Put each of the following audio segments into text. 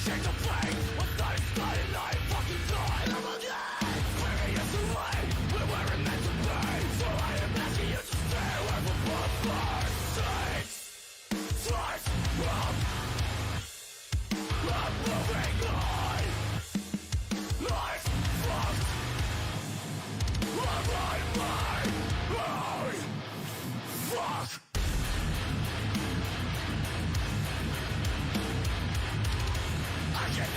Shake the flame, what's not exciting, I ain't fucking die. I'm again, weary as the lane, we're where we're meant to be. So I am asking you to stay away from both parties. Start from, I'm moving on. Life fucked, I'm on my own. Fuck. I can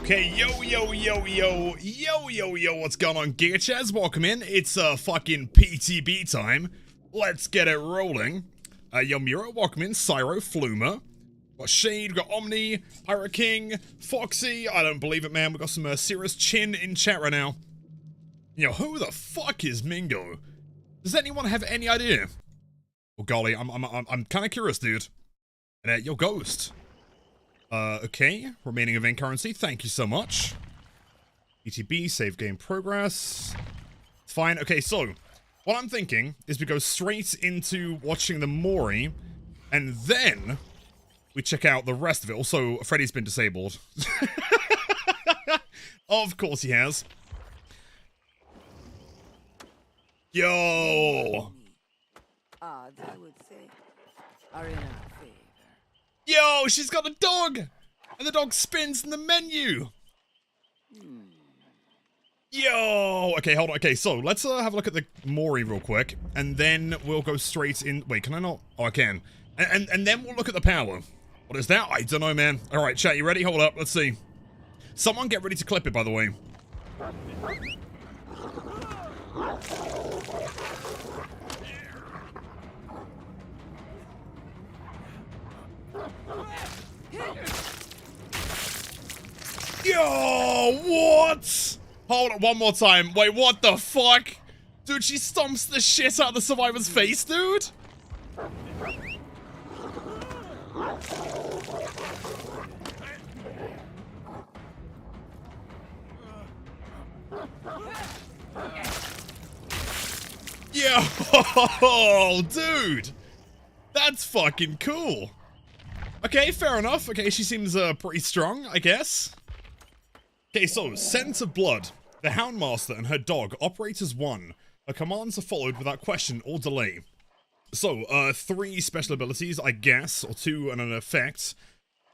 Okay, yo, what's going on, Giga Chaz? Welcome in. It's fucking PTB time. Let's get it rolling. Yo, Miro, welcome in. Cyro, Fluma. Got Shade, we got Omni, Pyro King, Foxy. I don't believe it, man. We got some serious chin in chat right now. Yo, who the fuck is Mingo? Does anyone have any idea? Oh golly, I'm kind of curious, dude. And yo, Ghost. Okay, remaining event currency, thank you so much. ETB, save game progress. Fine, okay, so, what I'm thinking is we go straight into watching the Mori, and then we check out the rest of it. Also, Freddy's been disabled. Of course he has. Yo! Odds, I would say, are in our favor. Yo, she's got a dog! And the dog spins in the menu! Yo! Okay, hold on. Okay, so let's have a look at the Mori real quick. And then we'll go straight in. Wait, can I not? Oh, I can. And then we'll look at the power. What is that? I don't know, man. Alright, chat, you ready? Hold up, let's see. Someone get ready to clip it, by the way. Yo, what? Hold on, one more time. Wait, what the fuck? Dude, she stomps the shit out of the survivor's face, dude. Yo, dude. That's fucking cool. Okay, fair enough. Okay, she seems pretty strong, I guess. Okay, so, Scent of Blood. The Houndmaster and her dog operate as one. Her commands are followed without question or delay. So, 3 special abilities, I guess, or 2 and an effect.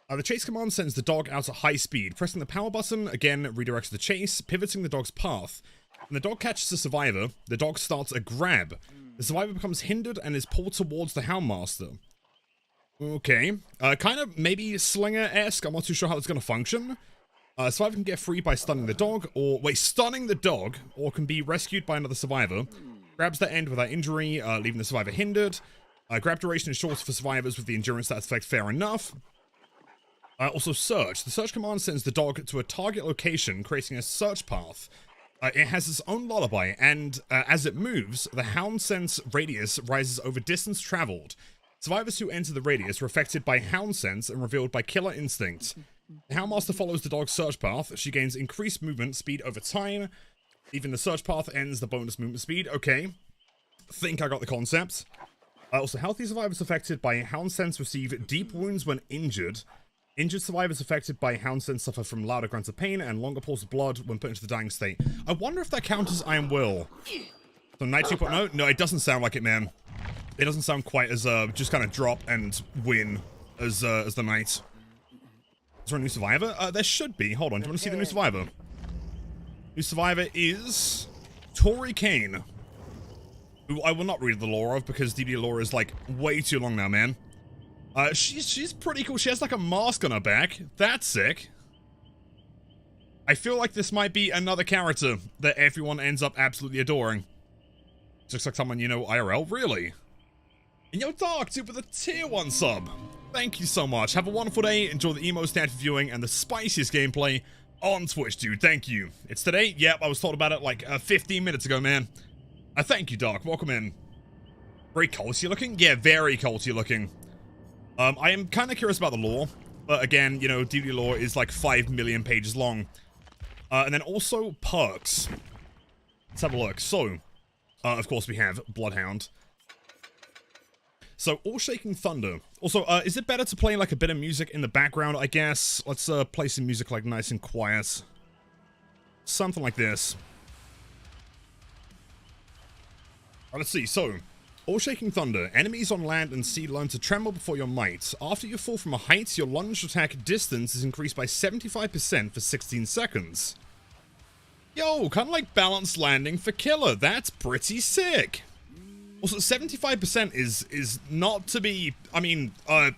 The chase command sends the dog out at high speed. Pressing the power button, again, redirects the chase, pivoting the dog's path. When the dog catches the survivor, the dog starts a grab. The survivor becomes hindered and is pulled towards the Houndmaster. Okay. Kind of maybe Slinger-esque. I'm not too sure how it's going to function. Survivor can get free by stunning the dog, or... Wait, stunning the dog, or can be rescued by another survivor. Grabs the end without injury, leaving the survivor hindered. Grab duration is shorter for survivors with the endurance stats effect, fair enough. Also, search. The search command sends the dog to a target location, creating a search path. It has its own lullaby, and as it moves, the hound sense radius rises over distance traveled. Survivors who enter the radius are affected by hound sense and revealed by killer instinct. The Houndmaster follows the dog's search path. She gains increased movement speed over time. Even the search path ends the bonus movement speed. Okay. Think I got the concept. Also, healthy survivors affected by hound sense receive deep wounds when injured. Injured survivors affected by hound sense suffer from louder grunts of pain and longer pulse of blood when put into the dying state. I wonder if that counts as Iron Will. So Night 2.0? No, it doesn't sound like it, man. It doesn't sound quite as just kind of drop and win as the Knight. Is there a new survivor? There should be. Hold on, do you want to see the new survivor? New survivor is Tori Kane, who I will not read the lore of because DB lore is like way too long now, man. She's pretty cool. She has like a mask on her back. That's sick. I feel like this might be another character that everyone ends up absolutely adoring. Looks like someone you know IRL, really. And yo, Dark, dude, with a tier 1 sub. Thank you so much. Have a wonderful day. Enjoy the emo stand viewing and the spiciest gameplay on Twitch, dude. Thank you. It's today? Yep, I was told about it like 15 minutes ago, man. Thank you, Dark. Welcome in. Very culty looking? Yeah, very culty looking. I am kind of curious about the lore. But again, you know, DD lore is like 5 million pages long. And then also perks. Let's have a look. So, of course we have Bloodhound. So, All Shaking Thunder. Also, is it better to play like a bit of music in the background, I guess? Let's play some music like nice and quiet. Something like this. Alright, let's see. So, All Shaking Thunder. Enemies on land and sea learn to tremble before your might. After you fall from a height, your lunge attack distance is increased by 75% for 16 seconds. Yo, kind of like balanced landing for killer. That's pretty sick. Also, 75% is not to be, I mean,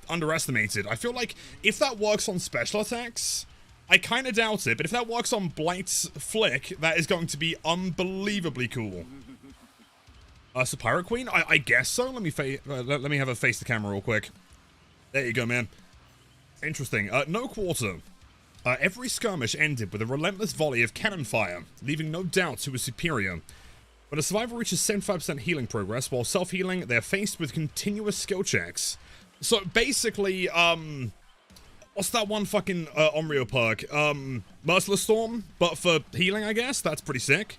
underestimated. I feel like if that works on special attacks, I kind of doubt it, but if that works on Blight's flick, that is going to be unbelievably cool. So Pirate Queen? I guess so. Let me have her face the camera real quick. There you go, man. Interesting. No quarter. Every skirmish ended with a relentless volley of cannon fire, leaving no doubt who was superior. When a survivor reaches 75% healing progress while self-healing, they're faced with continuous skill checks. So basically, what's that one fucking Onryo perk? Merciless Storm, but for healing, I guess? That's pretty sick.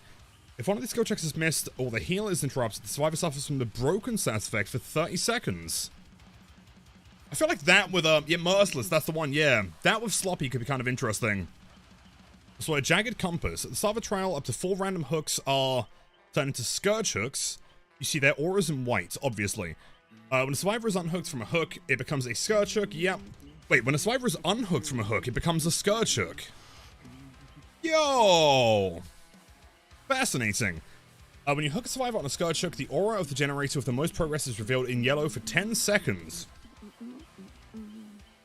If one of these skill checks is missed or the heal is interrupted, the survivor suffers from the broken stats effect for 30 seconds. I feel like that with, yeah, Merciless, that's the one, yeah. That with Sloppy could be kind of interesting. So a Jagged Compass. At the start of a trial, up to 4 random hooks are turned into Scourge hooks. You see their auras in white, obviously. When a survivor is unhooked from a hook, it becomes a Scourge hook, yep. Wait, when a survivor is unhooked from a hook, it becomes a Scourge hook. Yo! Fascinating. When you hook a survivor on a Scourge hook, the aura of the generator with the most progress is revealed in yellow for 10 seconds.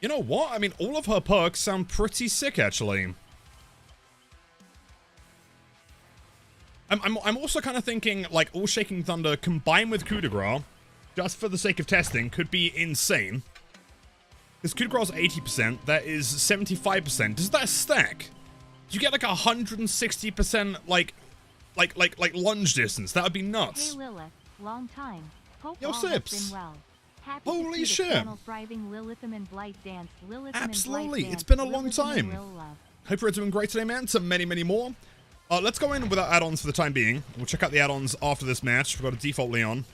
You know what? I mean, all of her perks sound pretty sick, actually. I'm also kind of thinking, like, All Shaking Thunder combined with Coup de Grace, just for the sake of testing, could be insane. Because Coup de Grace is 80%, that is 75%. Does that stack? Do you get, like, 160%, like lunge distance? That would be nuts. Hey Lilith, long time. Hope Yo, all has Sips. been well. Happy Holy to see shit. The channel thriving. Lilithum and Blight dance. Lilithum Absolutely. And Blight It's been a dance. long Lilithum time. and Lil Love. Hope you're doing great today, man. To many, many more. Let's go in without add-ons for the time being. We'll check out the add-ons after this match. We've got a default Leon.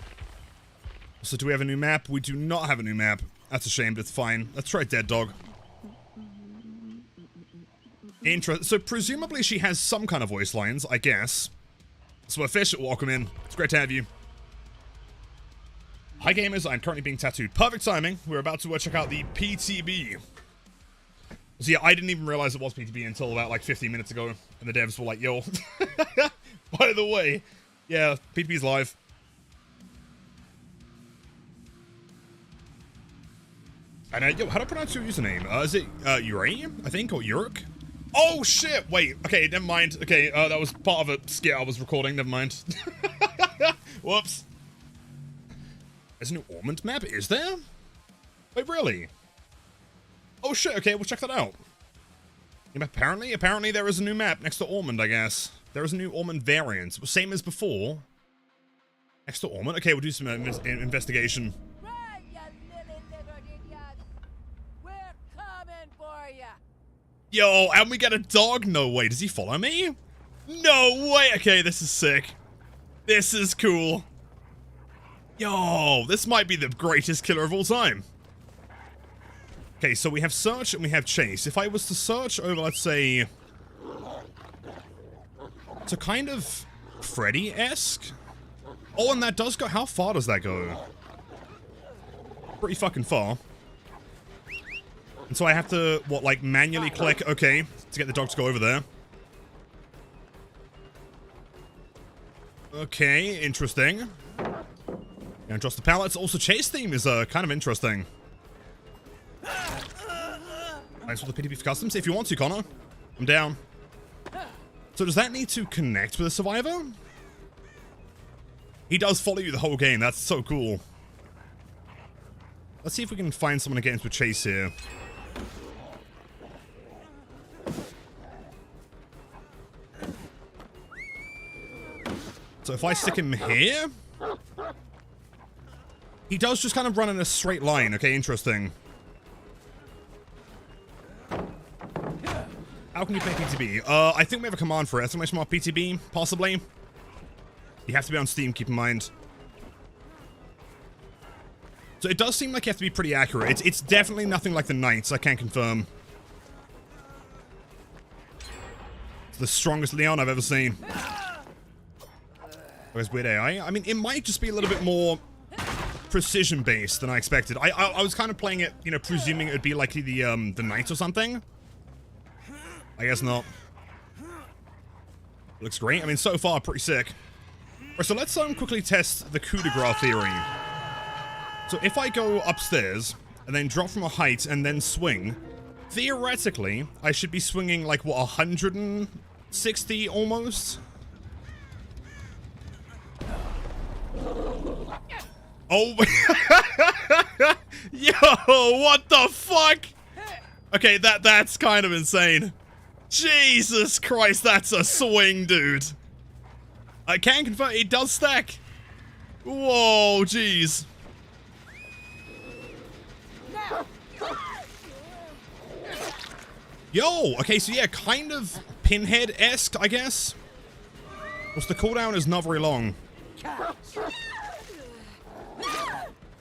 So do we have a new map? We do not have a new map. That's a shame, but it's fine. Let's try Dead Dog. So presumably she has some kind of voice lines, I guess. So Fish, welcome in. It's great to have you. Hi gamers, I'm currently being tattooed. Perfect timing. We're about to check out the PTB. So yeah, I didn't even realize it was PTB until about like 15 minutes ago. And the devs were like, yo. By the way, yeah, PTB's live. And yo, how do I pronounce your username? Is it Uri, I think, or Yurik? Oh shit, wait, okay, never mind. Okay, that was part of a skit I was recording, never mind. Whoops. There's a new Ormond map, is there? Wait, really? Oh shit, okay, we'll check that out. Yeah, apparently there is a new map next to Ormond, I guess. There is a new Ormond variant, same as before. Next to Ormond? Okay, we'll do some investigation. Right, you little idiot. We're coming for ya. Yo, and we get a dog? No way, does he follow me? No way! Okay, this is sick. This is cool. Yo, this might be the greatest killer of all time. Okay, so we have search and we have chase. If I was to search over, let's say, to kind of Freddy-esque. Oh, and that does go, how far does that go? Pretty fucking far. And so I have to, what, like manually click, okay, to get the dog to go over there. Okay, interesting. And trust the pallets. Also, chase theme is kind of interesting. Thanks for the PTB for customs. If you want to, Connor, I'm down. So does that need to connect with a survivor? He does follow you the whole game. That's so cool. Let's see if we can find someone to get into a chase here. So if I stick him here, he does just kind of run in a straight line. Okay, interesting. How can you play PTB? I think we have a command for it. Exclamation mark PTB, possibly. You have to be on Steam, keep in mind. So it does seem like you have to be pretty accurate. It's definitely nothing like the Knights, I can confirm. It's the strongest Leon I've ever seen. Where's weird AI? I mean, it might just be a little bit more precision-based than I expected. I was kind of playing it, you know, presuming it would be like the Knights or something. I guess not. Looks great. I mean, so far, pretty sick. Alright, so let's quickly test the coup de grace theory. So if I go upstairs, and then drop from a height, and then swing, theoretically, I should be swinging like, what, 160 almost? Oh, yo, what the fuck? Okay, that's kind of insane. Jesus Christ, that's a swing, dude. I can confirm, it does stack. Whoa, jeez. Yo, okay, so yeah, kind of Pinhead-esque, I guess. What's the cooldown is not very long.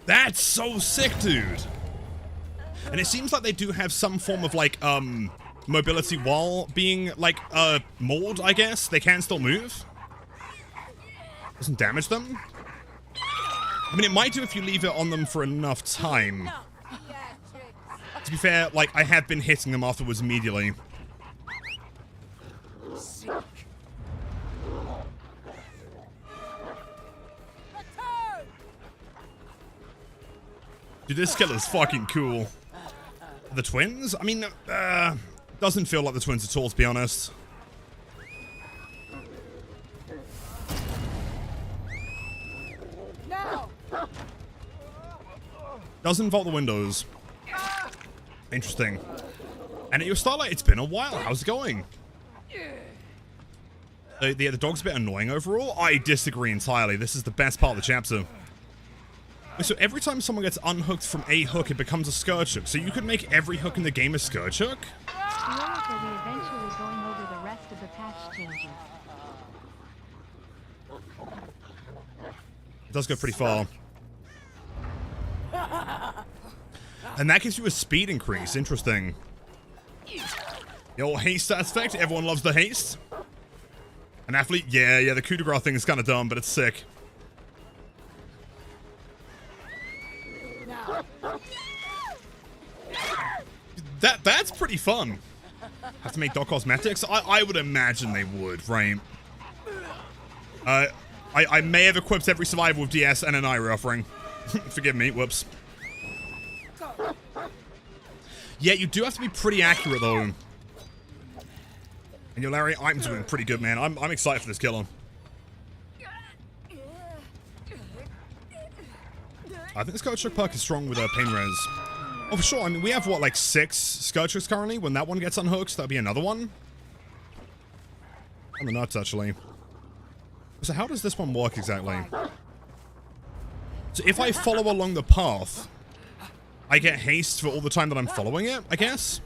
That's so sick, dude. And it seems like they do have some form of, like, mobility while being, like, mauled, I guess. They can still move. Doesn't damage them. I mean, it might do if you leave it on them for enough time. To be fair, like, I have been hitting them afterwards immediately. Dude, this skill is fucking cool. The twins? I mean, doesn't feel like the twins at all, to be honest. Doesn't vault the windows. Interesting. And at your Starlight, it's been a while. How's it going? The dog's a bit annoying overall. I disagree entirely. This is the best part of the chapter. So every time someone gets unhooked from a hook, it becomes a Scourge hook. So you could make every hook in the game a Scourge hook? Lilith will be eventually going over the rest of the patch changes. It does go pretty far. And that gives you a speed increase. Interesting. Yo, haste stats effect. Everyone loves the haste. An athlete? Yeah, the coup de grace thing is kind of dumb, but it's sick. That's pretty fun. Have to make dog cosmetics? I would imagine they would, right? I may have equipped every survivor with DS and an Ira offering. Forgive me, whoops. Yeah, you do have to be pretty accurate, though. And yo, Larry, I'm doing pretty good, man. I'm excited for this killer. I think the Scourge Hook perk is strong with pain res. Oh, for sure. I mean, we have, what, like 6 Scourge Hooks currently? When that one gets unhooked, that'll be another one? On the nuts, actually. So how does this one work exactly? So if I follow along the path, I get haste for all the time that I'm following it, I guess?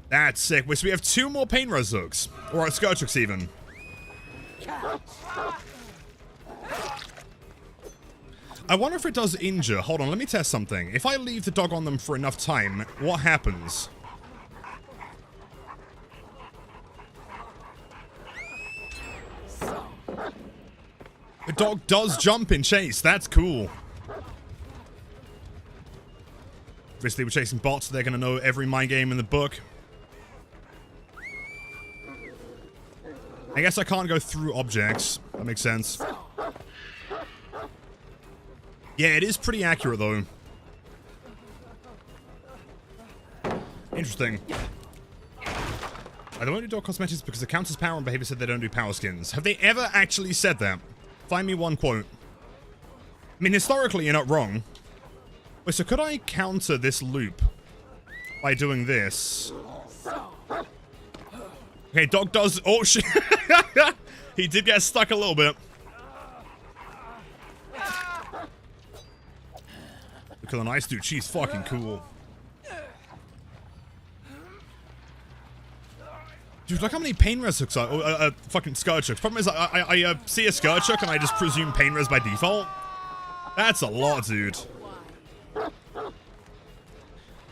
That's sick. So we have 2 more pain res hooks. Or Scourge Hooks, even. I wonder if it does injure. Hold on, let me test something. If I leave the dog on them for enough time, what happens? The dog does jump in chase. That's cool. Obviously, we're chasing bots. They're going to know every mind game in the book. I guess I can't go through objects. That makes sense. Yeah, it is pretty accurate, though. Interesting. I don't want to do dog cosmetics because it counts as power and behavior said they don't do power skins. Have they ever actually said that? Find me one quote. I mean, historically, you're not wrong. Wait, so could I counter this loop by doing this? Okay, dog does... Oh, shit. He did get stuck a little bit. Look at the nice dude. She's fucking cool. Dude, look how many pain res hooks are. Oh, fucking Scourge hooks. Problem is, I see a Scourge hook and I just presume pain res by default. That's a lot, dude.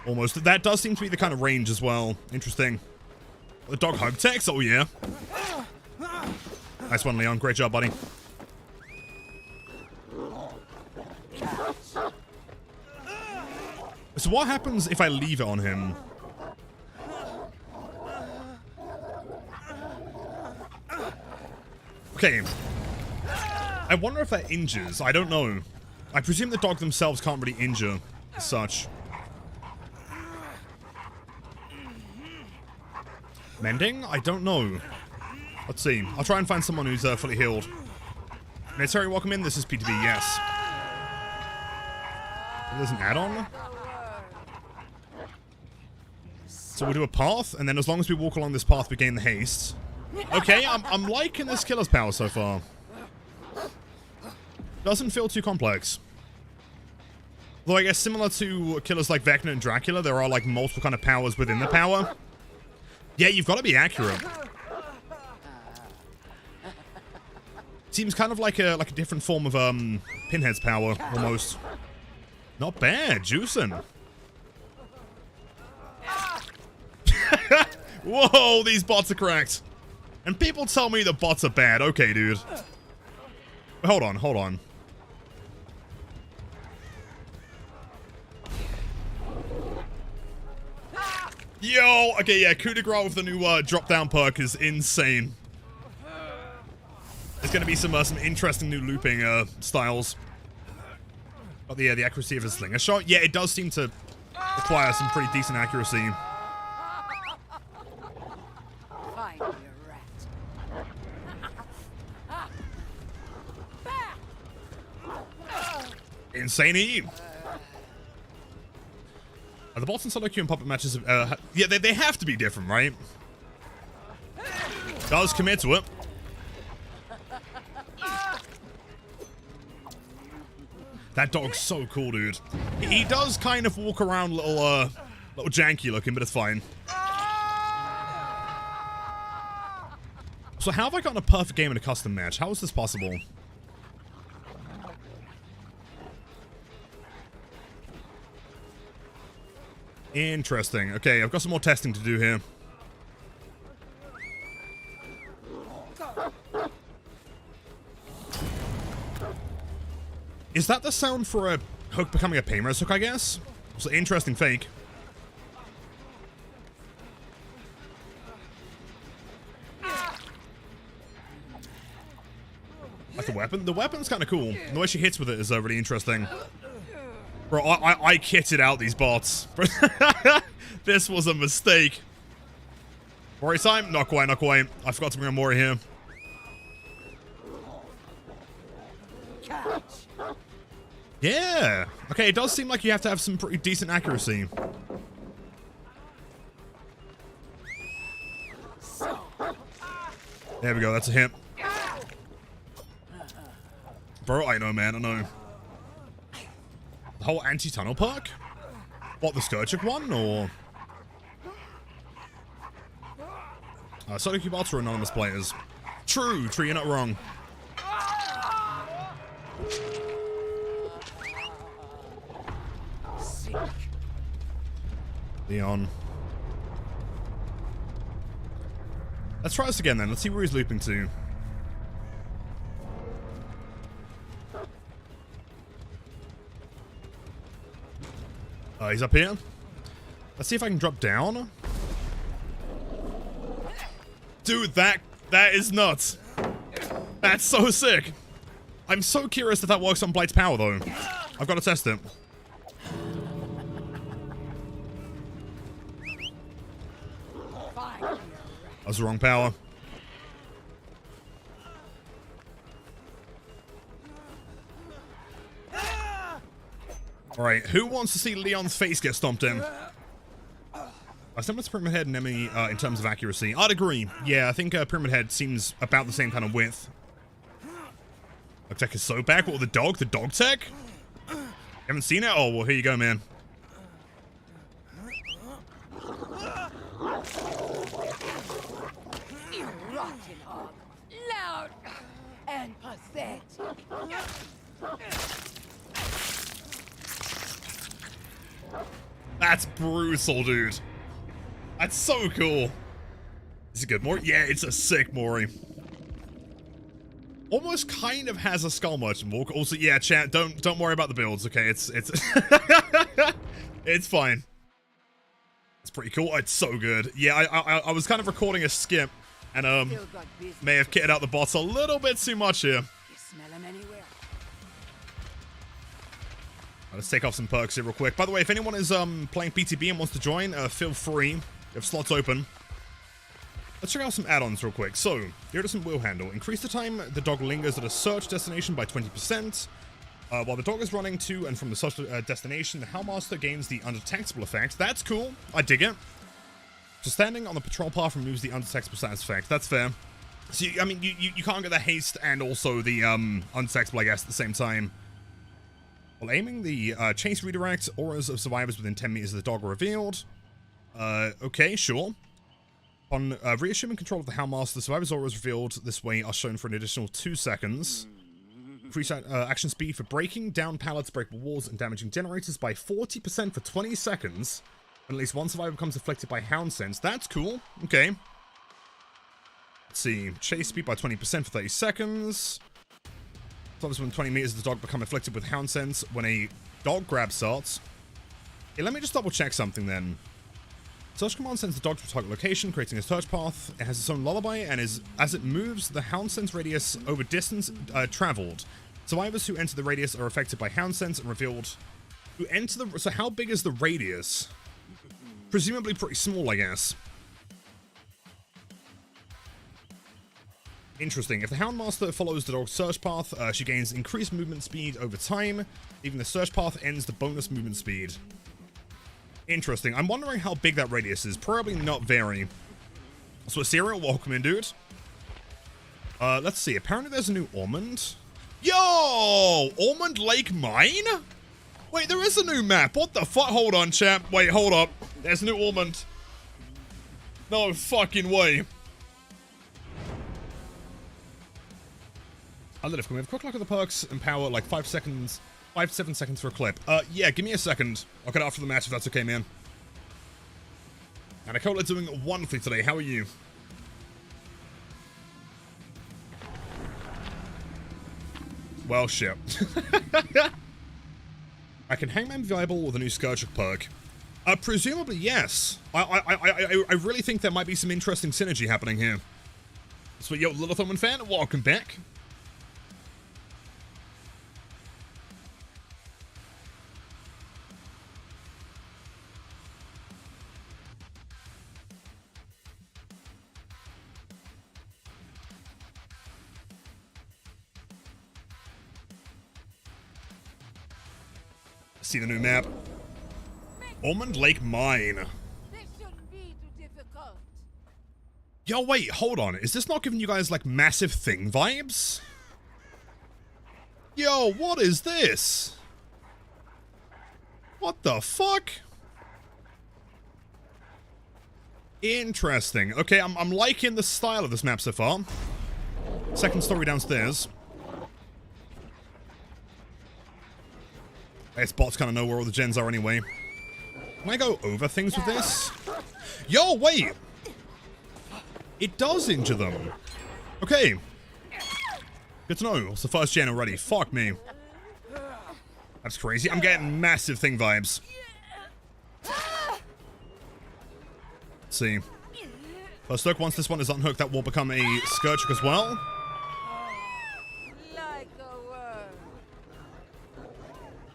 Almost. That does seem to be the kind of range as well. Interesting. The dog hug text? Oh, yeah. Nice one, Leon. Great job, buddy. So what happens if I leave it on him? Okay. I wonder if that injures. I don't know. I presume the dog themselves can't really injure as such. Mending? I don't know. Let's see. I'll try and find someone who's fully healed. Terry, welcome in. This is PTB, yes. There's an add-on. So we'll do a path, and then as long as we walk along this path, we gain the haste. Okay, I'm liking this killer's power so far. Doesn't feel too complex. Though I guess similar to killers like Vecna and Dracula, there are like multiple kind of powers within the power. Yeah, you've got to be accurate. Seems kind of like a different form of Pinhead's power, almost. Not bad, juicing. Whoa, these bots are cracked. And people tell me the bots are bad. Okay, dude. Hold on, hold on. Yo, okay, yeah, coup de grace with the new drop-down perk is insane. There's gonna be some interesting new looping styles. But the accuracy of a slinger shot, yeah, it does seem to require some pretty decent accuracy. Find your rat. Insane Eve. The bots in solo queue and puppet matches, yeah, they have to be different, right? Does commit to it. That dog's so cool, dude. He does kind of walk around little janky looking, but it's fine. So how have I gotten a perfect game in a custom match? How is this possible? Interesting. Okay, I've got some more testing to do here. Is that the sound for a hook becoming a Painrose hook, I guess? It's an interesting fake. Like the weapon? The weapon's kind of cool. The way she hits with it is really interesting. Bro, I kitted out these bots. This was a mistake. Mori time? Not quite, not quite. I forgot to bring a Mori here. Yeah. Okay, it does seem like you have to have some pretty decent accuracy. There we go, that's a hit. Bro, I know, man, I know. The whole anti-tunnel perk? What, the Scourgic one, or? Sonic bots are anonymous players. True, you're not wrong. Leon. Let's try this again then. Let's see where he's looping to. He's up here. Let's see if I can drop down. Dude, that is nuts. That's so sick. I'm so curious if that works on Blight's power though. I've got to test it. That was the wrong power. Alright, who wants to see Leon's face get stomped in? I similar to Pyramid Head and Emmy in terms of accuracy. I'd agree. Yeah, I think Pyramid Head seems about the same kind of width. Looks like it's so back. What, the dog? The dog tech? Haven't seen it? Oh, well, here you go, man. You rotten hog. Loud and pathetic. That's brutal, dude. That's so cool. Is it good, Mori? Yeah, it's a sick Mori. Almost kind of has a skull merchant walk. Also, yeah, chat, don't worry about the builds, okay? It's it's fine. It's pretty cool. It's so good. Yeah, I was kind of recording a skip and may have kitted out the bots a little bit too much here. You smell him anywhere? Let's take off some perks here real quick. By the way, if anyone is playing PTB and wants to join, feel free. You have slots open. Let's check out some add-ons real quick. So, iridescent wheel handle. Increase the time the dog lingers at a search destination by 20%. While the dog is running to and from the search destination, the Houndmaster gains the undetectable effect. That's cool. I dig it. So standing on the patrol path removes the undetectable status effect. That's fair. So, I mean, you can't get the haste and also the undetectable, I guess, at the same time. While aiming, the chase redirect, auras of survivors within 10 meters of the dog are revealed. Okay, sure. On reassuming control of the Houndmaster, the survivors' auras revealed this way are shown for an additional 2 seconds. Increase action speed for breaking down pallets, breakable walls, and damaging generators by 40% for 20 seconds. When at least one survivor becomes afflicted by Hound Sense. That's cool. Okay. Let's see. Chase speed by 20% for 30 seconds. Survivors within 20 meters of the dog become afflicted with Hound Sense when a dog grab starts. Okay, let me just double check something then. Search command sends the dog to a target location, creating a search path. It has its own lullaby, and as it moves, the Hound Sense radius over distance traveled. Survivors who enter the radius are affected by Hound Sense and revealed. Who enter the... So how big is the radius? Presumably pretty small, I guess. Interesting. If the Houndmaster follows the dog's search path, she gains increased movement speed over time. Even the search path ends the bonus movement speed. Interesting. I'm wondering how big that radius is. Probably not very. So, Serial, welcome in, dude. Let's see. Apparently there's a new Ormond. Yo! Ormond Lake Mine? Wait, there is a new map. What the fuck? Hold on, chap. Wait, hold up. There's a new Ormond. No fucking way. Can we have a quick look at the perks and power, like 5 seconds... 5 to 7 seconds for a clip. Yeah, give me a second. I'll get after the match if that's okay, man. And Akola doing wonderfully today. How are you? Well, shit. I can Hangman viable with a new Scourge perk. Presumably, yes. I really think there might be some interesting synergy happening here. So, yo, Little Thurman fan, welcome back. See the new map. Ormond Lake Mine. This shouldn't be too difficult. Yo, wait, hold on. Is this not giving you guys, like, massive thing vibes? Yo, what is this? What the fuck? Interesting. Okay, I'm liking the style of this map so far. Second story downstairs. This bot's kind of know where all the gens are anyway. Can I go over things with this? Yo, wait! It does injure them. Okay. Good to know. It's the first gen already. Fuck me. That's crazy. I'm getting massive thing vibes. Let's see. First hook, once this one is unhooked, that will become a Scourge hook as well. Like a worm.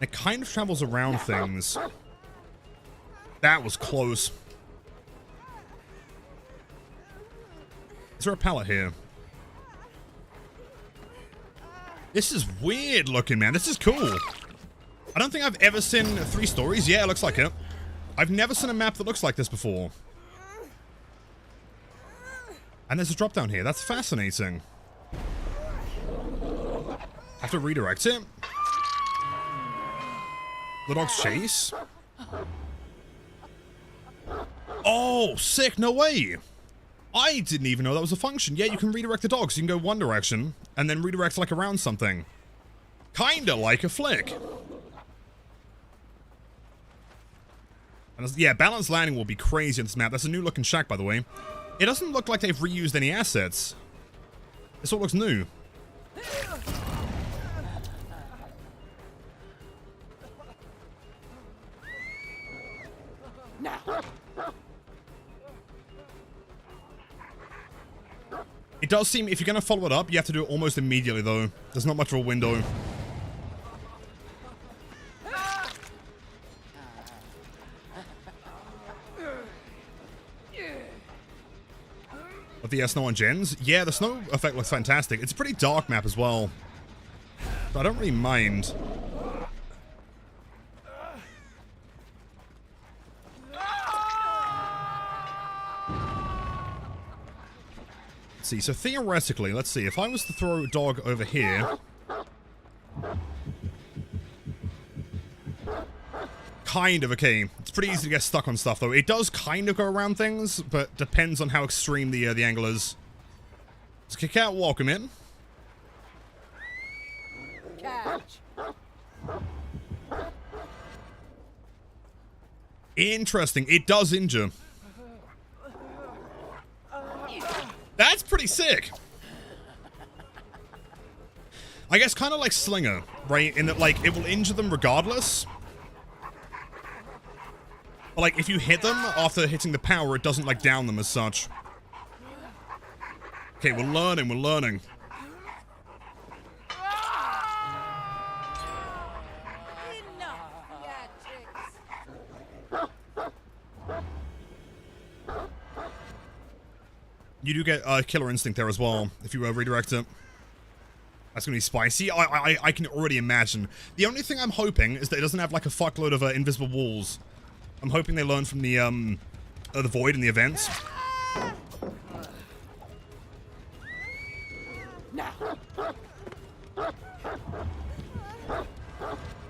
It kind of travels around things. That was close. Is there a pallet here? This is weird looking, man. This is cool. I don't think I've ever seen 3 stories. Yeah, it looks like it. I've never seen a map that looks like this before. And there's a drop down here. That's fascinating. Have to redirect it. The dog's chase? Oh, sick. No way. I didn't even know that was a function. Yeah, you can redirect the dog, so you can go one direction and then redirect like around something. Kinda like a flick. And yeah, balanced landing will be crazy on this map. That's a new looking shack, by the way. It doesn't look like they've reused any assets. This all looks new. It does seem, if you're going to follow it up, you have to do it almost immediately, though. There's not much of a window. Of the snow on gens? Yeah, the snow effect looks fantastic. It's a pretty dark map as well. So I don't really mind. Let's see, so theoretically, let's see, if I was to throw a dog over here... Kind of, okay. It's pretty easy to get stuck on stuff, though. It does kind of go around things, but depends on how extreme the angle is. Let's kick out, walk him in. Catch. Interesting. It does injure. That's pretty sick. I guess kind of like Slinger, right? In that, like, it will injure them regardless. But, like, if you hit them after hitting the power, it doesn't, like, down them as such. Okay, we're learning, we're learning. Enough, theatrics. You do get Killer Instinct there as well, if you redirect it. That's gonna be spicy. I can already imagine. The only thing I'm hoping is that it doesn't have, like, a fuckload of invisible walls. I'm hoping they learn from the Void and the events.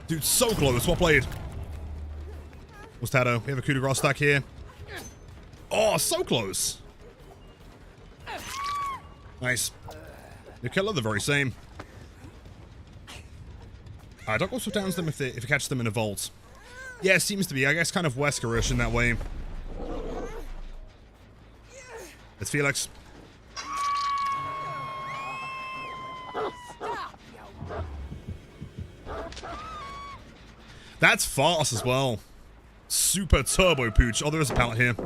Dude, so close. Well played. What's Tato? We have a coup de grace stack here. Oh, so close. Nice. New killer, the very same. Don't also downs them if you catch them in a vault. Yeah, it seems to be. I guess kind of Wesker-ish in that way. It's Felix. That's fast as well. Super turbo pooch. Oh, there is a pallet here.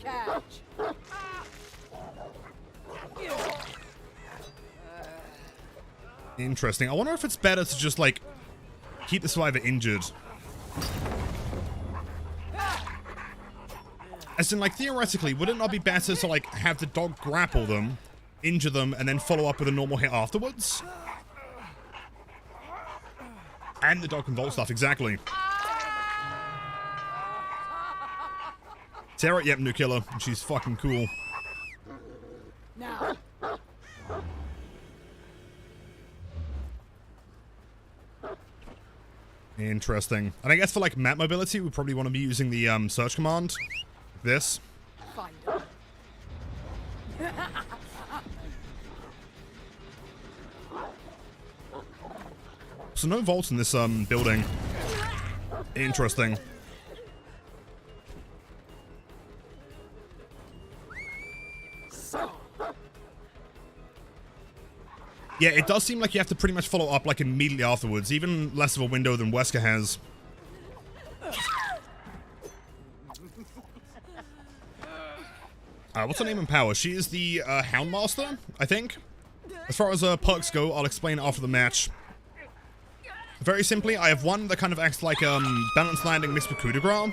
Catch. Interesting. I wonder if it's better to just, like, keep the survivor injured. As in, like, theoretically, would it not be better to, like, have the dog grapple them, injure them, and then follow up with a normal hit afterwards? And the dog can vault stuff, exactly. Sarah, yep, new killer. She's fucking cool. Now. Interesting. And I guess for, like, map mobility, we probably want to be using the search command. This. Find it. So no vaults in this building. Interesting. Yeah, it does seem like you have to pretty much follow up, like, immediately afterwards. Even less of a window than Wesker has. What's her name and power? She is the Houndmaster, I think. As far as perks go, I'll explain after the match. Very simply, I have one that kind of acts like balance landing mixed with coup de grace.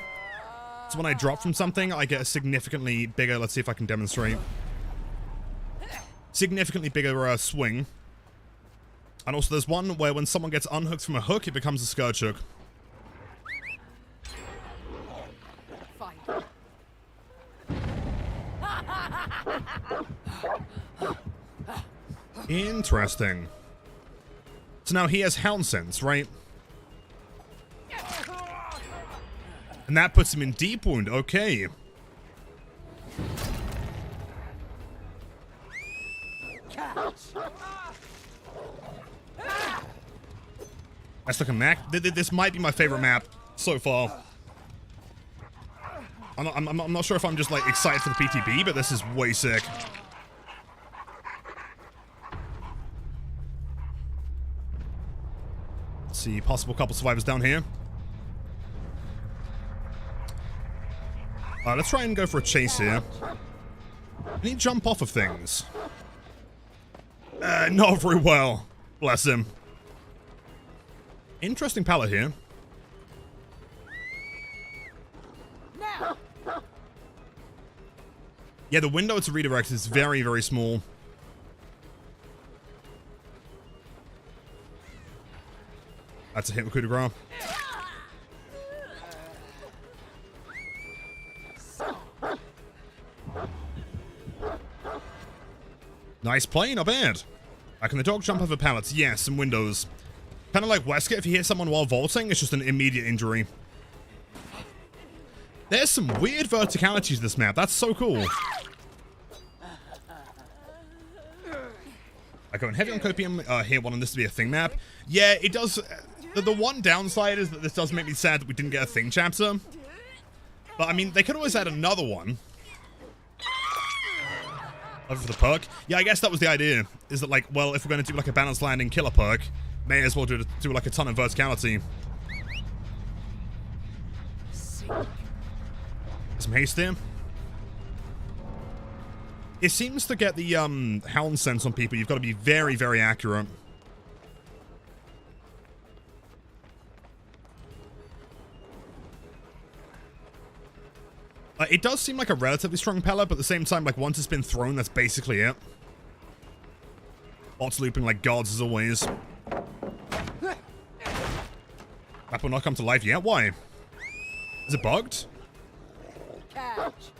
So when I drop from something, I get a significantly bigger, let's see if I can demonstrate. Significantly bigger swing. And also there's one where when someone gets unhooked from a hook, it becomes a scourge hook. Interesting. So now he has Hound Sense, right? And that puts him in deep wound, okay. That's looking Mac. This might be my favorite map so far. I'm not sure if I'm just, like, excited for the PTB, but this is way sick. Let's see, possible couple survivors down here. Let's try and go for a chase here. Can he jump off of things? Not very well. Bless him. Interesting pallet here. Yeah, the window to redirect is very, very small. That's a hit with coup de grace. Nice play, not bad. Can the dog jump over pallets? Yes, and windows. Kind of like Wesker, if you hit someone while vaulting, it's just an immediate injury. There's some weird verticality to this map. That's so cool. I go in heavy on copium here, wanting this to be a thing map. Yeah, it does. The one downside is that this does make me sad that we didn't get a thing chapter. But I mean, they could always add another one. Over for the perk. Yeah, I guess that was the idea. Is that like, well, if we're going to do like a balanced landing killer perk, may as well do like a ton of verticality. Some haste there. It seems to get the hound sense on people. You've got to be very, very accurate. It does seem like a relatively strong pellet, but at the same time, like, once it's been thrown, that's basically it. Bots looping like gods, as always. That will not come to life yet? Why? Is it bugged? Catch.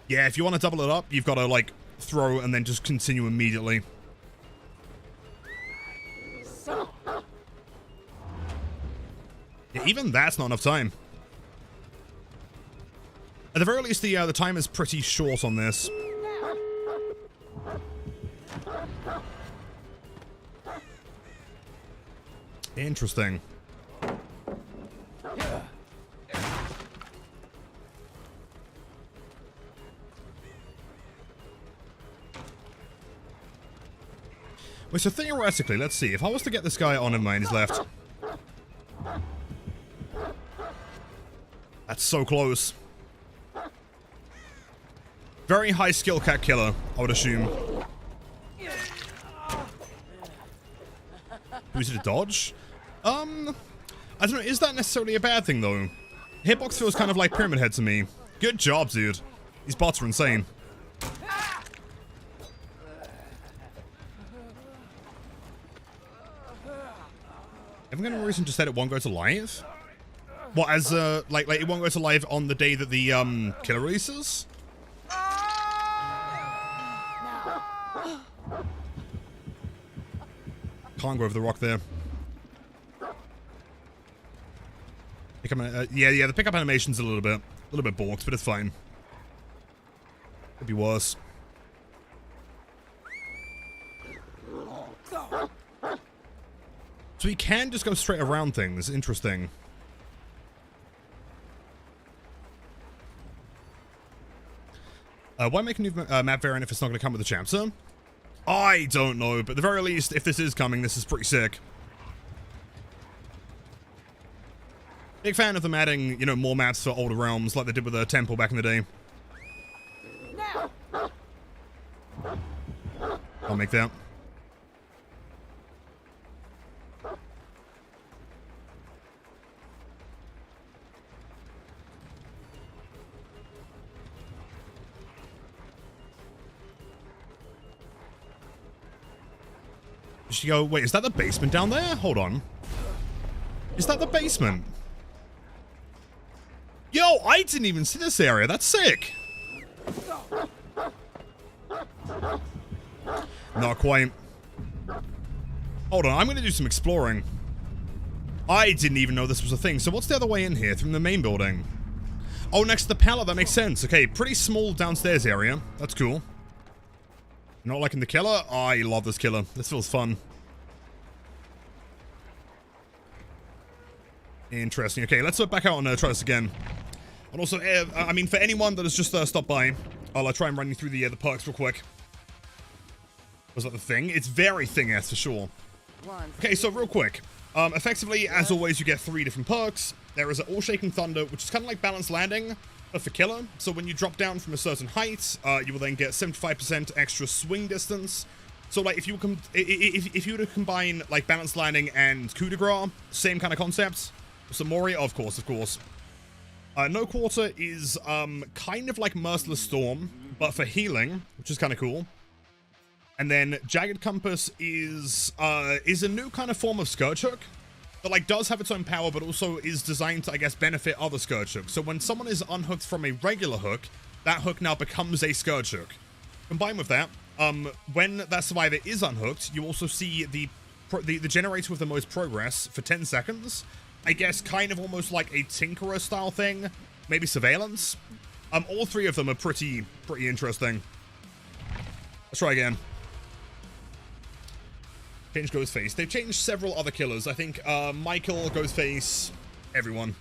Yeah, if you want to double it up, you've got to, like, throw and then just continue immediately. Yeah, even that's not enough time. At the very least, the time is pretty short on this. Interesting. Wait, so theoretically, let's see. If I was to get this guy on in mine, he's left. That's so close. Very high skill cat killer, I would assume. Who's it a dodge? I don't know, is that necessarily a bad thing though? Hitbox feels kind of like Pyramid Head to me. Good job, dude. These bots are insane. Have I got a reason to say it won't go to live? What, as like it won't go to live on the day that the killer releases? Can't go over the rock there. Yeah, the pickup animation's a little bit balked, but it's fine. Could be worse. So he can just go straight around things. Interesting. Why make a new map variant if it's not going to come with a chapter? I don't know, but at the very least, if this is coming, this is pretty sick. Big fan of them adding, you know, more maps for older realms, like they did with the Temple back in the day. I'll make that. She go, wait, is that the basement down there? Hold on. Is that the basement? Yo, I didn't even see this area. That's sick. Not quite. Hold on, I'm going to do some exploring. I didn't even know this was a thing. So what's the other way in here? From the main building? Oh, next to the pallet. That makes sense. Okay, pretty small downstairs area. That's cool. Not liking the killer? I love this killer. This feels fun. Interesting. Okay, let's back out and try this again. And also, I mean, for anyone that has just stopped by, I'll try and run you through the perks real quick. Was that the thing? It's very thing-esque for sure. Okay, so real quick. Effectively, as always, you get 3 different perks. There is an All-Shaking Thunder, which is kind of like Balanced Landing, but for killer. So when you drop down from a certain height, you will then get 75% extra swing distance. So like if you were to combine like Balanced Landing and coup de grace, same kind of concept. So Mori, of course. No Quarter is kind of like Merciless Storm, but for healing, which is kind of cool. And then Jagged Compass is a new kind of form of Scourge Hook that like does have its own power, but also is designed to, I guess, benefit other Scourge Hooks. So when someone is unhooked from a regular hook, that hook now becomes a Scourge Hook. Combined with that, when that survivor is unhooked, you also see the generator with the most progress for 10 seconds. I guess kind of almost like a Tinkerer style thing, maybe Surveillance. All three of them are pretty interesting. Let's try again. Change Ghostface. They've changed several other killers. I think Michael, Ghostface, everyone.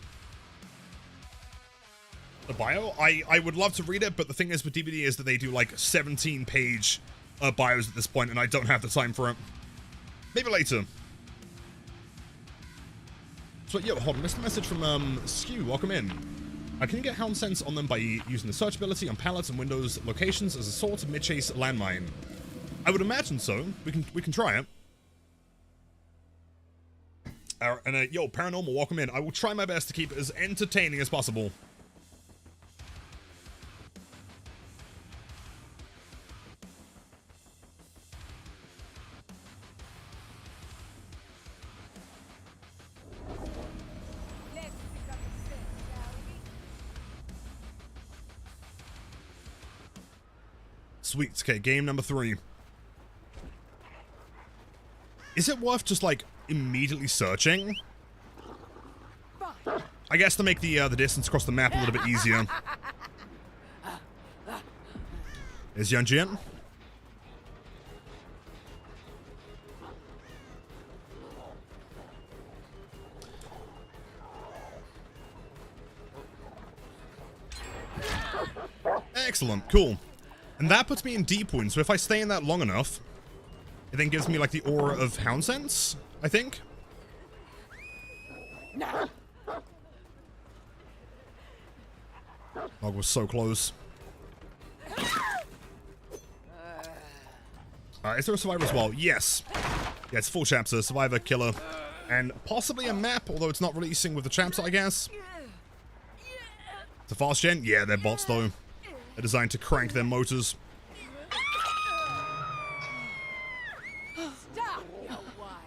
The bio? I would love to read it, but the thing is with DBD is that they do like 17-page bios at this point, and I don't have the time for it. Maybe later. So, yo, hold on. Missed a message from Skew. Welcome in. Can you get Hound Sense on them by using the search ability on pallets and windows locations as a sort of mid-chase landmine? I would imagine so. We can try it. Yo, Paranormal, welcome in. I will try my best to keep it as entertaining as possible. Let's pick up the scent, shall we? Sweet. Okay, game number 3. Is it worth just, like, immediately searching? I guess to make the distance across the map a little bit easier. There's Young Jin. Excellent. Cool. And that puts me in deep wound, so if I stay in that long enough, it then gives me, like, the aura of Hound Sense, I think. Dog was so close. Is there a survivor as well? Yes. Yeah, it's full chapter, survivor, killer, and possibly a map, although it's not releasing with the chapter, I guess. It's a fast gen? Yeah, they're bots, though. They're designed to crank their motors. Stop, you wine.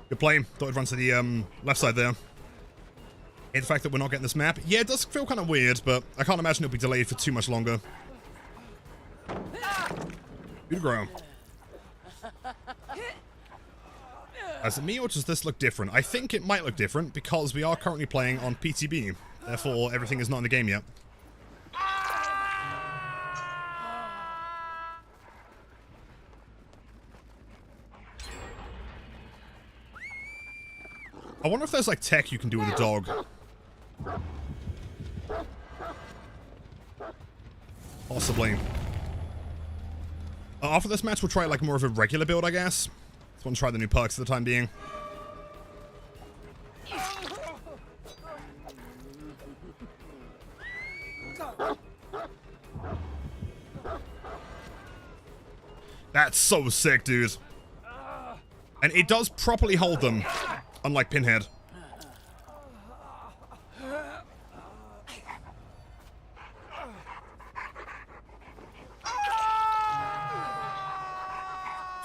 Good play. Thought I'd run to the left side there. And the fact that we're not getting this map, yeah, it does feel kind of weird, but I can't imagine it'll be delayed for too much longer. Good grow. Is it me, or does this look different? I think it might look different because we are currently playing on PTB. Therefore, everything is not in the game yet. I wonder if there's like tech you can do with a dog. Possibly. After this match, we'll try like more of a regular build, I guess. Just want to try the new perks for the time being. That's so sick, dude. And it does properly hold them, unlike Pinhead.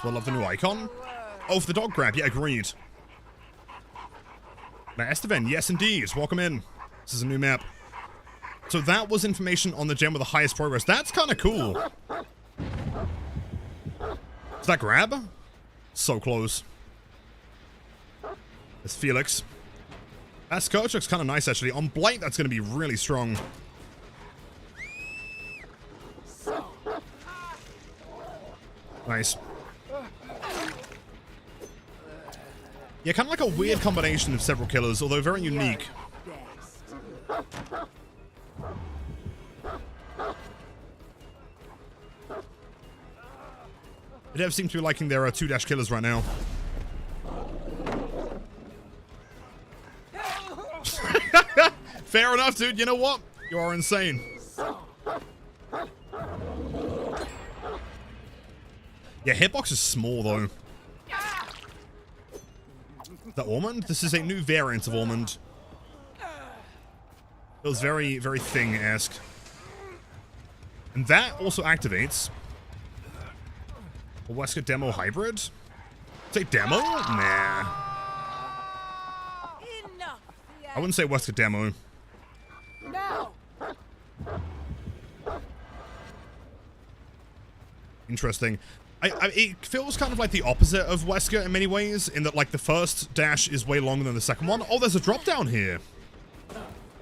So I love the new icon. Oh, for the dog grab. Yeah, agreed. Now, Estevan, yes indeed. Welcome in. This is a new map. So that was information on the gem with the highest progress. That's kind of cool. Is that grab? So close. It's Felix. That Scourge looks kind of nice, actually. On Blight, that's going to be really strong. Nice. Yeah, kind of like a weird combination of several killers, although very unique. The devs seem to be liking their 2-dash killers right now. Fair enough, dude. You know what? You are insane. Yeah, hitbox is small though. The Ormond? This is a new variant of Ormond. Feels very, very Thing-esque. And that also activates a Wesker demo hybrid? Say demo? Nah. Enough! I wouldn't say Wesker demo. Now! Interesting. It feels kind of like the opposite of Wesker in many ways, in that like the first dash is way longer than the second one. Oh, there's a drop down here.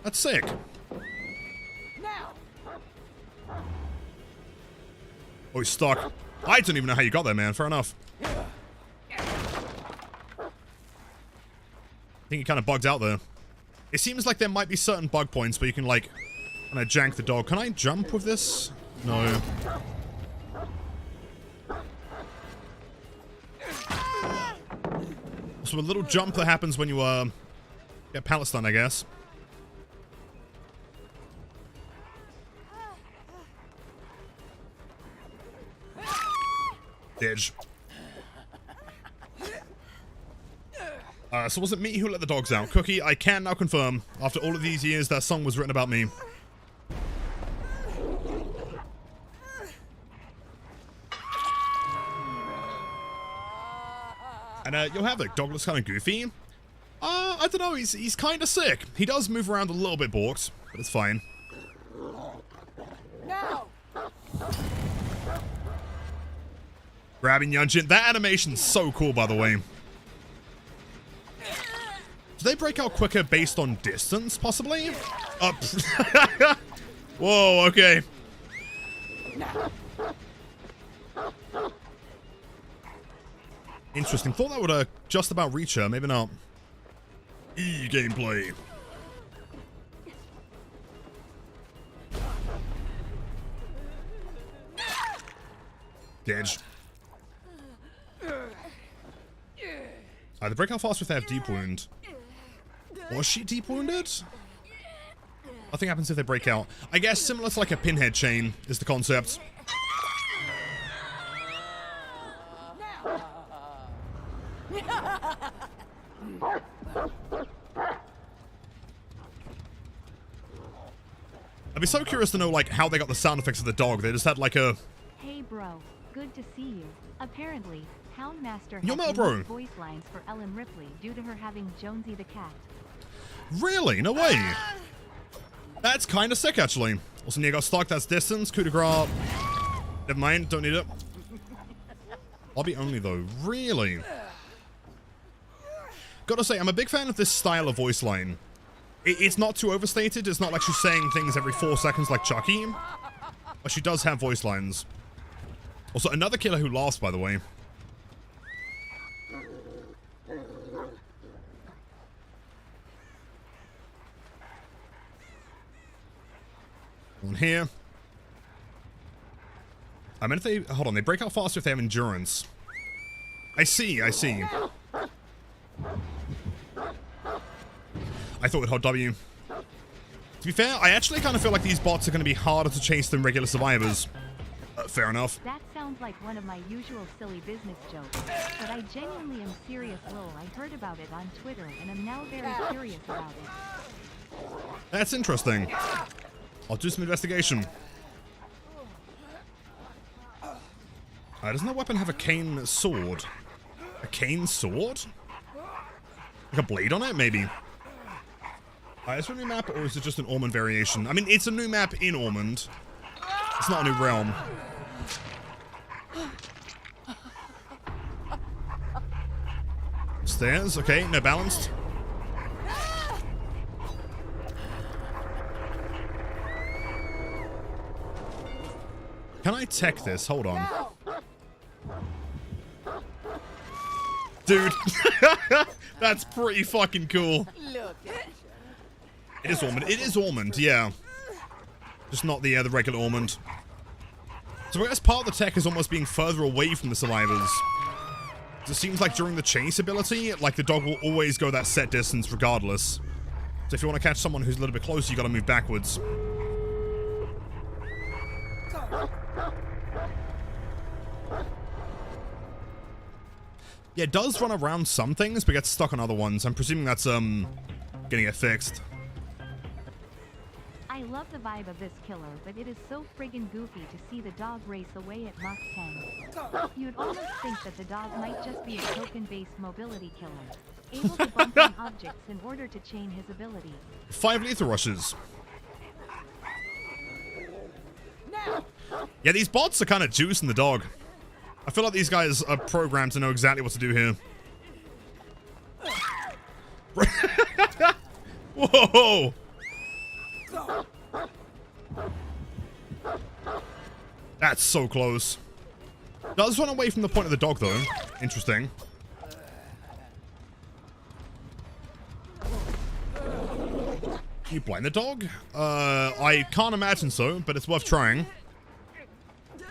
That's sick. Now! Oh, he's stuck. I don't even know how you got there, man. Fair enough. I think he kind of bugged out there. It seems like there might be certain bug points where you can like kind of jank the dog. Can I jump with this? No. So a little jump that happens when you get pallet stun, I guess. Didge. So was it me who let the dogs out? Cookie, I can now confirm, after all of these years, that song was written about me. And you'll have it. Dog looks kind of goofy. I don't know. He's kind of sick. He does move around a little bit balked, but it's fine. Now! Grabbing Yunjin. That animation's so cool, by the way. Do they break out quicker based on distance, possibly? Whoa, okay. Interesting. Thought that would just about reach her. Maybe not. Gameplay. Didge. They break out faster if they have deep wound. Was she deep wounded? Nothing happens if they break out. I guess similar to like a pinhead chain is the concept. I'd be so curious to know like how they got the sound effects of the dog. They just had like a... Hey bro, good to see you. Apparently, Houndmaster Yo, has bro. removed voice lines for Ellen Ripley due to her having Jonesy the cat. Really? No way. That's kind of sick, actually. Also, Nia got stuck. That's distance. Coup de grace. Never mind. Don't need it. Lobby only, though. Really? Gotta say, I'm a big fan of this style of voice line. It's not too overstated. It's not like she's saying things every 4 seconds like Chucky. But she does have voice lines. Also, another killer who laughs, by the way. On here. I mean, if they... Hold on, they break out faster if they have endurance. I see, I see. I thought it would hold W. To be fair, I actually kind of feel like these bots are going to be harder to chase than regular survivors. Fair enough. That sounds like one of my usual silly business jokes, but I genuinely am serious, lol. I heard about it on Twitter and am now very curious about it. That's interesting. I'll do some investigation. Doesn't that weapon have a cane sword? A cane sword? Like a blade on it, maybe? Is it a new map, or is it just an Ormond variation? I mean, it's a new map in Ormond. It's not a new realm. Stairs, okay, no balanced. Can I tech this? Hold on. Dude, that's pretty fucking cool. Look at It is Ormond. It is Ormond, yeah. Just not the regular Ormond. So I guess part of the tech is almost being further away from the survivors. It seems like during the chase ability, like the dog will always go that set distance regardless. So if you want to catch someone who's a little bit closer, you gotta move backwards. Yeah, it does run around some things, but gets stuck on other ones. I'm presuming that's, getting it fixed. I love the vibe of this killer, but it is so friggin' goofy to see the dog race away at Mach 10. You'd almost think that the dog might just be a token-based mobility killer, able to bump on objects in order to chain his ability. 5 lethal rushes. Yeah, these bots are kind of juicing the dog. I feel like these guys are programmed to know exactly what to do here. Whoa! That's so close. Does run away from the point of the dog, though. Interesting. Can you blind the dog? I can't imagine so, but it's worth trying.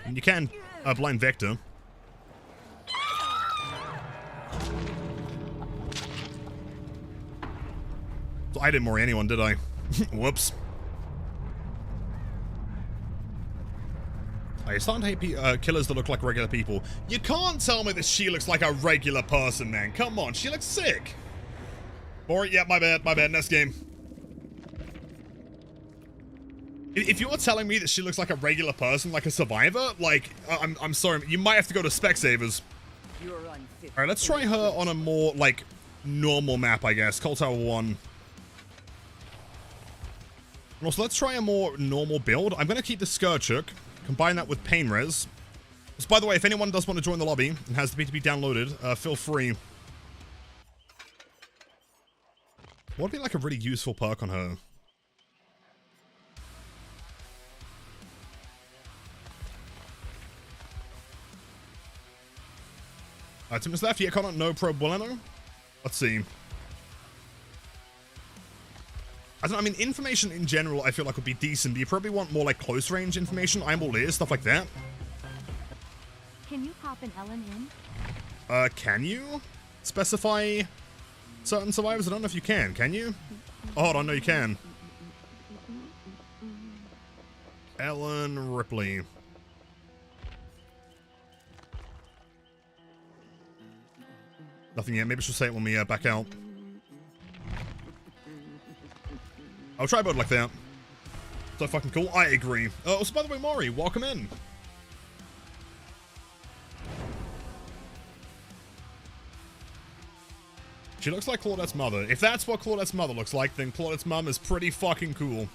And you can blind Vector. So I didn't Mori anyone, did I? Whoops. You're starting to hate killers that look like regular people. You can't tell me that she looks like a regular person, man. Come on, she looks sick. Mori, yeah, my bad, next game. If you're telling me that she looks like a regular person, like a survivor, like, I'm sorry, you might have to go to Specsavers. Alright, let's try her on a more, like, normal map, I guess. Cold Tower 1. And also, let's try a more normal build. I'm going to keep the Skurchuk. Combine that with Pain Res. So, by the way, if anyone does want to join the lobby and has the BTB downloaded, feel free. What would be like a really useful perk on her? Items left. Yeah, can't no pro bueno. Let's see. I don't know, I mean, information in general I feel like would be decent, but you probably want more like close range information, I'm all ears, stuff like that. Can you pop an Ellen in? Can you specify certain survivors? I don't know if you can you? Oh, hold on, no you can. Ellen Ripley. Nothing yet, maybe she'll say it when we back out. I'll try a build like that. So fucking cool. I agree. Also, by the way, Mori, welcome in. She looks like Claudette's mother. If that's what Claudette's mother looks like, then Claudette's mum is pretty fucking cool.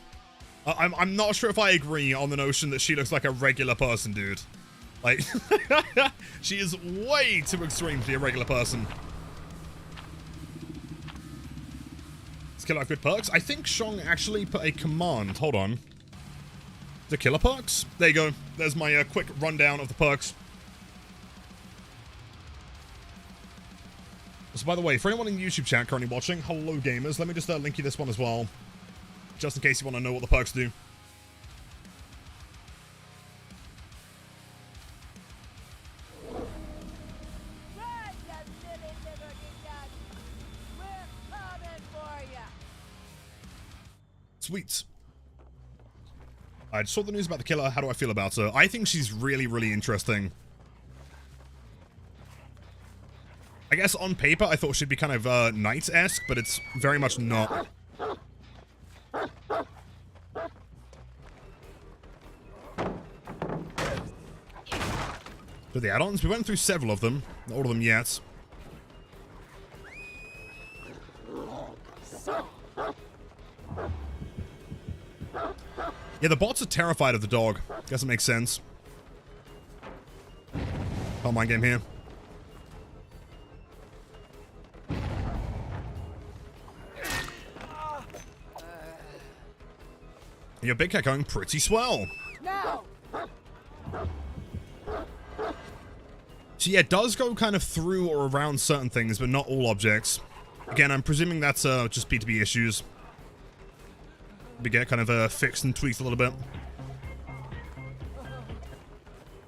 I'm not sure if I agree on the notion that she looks like a regular person, dude. Like, she is way too extreme to be a regular person. Killer have good perks. I think Shong actually put a command. Hold on. The killer perks? There you go. There's my quick rundown of the perks. So by the way, for anyone in YouTube chat currently watching, hello gamers. Let me just link you this one as well. Just in case you want to know what the perks do. Sweet. I just saw the news about the killer. How do I feel about her? I think she's really, really interesting. I guess on paper, I thought she'd be kind of Knight-esque, but it's very much not. For the add-ons, we went through several of them. Not all of them yet. Yeah, the bots are terrified of the dog. Guess it makes sense. Oh, mind game here. Your big cat going pretty swell. No! So yeah, it does go kind of through or around certain things, but not all objects. Again, I'm presuming that's just B2B issues. We get kind of fixed and tweaked a little bit.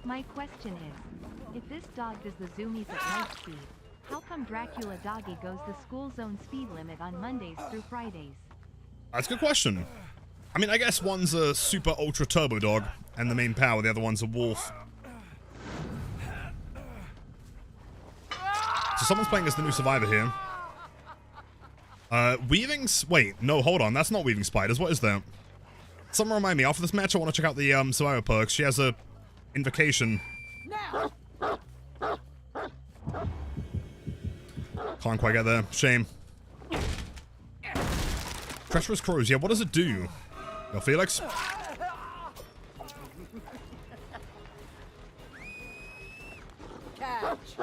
My question is, if this dog does the zoomies at light speed, how come Dracula Doggy goes the school zone speed limit on Mondays through Fridays? That's a good question. I mean, I guess one's a super ultra turbo dog, and the main power, the other one's a wolf. So someone's playing as the new survivor here. Wait, no, hold on. That's not weaving spiders. What is that? Someone remind me. After this match, I want to check out the survivor perks. She has a invocation. Now. Can't quite get there. Shame. Treacherous crows. Yeah, what does it do? Yo, Felix? Catch.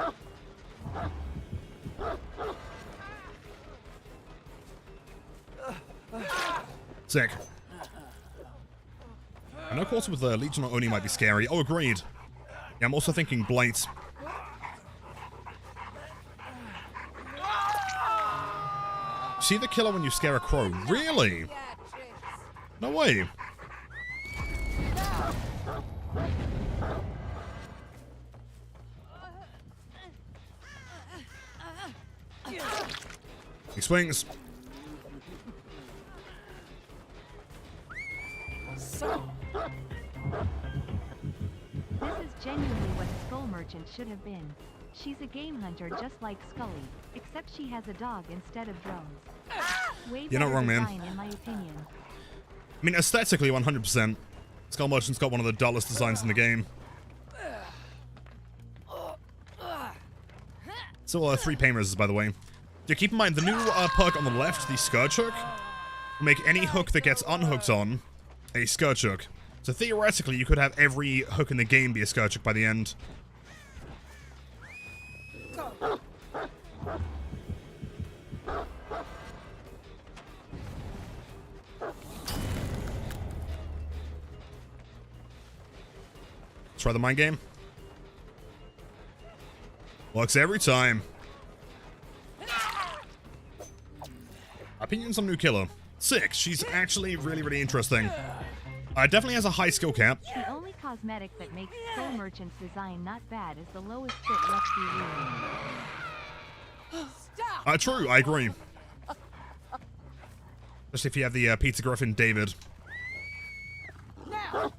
Sick. I know course with Legion or Oni might be scary. Oh, agreed. Yeah, I'm also thinking Blight. See the killer when you scare a crow? Really? No way. He swings. So. This is genuinely what Skull Merchant should have been. She's a game hunter just like Scully, except she has a dog instead of drones. Way You're not better wrong, man. design, in my opinion. I mean, aesthetically, 100%. Skull Merchant's got one of the dullest designs in the game. So, 3 pain resistors, by the way. Yeah, keep in mind, the new perk on the left, the Scourge Hook, will make any hook that gets unhooked on a Scourge Hook. So theoretically, you could have every hook in the game be a Scourge Hook by the end. Try the mind game. Works every time. Opinions on new killer. 6. She's actually really, really interesting. Definitely has a high skill cap. The only cosmetic that makes Skull Merchant's design not bad is the lowest fit Rusty Ruin. Stop. True, I agree. Especially if you have the Pizza Griffin David. Now.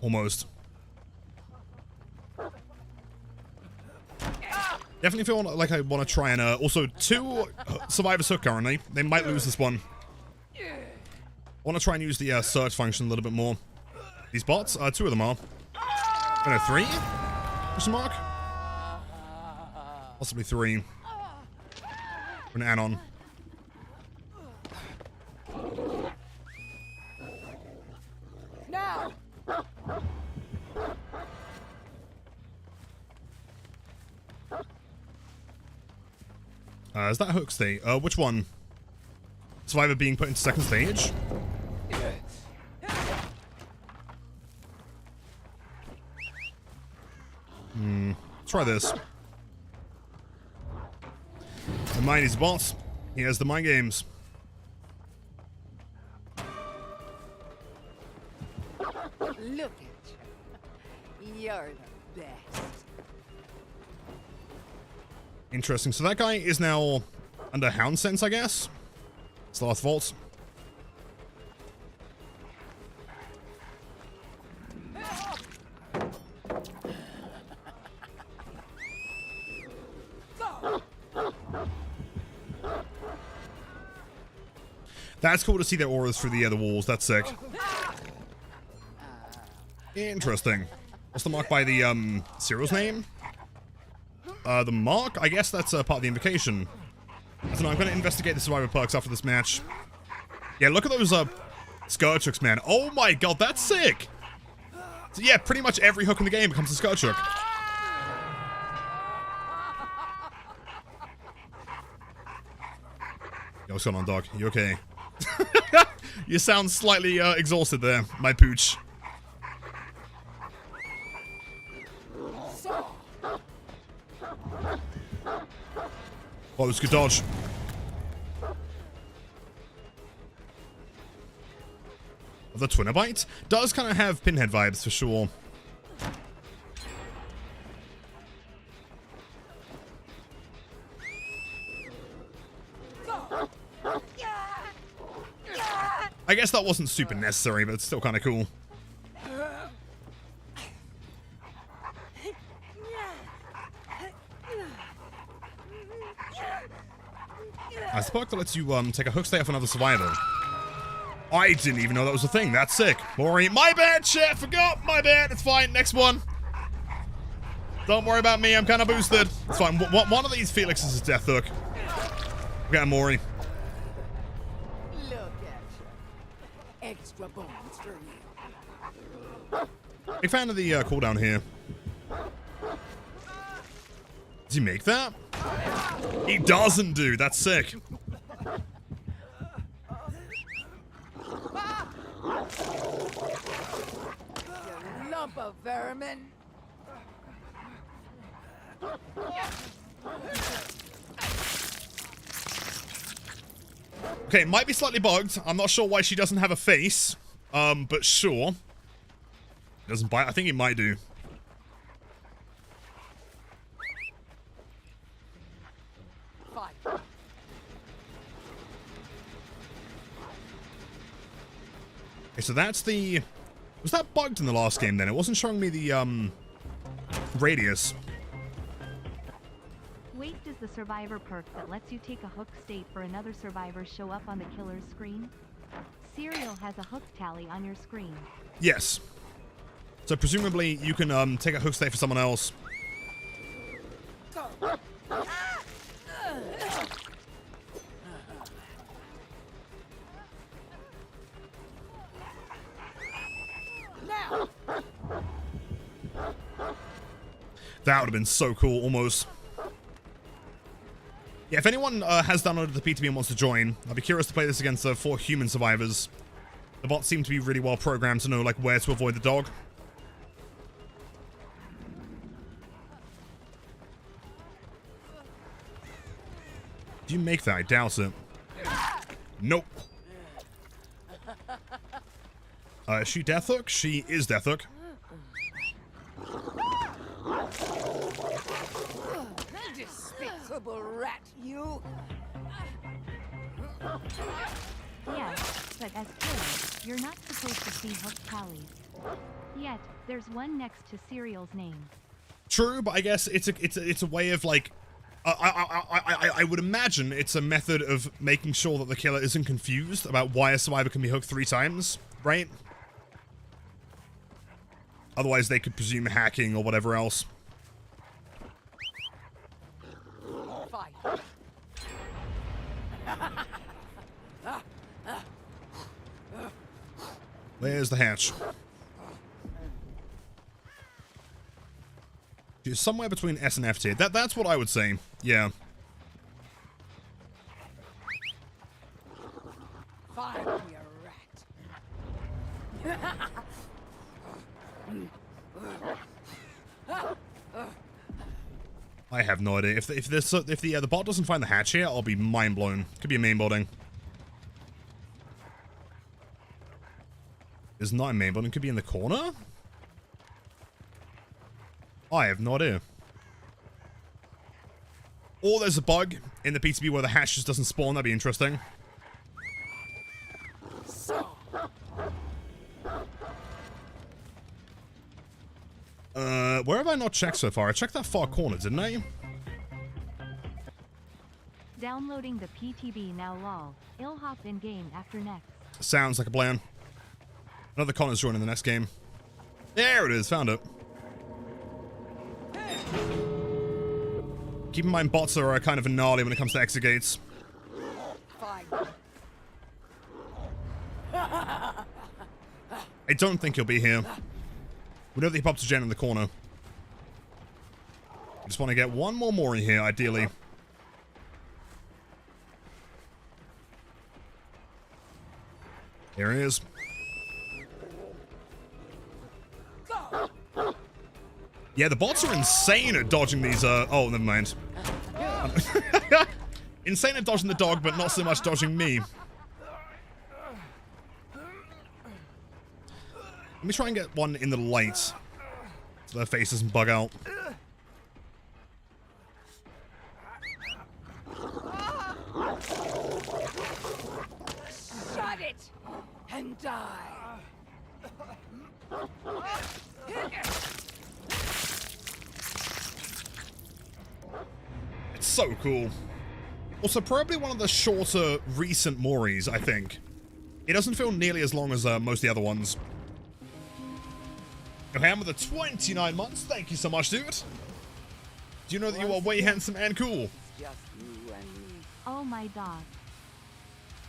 Almost. Definitely feel like I want to try and, also 2 Survivors Hook currently. They might lose this one. I want to try and use the search function a little bit more. These bots, 2 of them are. Oh no, 3? Question mark? Possibly 3. An add-on. Now. Is that hook state? Which one? Survivor being put into second stage? Try this. The mind is boss. He has the mind games. Look at you. You're the best. Interesting. So that guy is now under Hound Sense, I guess? It's the last vault. That's cool to see their auras through the walls. That's sick. Interesting. What's the mark by the, Cyril's name? The mark? I guess that's part of the invocation. I don't know, I'm gonna investigate the survivor perks after this match. Yeah, look at those, Scourge Hooks, man. Oh my god, that's sick! So yeah, pretty much every hook in the game becomes a Scourge Hook. Yo, what's going on, dog? You okay? You sound slightly, exhausted there, my pooch. Oh, it's a good dodge. The Twinabite does kind of have Pinhead vibes for sure. I guess that wasn't super necessary, but it's still kind of cool. perk that lets you take a hook stay off another survivor. I didn't even know that was a thing. That's sick. Mori, my bad, shit, forgot, my bad. It's fine, next one. Don't worry about me, I'm kind of boosted. It's fine. One of these Felix's is death hook. We got Mori. Look at you. Extra bones for you. Big fan of the cooldown here. Does he make that? He doesn't, dude. That's sick. You lump of vermin. Okay, it might be slightly bugged. I'm not sure why she doesn't have a face. But sure. Doesn't bite. I think it might do. Fight. Okay, so that's the... Was that bugged in the last game then? It wasn't showing me the, radius. Wait, does the survivor perk that lets you take a hook state for another survivor show up on the killer's screen? Serial has a hook tally on your screen. Yes. So presumably you can, take a hook stay for someone else. Now. That would have been so cool, almost. Yeah, if anyone has downloaded the PTB and wants to join, I'd be curious to play this against 4 human survivors. The bots seem to be really well programmed to know, like, where to avoid the dog. Do you make that? I doubt it. Nope. Is she Death Hook? She is Death Hook. Despicable rat, you. Yes, but as killer, you're not supposed to see hook tallies. Yet, there's one next to Serial's name. True, but I guess it's a way of, like, I would imagine it's a method of making sure that the killer isn't confused about why a survivor can be hooked 3 times, right? Otherwise, they could presume hacking or whatever else. Fight. Where's the hatch? She's somewhere between S and F tier. That's what I would say. Yeah. Fight, you rat. I have no idea. If the bot doesn't find the hatch here, I'll be mind blown. Could be a main building. It's not a main building. Could be in the corner. I have no idea. Or there's a bug in the PTB where the hatch just doesn't spawn. That'd be interesting. Where have I not checked so far? I checked that far corner, didn't I? Downloading the PTB now lol. I'll hop in game after next. Sounds like a plan. Another Connor's joining the next game. There it is, found it. Keep in mind, bots are kind of gnarly when it comes to exit gates. Fight. I don't think he'll be here. We know that he popped a gen in the corner. I just want to get one more Mori here, ideally. Here he is. Yeah, the bots are insane at dodging these, oh, never mind. Insane at dodging the dog, but not so much dodging me. Let me try and get one in the light, so their face doesn't bug out. Shut it and die. It's so cool. Also, probably one of the shorter recent Moris, I think. It doesn't feel nearly as long as most of the other ones. Okay, I'm with the 29 months. Thank you so much, dude. Do you know that you are way handsome and cool? Just you and me. Oh my dog.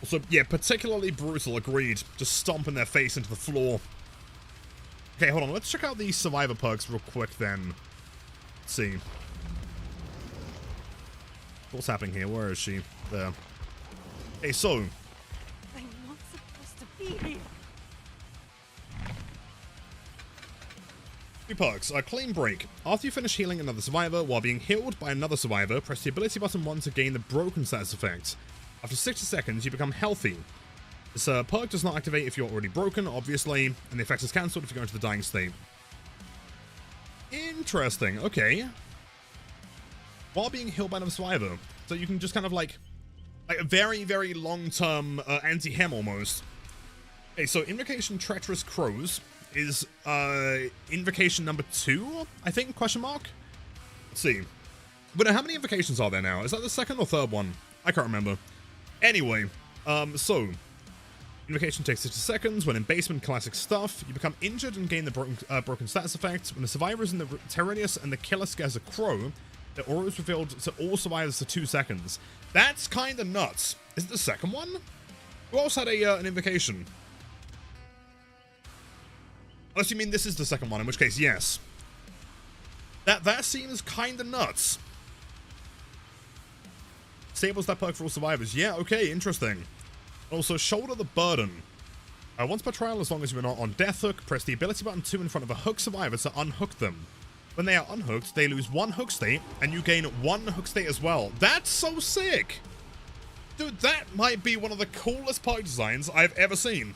Also, yeah, particularly brutal, agreed. Just stomping their face into the floor. Okay, hold on. Let's check out these survivor perks real quick then. Let's see. What's happening here? Where is she? There. Okay, so. I'm not supposed to be here. 3 perks. Clean break. After you finish healing another survivor while being healed by another survivor, press the ability button 1 to gain the broken status effect. After 60 seconds, you become healthy. This perk does not activate if you're already broken, obviously, and the effect is cancelled if you go into the dying state. Interesting. Okay. While being healed by another survivor. So you can just kind of like a very, very long-term anti-hem almost. Okay, so Invocation Treacherous Crows is invocation number 2, I think, question mark? Let's see. But how many invocations are there now? Is that the second or third one? I can't remember. Anyway, so invocation takes 60 seconds. When in basement, classic stuff. You become injured and gain the broken status effect. When the survivor is in the Terrarius and the killer scares a crow, the aura is revealed to all survivors for 2 seconds. That's kind of nuts. Is it the second one? Who else had an invocation? Unless you mean this is the second one, in which case, yes. That seems kind of nuts. Stables that perk for all survivors. Yeah, okay, interesting. Also, shoulder the burden. Once per trial, as long as you are not on death hook, press the ability button 2 in front of a hook survivor to unhook them. When they are unhooked, they lose 1 hook state, and you gain 1 hook state as well. That's so sick! Dude, that might be one of the coolest perk designs I've ever seen.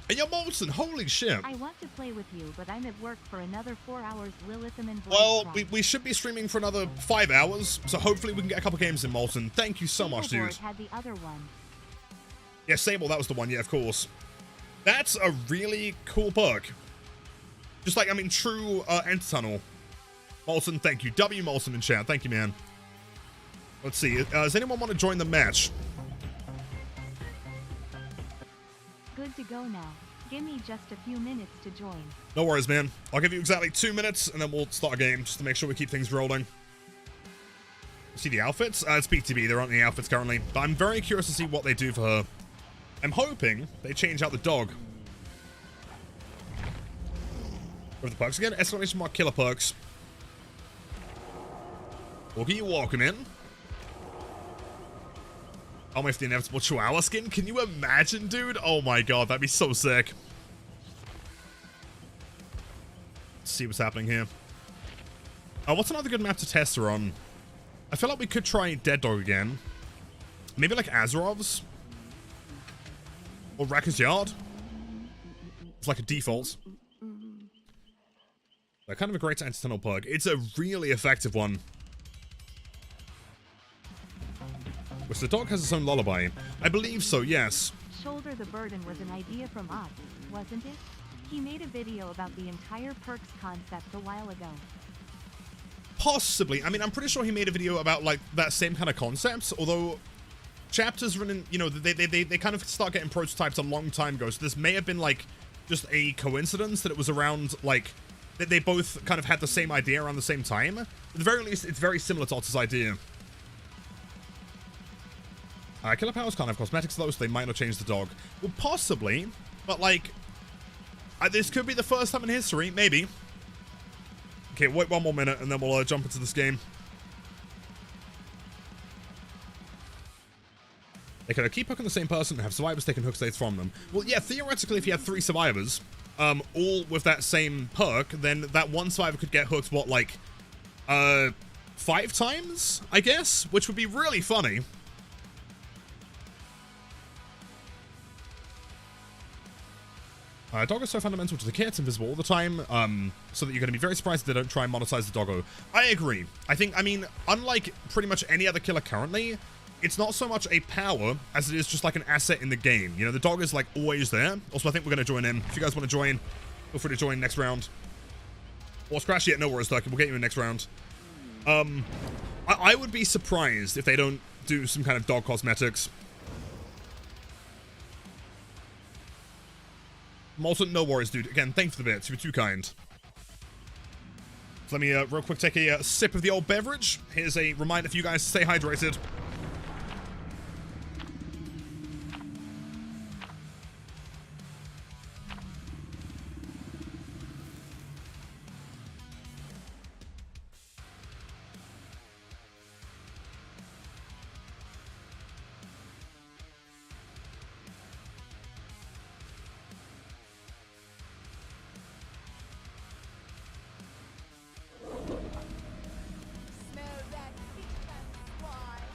And you're Molten, holy shit. I want to play with you, but I'm at work for another 4 hours. Lilitham and Well, we should be streaming for another 5 hours, so hopefully we can get a couple games in, Molten. Thank you so much, dude. had the other one. Yeah, Sable, that was the one, yeah, of course. That's a really cool perk. Just like, I mean, true Enter Tunnel. Molten, thank you. W Molten in chat, thank you, man. Let's see, does anyone want to join the match? Good to go now. Give me just a few minutes to join. No worries, man. I'll give you exactly 2 minutes, and then we'll start a game, just to make sure we keep things rolling. See the outfits? It's PTB, there aren't any outfits currently. But I'm very curious to see what they do for her. I'm hoping they change out the dog. With the perks again, exclamation mark killer perks. Walkie, you welcome in. Oh, my, the inevitable Chihuahua skin. Can you imagine, dude? Oh my god, that'd be so sick. Let's see what's happening here. Oh, what's another good map to test her on? I feel like we could try Dead Dog again. Maybe like Azerov's? Or Wrecker's Yard? It's like a default. They're kind of a great anti-tunnel perk. It's a really effective one. Which the dog has its own lullaby. I believe so, yes. Shoulder the burden was an idea from us, wasn't it? He made a video about the entire perks concept a while ago. Possibly. I mean, I'm pretty sure he made a video about, like, that same kind of concept, although chapters running, you know, they kind of start getting prototypes a long time ago, so this may have been, like, just a coincidence that it was around, like, that they both kind of had the same idea around the same time. At the very least, it's very similar to Otter's idea. Killer powers can't have cosmetics though, so they might not change the dog. Well, possibly, but like, this could be the first time in history, maybe. Okay, wait 1 more minute and then we'll jump into this game. They could keep hooking the same person and have survivors taking hook states from them. Well, yeah, theoretically, if you had 3 survivors, all with that same perk, then that one survivor could get hooked, what, like, 5 times, I guess? Which would be really funny. Doggo is so fundamental to the kit, it's invisible all the time, so that you're going to be very surprised if they don't try and monetize the doggo. I agree. I mean, unlike pretty much any other killer currently, it's not so much a power as it is just like an asset in the game. You know, the dog is like always there. Also, I think we're going to join in. If you guys want to join, feel free to join next round. Or Scratch yet, no worries, Turkey. We'll get you in next round. I would be surprised if they don't do some kind of dog cosmetics. Molten, no worries, dude. Again, thanks for the bits. You were too kind. So let me real quick take a sip of the old beverage. Here's a reminder for you guys to stay hydrated. Smell that beef and swine.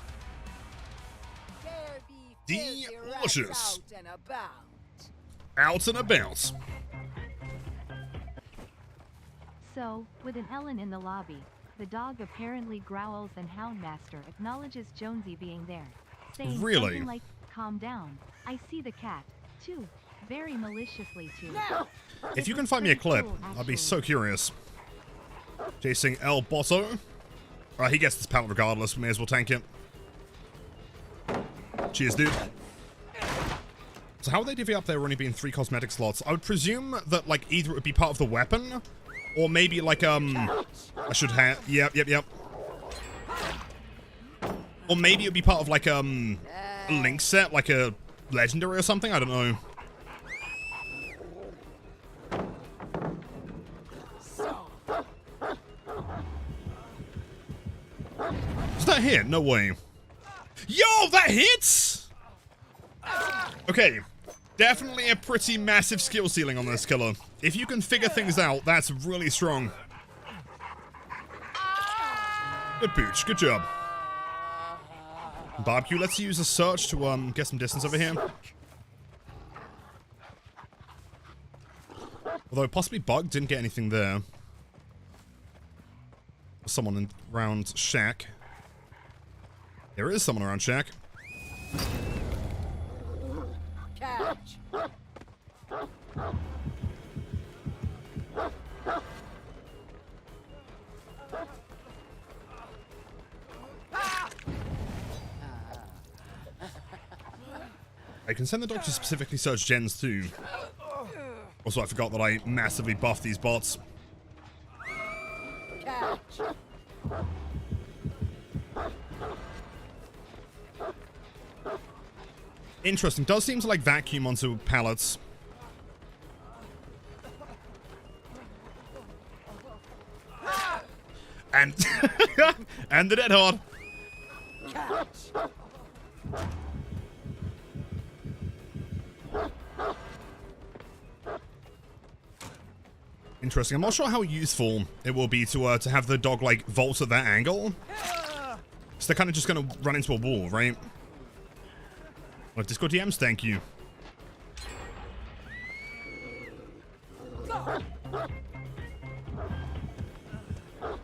There be filthy rats Delicious. out and about. Out and about. So, with an Ellen in the lobby, the dog apparently growls and Houndmaster acknowledges Jonesy being there, saying Really? something like, "Calm down, I see the cat," too, very maliciously too. If you can find me a clip, I'd be so curious. Chasing El Bosso. He gets this pallet regardless, we may as well tank it. Cheers, dude. So how would they divvy up there only being 3 cosmetic slots? I would presume that, like, either it would be part of the weapon, or maybe, like, I should have... Yep. Or maybe it would be part of, like, a link set, like a legendary or something, I don't know. Does that hit? No way. Yo, that hits! Okay. Definitely a pretty massive skill ceiling on this killer. If you can figure things out, that's really strong. Good pooch. Good job. Barbecue, let's use a search to get some distance over here. Although possibly Bug didn't get anything there. Someone around Shack. There is someone around Shack. Catch. I can send the dog to specifically search gens too. Also, I forgot that I massively buffed these bots. Catch. Interesting. Does seem to like vacuum onto pallets. And and the dead hard. Interesting. I'm not sure how useful it will be to have the dog like vault at that angle. So they're kind of just gonna run into a wall, right? Well, Discord DMs, thank you.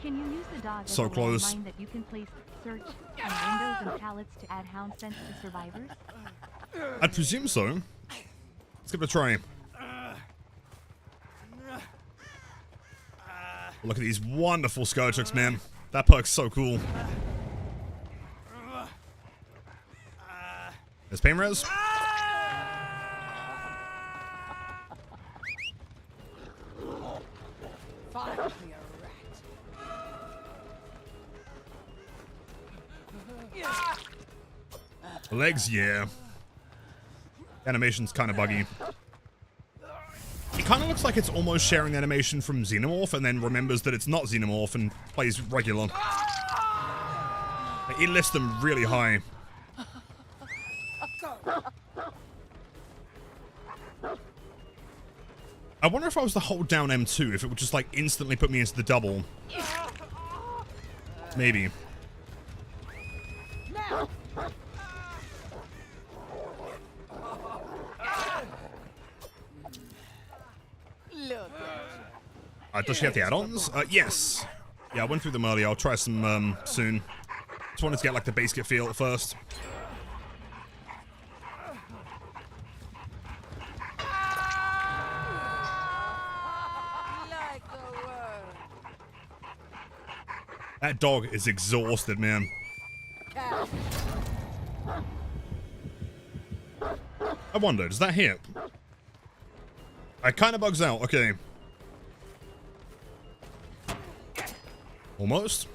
Can you use the dog as So a close. landmine that you can place search on windows and pallets to add hound sense to survivors? I'd presume so. Let's give it a try. Look at these wonderful Scourtrix, man. That perk's so cool. There's pain res. Find me a rat. Legs, yeah. Animation's kind of buggy. It kind of looks like it's almost sharing the animation from Xenomorph and then remembers that it's not Xenomorph and plays regular. It lists them really high. I wonder if I was to hold down M2, if it would just like instantly put me into the double. Maybe. Look. Does she have the add-ons? Yes. Yeah, I went through them earlier. I'll try some soon. Just wanted to get like the basic feel first. Like a worm. That dog is exhausted, man. Catch. I wonder, does that hit? It kind of bugs out. Okay. Almost.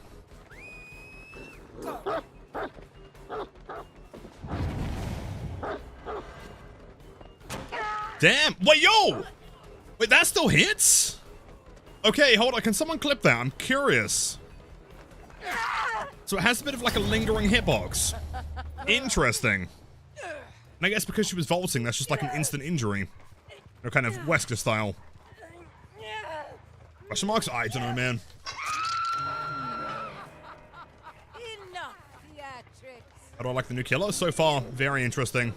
Damn. Wait, yo! Wait, that still hits? Okay, hold on. Can someone clip that? I'm curious. So it has a bit of like a lingering hitbox. Interesting. And I guess because she was vaulting, that's just like an instant injury. Or kind of Wesker style. Question marks? I don't know, man. Enough theatrics. How do I like the new killer? So far, very interesting.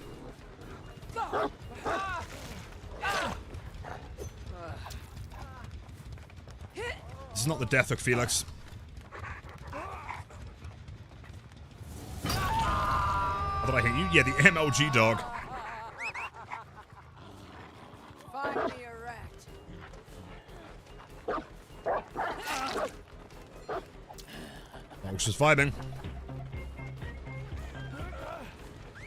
This is not the death of Felix. How did I hit you? Yeah, the MLG dog. Find me a rat. Dog's just vibing.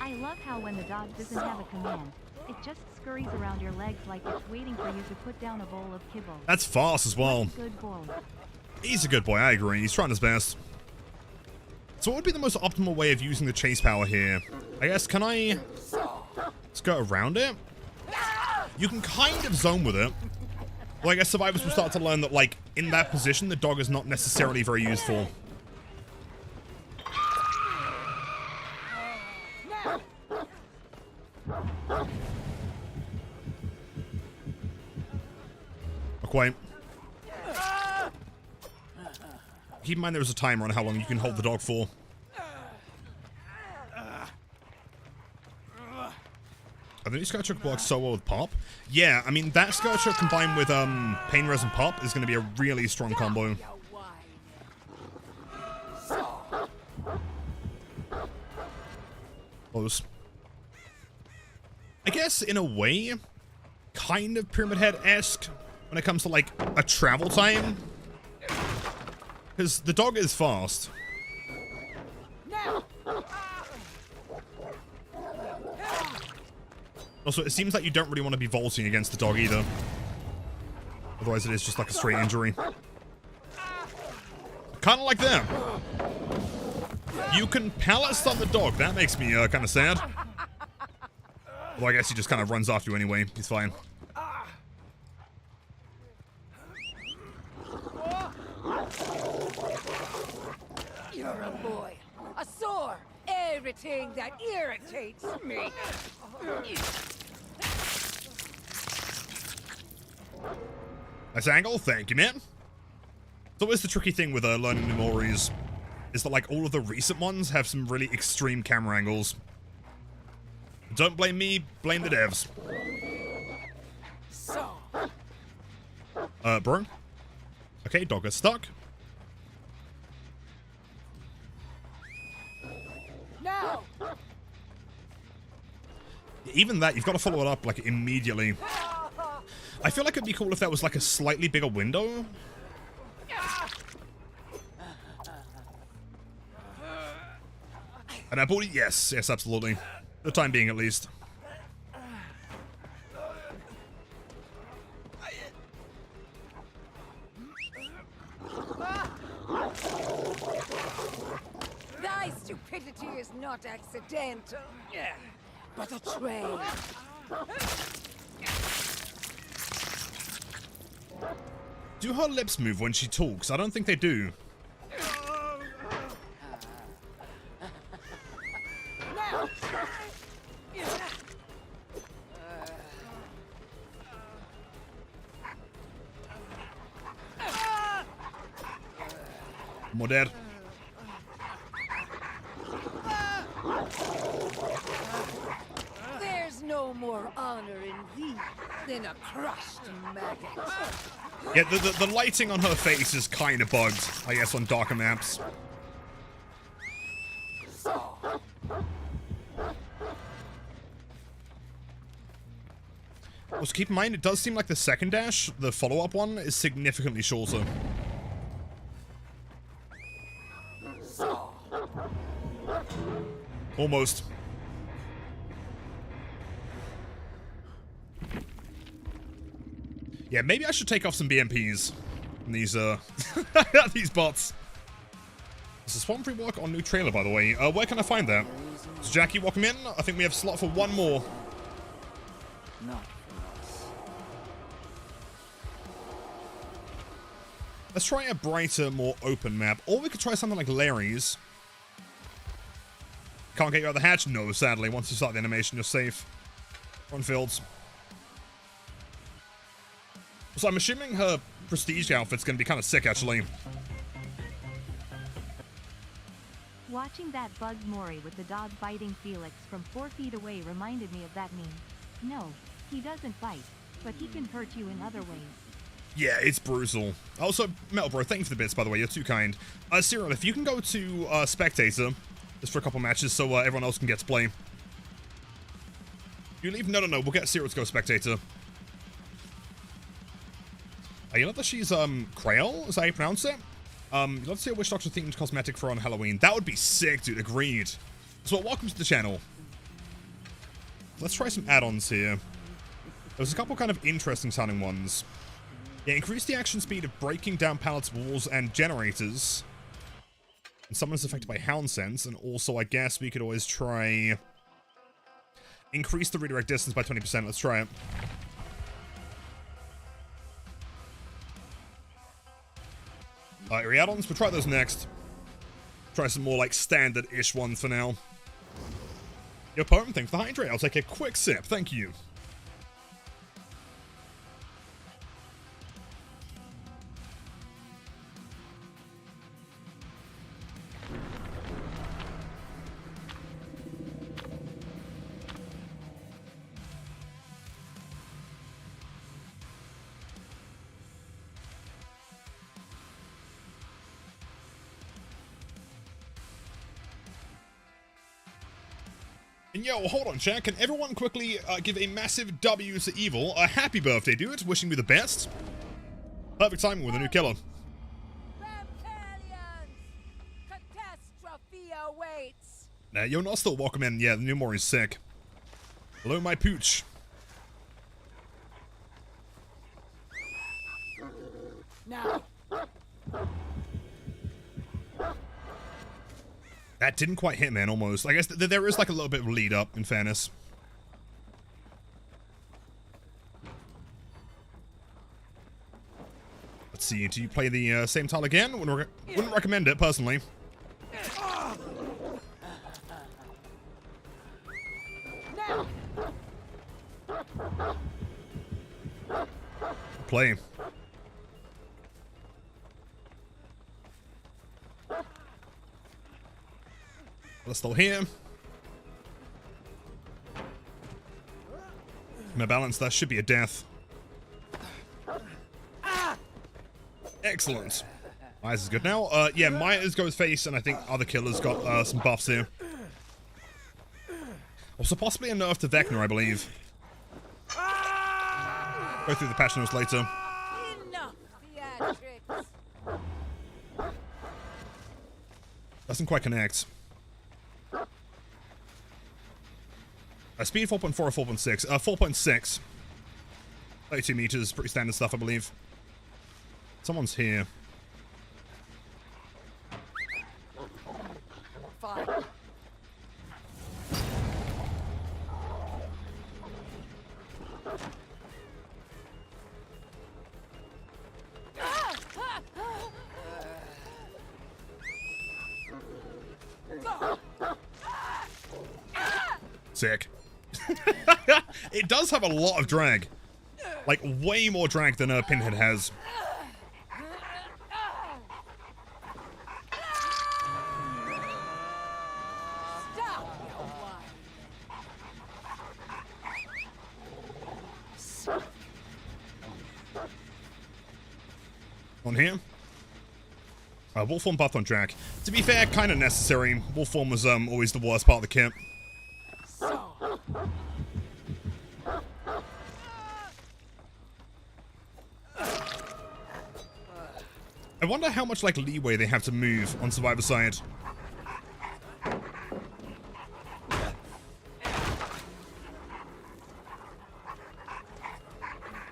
I love how when the dog doesn't have a command, it just scurries around your legs like it's waiting for you to put down a bowl of kibble. That's fast as well. Good boy. He's a good boy, I agree. He's trying his best. So what would be the most optimal way of using the chase power here? I guess, can I just go around it? You can kind of zone with it. Well, I guess survivors will start to learn that, like, in that position, the dog is not necessarily very useful. Not quite. Keep in mind there was a timer on how long you can hold the dog for. Are the new Scout Choke work so well with Pop? Yeah, I mean, that Scout Choke combined with Pain Res and Pop is going to be a really strong combo. Close. I guess, in a way, kind of Pyramid Head-esque when it comes to, like, a travel time. Because the dog is fast. Also, it seems like you don't really want to be vaulting against the dog either. Otherwise, it is just like a straight injury. Kind of like them. You can pallet stun the dog. That makes me kind of sad. Although I guess he just kind of runs after you anyway. He's fine. You're a boy. A sore. Everything that irritates me. Nice angle. Thank you, man. So what's the tricky thing with learning new Moris is that, like, all of the recent ones have some really extreme camera angles. Don't blame me, blame the devs. So. Bro? Okay, dog is stuck. Now. Even that, you've got to follow it up, like, immediately. I feel like it'd be cool if that was, like, a slightly bigger window. And I bought it? Yes, yes, absolutely. For the time being, at least. Thy stupidity is not accidental, but a trade. Do her lips move when she talks? I don't think they do. More dead. There's no more honor in thee than a crushed maggot. Yeah, the lighting on her face is kind of bugged, I guess, on darker maps. Also, keep in mind, it does seem like the second dash, the follow-up one, is significantly shorter. Yeah, maybe I should take off some BMPs from these, these bots. This is Swamp Free work on new trailer, by the way. Where can I find that? Does Jackie welcome in? I think we have a slot for one more. Not Let's try a brighter, more open map. Or we could try something like Larry's. Can't get you out of the hatch? No, sadly. Once you start the animation, you're safe. On fields. So I'm assuming her prestige outfit's going to be kind of sick, actually. Watching that bugged Mori with the dog biting Felix from 4 feet away reminded me of that meme. No, he doesn't bite, but he can hurt you in other ways. Yeah, it's brutal. Also, Metal Bro, thank you for the bits, by the way. You're too kind. Cyril, if you can go to Spectator, just for a couple matches so everyone else can get to play. You leave? No, we'll get Cyril to go Spectator. You know that she's, Krael? Is that how you pronounce it? Let's see a Witch Doctor themed cosmetic for on Halloween. That would be sick, dude. Agreed. So, welcome to the channel. Let's try some add-ons here. There's a couple kind of interesting sounding ones. Yeah, increase the action speed of breaking down pallets, walls, and generators. And someone's affected by Hound Sense. And also, I guess we could always try... increase the redirect distance by 20%. Let's try it. Alright, add-ons. We'll try those next. Try some more, like, standard-ish ones for now. Yo, Poem, thanks for the hydrate. I'll take a quick sip. Thank you. And yo, hold on, chat. Can everyone quickly give a massive W to Evil? A happy birthday, dude. Wishing me the best. Perfect timing with a new killer. Catastrophe awaits. Nah, you're not still welcome in. Yeah, the new Mori's sick. Hello, my pooch. Now. That didn't quite hit, man, almost. I guess there is, like, a little bit of lead up, in fairness. Let's see, do you play the same tile again? Wouldn't recommend it, personally. Play. Let's still here. My balance, that should be a death. Excellent. Myers is good now. Yeah, Myers goes face, and I think other killers got some buffs here. Also, possibly a nerf to Vecna, I believe. Go through the patch notes later. Enough theatrics. Doesn't quite connect. Speed 4.4 or 4.6? 4.6. 32 meters, pretty standard stuff, I believe. Someone's here. Fine. Sick. It does have a lot of drag. Like, way more drag than Pinhead has. On here. Wolf form buff on drag. To be fair, kind of necessary. Wolf form was always the worst part of the kit. I wonder how much, like, leeway they have to move on Survivor side. So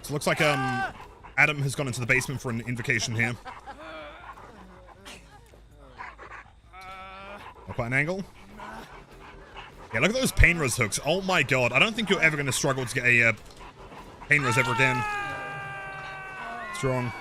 it looks like, Adam has gone into the basement for an invocation here. Up at an angle. Yeah, look at those pain res hooks. Oh my god. I don't think you're ever going to struggle to get a pain res ever again. Strong.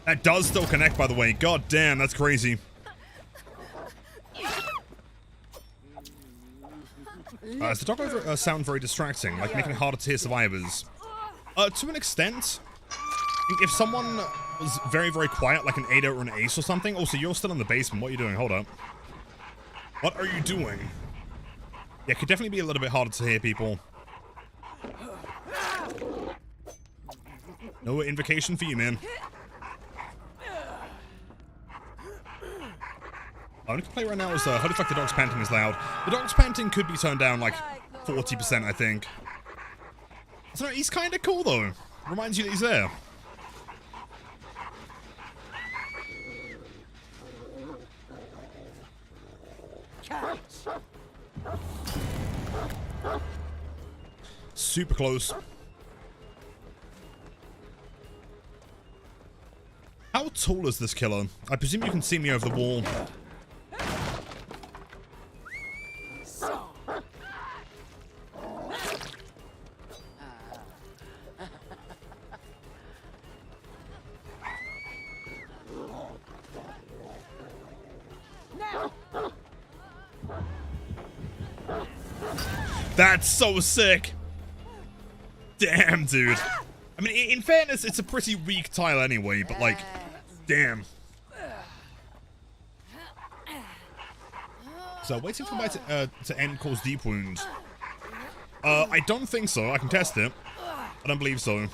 That does still connect, by the way. God damn, that's crazy. Does the doggo sound very distracting, like making it harder to hear survivors? To an extent. If someone was very, very quiet, like an Ada or an Ace or something. Also, you're still in the basement. What are you doing? Hold up. What are you doing? Yeah, it could definitely be a little bit harder to hear people. No invocation for you, man. All I can play right now is, how the fuck the dog's panting is loud. The dog's panting could be turned down like 40%, I think. So he's kind of cool, though. Reminds you that he's there. Super close. How tall is this killer? I presume you can see me over the wall. That's so sick. Damn, dude. I mean, in fairness, it's a pretty weak tile anyway, but like, damn. So, waiting for my to end cause deep wound. I don't think so. I can test it. I don't believe so.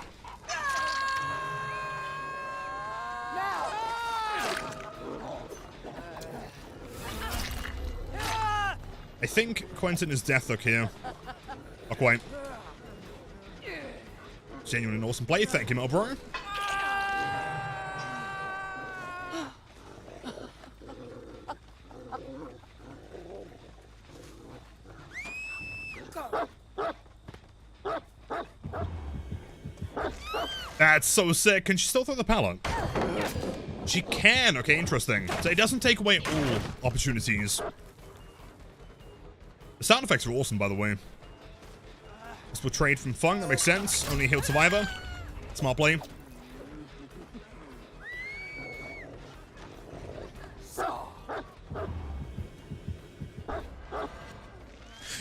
I think Quentin is death hook here. Not quite. Genuine and awesome play. Thank you, my bro. That's so sick. Can she still throw the pallet? She can. Okay, interesting. So it doesn't take away all opportunities. The sound effects are awesome, by the way. This will trade from Fung, that makes sense. Only healed survivor. Smart play.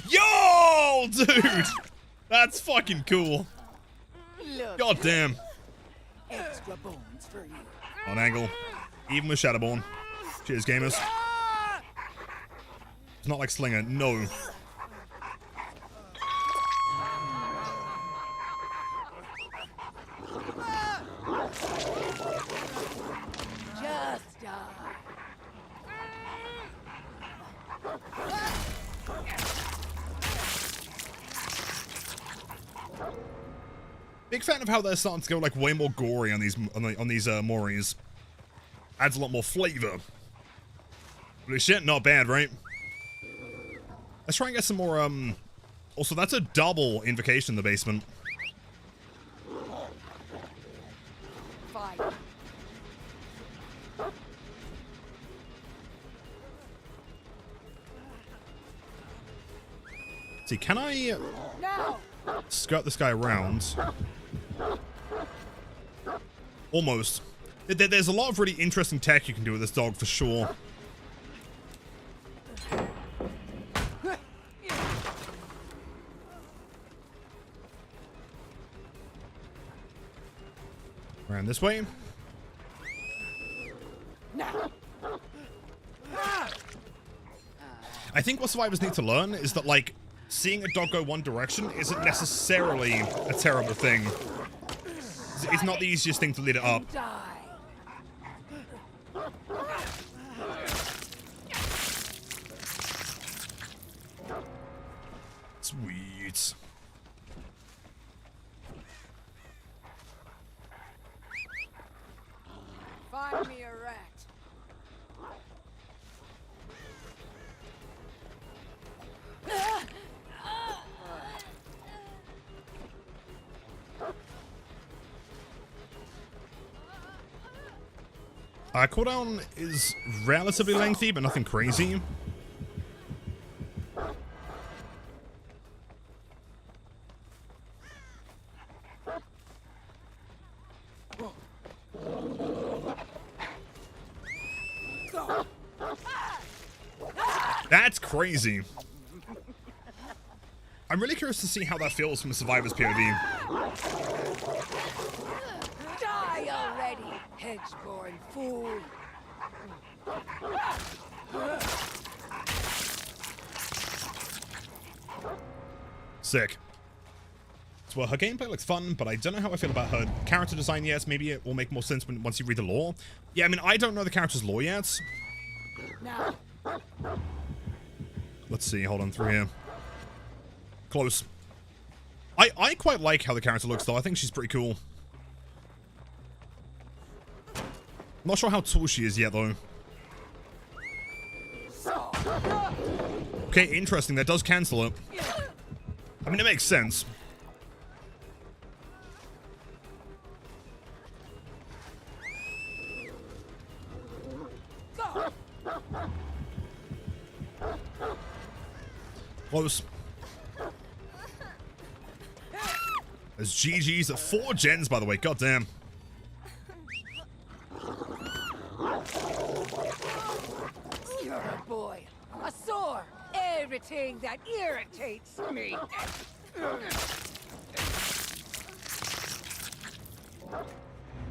Yo, dude! That's fucking cool. God damn. Extra bones for you. On angle. Even with Shadowborn. Cheers, gamers. It's not like Slinger, no. Just die. Big fan of how they're starting to go like way more gory on these Moris. Adds a lot more flavor. Holy shit, not bad, right? Let's try and get some more, Also, that's a double invocation in the basement. Fight. See, can I Now. skirt this guy around? Almost. There's a lot of really interesting tech you can do with this dog, for sure. Around this way. Now. I think what survivors need to learn is that, like, seeing a dog go one direction isn't necessarily a terrible thing. It's not the easiest thing to lead it up. Die. Sweet. Cooldown is relatively lengthy, but nothing crazy. That's crazy. I'm really curious to see how that feels from a survivor's POV. Die already, hedge-born fool! Sick. So, well, her gameplay looks fun, but I don't know how I feel about her character design yet. Maybe it will make more sense once you read the lore. Yeah, I mean, I don't know the character's lore yet. Now, Let's see, hold on, through here. Close. I quite like how the character looks, though. I think she's pretty cool. Not sure how tall she is yet, though. Okay, interesting. That does cancel it. I mean, it makes sense. Close. There's GG's at 4 gens, by the way. Goddamn. you're a boy, a sore, everything that irritates me.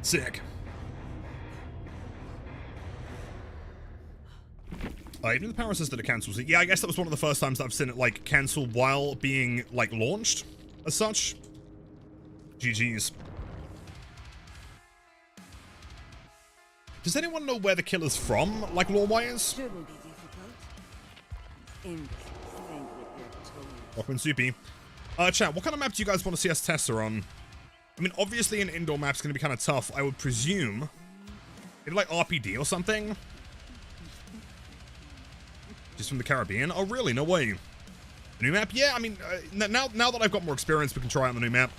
Sick. Even the power says that it cancels it. Yeah, I guess that was one of the first times that I've seen it, like, cancel while being, like, launched, as such. GG's. Does anyone know where the killer's from, like, lore-wise? Shouldn't be difficult. Imbeciles think with their toes. Rockman Soupy. Chat, what kind of map do you guys want to see us test her on? I mean, obviously an indoor map's going to be kind of tough, I would presume. Maybe, like, RPD or something? Just from the Caribbean? Oh, really? No way. The new map? Yeah, I mean, now that I've got more experience, we can try out the new map.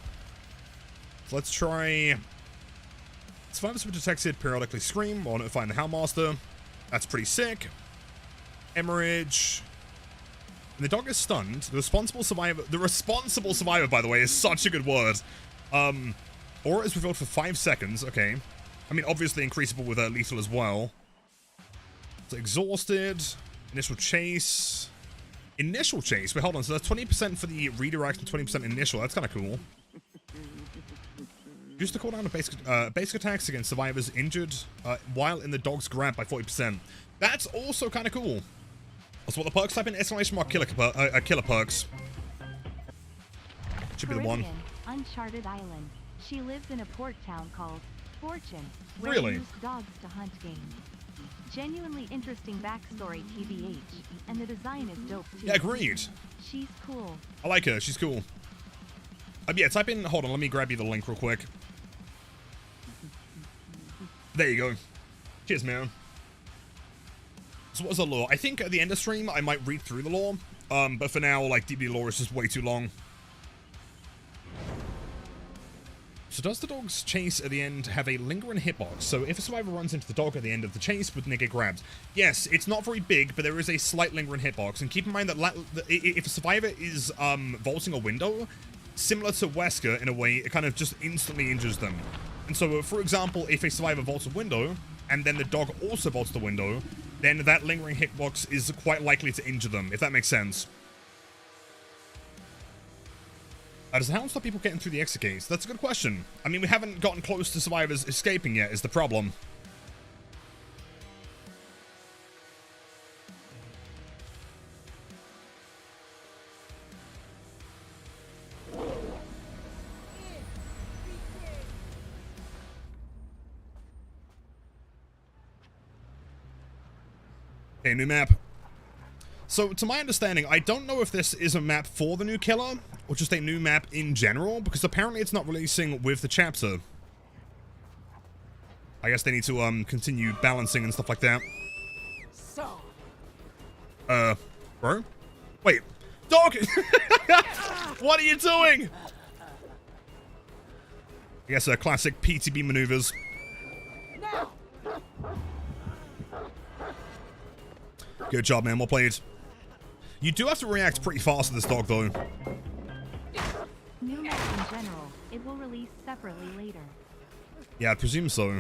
So let's try... Survivors who detected periodically scream while notifying the Houndmaster. That's pretty sick. Hemorrhage. And the dog is stunned. The responsible survivor, by the way, is such a good word. Aura is revealed for 5 seconds. Okay. I mean, obviously increasable with lethal as well. So exhausted. Initial chase. Initial chase? Wait, hold on. So that's 20% for the redirect and 20% initial. That's kind of cool. Use the cooldown of basic attacks against survivors injured while in the dog's grab by 40%. That's also kind of cool. Also, what the perks type in exclamation mark killer perks. Should be the one. Uncharted Island. She lives in a port town called Fortune, where Really? they use dogs to hunt game. Genuinely interesting backstory, TBH, and the design is dope too. Yeah, agreed. She's cool. I like her. She's cool. Yeah, type in... Hold on, let me grab you the link real quick. There you go. Cheers, man. So what was the lore? I think at the end of stream, I might read through the lore. But for now, like, DB lore is just way too long. So does the dog's chase at the end have a lingering hitbox? So if a survivor runs into the dog at the end of the chase, would they get grabbed? Yes, it's not very big, but there is a slight lingering hitbox. And keep in mind that if a survivor is vaulting a window, similar to Wesker in a way, it kind of just instantly injures them. And so, for example, if a survivor vaults a window, and then the dog also vaults the window, then that lingering hitbox is quite likely to injure them, if that makes sense. Does the Hound stop people getting through the exit gates? That's a good question. I mean, we haven't gotten close to survivors escaping yet, is the problem. Okay, new map. So, to my understanding, I don't know if this is a map for the new killer, or just a new map in general, because apparently it's not releasing with the chapter. I guess they need to, continue balancing and stuff like that. So, Bro? Wait. Dog! What are you doing? I guess, classic PTB maneuvers. now! Good job, man. Well played. You do have to react pretty fast to this dog, though. New map in general, it will release separately later. Yeah, I presume so.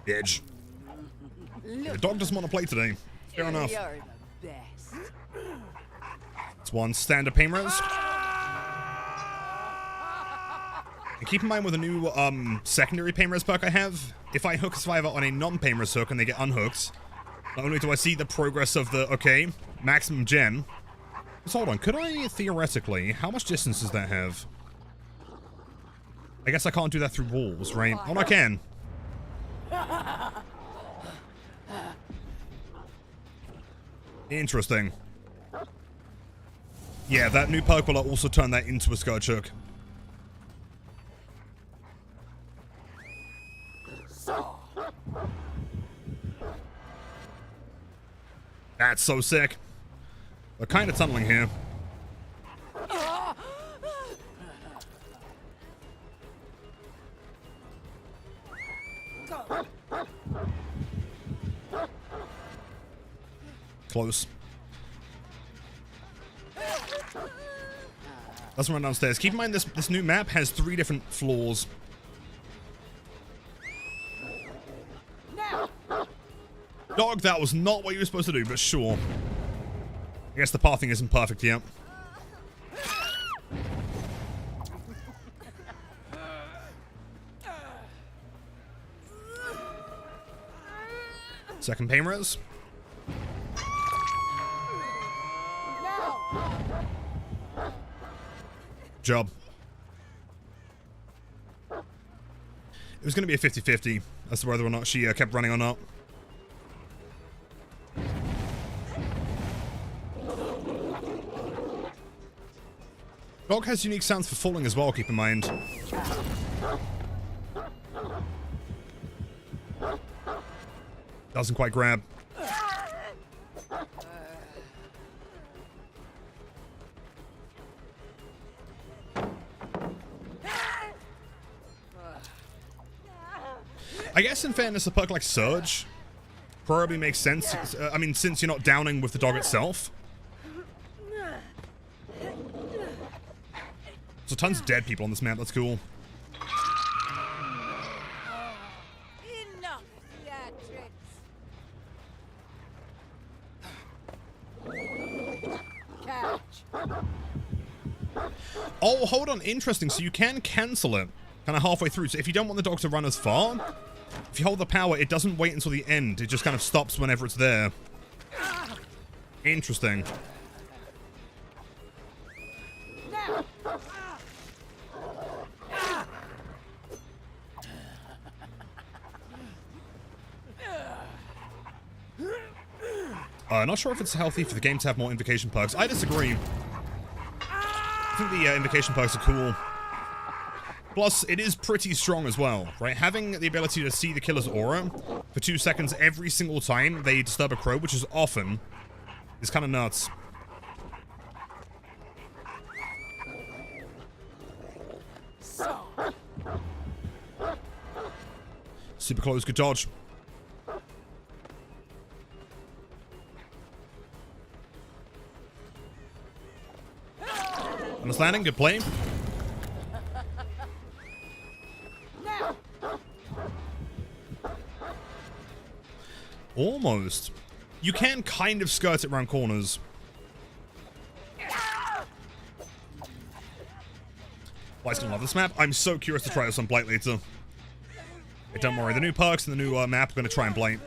Edge. The dog doesn't want to play today. Fair enough. You're the best. It's one standard pain res. And keep in mind with the new secondary pain res perk I have, if I hook a survivor on a non-pain res hook and they get unhooked, not only do I see the progress of the, okay, maximum gen. So hold on, could I theoretically, how much distance does that have? I guess I can't do that through walls, right? Oh, I can. Interesting. Yeah, that new perk will also turn that into a Scourge hook. That's so sick. We're kind of tunneling here. Close. Let's run downstairs. Keep in mind this new map has 3 different floors. Dog, that was not what you were supposed to do, but sure. I guess the pathing isn't perfect yet. Second pain res. Job. It was going to be a 50-50 as to whether or not she kept running or not. Dog has unique sounds for falling as well, keep in mind. Doesn't quite grab. I guess in fairness, a perk like Surge probably makes sense. I mean, since you're not downing with the dog itself. So tons of dead people on this map, that's cool. Enough theatrics. Catch. Oh, hold on, interesting. So you can cancel it kind of halfway through. So if you don't want the dog to run as far, if you hold the power, it doesn't wait until the end. It just kind of stops whenever it's there. Interesting. Not sure if it's healthy for the game to have more invocation perks. I disagree. I think the invocation perks are cool. Plus, it is pretty strong as well, right? Having the ability to see the killer's aura for 2 seconds every single time they disturb a crow, which is often, is kind of nuts. Super close, good dodge. Understanding, good play. Almost. You can kind of skirt it around corners. Well, I still love this map. I'm so curious to try this on Blight later. Hey, don't worry, the new perks and the new map are going to try and Blight.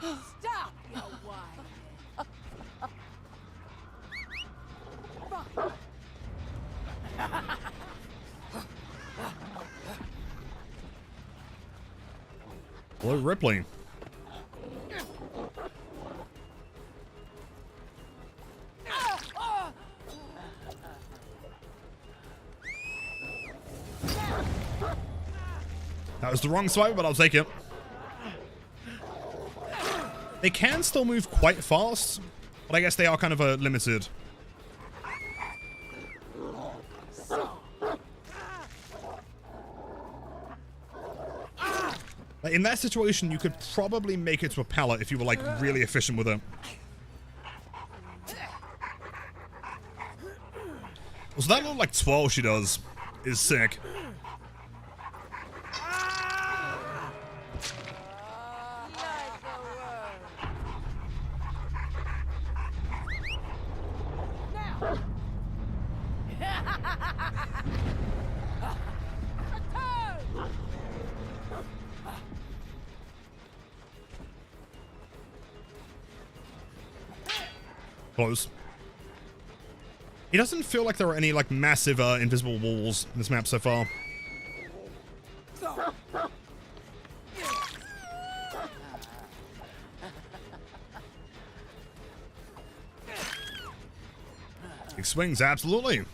Stop, you whine. Hello, Ripley. That was the wrong swipe, but I'll take it. They can still move quite fast, but I guess they are kind of limited. Like, in that situation, you could probably make it to a pallet if you were, like, really efficient with it. So that little, like, twirl she does is sick. Close. It doesn't feel like there are any, like, massive invisible walls in this map so far. Big swings, absolutely.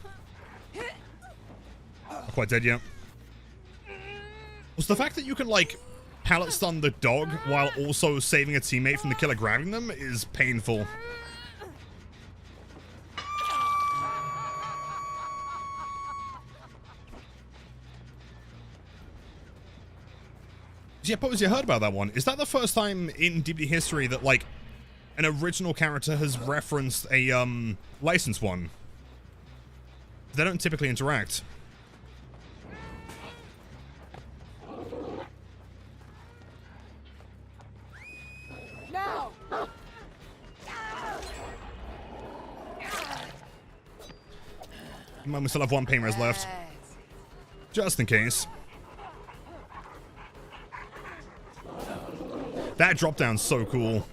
Not quite dead yet. Was the fact that you can, like, pallet stun the dog while also saving a teammate from the killer grabbing them is painful. Yeah, Pose, you heard about that one. Is that the first time in DBD history that, like, an original character has referenced a, licensed one? They don't typically interact. Now! We still have one pain res left. Just in case. That drop down's so cool.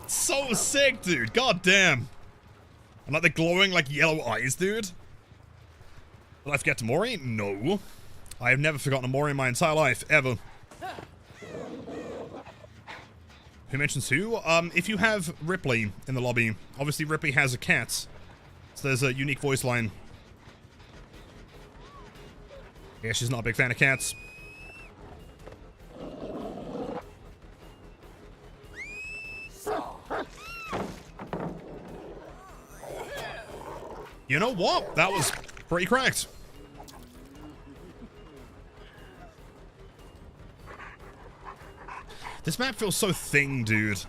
So sick, dude. God damn. And like the glowing, like, yellow eyes, dude. Did I forget to Mori? No. I have never forgotten a Mori in my entire life, ever. Who mentions who? If you have Ripley in the lobby, obviously Ripley has a cat. So there's a unique voice line. Yeah, she's not a big fan of cats. You know what? That was pretty cracked. This map feels so thing, dude.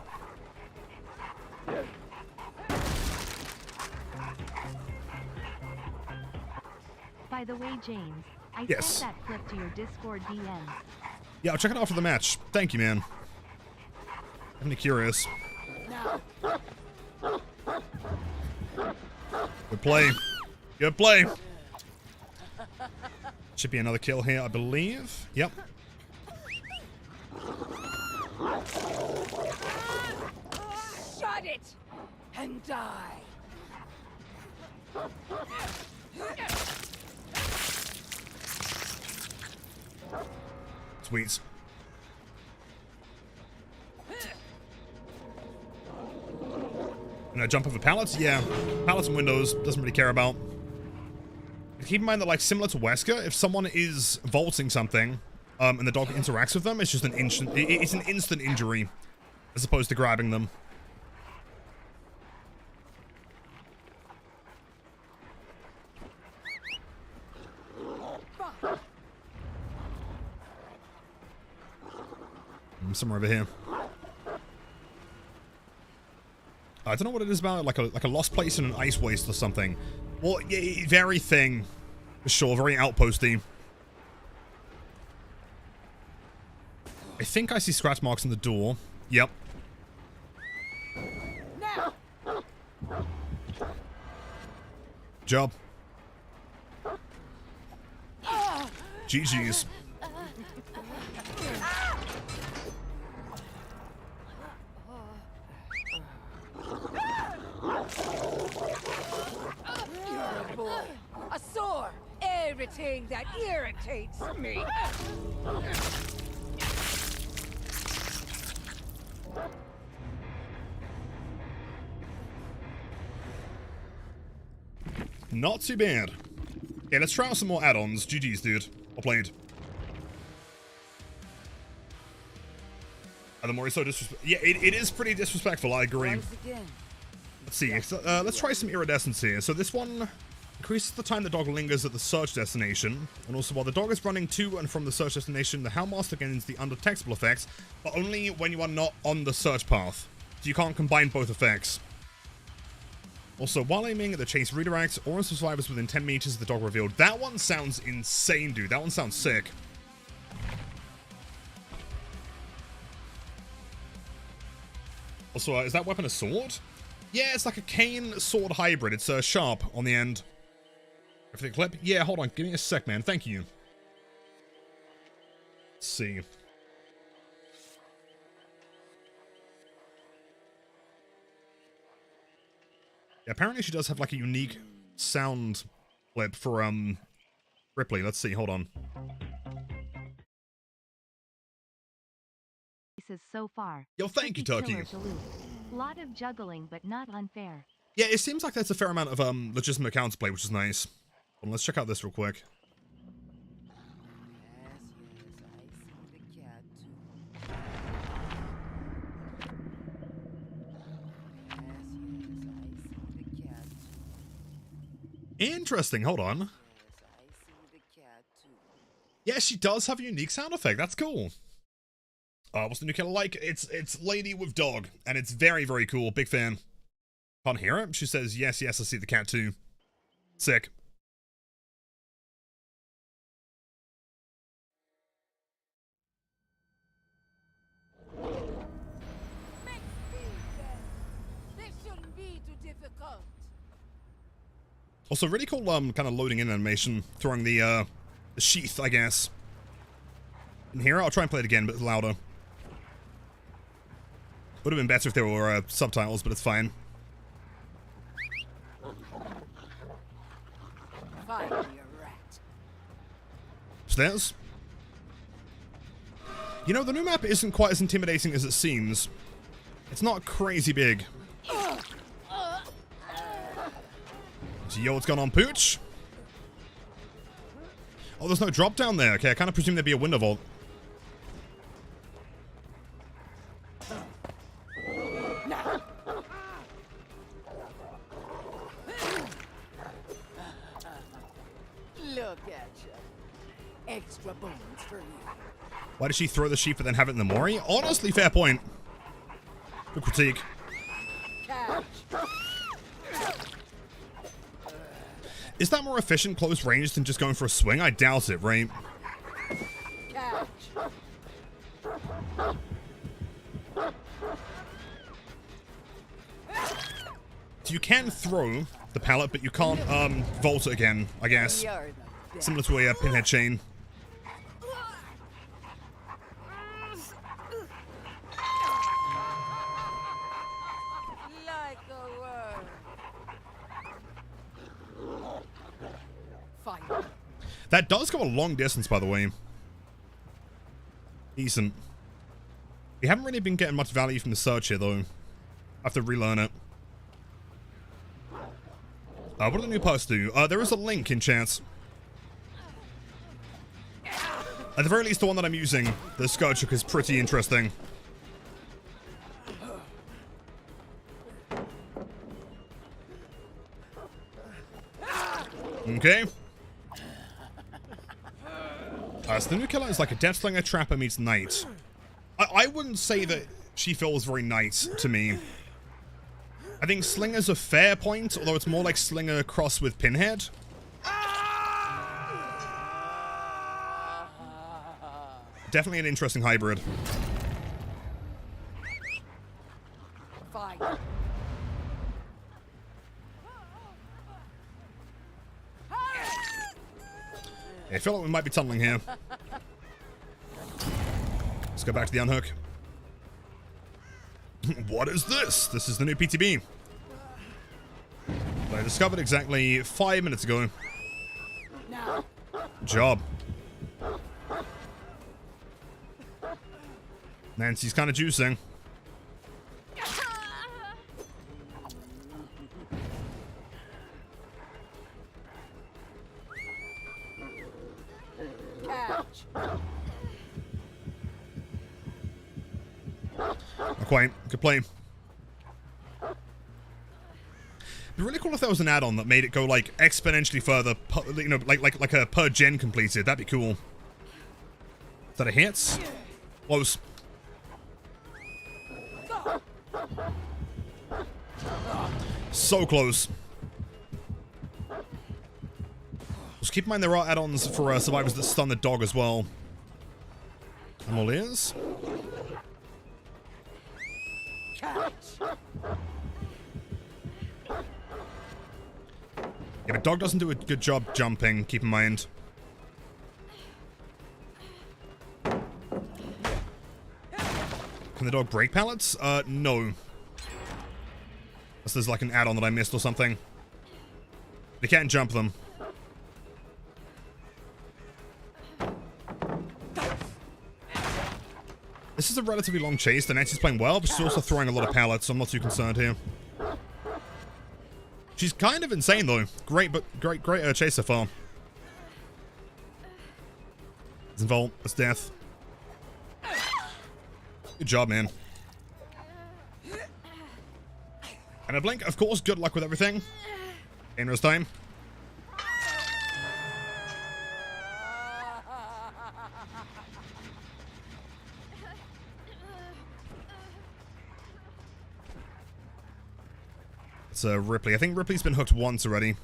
By the way, James, I Yes. sent that clip to your Discord DMs. Yeah, I'll check it out after the match. Thank you, man. I'm curious. Good play. Good play. Should be another kill here, I believe. Yep. Shut it! And die! Sweet. Jump over pallets? Yeah. Pallets and windows, doesn't really care about. Keep in mind that, like, similar to Wesker, if someone is vaulting something, and the dog interacts with them, it's just an instant, it's an instant injury, as opposed to grabbing them. Somewhere over here. I don't know what it is about, like a lost place in an ice waste or something. Well, yeah, very thing, for sure, very outposty. I think I see scratch marks on the door. Yep. Now! Job. GG's. You're a boy. A sore. Everything that irritates me. Not too bad. Okay, let's try out some more add-ons. GG's, dude. Well played. The Mori so disrespectful. Yeah, it is pretty disrespectful, I agree. Let's see. So, let's try some iridescence here. So this one increases the time the dog lingers at the search destination. And also while the dog is running to and from the search destination, the Houndmaster gains the undetectable effects, but only when you are not on the search path. So you can't combine both effects. Also, while aiming, the chase redirects or survivors within 10 meters of the dog revealed. That one sounds insane, dude. That one sounds sick. Also, is that weapon a sword? Yeah, it's like a cane sword hybrid. It's sharp on the end. Everything clip? Yeah, hold on. Give me a sec, man. Thank you. Let's see. Yeah, apparently she does have like a unique sound clip for Ripley. Let's see. Hold on. So far. Yo, thank you, Turkey. Lot of juggling, but not unfair. Yeah, it seems like there's a fair amount of legitimate counterplay, which is nice. Well, let's check out this real quick. Interesting. Hold on. Yeah, she does have a unique sound effect. That's cool. What's the new killer like? It's lady with dog, and it's very, very cool. Big fan. Can't hear it? She says, yes, yes, I see the cat too. Sick. Also, really cool, kind of loading in animation, throwing the sheath, I guess. In here, I'll try and play it again, but louder. Would have been better if there were subtitles, but it's fine. Stairs. You know, the new map isn't quite as intimidating as it seems. It's not crazy big. So, yo, what's going on, Pooch? Oh, there's no drop down there. Okay, I kind of presume there'd be a window vault. Look at you. Extra bones for you. Why did she throw the sheep and then have it in the Mori? Honestly, fair point. Good critique. Catch. Is that more efficient close range than just going for a swing? I doubt it, right? Catch. So you can throw the pallet, but you can't vault it again, I guess. Similar to a pinhead chain. Like a worm. Fire. That does go a long distance, by the way. Decent. We haven't really been getting much value from the search here, though. I have to relearn it. What do the new posts do? There is a link in chat. At the very least, the one that I'm using, the Scourge, is pretty interesting. Okay. So the new killer is like a Deathslinger Trapper meets Knight. I wouldn't say that she feels very Knight to me. I think Slinger's a fair point, although it's more like Slinger crossed with Pinhead. Definitely an interesting hybrid. Fire. I feel like we might be tunneling here. Let's go back to the unhook. What is this? This is the new PTB. I discovered exactly 5 minutes ago. Good job. Nancy's kind of juicing. Catch. Not quite. Good play. It'd be really cool if there was an add-on that made it go like exponentially further, you know, like a per gen completed. That'd be cool. Is that a hit? Close. So close. Just keep in mind there are add-ons for survivors that stun the dog as well. I'm all ears. Catch. Yeah, but dog doesn't do a good job jumping, keep in mind. Can the dog break pallets? No. Unless there's like an add-on that I missed or something. They can't jump them. This is a relatively long chase. The Nancy's playing well, but she's also throwing a lot of pallets, so I'm not too concerned here. She's kind of insane though. Great chase so far. It's involved. It's death. Good job, man. And a blink, of course. Good luck with everything. Dangerous time. It's Ripley. I think Ripley's been hooked once already.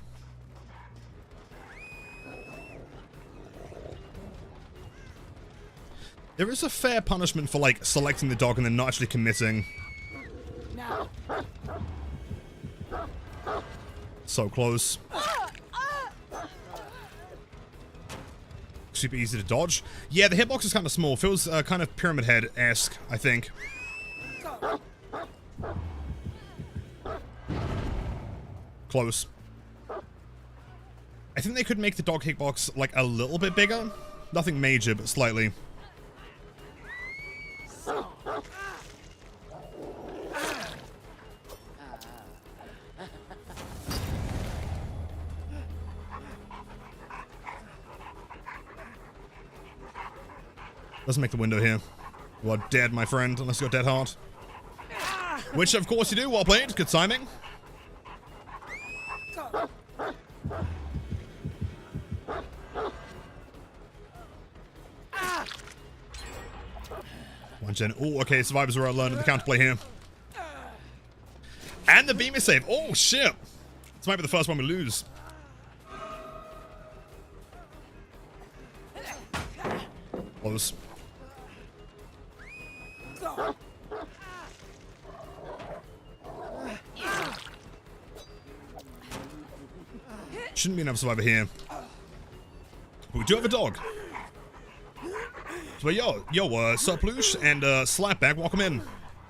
There is a fair punishment for, like, selecting the dog and then not actually committing. Now. So close. Super easy to dodge. Yeah, the hitbox is kind of small. Feels kind of Pyramid Head-esque, I think. Close. I think they could make the dog hitbox, like, a little bit bigger. Nothing major, but slightly. Doesn't make the window here. You are dead, my friend, unless you're dead hard. Which, of course, you do. Well played. Good timing. One gen. Oh, okay. Survivors are learning the counterplay here. And the beam is saved. Oh, shit. This might be the first one we lose. Close. Shouldn't be enough survivor here. But we do have a dog. So yo, Surploosh and Slapback, welcome in.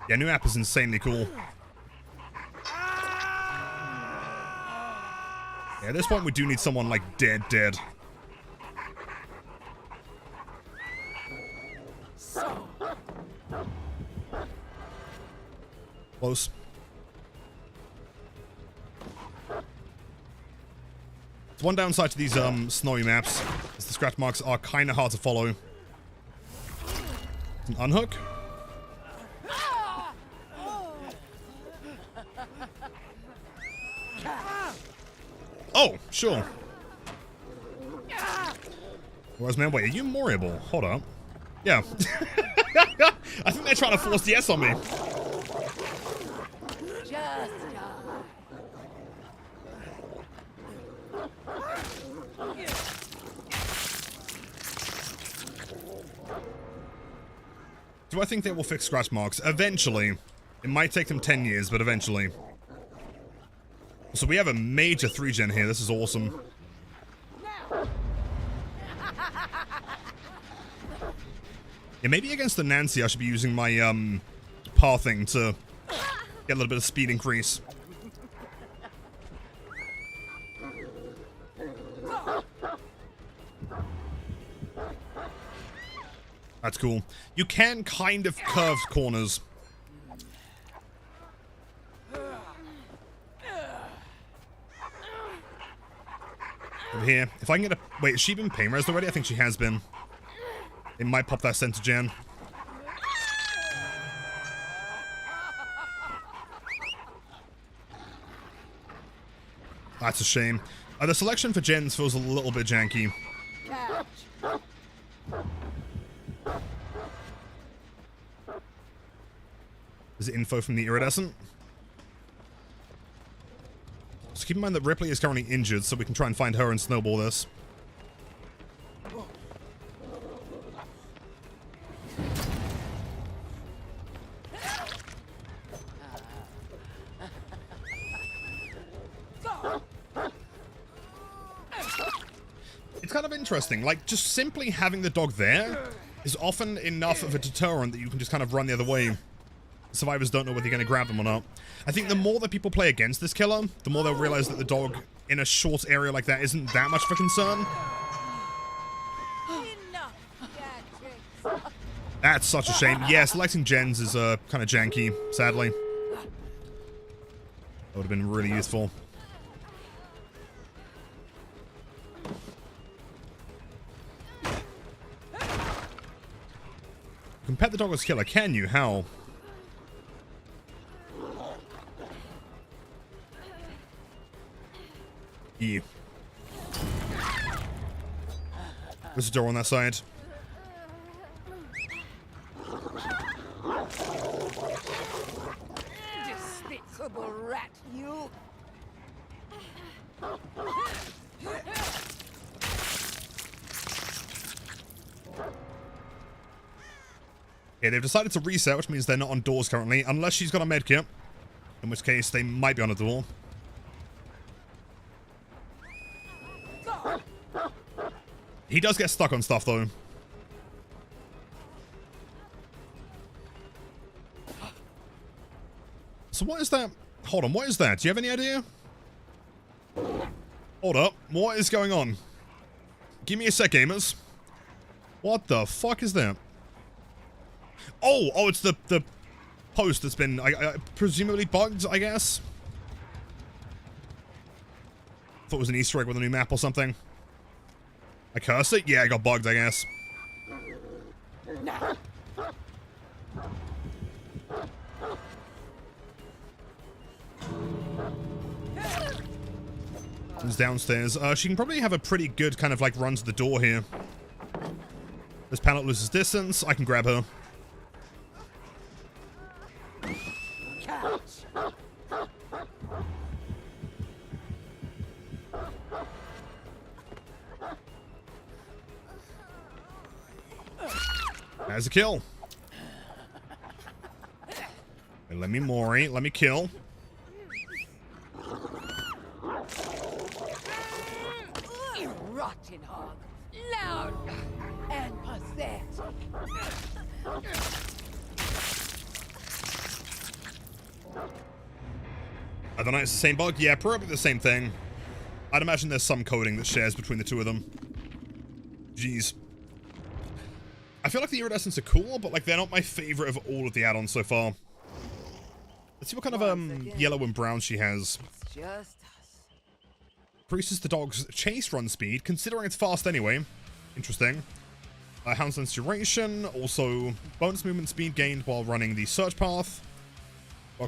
Yeah, new app is insanely cool. Yeah, at this point we do need someone like dead. Close. One downside to these snowy maps is the scratch marks are kind of hard to follow. An unhook. Oh, sure. Whereas, man, wait, are you Moriable? Hold up. Yeah. I think they're trying to force the S on me. Do I think they will fix scratch marks? Eventually. It might take them 10 years, but eventually. So we have a major 3-gen here. This is awesome. Yeah, maybe against the Nancy I should be using my pathing to get a little bit of speed increase. That's cool. You can kind of curve corners. Over over here. If I can get a... Wait, has she been pain resed already? I think she has been. It might pop that center gen. That's a shame. The selection for gens feels a little bit janky. Is it info from the iridescent? So keep in mind that Ripley is currently injured, so we can try and find her and snowball this. It's kind of interesting, like, just simply having the dog there is often enough of a deterrent that you can just kind of run the other way. Survivors don't know whether you're going to grab them or not. I think the more that people play against this killer, the more they'll realize that the dog in a short area like that isn't that much of a concern. That's such a shame. Yeah, selecting gens is kind of janky, sadly. That would have been really useful. You can pet the dog as killer, can you? How? Yeah. There's a door on that side. Despicable rat, you! Okay, they've decided to reset, which means they're not on doors currently, unless she's got a medkit, in which case they might be on a door. He does get stuck on stuff, though. So what is that? Hold on, what is that? Do you have any idea? Hold up. What is going on? Give me a sec, gamers. What the fuck is that? Oh, it's the post that's been presumably bugged, I guess. Thought it was an Easter egg with a new map or something. I cursed it? Yeah, I got bugged, I guess. It's downstairs. She can probably have a pretty good kind of like run to the door here. This pallet loses distance. I can grab her. There's a kill. And let me Mori. Let me kill. You rotten hog! Loud and possessed! I don't know, it's the same bug? Yeah, probably the same thing. I'd imagine there's some coding that shares between the two of them. Jeez. I feel like the iridescents are cool, but like they're not my favorite of all of the add-ons so far. Let's see what kind of yellow and brown she has. It's just us. Increases the dog's chase run speed, considering it's fast anyway. Interesting. Hound sense duration, also bonus movement speed gained while running the search path.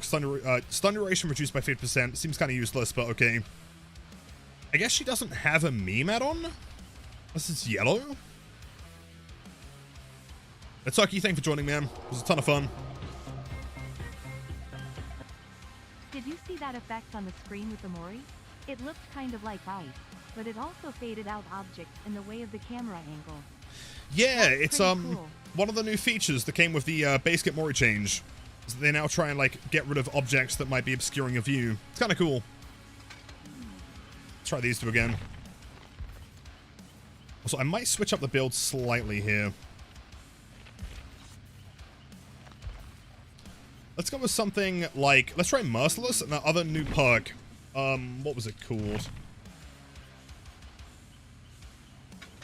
Stun duration reduced by 50%. Seems kind of useless, but okay. I guess she doesn't have a meme add-on? Unless it's yellow? Tucky, thanks for joining, man. It was a ton of fun. Did you see that effect on the screen with the Mori? It looked kind of like ice, but it also faded out objects in the way of the camera angle. Yeah, That's it's cool. one of the new features that came with the base get Mori change. Is that they now try and like get rid of objects that might be obscuring your view. It's kind of cool. Let's try these two again. Also, I might switch up the build slightly here. Let's go with something like, let's try Merciless and that other new perk. What was it called?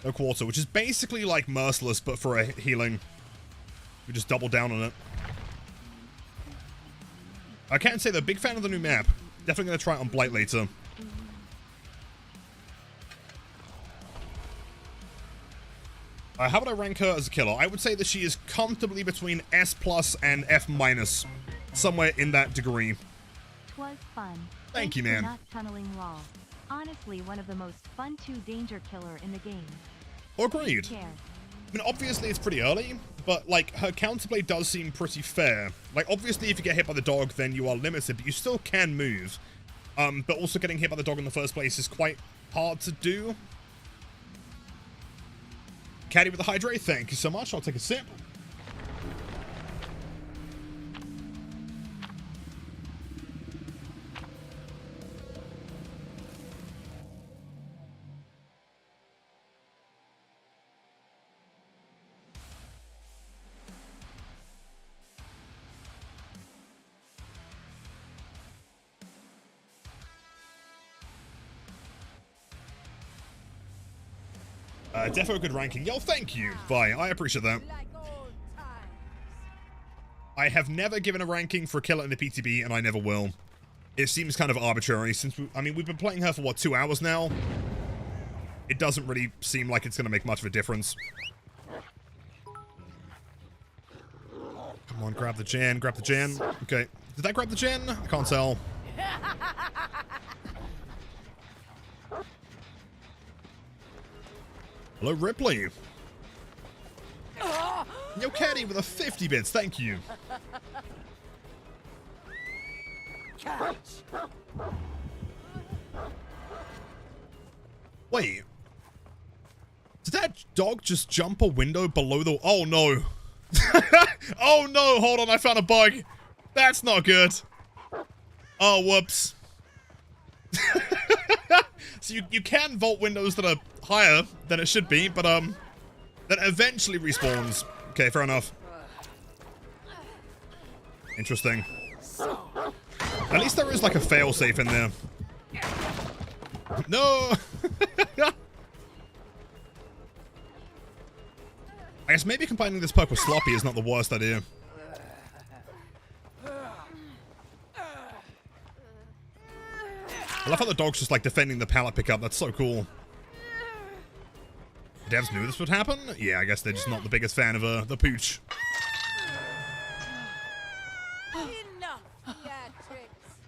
No Quarter, which is basically like Merciless, but for a healing. We just double down on it. I can't say they're a big fan of the new map. Definitely going to try it on Blight later. How would I rank her as a killer? I would say that she is comfortably between S+ and F-, somewhere in that degree. 'Twas fun. Thank you, Thanks for man. not tunneling raw. Honestly, one of the most fun 2 danger killer in the game. Agreed. Take care. I mean, obviously it's pretty early, but like her counterplay does seem pretty fair. Like, obviously if you get hit by the dog, then you are limited, but you still can move. But also getting hit by the dog in the first place is quite hard to do. Caddy with the hydrate, thank you so much. I'll take a sip. Defo good ranking. Yo, thank you. Bye. I appreciate that. Like old times. I have never given a ranking for a killer in the PTB, and I never will. It seems kind of arbitrary since we've been playing her for what, 2 hours now? It doesn't really seem like it's going to make much of a difference. Come on, grab the gen, grab the gen. Okay. Did that grab the gen? I can't tell. Hello, Ripley. Yo, Caddy with a 50 bits. Thank you. Catch. Wait. Did that dog just jump a window below the... Oh, no. Oh, no. Hold on. I found a bug. That's not good. Oh, whoops. So you can vault windows that are higher than it should be, but that eventually respawns. Okay, fair enough. Interesting. At least there is like a failsafe in there. No! I guess maybe combining this perk with Sloppy is not the worst idea. I love how the dog's just like defending the pallet pickup. That's so cool. The devs knew this would happen? Yeah, I guess they're just not the biggest fan of the pooch. Enough theatrics.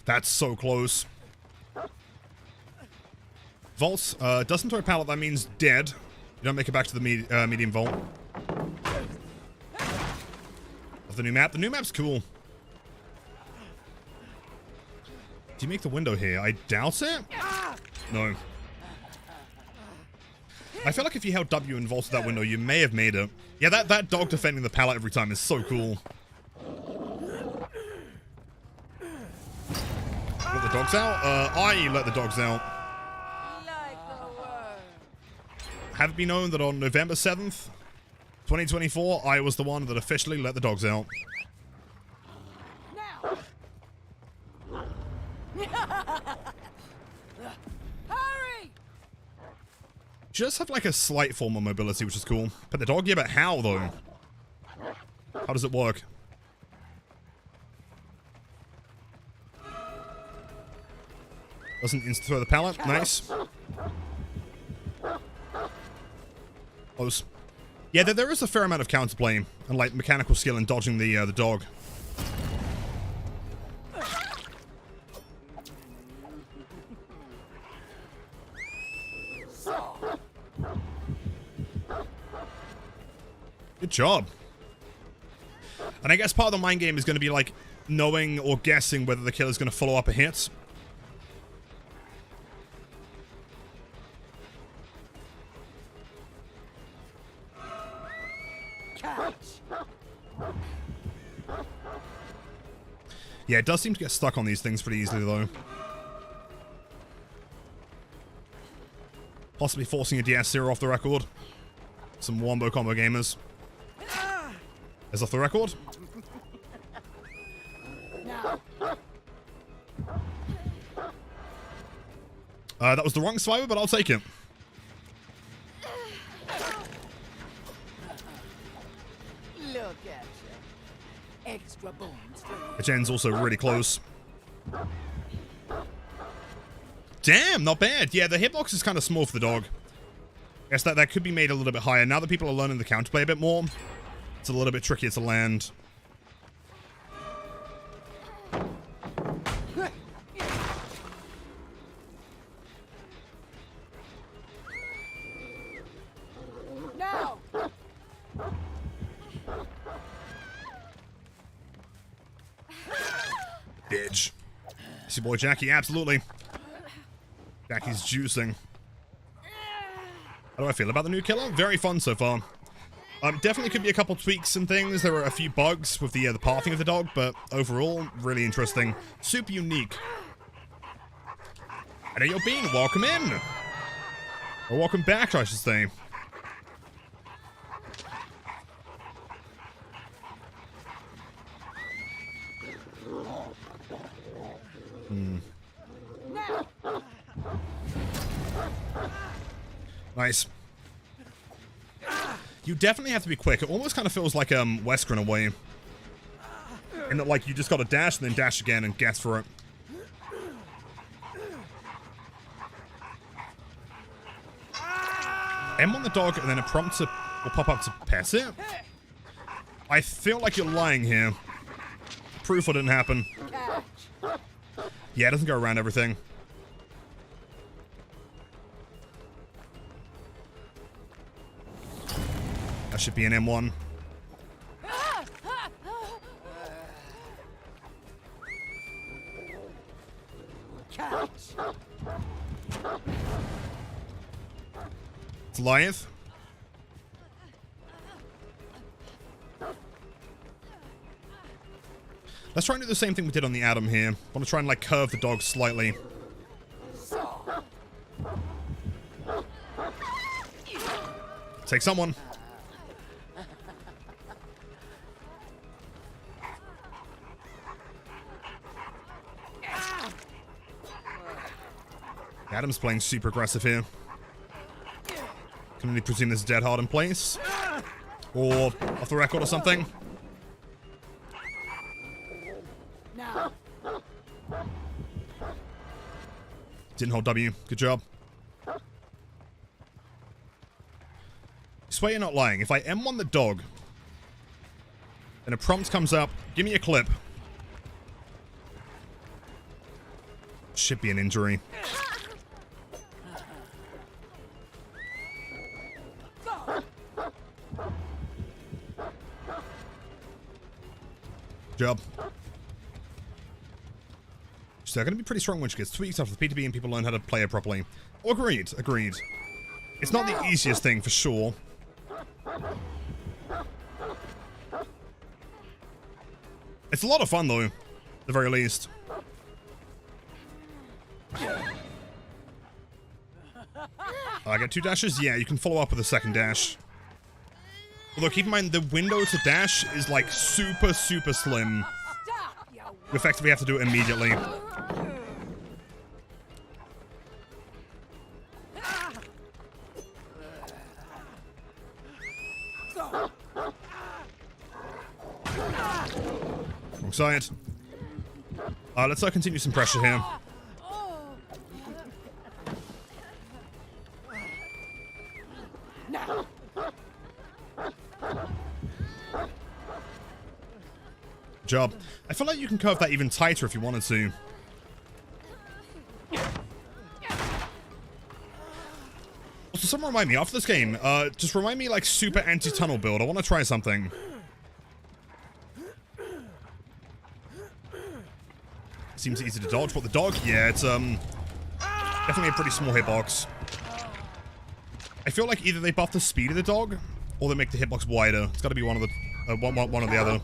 That's so close. Vaults. Doesn't throw a pallet, that means dead. You don't make it back to the medium vault. Of the new map. The new map's cool. Do you make the window here? I doubt it. No. I feel like if you held W and vaulted that window, you may have made it. Yeah, that dog defending the pallet every time is so cool. Let the dogs out? I let the dogs out. Like a worm. Have it be known that on November 7th, 2024, I was the one that officially let the dogs out. Now. Hurry! Just have like a slight form of mobility, which is cool. Pet the dog? Yeah, but how though? How does it work? Doesn't insta throw the pallet. Nice. Close. Yeah, there is a fair amount of counterplay and like mechanical skill in dodging the dog. Good job. And I guess part of the mind game is going to be like knowing or guessing whether the killer's going to follow up a hit. Catch. Yeah, it does seem to get stuck on these things pretty easily though. Possibly forcing a DS0 off the record. Some wombo combo gamers. Is off the record? That was the wrong swiper, but I'll take it. Look at you. Extra bonus. Which ends also really close. Damn, not bad. Yeah, the hitbox is kind of small for the dog. I guess that could be made a little bit higher. Now that people are learning the counterplay a bit more, it's a little bit trickier to land. Now! Bitch. It's your boy Jackie, absolutely. Jackie's juicing. How do I feel about the new killer? Very fun so far. Definitely could be a couple tweaks and things. There were a few bugs with the pathing of the dog, but overall, really interesting. Super unique. And you're being welcome in. Or welcome back, I should say. Nice. You definitely have to be quick. It almost kind of feels like Wesker in a way. In that, like, you just gotta dash and then dash again and guess for it. M on the dog and then a prompt will pop up to pass it. I feel like you're lying here. Proof it didn't happen. Yeah, it doesn't go around everything. That should be an M1. It's Goliath. Let's try and do the same thing we did on the Atom here. I want to try and like curve the dog slightly. Take someone. Adam's playing super aggressive here. Can only presume there's a dead hard in place. Or off the record or something. Didn't hold W. Good job. I swear you're not lying. If I M1 the dog, and a prompt comes up, give me a clip. Should be an injury. Job. So they're going to be pretty strong when she gets tweaked after the PTB and people learn how to play it properly. Agreed, agreed. It's not the easiest thing for sure. It's a lot of fun though, at the very least. I get 2 dashes? Yeah, you can follow up with a second dash. Although keep in mind, the window to dash is like super, super slim. You effectively have to do it immediately. Wrong side. Let's continue some pressure here. Job. I feel like you can curve that even tighter if you wanted to. Also, someone remind me, after this game, just remind me, like, super anti-tunnel build. I want to try something. Seems easy to dodge, but the dog, yeah, it's, definitely a pretty small hitbox. I feel like either they buff the speed of the dog, or they make the hitbox wider. It's gotta be one of the, one or the other.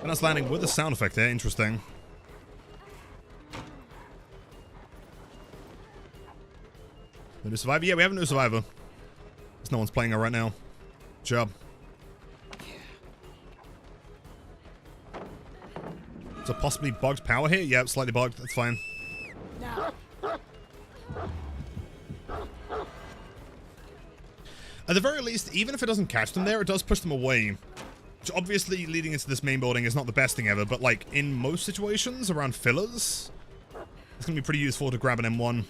And that's landing with a sound effect there. Interesting. No new survivor? Yeah, we have a new survivor. Because no one's playing her right now. Job. So possibly bugged power here? Yeah, slightly bugged. That's fine. Now. At the very least, even if it doesn't catch them there, it does push them away. Which obviously leading into this main building is not the best thing ever, but like in most situations around fillers, it's going to be pretty useful to grab an M1.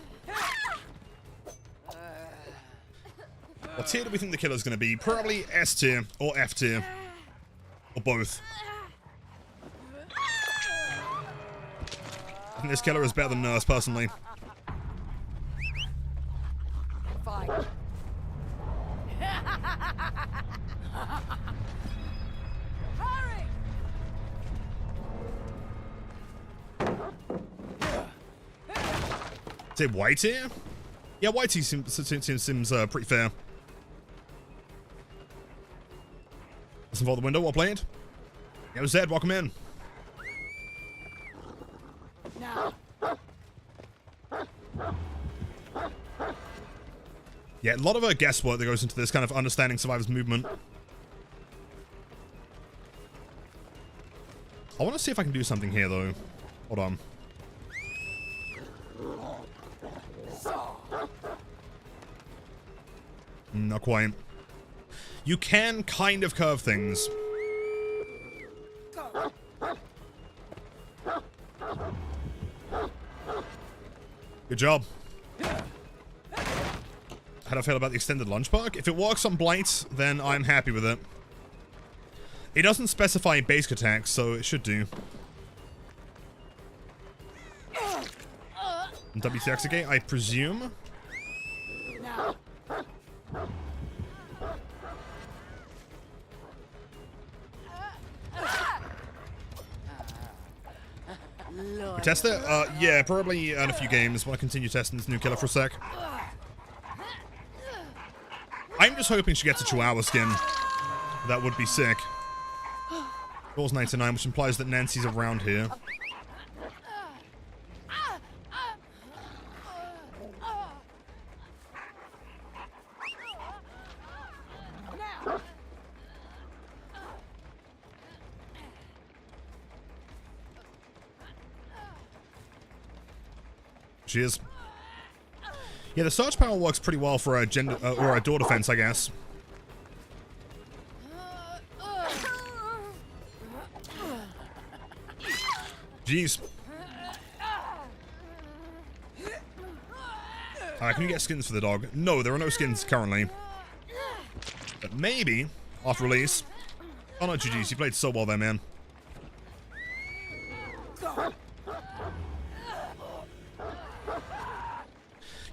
What tier do we think the killer's going to be? Probably S tier or F tier. Or both. I think this killer is better than Nurse, personally. Fine. Hurry! Say white tier? Yeah, white tier seems pretty fair. Let's involve the window while playing it. Yo, Zed, welcome in. Now. Yeah, a lot of guesswork that goes into this kind of understanding survivors' movement. I want to see if I can do something here, though. Hold on. Not quite. You can kind of curve things. Good job. How do I feel about the extended lunge perk? If it works on Blight, then I'm happy with it. It doesn't specify basic attacks, so it should do. And WTX again, I presume? Now. We test it? Yeah, probably in a few games. Want to continue testing this new killer for a sec. I'm just hoping she gets a Chihuahua skin. That would be sick. Doors 99, which implies that Nancy's around here. She is. Yeah, the search power works pretty well for a gender or a door defense, I guess. Jeez. Can you get skins for the dog? No, there are no skins currently. But maybe off release. Oh no, GG's. You played so well there, man.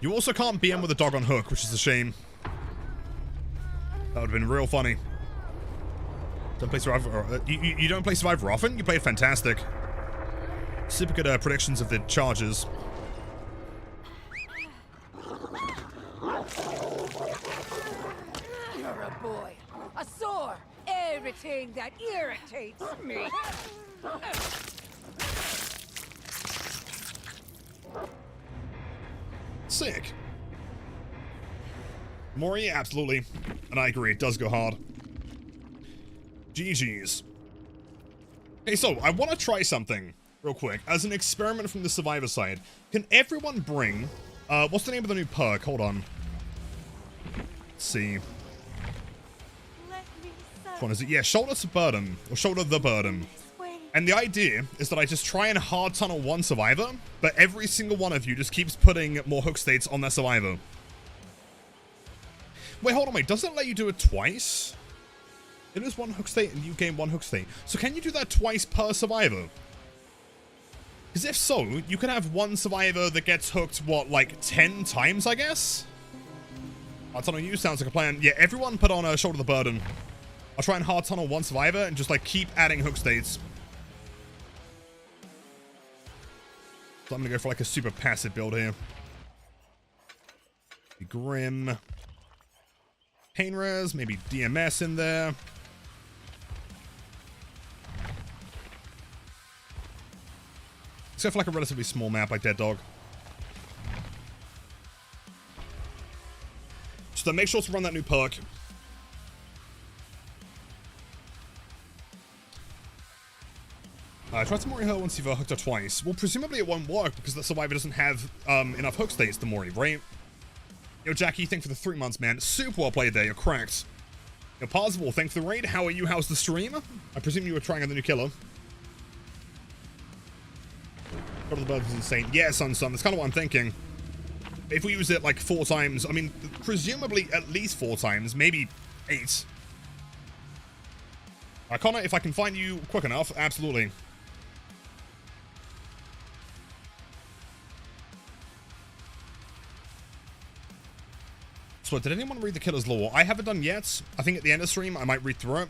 You also can't BM with a dog on hook, which is a shame. That would have been real funny. Don't play Survivor. You don't play Survivor often? You play it fantastic. Super good predictions of the charges. You're a boy. A sore. Everything that irritates me. Sick. Mori, absolutely. And I agree, it does go hard. GG's. Okay, so I want to try something real quick. As an experiment from the survivor side, can everyone bring... what's the name of the new perk? Hold on. Let's see. Which one is it? Yeah, shoulder to burden. Or shoulder the burden. And the idea is that I just try and hard tunnel one survivor, but every single one of you just keeps putting more hook states on that survivor. Wait, hold on, wait. Doesn't it let you do it twice? It is one hook state and you gain one hook state. So can you do that twice per survivor? Because if so, you can have one survivor that gets hooked, what, like 10 times, I guess? Hard tunnel you sounds like a plan. Yeah, everyone put on a shoulder the burden. I'll try and hard tunnel one survivor and just like keep adding hook states. So I'm gonna go for like a super passive build here. Be Grim. Pain res, maybe DMS in there. Let's go for like a relatively small map like Dead Dog. Just make sure to run that new perk. Try to Mori her once you've hooked her twice. Well, presumably it won't work because the survivor doesn't have enough hook states to Mori, right? Yo, Jackie, thank you for the 3 months, man. Super well played there. You're cracked. Yo, Parsable, thanks for the raid. How are you? How's the stream? I presume you were trying on the new killer. God of the Birds is insane. Yeah, son. That's kind of what I'm thinking. If we use it like 4 times, I mean, presumably at least 4 times, maybe 8. Connor, if I can find you quick enough, absolutely. So, did anyone read the killer's lore? I haven't done yet. I think at the end of the stream, I might read through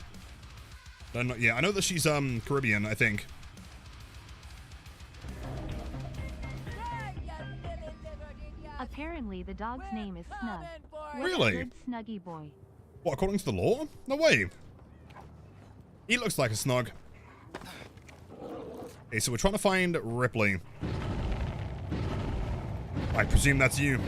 it. Yeah, I know that she's Caribbean, I think. Apparently, the dog's name is Snug. Really? Good Snuggy boy. What, according to the lore? No way. He looks like a Snug. Okay, so we're trying to find Ripley. I presume that's you.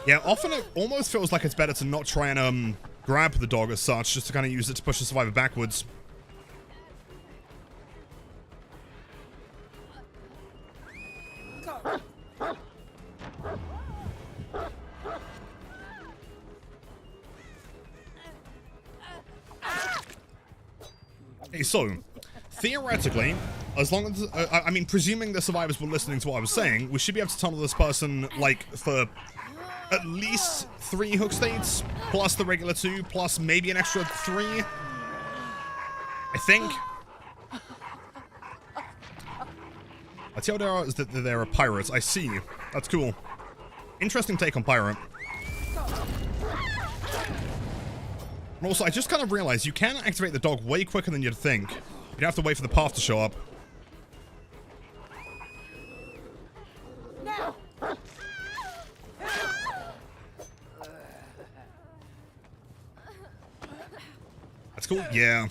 Yeah, often it almost feels like it's better to not try and grab the dog as such, just to kind of use it to push the survivor backwards. Okay, so theoretically, as long as I mean, presuming the survivors were listening to what I was saying, we should be able to tunnel this person like for at least 3 hook states, plus the regular 2, plus maybe an extra 3. I think. I tell there is that there are pirates. I see. That's cool. Interesting take on pirate. And also, I just kind of realized you can activate the dog way quicker than you'd think. You'd have to wait for the path to show up. That's cool. Yeah.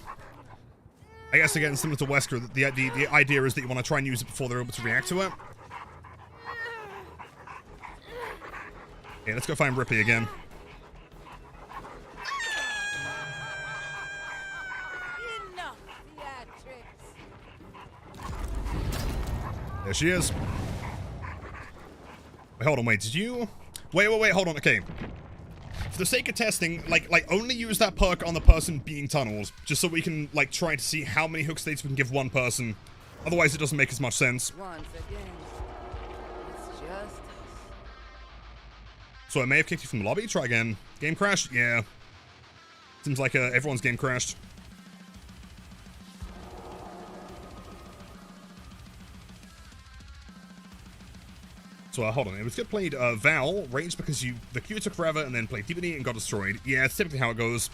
I guess again, similar to Wesker, the idea is that you want to try and use it before they're able to react to it. Okay, let's go find Ripley again. There she is. Wait, hold on, wait, did you... Wait, hold on, okay. For the sake of testing, like only use that perk on the person being tunneled, just so we can, like, try to see how many hook states we can give one person. Otherwise, it doesn't make as much sense. Once again, it's just... So I may have kicked you from the lobby. Try again. Game crashed? Yeah. Seems like everyone's game crashed. So hold on, it was good played Val, raged because the queue took forever and then played DBD and got destroyed. Yeah, it's typically how it goes.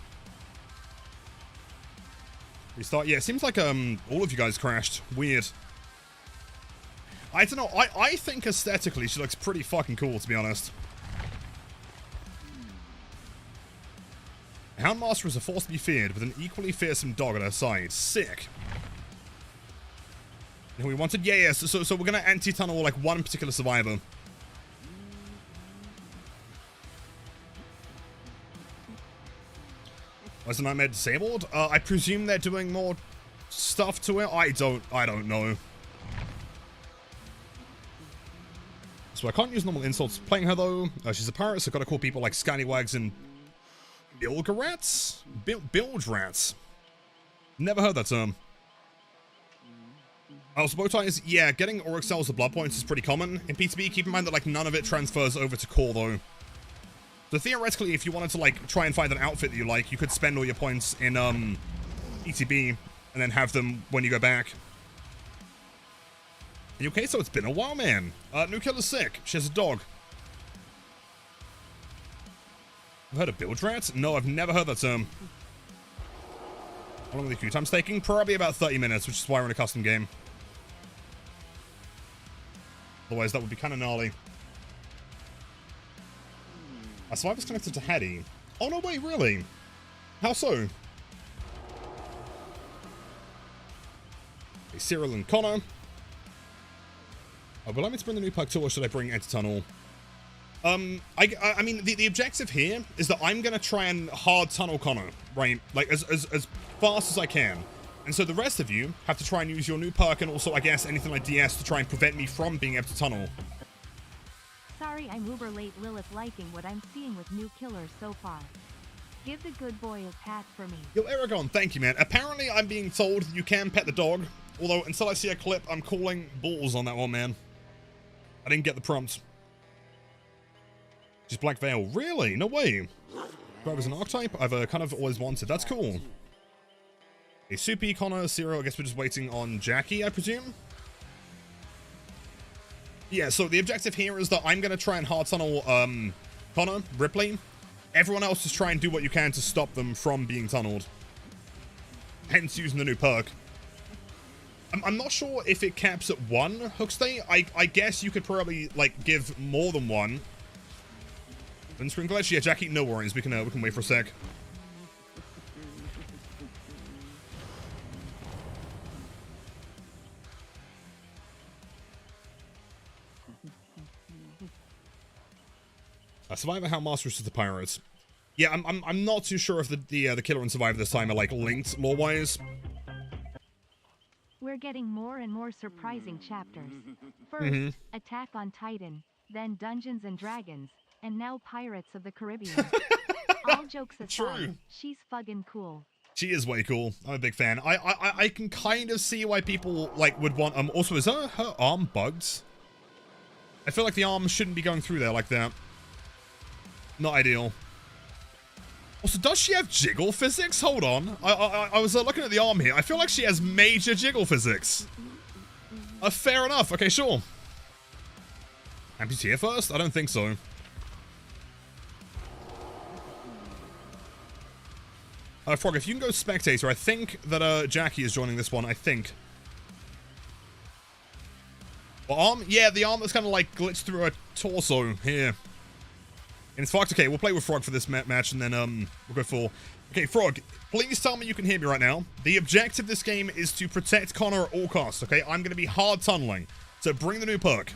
Restart, yeah, it seems like all of you guys crashed. Weird. I don't know, I think aesthetically she looks pretty fucking cool, to be honest. Houndmaster is a force to be feared with an equally fearsome dog at her side. Sick. And we wanted, yeah, so we're gonna anti-tunnel like one particular survivor. Was the nightmare disabled? I presume they're doing more stuff to it. I don't know. So I can't use normal insults playing her though. She's a pirate, so I've got to call people like scallywags and bilgerats? Bilge rats. Never heard that term. Oh, so bow ties, yeah, getting auric cells or blood points is pretty common. In PTB, keep in mind that like none of it transfers over to core though. So theoretically, if you wanted to like try and find an outfit that you like, you could spend all your points in ETB and then have them when you go back. Are you okay? So it's been a while, man. New killer's sick. She has a dog. I've heard of bilge rats? No, I've never heard that term. How long are the queue times taking? Probably about 30 minutes, which is why we're in a custom game. Otherwise, that would be kind of gnarly. A survivor's connected to Hattie. Oh, no, wait, really? How so? Okay, Cyril and Connor. Oh, but let me bring the new perk tool, or should I bring Enter Tunnel? I mean, the objective here is that I'm gonna try and hard tunnel Connor, right? Like, as fast as I can. And so the rest of you have to try and use your new perk, and also, I guess, anything like DS to try and prevent me from being able to tunnel. Sorry I'm uber late. Lilith liking what I'm seeing with new killers so far. Give the good boy a pat for me. Yo, Aragon, thank you, man. Apparently, I'm being told you can pet the dog. Although, until I see a clip, I'm calling balls on that one, man. I didn't get the prompt. Just Black Veil. Really? No way. Driver's an archetype I've kind of always wanted. That's cool. A Soupy, Connor, Zero. I guess we're just waiting on Jackie, I presume. Yeah, so the objective here is that I'm going to try and hard tunnel Connor, Ripley. Everyone else just try and do what you can to stop them from being tunneled. Hence using the new perk. I'm not sure if it caps at 1 hook stay. I guess you could probably, like, give more than 1. Screen glitch? Yeah, Jackie, no worries. We can wait for a sec. Survivor, Houndmaster versus the Pirates. Yeah, I'm not too sure if the Killer and Survivor this time are, like, linked lore-wise. We're getting more and more surprising chapters. First, Attack on Titan, then Dungeons and Dragons, and now Pirates of the Caribbean. All jokes aside, she's fucking cool. She is way cool. I'm a big fan. I can kind of see why people, like, would want... Also, is her arm bugged? I feel like the arm shouldn't be going through there like that. Not ideal. Also, does she have jiggle physics? Hold on. I was looking at the arm here. I feel like she has major jiggle physics. Fair enough. Okay, sure. Amputee first? I don't think so. Frog, if you can go spectator, I think that Jackie is joining this one, I think. Well, arm? Yeah, the arm that's kind of like glitched through her torso here. And it's fucked. Okay, we'll play with Frog for this match, and then we'll go for... Okay, Frog, please tell me you can hear me right now. The objective of this game is to protect Connor at all costs, okay? I'm going to be hard tunneling, so bring the new perk.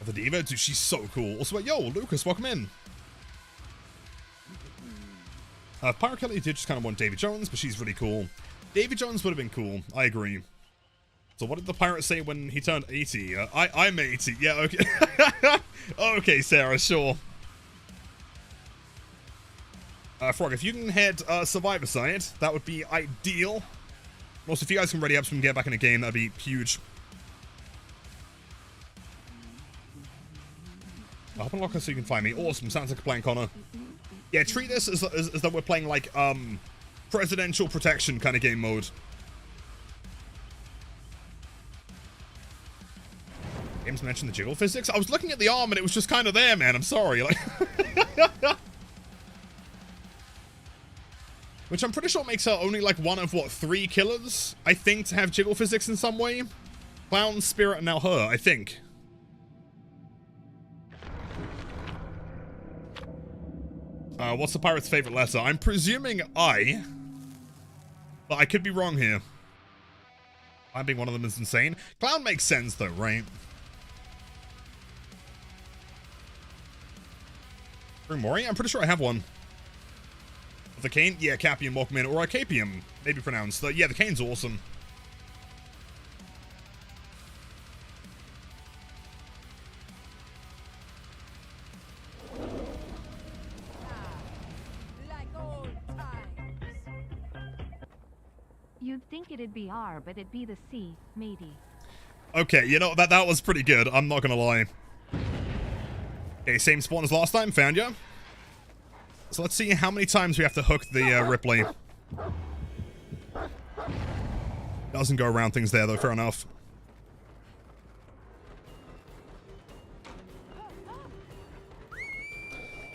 The Diva, dude, she's so cool. Also, yo, Lucas, welcome in. Pirate Kelly did just kind of want Davy Jones, but she's really cool. Davy Jones would have been cool. I agree. So what did the pirate say when he turned 80? I'm 80. Yeah, okay. Okay, Sarah, sure. Frog, if you can head Survivor side, that would be ideal. Also, if you guys can ready up so we can get back in the game, that'd be huge. Hop and locker so you can find me. Awesome. Sounds like a plan, Connor. Yeah, treat this as though we're playing, like, presidential protection kind of game mode. Games mentioned the jiggle physics. I was looking at the arm and it was just kind of there, man. I'm sorry. Like, which I'm pretty sure makes her only, like, one of, what, 3 killers, I think, to have jiggle physics in some way. Clown, Spirit, and now her, I think. What's the pirate's favorite letter? I'm presuming I. But I could be wrong here. I being one of them is insane. Clown makes sense, though, right? Mori? I'm pretty sure I have one. The cane? Yeah, Capium, welcome in. Or Capium, maybe pronounced. Yeah, the cane's awesome. You'd think it'd be R, but it'd be the C, matey. Okay, you know, that was pretty good. I'm not gonna lie. Okay, same spawn as last time. Found ya. So let's see how many times we have to hook the Ripley. Doesn't go around things there, though. Fair enough.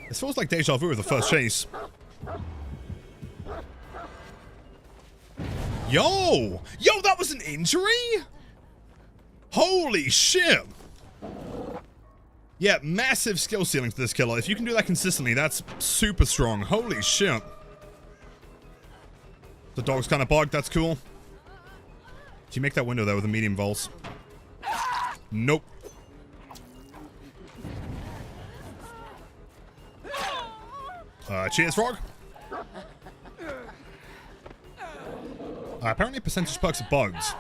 This feels like deja vu with the first chase. Yo! Yo, that was an injury? Holy shit! Yeah, massive skill ceiling to this killer. If you can do that consistently, that's super strong. Holy shit. The dog's kind of bugged. That's cool. Do you make that window there with a medium volts? Nope. Cheers, frog. Apparently percentage perks are bugs.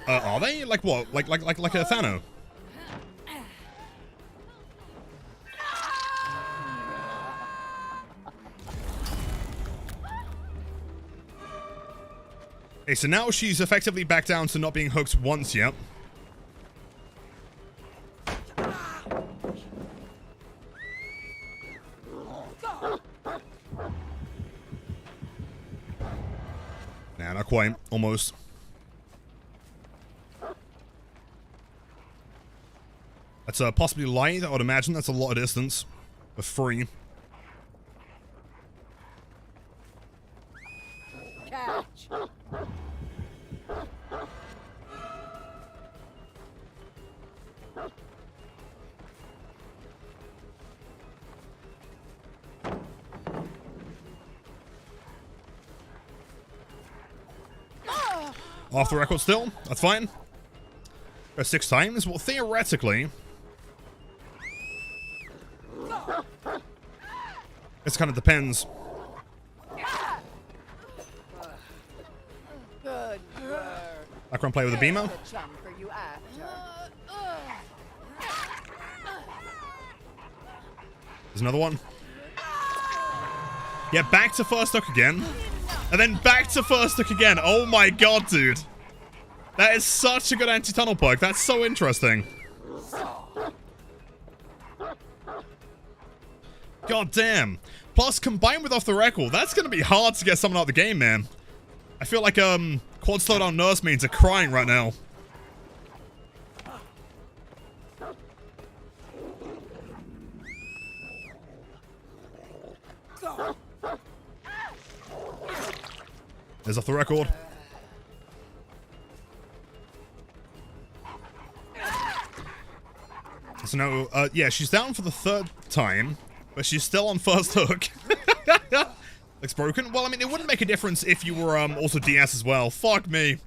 Are they? Like what? Like a Thano? Okay, so now she's effectively back down to not being hooked once yet. Nah, not quite. Almost. That's possibly light, I would imagine. That's a lot of distance. For free. Catch. Off the record still. That's fine. Go 6 times. Well, theoretically... This kind of depends. Good girl. Background play with a beamer. The chum for you after. There's another one. Yeah, back to first hook again. And then back to first hook again. Oh my god, dude. That is such a good anti-tunnel perk. That's so interesting. God damn. Plus, combined with off the record, that's going to be hard to get someone out of the game, man. I feel like, quad slowdown nursemaids are crying right now. There's off the record. So no, yeah, she's down for the 3rd time, but she's still on first hook. Looks broken. Well, I mean, it wouldn't make a difference if you were also DS as well. Fuck me.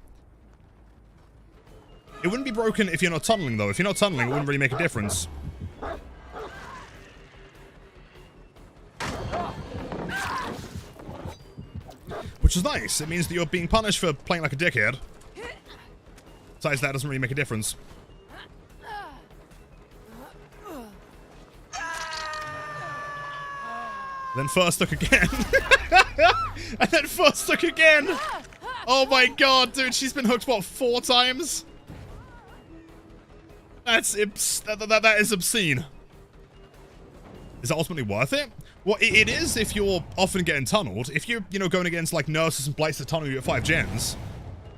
It wouldn't be broken if you're not tunneling, though. If you're not tunneling, it wouldn't really make a difference. Which is nice. It means that you're being punished for playing like a dickhead. Besides, that doesn't really make a difference. Then first hook again. And then first hook again. Oh my god, dude. She's been hooked, what, 4 times? That is obscene. Is that ultimately worth it? Well, it is if you're often getting tunneled. If you're, you know, going against, like, nurses and blights that tunnel you at 5 gens,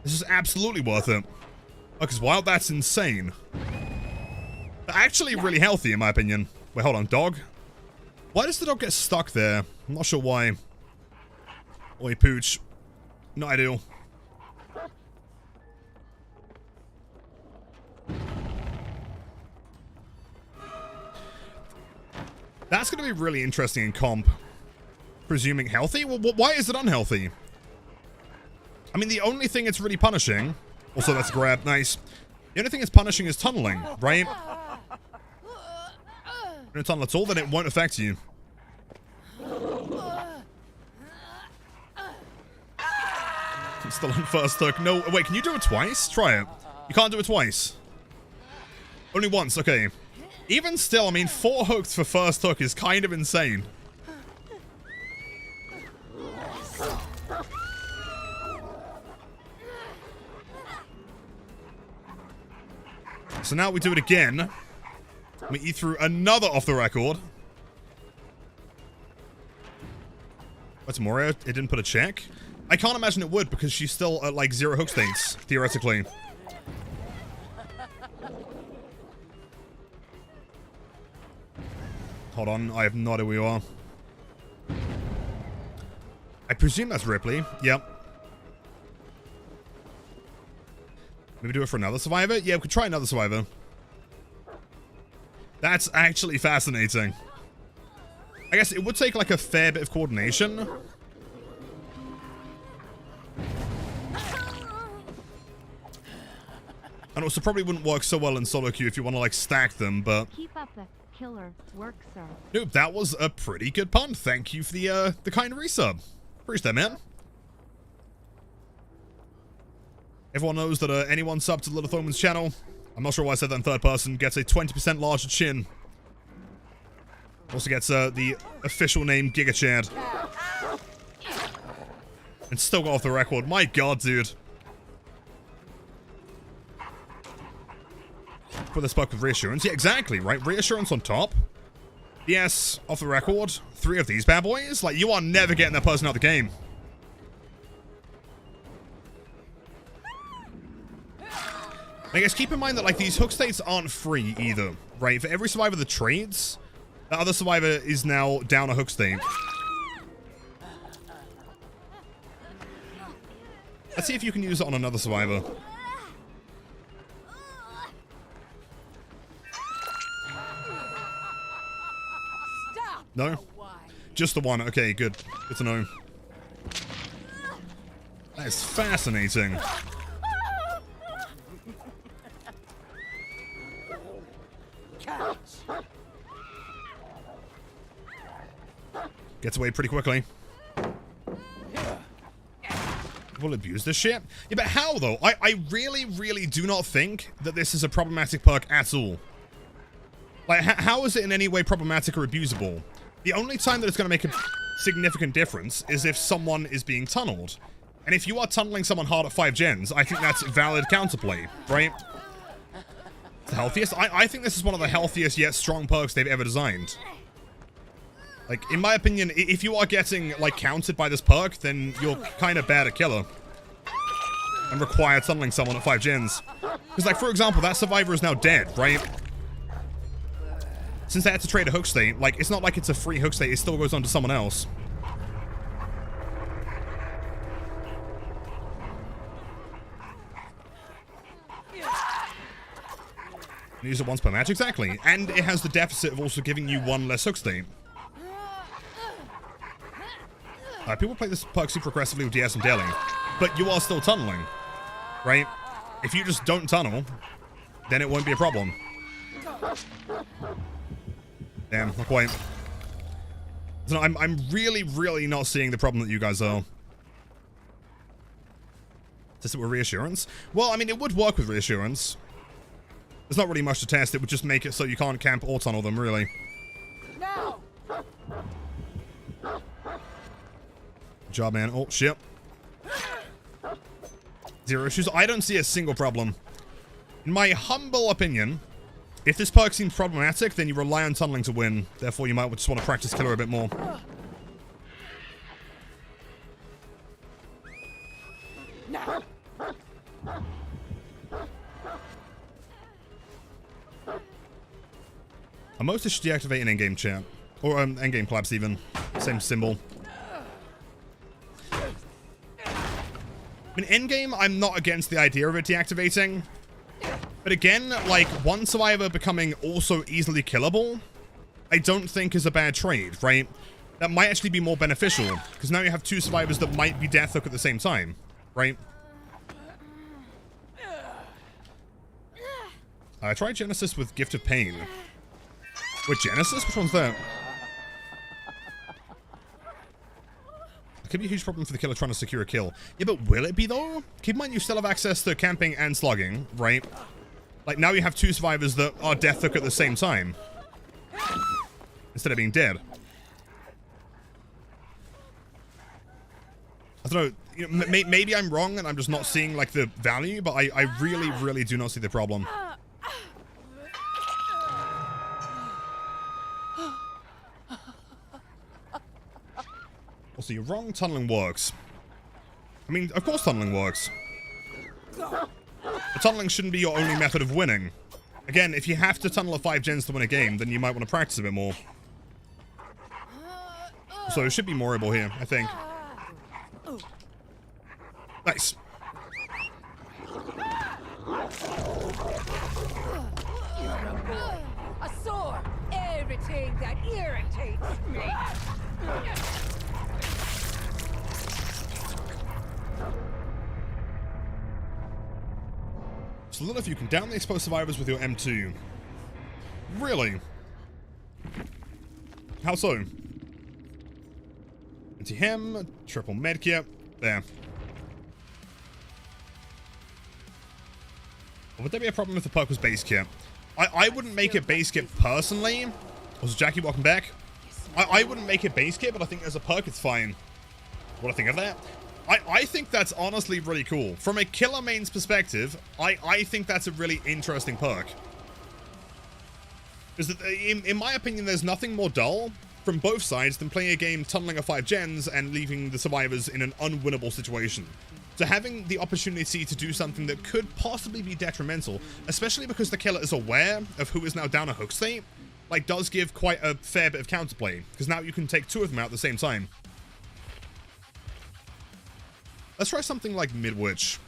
this is absolutely worth it. Because, wow, that's insane. They're actually really healthy, in my opinion. Wait, hold on, dog? Why does the dog get stuck there? I'm not sure why. Oi, pooch. Not ideal. That's going to be really interesting in comp. Presuming healthy? Well, why is it unhealthy? I mean, the only thing it's really punishing... Also, that's a grab. Nice. The only thing it's punishing is tunneling, right? If you don't tunnel at all, then it won't affect you. It's still on first hook. No, wait, can you do it twice? Try it. You can't do it twice. Only once, okay. Even still, I mean, 4 hooks for first hook is kind of insane. So now we do it again. We eat through another off the record. What's Mori? It didn't put a check? I can't imagine it would because she's still at like 0 hook states, theoretically. Hold on, I have no idea where you are. I presume that's Ripley. Yep. Maybe do it for another survivor? Yeah, we could try another survivor. That's actually fascinating. I guess it would take like a fair bit of coordination. And also probably wouldn't work so well in solo queue if you want to like stack them, but Keep up the killer work, sir. nope, that was a pretty good pun. Thank you for the kind resub. Appreciate that, man. Everyone knows that anyone sub to Little Thoman's channel, I'm not sure why I said that in third person, gets a 20% larger chin. Also gets the official name Giga Chad. And still got off the record. My god, dude. Put this perk with reassurance. Yeah, exactly, right? Reassurance on top. Yes, off the record. 3 of these bad boys. Like, you are never getting that person out of the game. I guess keep in mind that, like, these hook states aren't free either, right? For every survivor that trades, the other survivor is now down a hook state. Let's see if you can use it on another survivor. No? Just the one. Okay, good. Good to know. That is fascinating. Gets away pretty quickly. We'll abuse this shit. Yeah, but how, though? I really, really do not think that this is a problematic perk at all. Like, how is it in any way problematic or abusable? The only time that it's going to make a significant difference is if someone is being tunneled. And if you are tunneling someone hard at 5 gens, I think that's valid counterplay, right? The healthiest? I think this is one of the healthiest yet strong perks they've ever designed. Like, in my opinion, if you are getting, like, countered by this perk, then you're kind of bad at killer. And require tunneling someone at 5 gens. Because, like, for example, that survivor is now dead, right? Since they had to trade a hook state, like, it's not like it's a free hook state, it still goes on to someone else. Use it once per match, exactly. And it has the deficit of also giving you 1 less hook state. People play this perk super aggressively with DS and Daring, but you are still tunneling, right? If you just don't tunnel, then it won't be a problem. Damn, not quite. So I'm really, really not seeing the problem that you guys are. Test it with reassurance? Well, I mean, it would work with reassurance. There's not really much to test. It would just make it so you can't camp or tunnel them, really. No. Good job, man. Oh, shit. 0 issues. I don't see a single problem. In my humble opinion, if this perk seems problematic, then you rely on tunneling to win. Therefore, you might just want to practice killer a bit more. No. I mostly should deactivate an in-game chat. Or in-game collapse even. Same symbol. I mean, in-game, I'm not against the idea of it deactivating. But again, like, one survivor becoming also easily killable, I don't think is a bad trade, right? That might actually be more beneficial. Because now you have 2 survivors that might be death hook at the same time, right? I tried Genesis with Gift of Pain. Wait, Genesis? Which one's that? It could be a huge problem for the killer trying to secure a kill. Yeah, but will it be, though? Keep in mind you still have access to camping and slugging, right? Like, now you have 2 survivors that are death hook at the same time. Instead of being dead. I don't know. You know, maybe I'm wrong and I'm just not seeing, like, the value, but I really, really do not see the problem. Also, you're wrong. Tunneling works. I mean, of course tunneling works. But tunneling shouldn't be your only method of winning. Again, if you have to tunnel at 5 gens to win a game, then you might want to practice a bit more. So it should be more able here, I think. Nice. A sore. Everything that irritates me. So little if you can down the exposed survivors with your M2. Really? How so? Anti-hem, triple medkit. There. Would there be a problem if the perk was base kit? I wouldn't make it base kit personally. Also, Jackie, welcome back. I wouldn't make it base kit, but I think as a perk, it's fine. What do I think of that? I think that's honestly really cool. From a killer main's perspective, I think that's a really interesting perk. Because in my opinion, there's nothing more dull from both sides than playing a game tunneling a 5 gens and leaving the survivors in an unwinnable situation. So having the opportunity to do something that could possibly be detrimental, especially because the killer is aware of who is now down a hook state, like, does give quite a fair bit of counterplay, because now you can take 2 of them out at the same time. Let's try something like Midwich.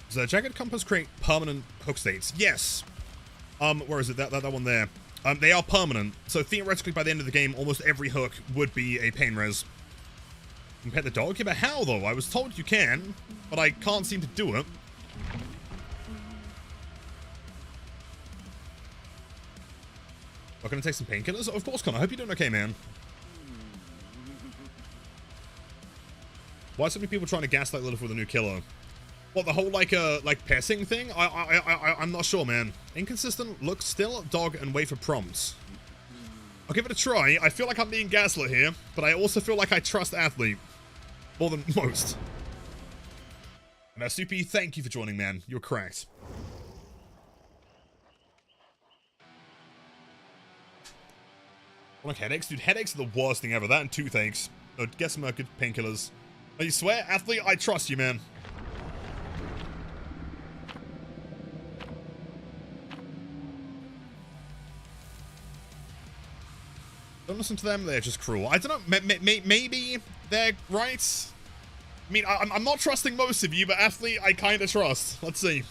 Does the Jagged Compass create permanent hook states? Yes. Where is it? That one there. They are permanent, so theoretically by the end of the game, almost every hook would be a pain res. You can pet the dog? Yeah, but how though? I was told you can, but I can't seem to do it. We're gonna take some painkillers? Of course, Connor. I hope you're doing okay, man. Why are so many people trying to gaslight Lilith with a new killer? What, the whole, like pissing thing? I'm not sure, man. Inconsistent, look still, dog, and wait for prompts. I'll give it a try. I feel like I'm being gaslit here, but I also feel like I trust Athlete. More than most. Now, Soupy, thank you for joining, man. You're correct. Like headaches? Dude, headaches are the worst thing ever. That and toothaches. So get some good painkillers. Oh, you swear? Athlete, I trust you, man. Don't listen to them, they're just cruel. I don't know, maybe they're right? I mean, I'm not trusting most of you, but Athlete, I kind of trust. Let's see.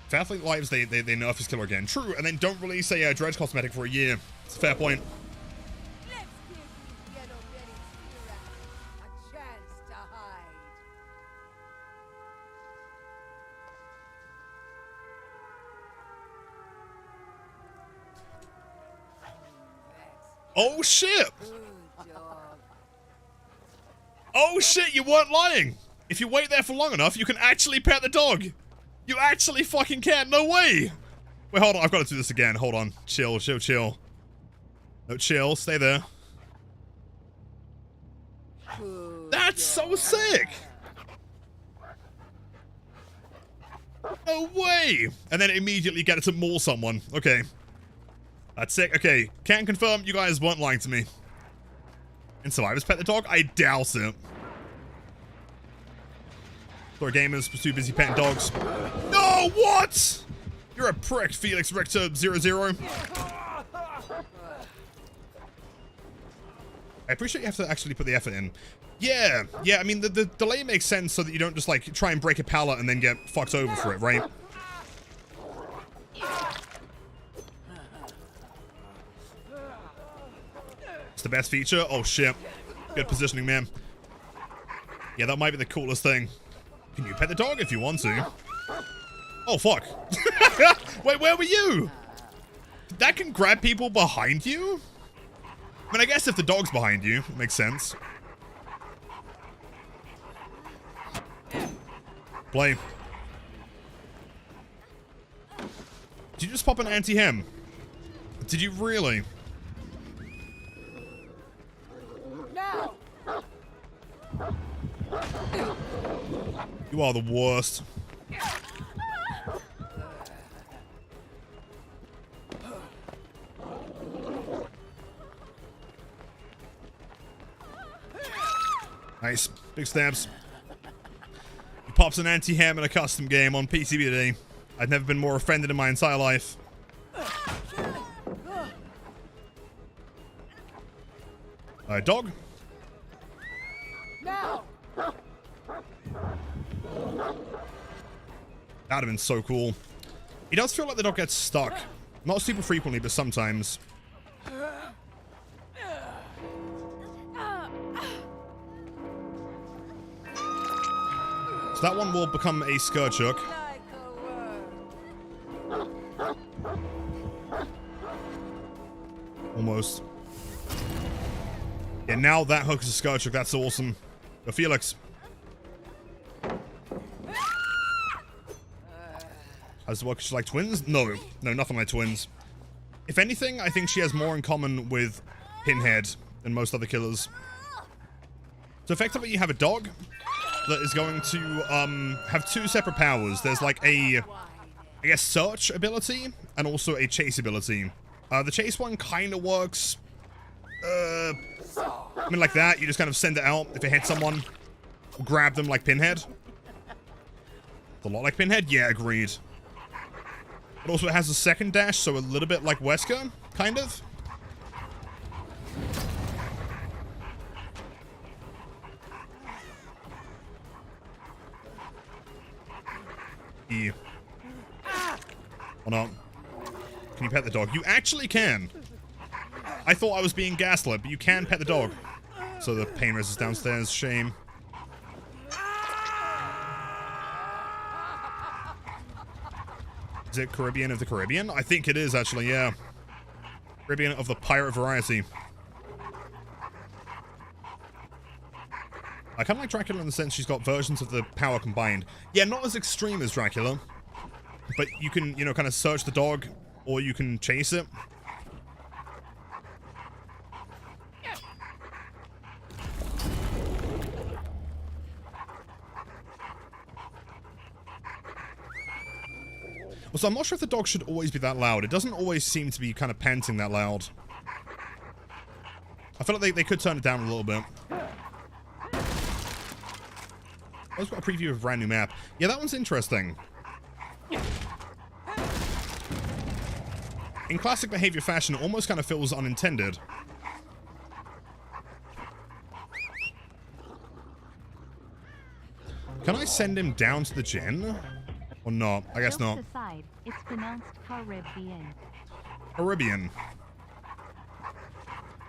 If Athlete lives, they nerf his killer again. True, and then don't release a Dredge cosmetic for a year. It's a fair point. Let's give these yellow-bellied spirits a chance to hide. Oh shit! Good dog. Oh shit, you weren't lying! If you wait there for long enough, you can actually pet the dog! You actually fucking can, no way! Wait, hold on, I've got to do this again, hold on. Chill. No, chill, stay there. Good That's so sick! No way! And then immediately get it to maul someone. Okay. That's sick. Okay, can confirm you guys weren't lying to me. And survivors pet the dog? I doubt it. Sorry, gamers, was too busy petting dogs. No, what? You're a prick, Felix Richter 00. I appreciate you have to actually put the effort in. Yeah, I mean, the delay makes sense so that you don't just, like, try and break a pallet and then get fucked over for it, right? It's the best feature? Oh, shit. Good positioning, man. Yeah, that might be the coolest thing. Can you pet the dog if you want to? Oh, fuck. Wait, where were you? That can grab people behind you? I mean, I guess if the dog's behind you, it makes sense. Play. Did you just pop an anti-hem? Did you really? now. You are the worst. Nice. Big stabs. He pops an anti-ham in a custom game on PCBD. I've never been more offended in my entire life. Dog? Now. That'd have been so cool. It does feel like the dog gets stuck. Not super frequently, but sometimes. So that one will become a Scourge Hook. Like a worm. Almost. Yeah, now that hook is a Scourge Hook. That's awesome. Go Felix. How's it work? She's like twins? No, nothing like twins. If anything, I think she has more in common with Pinhead than most other killers. So effectively, you have a dog that is going to have two separate powers. There's like a, I guess, search ability and also a chase ability. The chase one kind of works, I mean, like that. You just kind of send it out. If it hits someone, grab them like Pinhead. It's a lot like Pinhead? Yeah, agreed. But also it has a second dash, so a little bit like Wesker, kind of. E. Oh no. Can you pet the dog? You actually can. I thought I was being gaslit, but you can pet the dog. So the pain res is downstairs. Shame. Is it Caribbean of the Caribbean? I think it is, actually, yeah. Caribbean of the pirate variety. I kind of like Dracula in the sense she's got versions of the power combined. Yeah, not as extreme as Dracula. But you can, you know, kind of search the dog, or you can chase it. So I'm not sure if the dog should always be that loud. It doesn't always seem to be kind of panting that loud. I feel like they could turn it down a little bit. I've got a preview of a brand new map. Yeah, that one's interesting. In classic behavior fashion, it almost kind of feels unintended. Can I send him down to the gen? Or not? I guess not. Aside, it's pronounced Caribbean. Caribbean.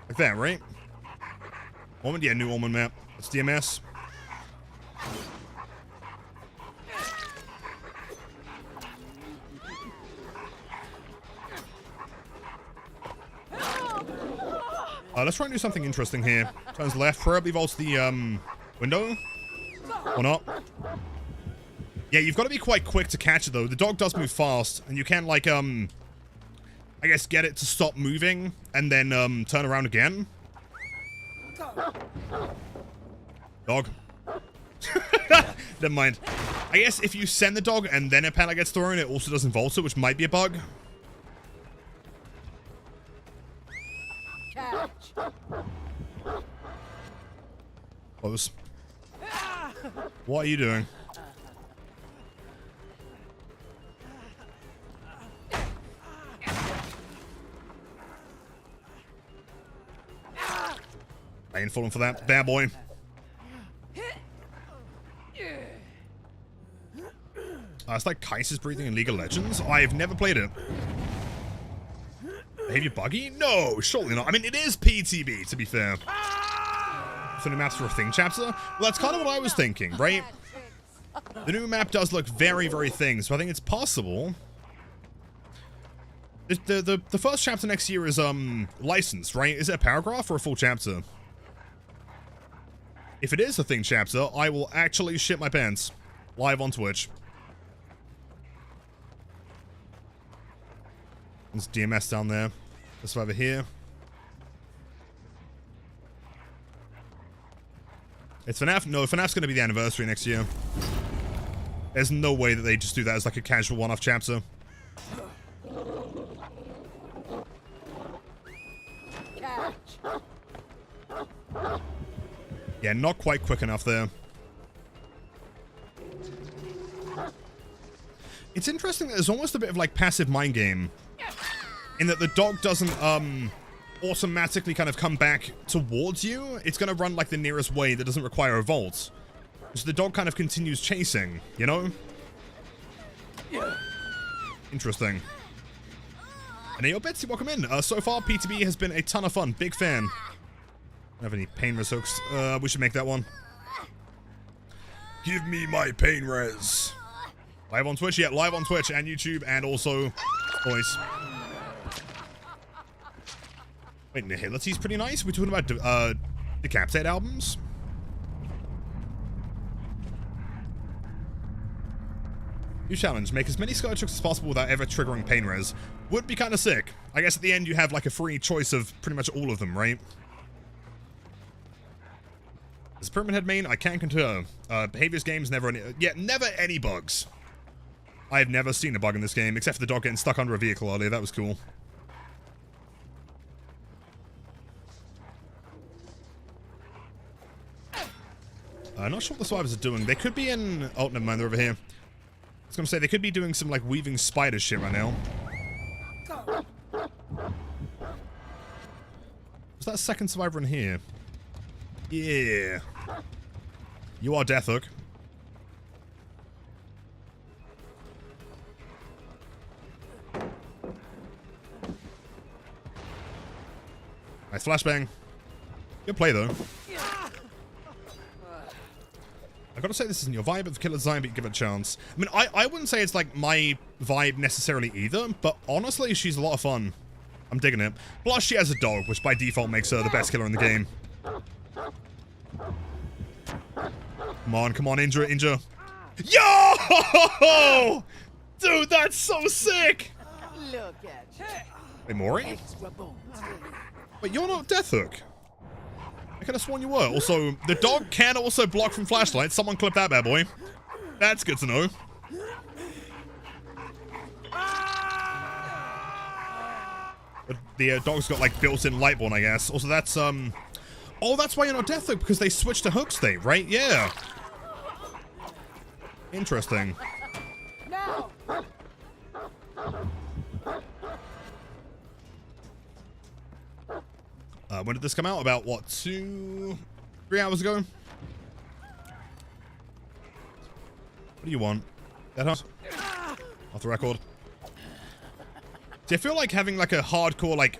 Like that, right? Ormond? Yeah, new Ormond map. It's DMS. Let's try and do something interesting here. Turns left, probably vaults the window. Or not. Yeah, you've got to be quite quick to catch it, though. The dog does move fast, and you can, like, I guess get it to stop moving, and then, turn around again. Dog. Never mind. I guess if you send the dog, and then a panel gets thrown, it also doesn't vault it, which might be a bug. Catch. Close. What are you doing? I ain't falling for that. Bad boy. It's like Kaiser's breathing in League of Legends. I've never played it. Behavior buggy? No, surely not. I mean, it is PTB, to be fair. So new maps for a thing chapter? Well, that's kind of what I was thinking, right? The new map does look very, very thing, so I think it's possible. The first chapter next year is, licensed, right? Is it a paragraph or a full chapter? If it is a thing chapter, I will actually shit my pants. Live on Twitch. There's DMS down there. This over here. It's FNAF? No, FNAF's going to be the anniversary next year. There's no way that they just do that as like a casual one-off chapter. Catch. Yeah, not quite quick enough there. It's interesting that there's almost a bit of like passive mind game. In that the dog doesn't automatically kind of come back towards you. It's going to run like the nearest way that doesn't require a vault. So the dog kind of continues chasing, you know? Interesting. And hey, yo, Betsy, welcome in. So far, PTB has been a ton of fun. Big fan. Don't have any painless hooks. We should make that one. Give me my pain res. Live on Twitch, yeah, live on Twitch and YouTube and also voice. Wait, Nihility's pretty nice. We're talking about Decapitate albums? New challenge, make as many sky tricks as possible without ever triggering pain res. Would be kind of sick. I guess at the end you have like a free choice of pretty much all of them, right? As a Pyramid Head main, I can concur. Behaviors games, never any bugs. I have never seen a bug in this game, except for the dog getting stuck under a vehicle earlier. That was cool. Not sure what the survivors are doing. They could be in... Oh, never mind, they're over here. I was gonna say, they could be doing some, like, weaving spider shit right now. Was that a second survivor in here? Yeah. You are Death Hook. Nice flashbang. Good play, though. I gotta say, this isn't your vibe of Killer Design, but you give it a chance. I mean, I wouldn't say it's, like, my vibe necessarily either, but honestly, she's a lot of fun. I'm digging it. Plus, she has a dog, which by default makes her the best killer in the game. Come on, injure it, injure. Yo! Dude, that's so sick! Look at Wait, Mori? extra bones. Wait, you're not Death Hook. I could have sworn you were. Also, the dog can also block from flashlights. Someone clip that bad boy. That's good to know. But the dog's got, like, built-in lightborn, I guess. Also, that's, Oh, that's why you're not Death Hook, because they switched to Hook State, right? Yeah. Interesting. Now. When did this come out? About, what, 3 hours ago? What do you want? That house? Off the record. See, I feel like having, like, a hardcore, like,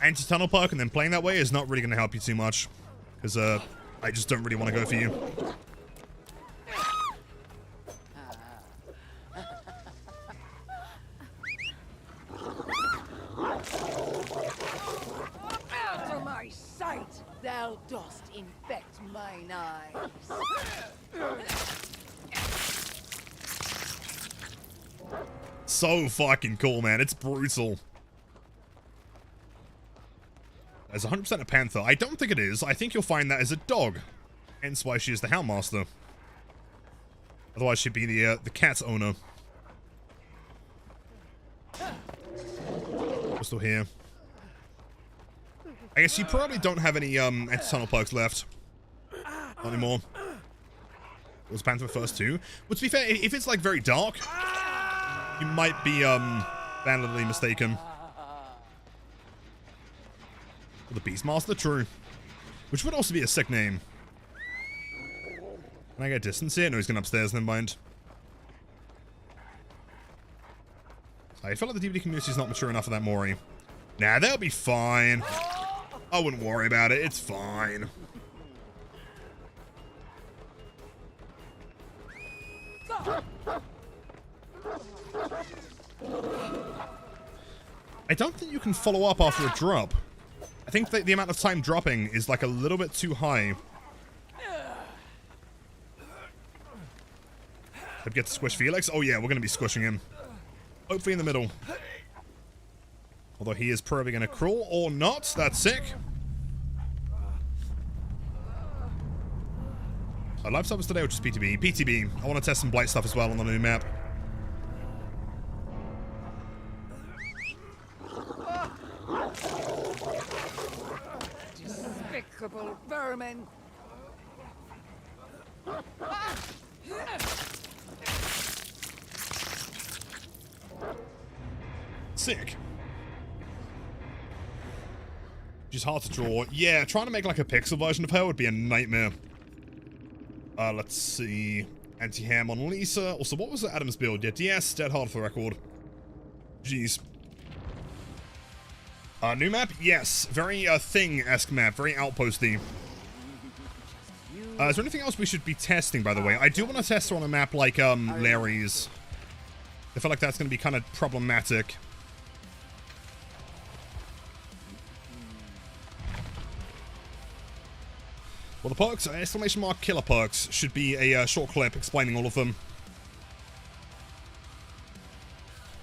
anti-tunnel perk and then playing that way is not really going to help you too much. Because, I just don't really want to go for you. Out of my sight! Thou dost infect mine eyes. So fucking cool, man. It's brutal. As 100% a panther. I don't think it is. I think you'll find that as a dog. Hence why she is the Houndmaster. Otherwise she'd be the cat's owner. We're still here. I guess you probably don't have any anti-tunnel perks left. Not anymore. It was Panther first too. But to be fair, if it's like very dark, you might be validly mistaken. The Beastmaster, true. Which would also be a sick name. Can I get distance here? No, he's going upstairs, never mind. I feel like the DVD community is not mature enough for that Mori. Nah, they'll be fine. I wouldn't worry about it, it's fine. I don't think you can follow up after a drop. I think that the amount of time dropping is like a little bit too high. I'd get to squish Felix. Oh yeah, we're going to be squishing him. Hopefully in the middle. Although he is probably going to crawl or not. That's sick. Live service today or just PTB? PTB. I want to test some Blight stuff as well on the new map. Despicable vermin. Sick. She's hard to draw. Yeah, trying to make like a pixel version of her would be a nightmare. Let's see. Anti-ham on Lisa. Also, what was the Adam's build? Yeah, DS, dead hard for the record. Jeez. New map? Yes. Very, Thing-esque map. Very outposty. You Is there anything else we should be testing, by the way? I do want to test her on a map like Larry's. I feel like that's going to be kind of problematic. Well, the perks, exclamation mark killer perks, should be a short clip explaining all of them.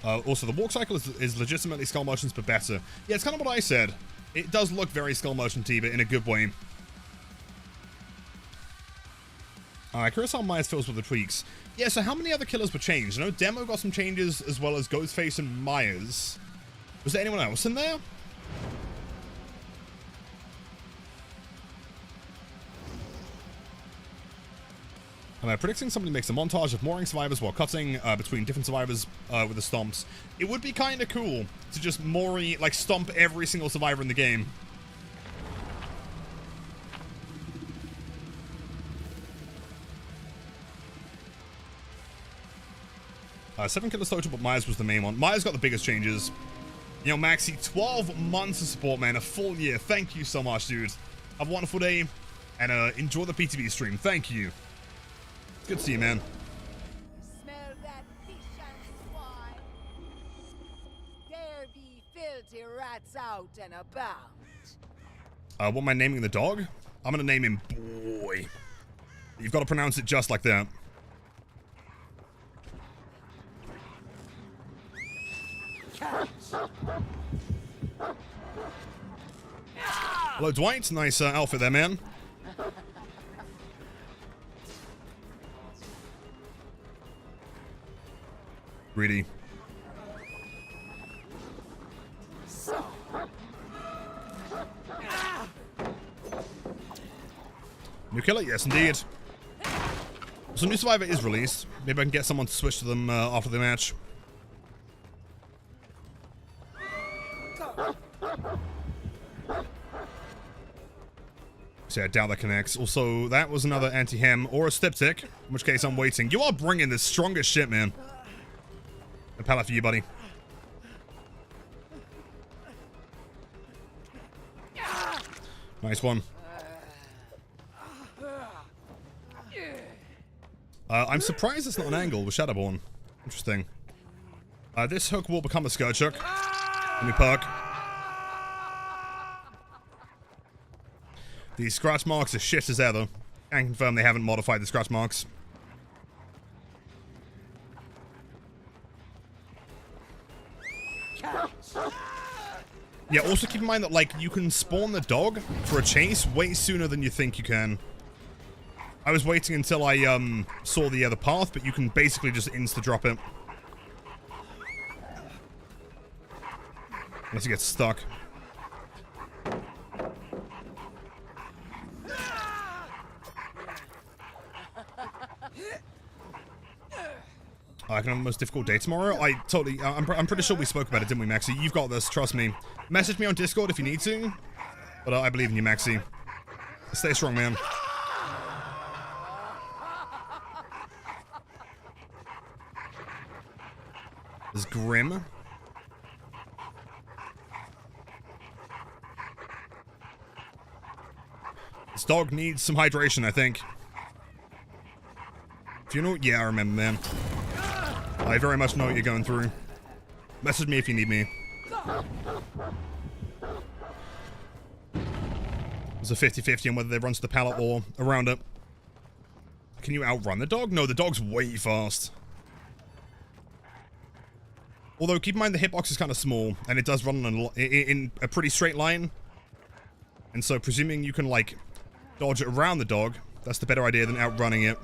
Also, the walk cycle is legitimately Skull Motions, but better. Yeah, it's kind of what I said. It does look very Skull Motion-y, but in a good way. Curious how Myers feels with the tweaks. Yeah, so how many other killers were changed? I know Demo got some changes, as well as Ghostface and Myers. Was there anyone else in there? I'm predicting somebody makes a montage of mooring survivors while cutting between different survivors with the stomps. It would be kind of cool to just Mori, like, stomp every single survivor in the game. Seven killers total, but Myers was the main one. Myers got the biggest changes. You know, Maxi, 12 months of support, man. A full year. Thank you so much, dude. Have a wonderful day, and enjoy the PTV stream. Thank you. It's good to see you, man. Smell that fish and swine. There be filthy rats out and about. What am I naming the dog? I'm gonna name him Boy. You've got to pronounce it just like that. Hello, Dwight. Nice outfit there, man. Greedy. New killer? Yes, indeed. So, new survivor is released. Maybe I can get someone to switch to them after the match. So yeah, I doubt that connects. Also, that was another anti-hem or a stiptych, in which case I'm waiting. You are bringing the strongest shit, man. A pallet for you, buddy. Nice one. I'm surprised it's not an angle with Shadowborn. Interesting. This hook will become a Scourge hook. Let me perk. These scratch marks are shit as ever. Can confirm they haven't modified the scratch marks. Yeah, also keep in mind that, like, you can spawn the dog for a chase way sooner than you think you can. I was waiting until I, saw the other path, but you can basically just insta-drop it. Unless you get stuck. I can have the most difficult day tomorrow. I'm pretty sure we spoke about it, didn't we, Maxi? You've got this, trust me. Message me on Discord if you need to. But I believe in you, Maxi. Stay strong, man. This is Grim. This dog needs some hydration, I think. Funeral? Yeah, I remember, man. I very much know what you're going through. Message me if you need me. It's a 50-50 on whether they run to the pallet or around it. Can you outrun the dog? No, the dog's way fast. Although, keep in mind the hitbox is kind of small, and it does run in a pretty straight line. And so, presuming you can, like, dodge it around the dog, that's the better idea than outrunning it.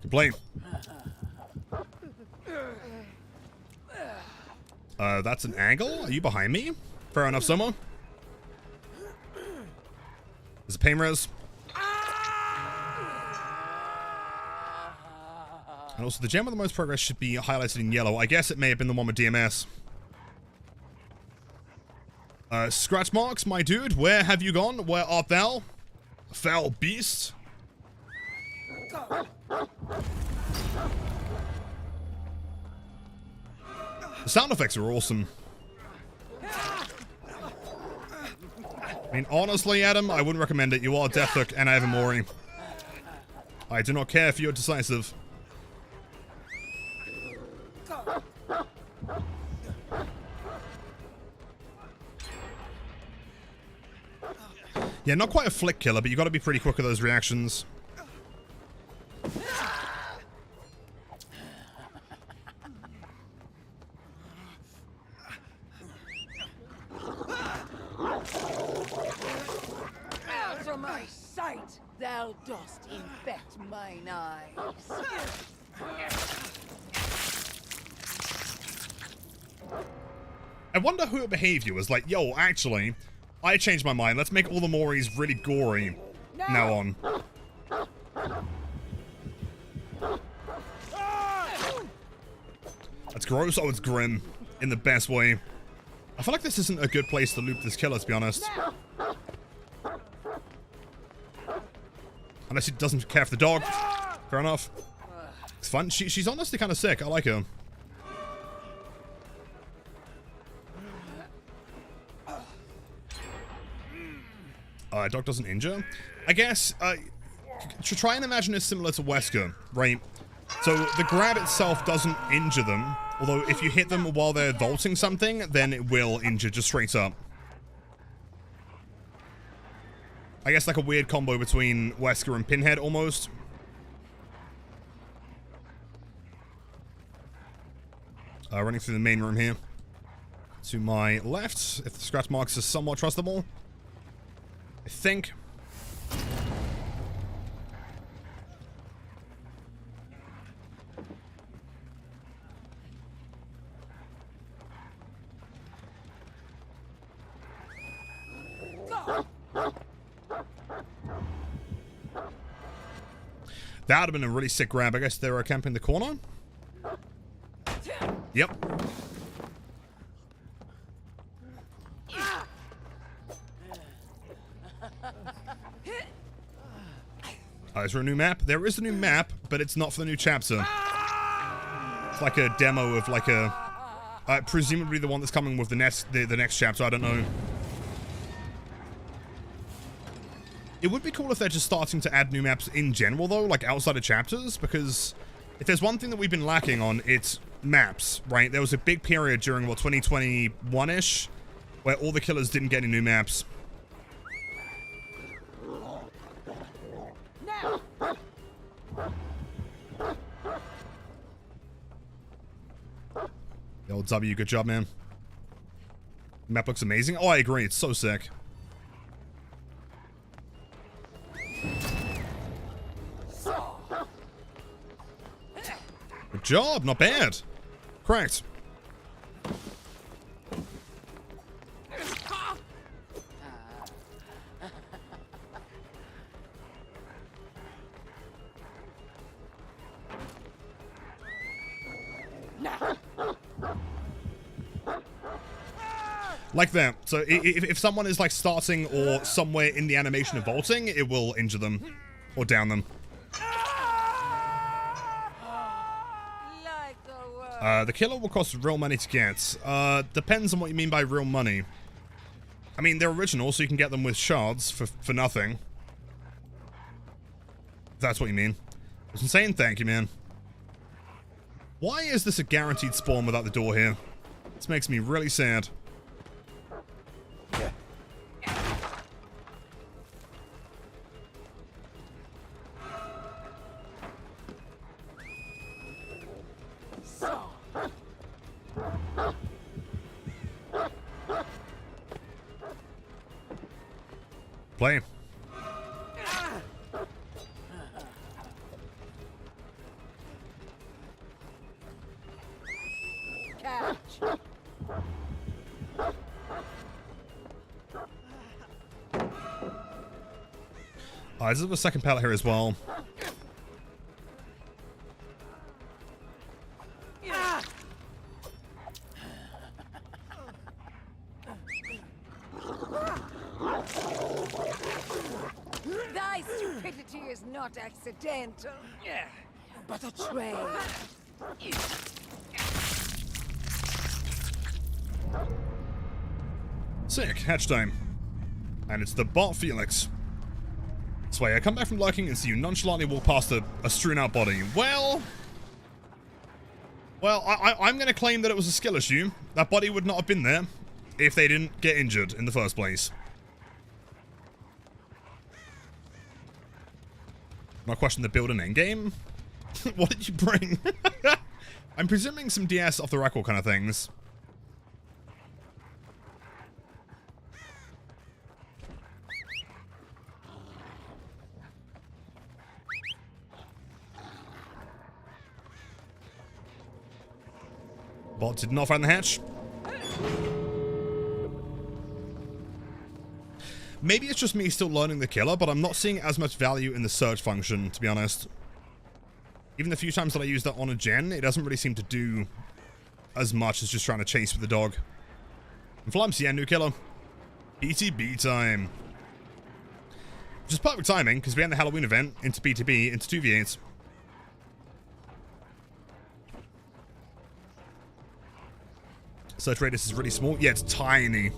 Good play. That's an angle? Are you behind me? Fair enough, Summer. There's a pain res. And also, the gem with the most progress should be highlighted in yellow. I guess it may have been the one with DMS. Scratch marks, my dude. Where have you gone? Where art thou? Foul beast. The sound effects are awesome. I mean, honestly, Adam, I wouldn't recommend it. You are Deathhook and I have a Mori. I do not care if you're decisive. Yeah, not quite a flick killer, but you got to be pretty quick with those reactions. Out of my sight! Thou dost infect mine eyes. I wonder who it behaved you as like, yo, actually, I changed my mind. Let's make all the Moris really gory now on. That's gross. Oh, it's grim. In the best way. I feel like this isn't a good place to loop this killer, to be honest. Unless he doesn't care for the dog. Fair enough. It's fun. She's honestly kind of sick. I like her. Dog doesn't injure. I guess, to try and imagine it's similar to Wesker, right? So the grab itself doesn't injure them, although if you hit them while they're vaulting something, then it will injure just straight up. I guess like a weird combo between Wesker and Pinhead, almost. Running through the main room here. To my left, if the scratch marks are somewhat trustable. I think. That would have been a really sick grab. I guess they were camping the corner. Yep. Is there a new map? There is a new map, but it's not for the new chapter. It's like a demo of like a... presumably the one that's coming with the next chapter, I don't know. It would be cool if they're just starting to add new maps in general, though, like outside of chapters, because if there's one thing that we've been lacking on, it's maps, right? There was a big period during, what, 2021-ish, where all the killers didn't get any new maps. The old W, good job, man. The map looks amazing. Oh, I agree. It's so sick. Good job. Not bad. Correct. Like that. So if someone is like starting or somewhere in the animation of vaulting, it will injure them or down them. The killer will cost real money to get. Depends on what you mean by real money. I mean, they're original, so you can get them with shards for nothing. If that's what you mean. It's insane, thank you, man. Why is this a guaranteed spawn without the door here? This makes me really sad. Play. Catch. There's a second pallet here as well. Thy stupidity is not accidental, but a trade. Sick. Hatch time. And it's the bot Felix. Sway, I come back from lurking and see you nonchalantly walk past a strewn out body. Well, I'm going to claim that it was a skill issue. That body would not have been there if they didn't get injured in the first place. Not question the build and endgame. What did you bring? I'm presuming some DS off the record kind of things. Bot did not find the hatch. Maybe it's just me still learning the killer, but I'm not seeing as much value in the search function, to be honest. Even the few times that I use that on a gen, it doesn't really seem to do as much as just trying to chase with the dog. And Flumps, yeah, new killer. BTB time. Which is perfect timing, because we had the Halloween event into BTB, into 2v8s. Search radius is really small. Yeah, it's tiny.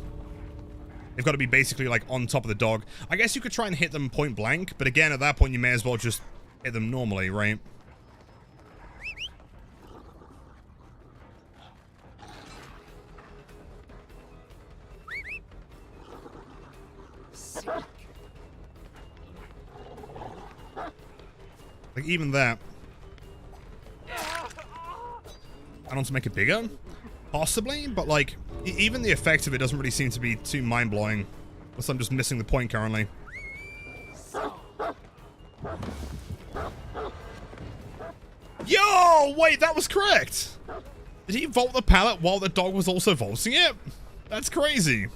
They've got to be basically like on top of the dog. I guess you could try and hit them point blank, but again, at that point, you may as well just hit them normally, right? Like, even that. I want to make it bigger? Possibly, but like, even the effect of it doesn't really seem to be too mind-blowing. Unless I'm just missing the point currently. Yo! Wait, that was correct! Did he vault the pallet while the dog was also vaulting it? That's crazy.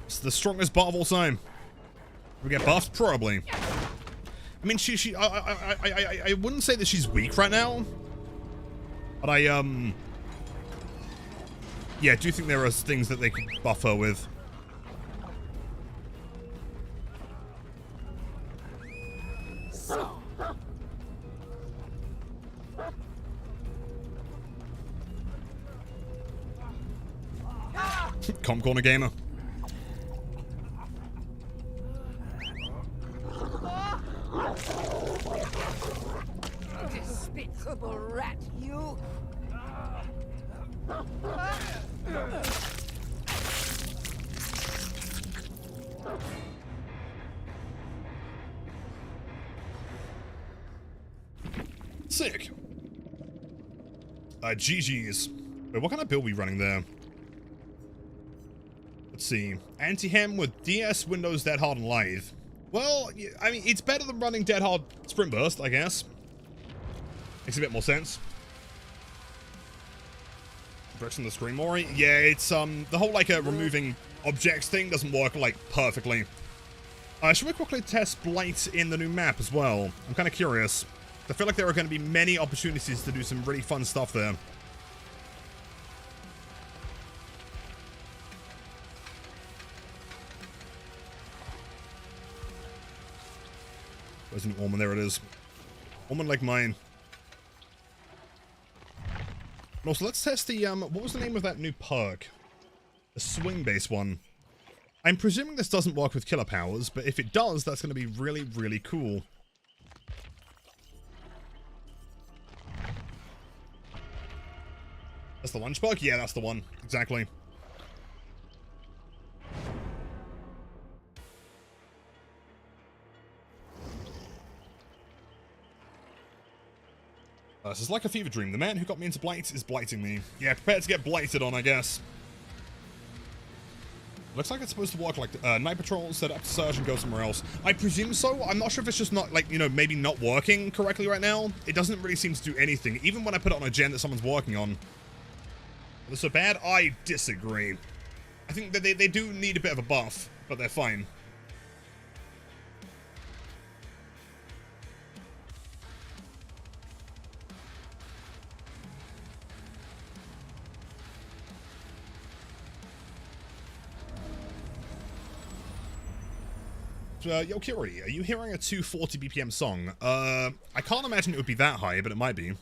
It's the strongest bot of all time. We get buffed? Probably. I mean, I wouldn't say that she's weak right now, but yeah, I do think there are things that they could buff her with. Comp corner gamer. Despicable rat, you! Sick. GG's. Wait, what kind of build are we running there? Let's see. Anti-hem with DS, Windows, Dead Hard, and Lithe. Well, I mean, it's better than running Dead Hard Sprint Burst, I guess. Makes a bit more sense. Bricks on the screen, Mori. Yeah, it's, the whole, like, removing objects thing doesn't work, like, perfectly. Should we quickly test Blight in the new map as well? I'm kind of curious. I feel like there are going to be many opportunities to do some really fun stuff there. Where's an Orman? There it is. Orman like mine. And also, let's test the, what was the name of that new perk? The swing-based one. I'm presuming this doesn't work with killer powers, but if it does, that's going to be really, really cool. That's the lunch perk? Yeah, that's the one. Exactly. This is like a fever dream. The man who got me into blight is blighting me. Yeah, prepared to get blighted on, I guess. Looks like it's supposed to work like night patrols, set up to search and go somewhere else. I presume so. I'm not sure if it's just not, like, you know, maybe not working correctly right now. It doesn't really seem to do anything, even when I put it on a gen that someone's working on. Are they so bad? I disagree. I think that they do need a bit of a buff, but they're fine. Yo, Kiri, are you hearing a 240 BPM song? I can't imagine it would be that high, but it might be.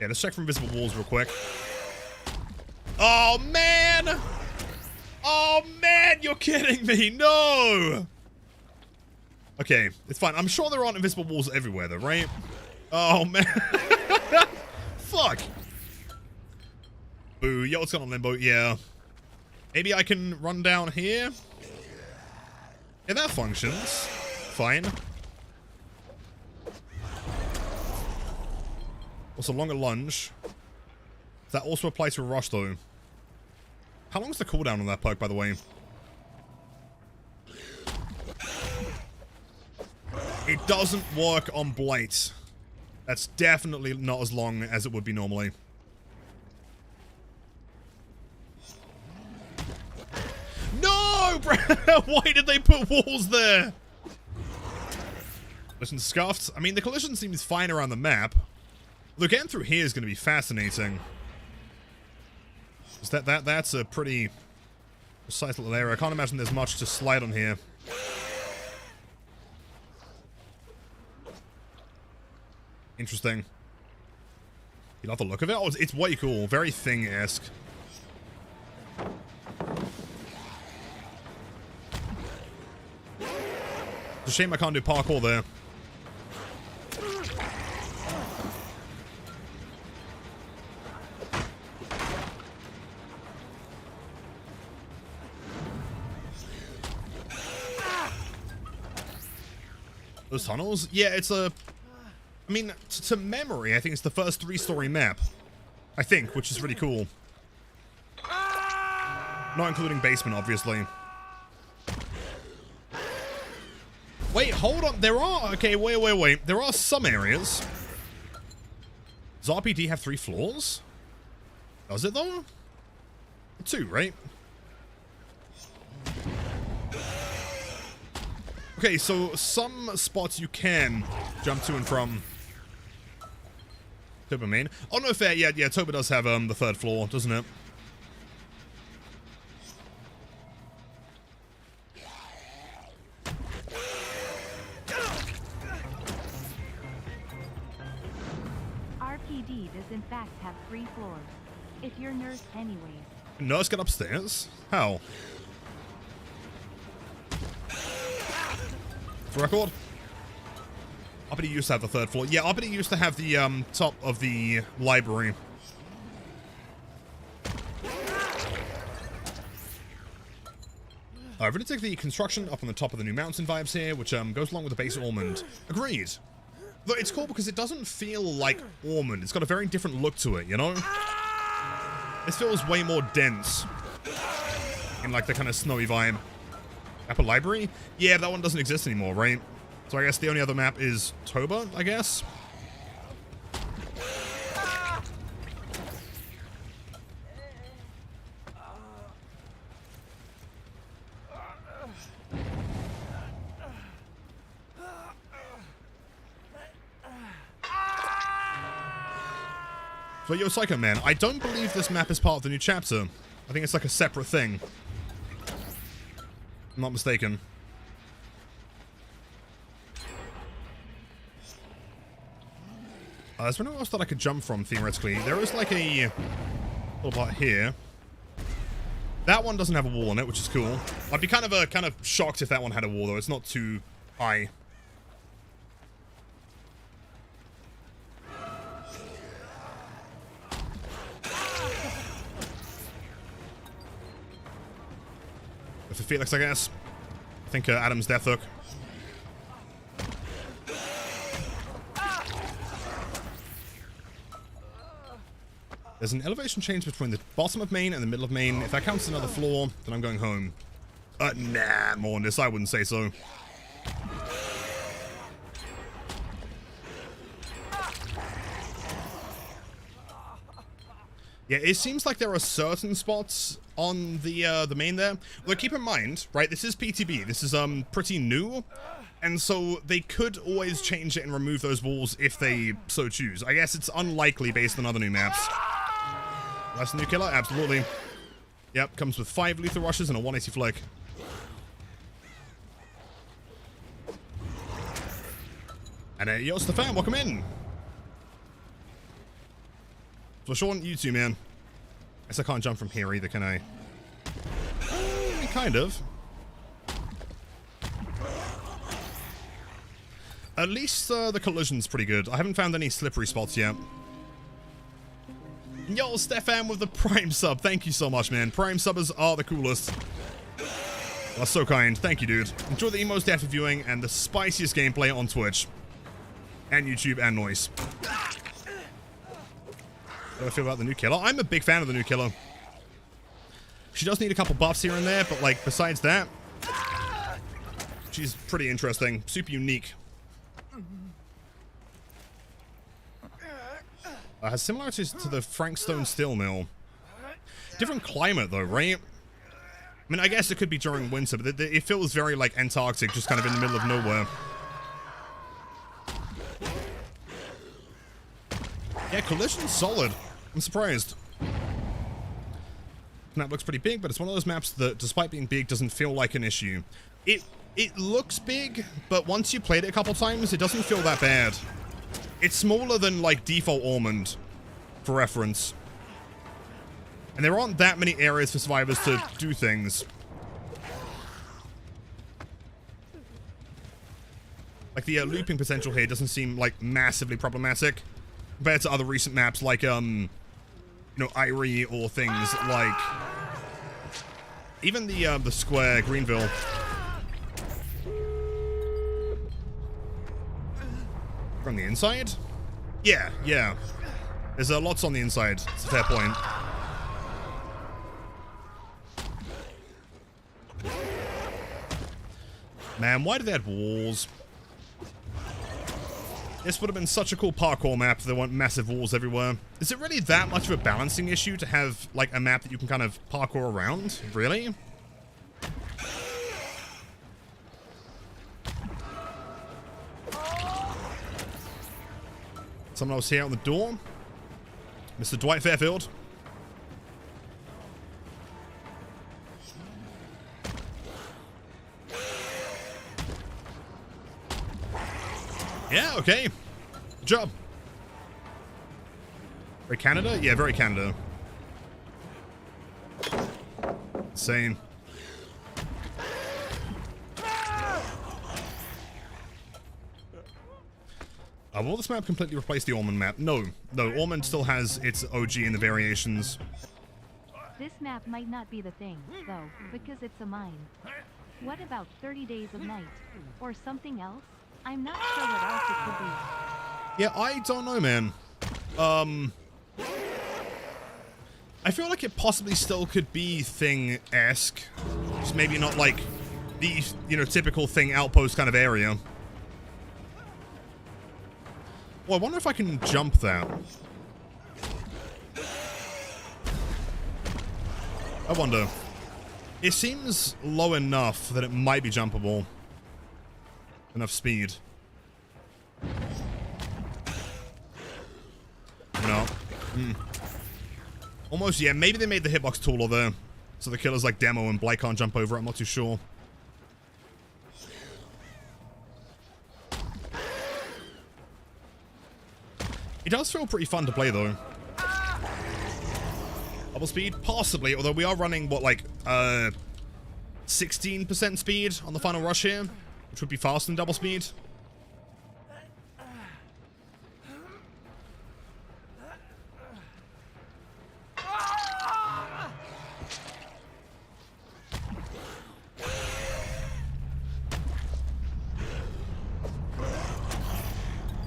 Yeah, let's check for invisible walls real quick. Oh, man! Oh, man, you're kidding me! No! Okay, it's fine. I'm sure there aren't invisible walls everywhere, though, right? Oh, man. Fuck! Boo. Yo, what's going on, Limbo? Yeah. Maybe I can run down here? Yeah, that functions. Fine. Also, longer lunge. Does that also apply to a rush, though? How long is the cooldown on that perk, by the way? It doesn't work on Blight. That's definitely not as long as it would be normally. No, bro! Why did they put walls there? Collision scuffed. I mean, the collision seems fine around the map. Look, getting through here is going to be fascinating. That's a pretty precise little area. I can't imagine there's much to slide on here. Interesting. You love the look of it? Oh, it's way cool. Very Thing-esque. It's a shame I can't do parkour there. Those tunnels? Yeah, it's a... I mean, to memory, I think it's the first 3-story map. I think, which is really cool. Not including basement, obviously. Wait, hold on. There are... Okay, wait. There are some areas. Does RPD have 3 floors? Does it, though? 2, right? Okay, so some spots you can jump to and from. Toba main. Oh, no, fair. Yeah, Toba does have the 3rd floor, doesn't it? RPD does in fact have 3 floors. If you're nurse anyways. Nurse get upstairs? How? For record? Uppity used to have the 3rd floor. Yeah, Uppity used to have the top of the library. We're going to take the construction up on the top of the new mountain vibes here, which goes along with the base Ormond. Agreed. But it's cool because it doesn't feel like Ormond. It's got a very different look to it, you know? This feels way more dense. In like the kind of snowy vibe. Upper Library? Yeah, that one doesn't exist anymore, right? So I guess the only other map is Toba, I guess? So, yo, Psycho Man, I don't believe this map is part of the new chapter. I think it's like a separate thing. I'm not mistaken. There's nowhere else that I could jump from, theoretically. There is like a little part here. That one doesn't have a wall on it, which is cool. I'd be kind of shocked if that one had a wall, though. It's not too high. For Felix, I guess. I think Adam's death hook. There's an elevation change between the bottom of main and the middle of main. If that counts as another floor, then I'm going home. Nah, more on this. I wouldn't say so. Yeah, it seems like there are certain spots on the main there. Although keep in mind, right, this is PTB. This is pretty new. And so they could always change it and remove those walls if they so choose. I guess it's unlikely based on other new maps. That's a new killer? Absolutely. Yep, comes with 5 lethal rushes and a 180 flick. And yo, Stefan, welcome in. For sure, you two, man. Guess I can't jump from here either, can I? Kind of. At least the collision's pretty good. I haven't found any slippery spots yet. Yo, Stefan with the Prime sub. Thank you so much, man. Prime subbers are the coolest. That's so kind. Thank you, dude. Enjoy the most effort viewing and the spiciest gameplay on Twitch. And YouTube and noise. How do I feel about the new killer? I'm a big fan of the new killer. She does need a couple buffs here and there, but like besides that, she's pretty interesting. Super unique. Has similarities to the Frankstone steel mill. Different climate though, right? I mean, I guess it could be during winter, but it feels very like Antarctic, just kind of in the middle of nowhere. Yeah, collision's solid. I'm surprised. Map looks pretty big, but it's one of those maps that, despite being big, doesn't feel like an issue. It looks big, but once you played it a couple times, it doesn't feel that bad. It's smaller than, like, default Ormond, for reference. And there aren't that many areas for survivors to do things. Like, the looping potential here doesn't seem, like, massively problematic compared to other recent maps like, you know, Irie or things like... Even the square, Greenville. From the inside? Yeah, yeah. There's lots on the inside. It's a fair point. Man, why do they have walls? This would have been such a cool parkour map if there weren't massive walls everywhere. Is it really that much of a balancing issue to have, like, a map that you can kind of parkour around? Really? Someone else here on the door. Mr. Dwight Fairfield. Yeah, okay. Good job. Very Canada? Yeah, very Canada. Insane. Will this map completely replace the Ormond map? No. No, Ormond still has its OG in the variations. This map might not be the thing, though, because it's a mine. What about 30 Days of Night? Or something else? I'm not sure what else it could be. Yeah, I don't know, man. I feel like it possibly still could be Thing-esque. Just maybe not like the, you know, typical Thing outpost kind of area. Well, I wonder if I can jump that. I wonder. It seems low enough that it might be jumpable. Enough speed. No. Almost, yeah. Maybe they made the hitbox taller there. So the killer's like demo and Blight can't jump over it. I'm not too sure. It does feel pretty fun to play, though. Double speed? Possibly, although we are running, what, like, 16% speed on the final rush here, which would be faster than double speed.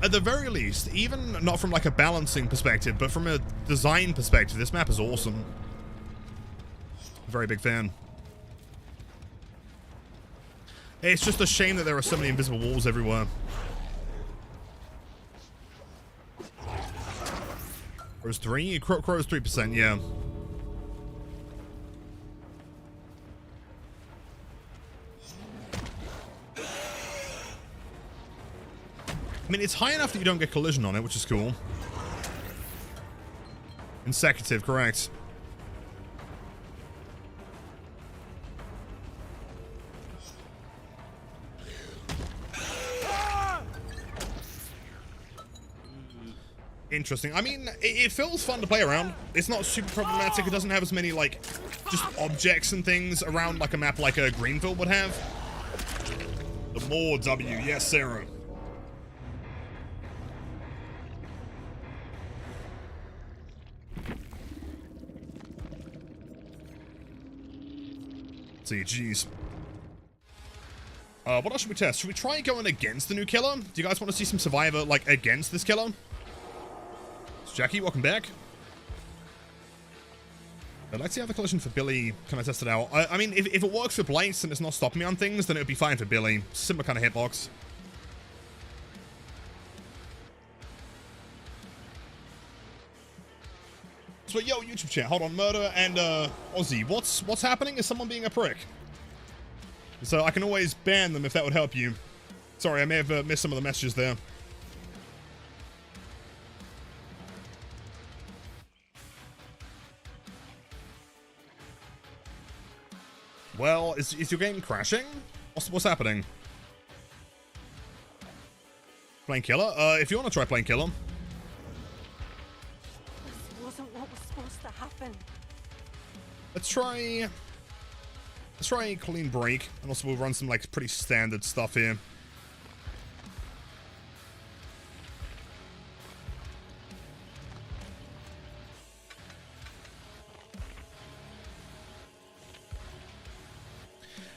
At the very least, even not from like a balancing perspective, but from a design perspective, this map is awesome. Very big fan. It's just a shame that there are so many invisible walls everywhere. Crow's 3? Crow's 3%, yeah. I mean, it's high enough that you don't get collision on it, which is cool. Consecutive, correct. Interesting. I mean, it feels fun to play around. It's not super problematic. It doesn't have as many, like, just objects and things around like a map like a Greenfield would have. The more W. Yes, Sarah. Let's see, jeez. What else should we test? Should we try going against the new killer? Do you guys want to see some Survivor, like, against this killer? Jackie, welcome back. I'd like to see how the collision for Billy kind of test it out. I mean, if it works for Blaze and it's not stopping me on things, then it would be fine for Billy. Similar kind of hitbox. So, yo, YouTube chat, hold on, Murder and Ozzy, what's happening? Is someone being a prick? So I can always ban them if that would help you. Sorry, I may have missed some of the messages there. Well, is your game crashing? What's happening? Playing killer? If you want to try playing killer. This wasn't what was supposed to happen. Let's try clean break, and also we'll run some like pretty standard stuff here.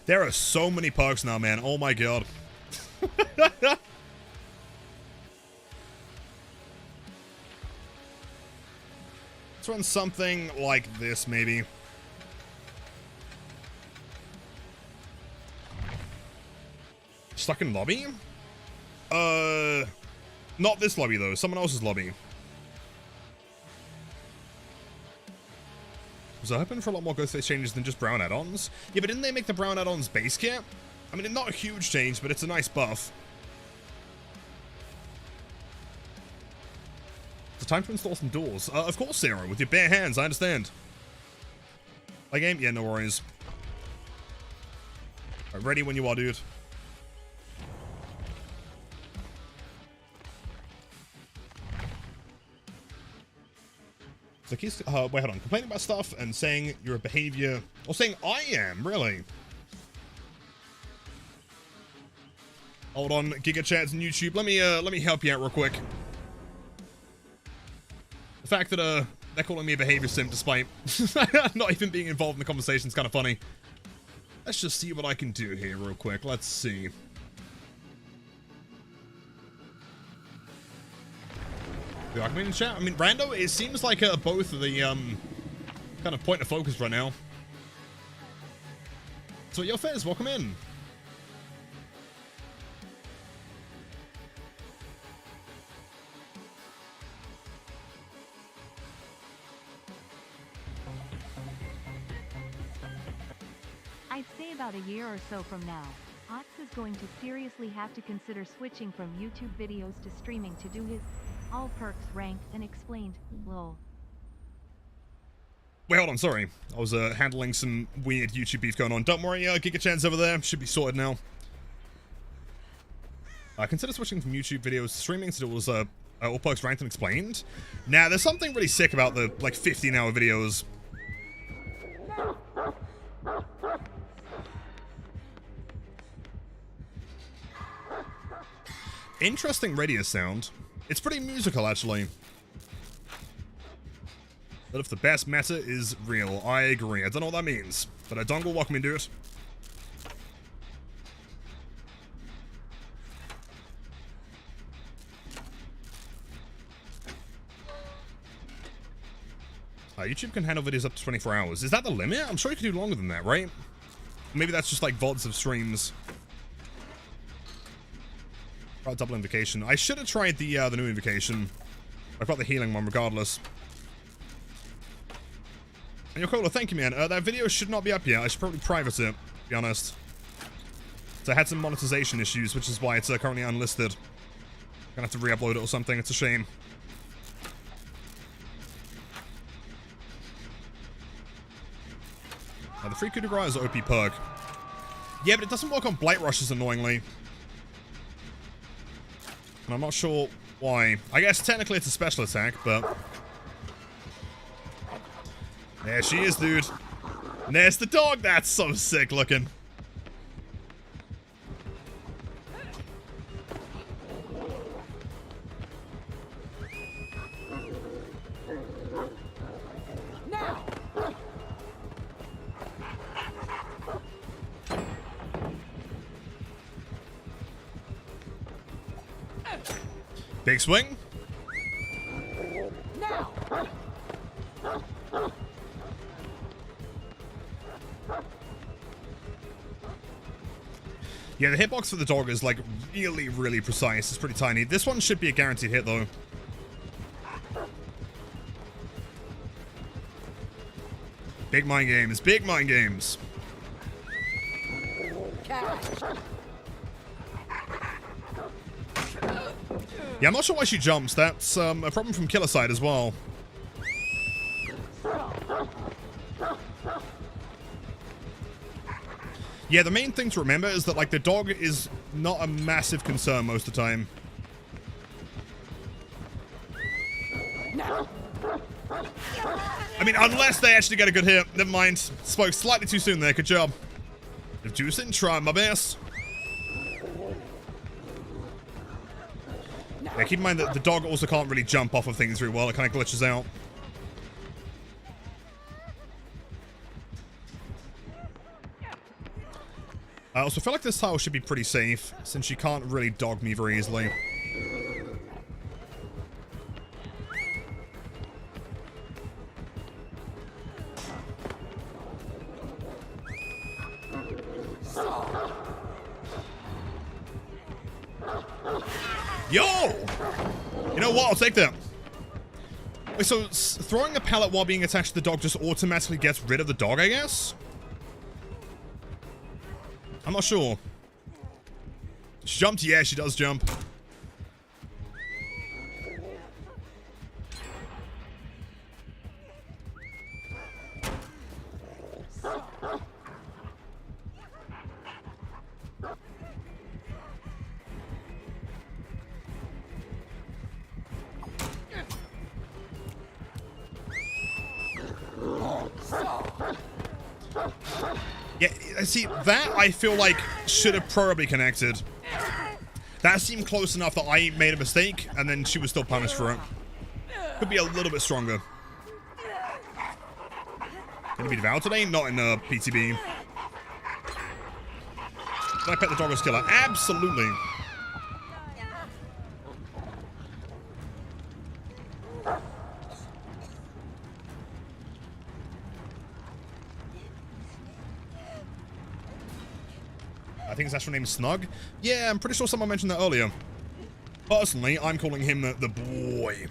There are so many perks now, man. Oh my god. Let's run something like this, maybe. Stuck in lobby? Not this lobby, though. Someone else's lobby. Was I hoping for a lot more Ghostface changes than just brown add-ons? Yeah, but didn't they make the brown add-ons base kit? I mean, not a huge change, but it's a nice buff. It's time to install some doors. Of course, Sarah, with your bare hands, I understand. Play game? Yeah, no worries. Right, ready when you are, dude. So he's, wait, hold on. Complaining about stuff and saying your behavior, or saying I am, really. Hold on, Giga Chats and YouTube. Let me help you out real quick. The fact that they're calling me a behavior sim despite not even being involved in the conversation is kind of funny. Let's just see what I can do here real quick. Let's see. Do I come in chat? I mean, Rando, it seems like both of the kind of point of focus right now. So, yo, Fez, welcome in. I'd say about a year or so from now, Ox is going to seriously have to consider switching from YouTube videos to streaming to do his all perks ranked and explained, lol. Wait, hold on, sorry. I was handling some weird YouTube beef going on. Don't worry, Giga Chan's over there. Should be sorted now. Consider switching from YouTube videos to streaming to do all perks ranked and explained. Nah, there's something really sick about the, like, 15-hour videos. Interesting radio sound. It's pretty musical, actually. But if the best meta is real, I agree. I don't know what that means. But a dongle, welcome into it. YouTube can handle videos up to 24 hours. Is that the limit? I'm sure you can do longer than that, right? Maybe that's just like VODs of streams. About double invocation. I should have tried the new invocation. I've got the healing one regardless. And Yokola, thank you, man. That video should not be up yet. I should probably private it, to be honest. So I had some monetization issues, which is why it's currently unlisted. Gonna have to re-upload it or something. It's a shame. The free coup de grace is OP perk. Yeah, but it doesn't work on blight rushes, annoyingly. And I'm not sure Why? I guess technically it's a special attack, but... There she is, dude. And there's the dog. That's so sick looking. Now! Big swing. Now! Yeah, the hitbox for the dog is like really, really precise. It's pretty tiny. This one should be a guaranteed hit though. Big mind games, big mind games. Catch! Yeah, I'm not sure why she jumps. That's a problem from killer side as well. Yeah, the main thing to remember is that, like, the dog is not a massive concern most of the time. I mean, unless they actually get a good hit. Never mind. Spoke slightly too soon there. Good job. Reducing, trying my best. Yeah, keep in mind that the dog also can't really jump off of things very well. It kind of glitches out. I also feel like this tile should be pretty safe, since she can't really dog me very easily. Yo! You know what? I'll take that. Wait, so throwing a pellet while being attached to the dog just automatically gets rid of the dog, I guess? I'm not sure. She jumped? Yeah, she does jump. Yeah, see, that I feel like should have probably connected. That seemed close enough that I made a mistake, and then she was still punished for it. Could be a little bit stronger. Gonna be devoured today? Not in PTB. Did I pet the dog as killer? Absolutely. I think his actual name is Snug. Yeah, I'm pretty sure someone mentioned that earlier. Personally, I'm calling him the boy.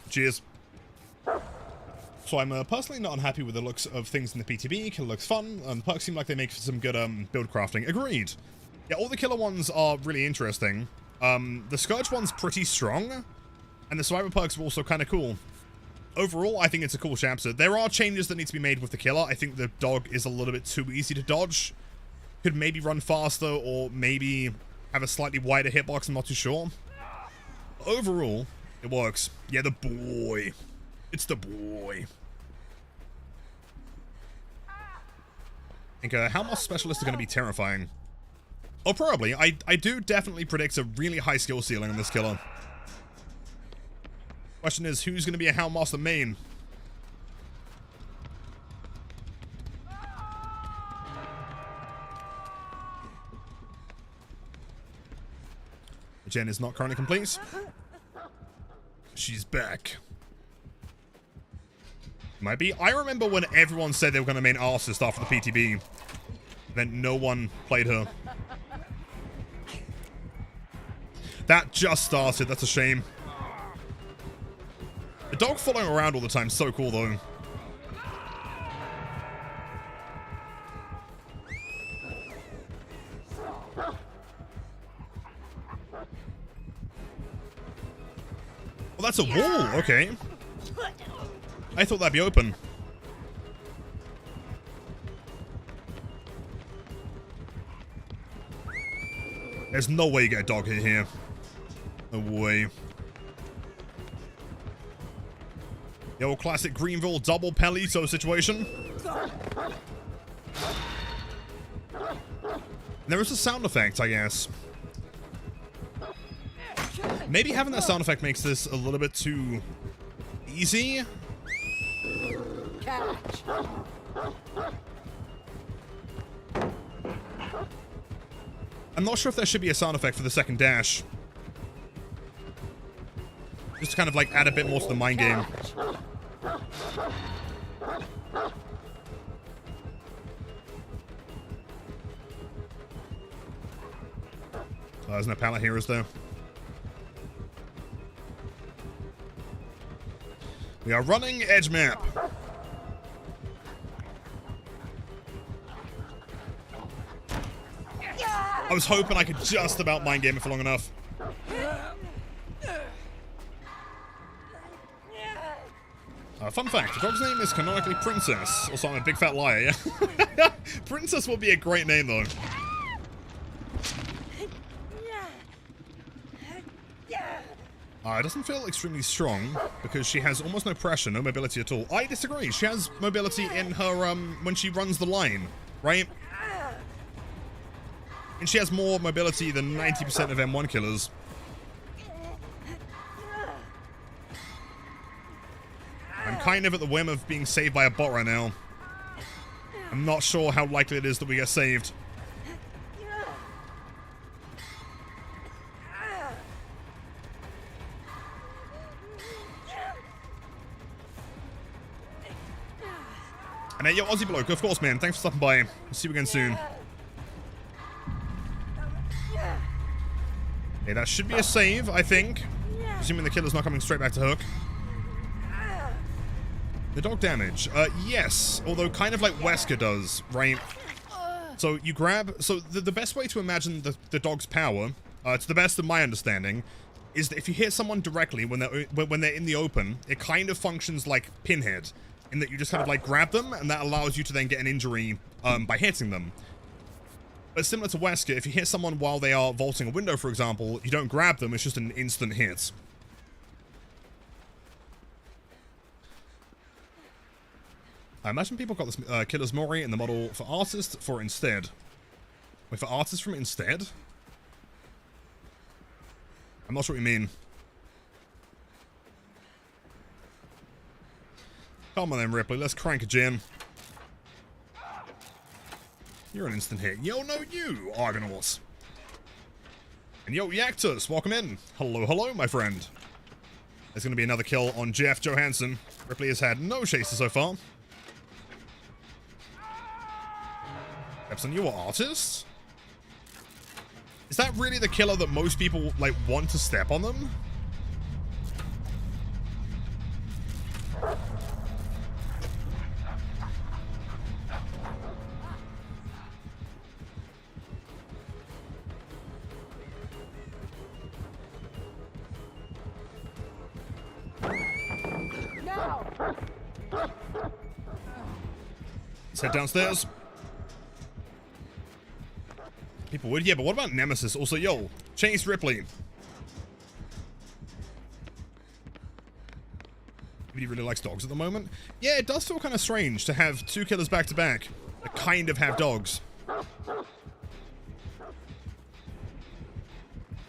Cheers. So I'm personally not unhappy with the looks of things in the PTB. Killer looks fun, and the perks seem like they make for some good build crafting. Agreed. Yeah, all the killer ones are really interesting. The Scourge one's pretty strong, and the Survivor perks are also kind of cool. Overall, I think it's a cool chapter. There are changes that need to be made with the killer. I think the dog is a little bit too easy to dodge. Could maybe run faster, or maybe have a slightly wider hitbox, I'm not too sure. Overall, it works. Yeah, the boy. It's the boy. I think Houndmaster specialists are going to be terrifying. Oh, probably. I do definitely predict a really high skill ceiling on this killer. Question is, who's going to be a Houndmaster main? Gen is not currently complete. She's back. Might be. I remember when everyone said they were going to main Arcist after the PTB. Then no one played her. That just started. That's a shame. The dog following around all the time, so cool though. Well, that's a wall, okay. I thought that'd be open. There's no way you get a dog hit here. No way. The old classic Greenville double Palito situation. And there is a sound effect, I guess. Maybe having that sound effect makes this a little bit too easy. Catch. I'm not sure if there should be a sound effect for the second dash. Just to kind of like add a bit more to the mind game. There's no pallet here, is there? We are running edge map. I was hoping I could just about mind game it for long enough. Fun fact, the dog's name is canonically Princess. Also, I'm a big fat liar, yeah? Princess would be a great name, though. It doesn't feel extremely strong because she has almost no pressure, no mobility at all. I disagree. She has mobility in her, when she runs the line, right? And she has more mobility than 90% of M1 killers. I'm kind of at the whim of being saved by a bot right now. I'm not sure how likely it is that we get saved. And hey, yo, Aussie bloke, of course, man. Thanks for stopping by. See you again soon. Okay, that should be a save, I think. Assuming the killer's not coming straight back to hook. The dog damage. Yes. Although kind of like Wesker does, right? So you grab... So the best way to imagine the dog's power, to the best of my understanding, is that if you hit someone directly when they're in the open, it kind of functions like Pinhead. In that you just kind of like grab them, and that allows you to then get an injury by hitting them. But similar to Wesker, if you hit someone while they are vaulting a window, for example, you don't grab them, it's just an instant hit. I imagine people got this killer's Mori in the model for artist for instead. Wait, for artist from instead? I'm not sure what you mean. Come on then, Ripley, let's crank a gin. You're an instant hit. Yo, no, you, Argonauts. And yo, Yaktus, welcome in. Hello, hello, my friend. There's going to be another kill on Jeff Johansson. Ripley has had no chases so far. Epson, you are artist? Is that really the killer that most people, like, want to step on them? Let's head downstairs. People would, yeah, but what about Nemesis? Also, yo, chase Ripley. Maybe he really likes dogs at the moment. Yeah, it does feel kind of strange to have two killers back to back that kind of have dogs.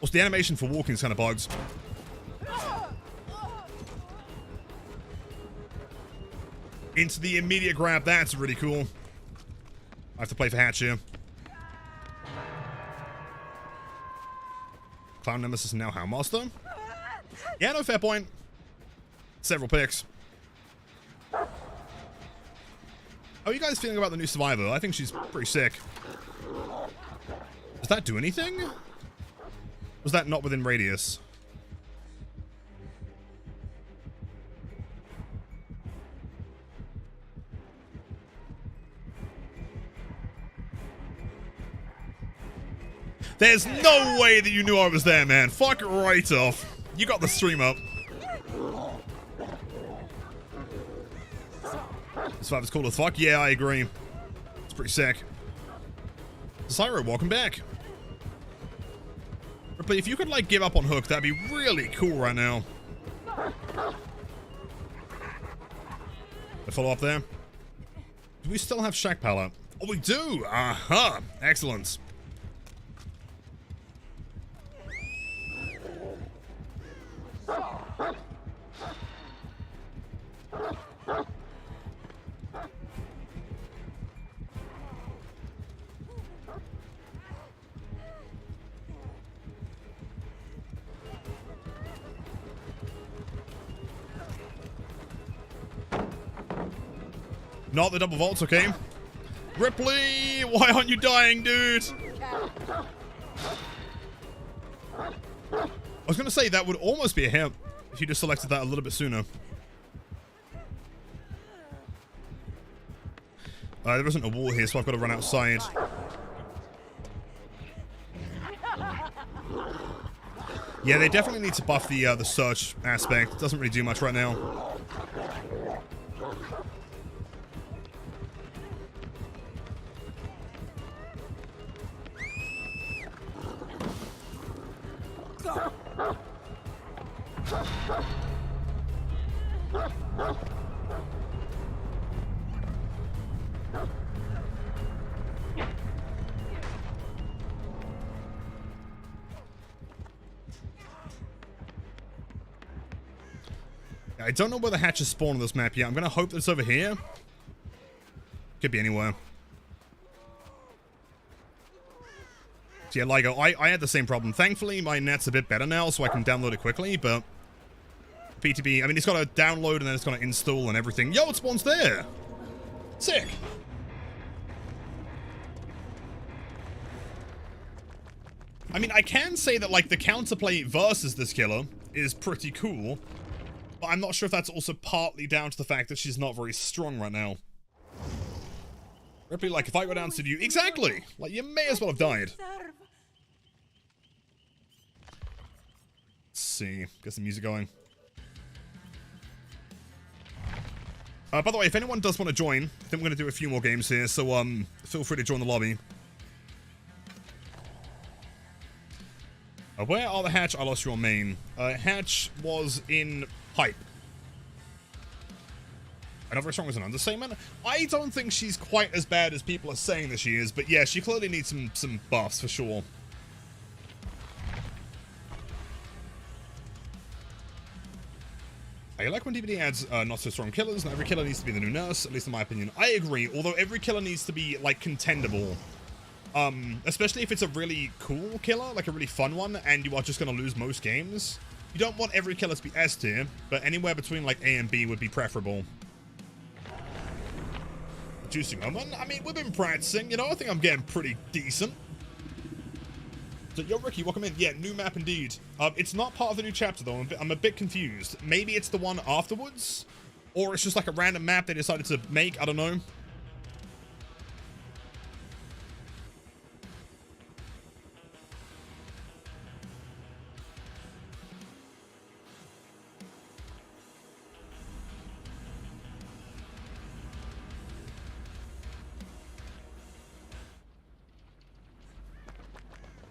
Also, the animation for walking is kind of bugs. Into the immediate grab, that's really cool. I have to play for Hatch here. Clown Nemesis and now Houndmaster. Yeah, no, fair point. Several picks. How are you guys feeling about the new Survivor? I think she's pretty sick. Does that do anything? Was that not within radius? There's no way that you knew I was there, man. Fuck it right off. You got the stream up. This fight is cool as fuck. Yeah, I agree. It's pretty sick. Cyro, welcome back. Ripley, if you could, like, give up on Hook, that'd be really cool right now. The follow-up there. Do we still have Shack Pallet? Oh, we do! Aha! Excellent. Not the double vaults, okay? Ripley, why aren't you dying, dude? I was gonna say that would almost be a hit if you just selected that a little bit sooner. There isn't a wall here, so I've got to run outside. Yeah, they definitely need to buff the search aspect. It doesn't really do much right now. I don't know where the hatches spawn on this map yet. I'm going to hope that it's over here. Could be anywhere. So yeah, LIGO, I had the same problem. Thankfully, my net's a bit better now, so I can download it quickly, but PTB, I mean, it's got to download and then it's got to install and everything. Yo, it spawns there! Sick! I mean, I can say that, like, the counterplay versus this killer is pretty cool, but I'm not sure if that's also partly down to the fact that she's not very strong right now. Ripley, like, if I go down to you... Exactly! Like, you may as well have died. Let's see. Get some music going. By the way, if anyone does want to join, I think we're going to do a few more games here, so, feel free to join the lobby. Where are the hatch? I lost you on main. Hatch was in pipe. Another strong was an understatement. I don't think she's quite as bad as people are saying that she is, but yeah, she clearly needs some buffs for sure. I like when DVD adds not so strong killers. Not every killer needs to be the new nurse, at least in my opinion. I agree, although every killer needs to be, like, contendable. Especially if it's a really cool killer, like a really fun one, and you are just going to lose most games. You don't want every killer to be S tier, but anywhere between, like, A and B would be preferable. Juicy moment. I mean, we've been practicing, you know, I think I'm getting pretty decent. So, yo, Ricky, welcome in. Yeah, new map indeed. It's not part of the new chapter, though. I'm a bit confused. Maybe it's the one afterwards? Or it's just like a random map they decided to make? I don't know.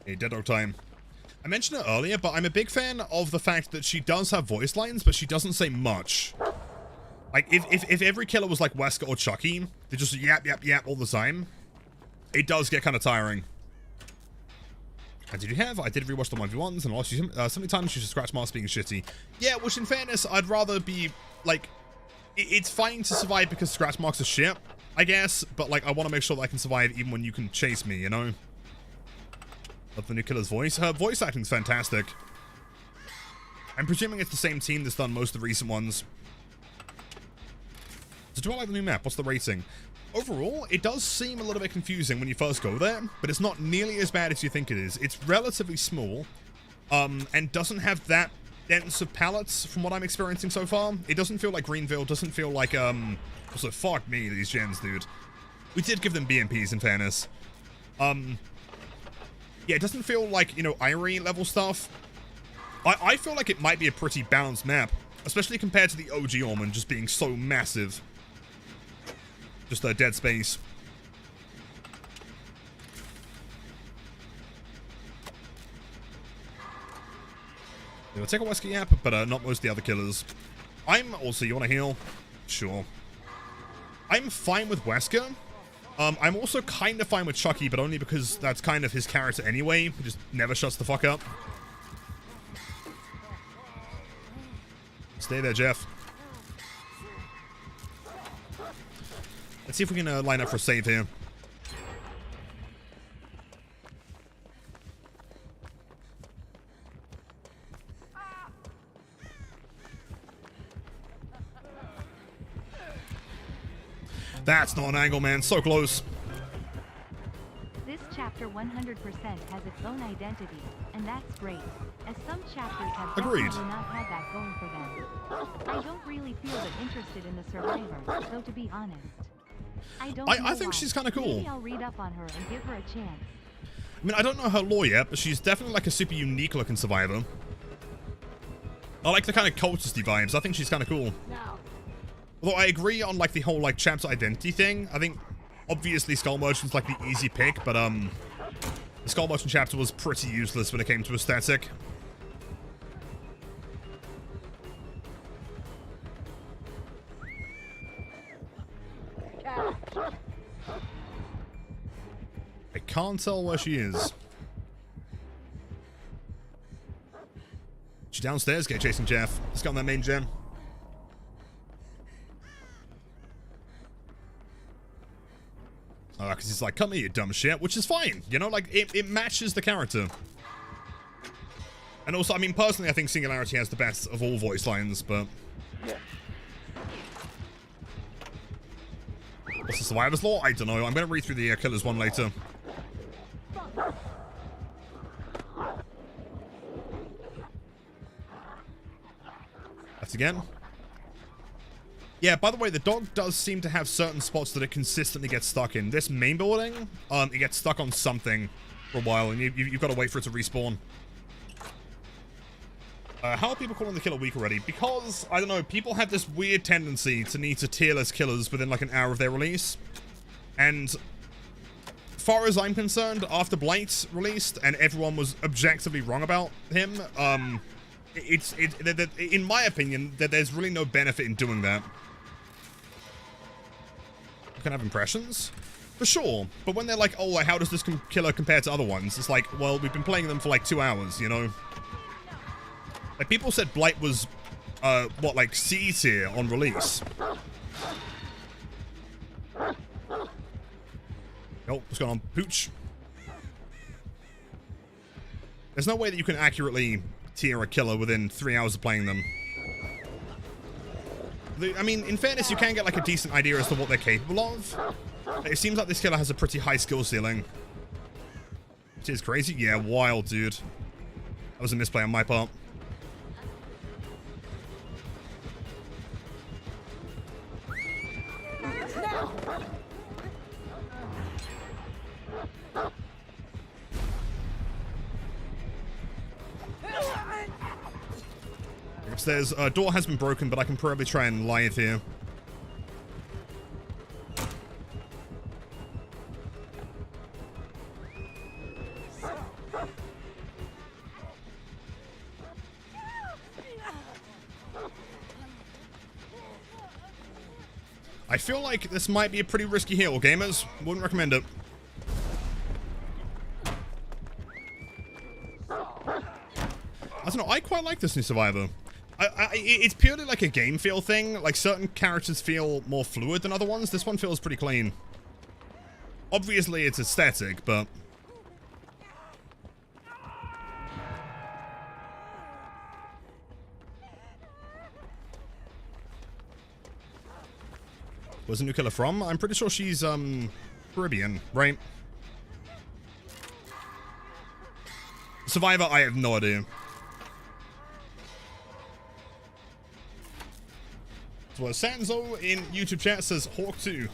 Hey, Dead Dog time. I mentioned it earlier, but I'm a big fan of the fact that she does have voice lines, but she doesn't say much. Like, if every killer was like Wesker or Chucky, they just yap, yap, yap all the time, it does get kind of tiring. And did you have? I did rewatch the 1v1s, and lost you so many times she's scratch marks being shitty. Yeah, which in fairness, I'd rather be, like, it's fine to survive because scratch marks are shit, I guess, but, like, I want to make sure that I can survive even when you can chase me, you know? Love the new killer's voice. Her voice acting's fantastic. I'm presuming it's the same team that's done most of the recent ones. So do I like the new map? What's the rating? Overall, it does seem a little bit confusing when you first go there, but it's not nearly as bad as you think it is. It's relatively small, and doesn't have that dense of palettes from what I'm experiencing so far. It doesn't feel like Greenville, doesn't feel like, also, fuck me, these gens, dude. We did give them BMPs, in fairness. Yeah, it doesn't feel like, you know, Irie level stuff. I feel like it might be a pretty balanced map, especially compared to the OG Ormond just being so massive. Just a dead space. Gonna take a Wesker Yap, but not most of the other killers. I'm also, you want to heal? Sure. I'm fine with Wesker. I'm also kind of fine with Chucky, but only because that's kind of his character anyway. He just never shuts the fuck up. Stay there, Jeff. Let's see if we can line up for a save here. That's not an angle, man. So close. This chapter 100% has its own identity, and that's great, as some chapters have Agreed. definitely not had that going for them. I don't really feel that interested in the survivor, though, to be honest. I think why. she's kind of cool. Maybe I'll read up on her and give her a chance. I mean, I don't know her lore yet, but she's definitely like a super unique looking survivor. I like the kind of cultisty vibes. I think she's kind of cool. Now, Although I agree on like the whole like chapter identity thing. I think obviously Skull Merchant's like the easy pick, but the Skull Merchant chapter was pretty useless when it came to aesthetic. I can't tell where she is. She's downstairs. Get chasing Jeff. Let's go on that main gen. Because he's like, come here, you dumb shit, which is fine. You know, like, it matches the character. And also, I mean, personally, I think Singularity has the best of all voice lines, but... What's the survivor's lore? I don't know. I'm going to read through the killer's one later. That's again. Yeah, by the way, the dog does seem to have certain spots that it consistently gets stuck in. This main building, it gets stuck on something for a while, and you've got to wait for it to respawn. How are people calling the killer weak already? Because, I don't know, people have this weird tendency to need to tier list killers within like an hour of their release. And, as far as I'm concerned, after Blight released, and everyone was objectively wrong about him, in my opinion, there's really no benefit in doing that. Can have impressions? For sure. But when they're like, oh, how does this killer compare to other ones? It's like, well, we've been playing them for like 2 hours, you know? Like, people said Blight was, what, like C tier on release. Oh, what's going on? Pooch. There's no way that you can accurately tier a killer within 3 hours of playing them. I mean, in fairness, you can get like a decent idea as to what they're capable of. It seems like this killer has a pretty high skill ceiling. Which is crazy. Yeah, wild, dude. That was a misplay on my part. Upstairs, door has been broken, but I can probably try and live here. I feel like this might be a pretty risky heal, gamers. Wouldn't recommend it. I don't know, I quite like this new Survivor. It's purely like a game feel thing. Like, certain characters feel more fluid than other ones. This one feels pretty clean. Obviously, it's aesthetic, but... Where's the new killer from? I'm pretty sure she's, Caribbean, right? Survivor, I have no idea. Well, Sanzo in YouTube chat says Hawk 2.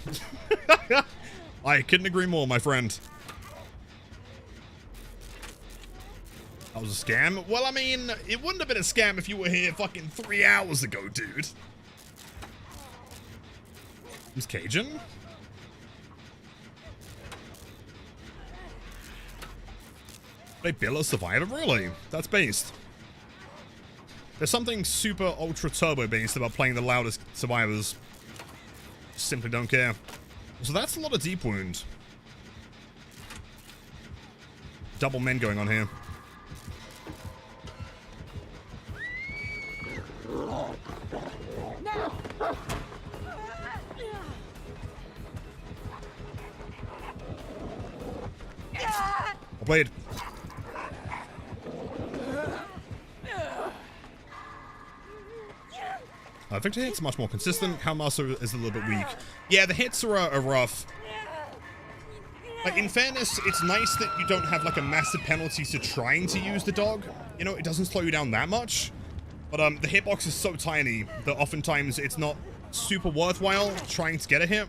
I couldn't agree more, my friend. That was a scam? Well, I mean, it wouldn't have been a scam if you were here fucking 3 hours ago, dude. Who's Cajun? They bill a survivor? Really? That's based. There's something super ultra turbo based about playing the loudest survivors. Simply don't care. So that's a lot of deep wound. Double men going on here. Blade. Victor hits much more consistent. Houndmaster is a little bit weak. Yeah, the hits are rough. Like, in fairness, it's nice that you don't have like a massive penalty to trying to use the dog. You know, it doesn't slow you down that much. But the hitbox is so tiny that oftentimes it's not super worthwhile trying to get a hit.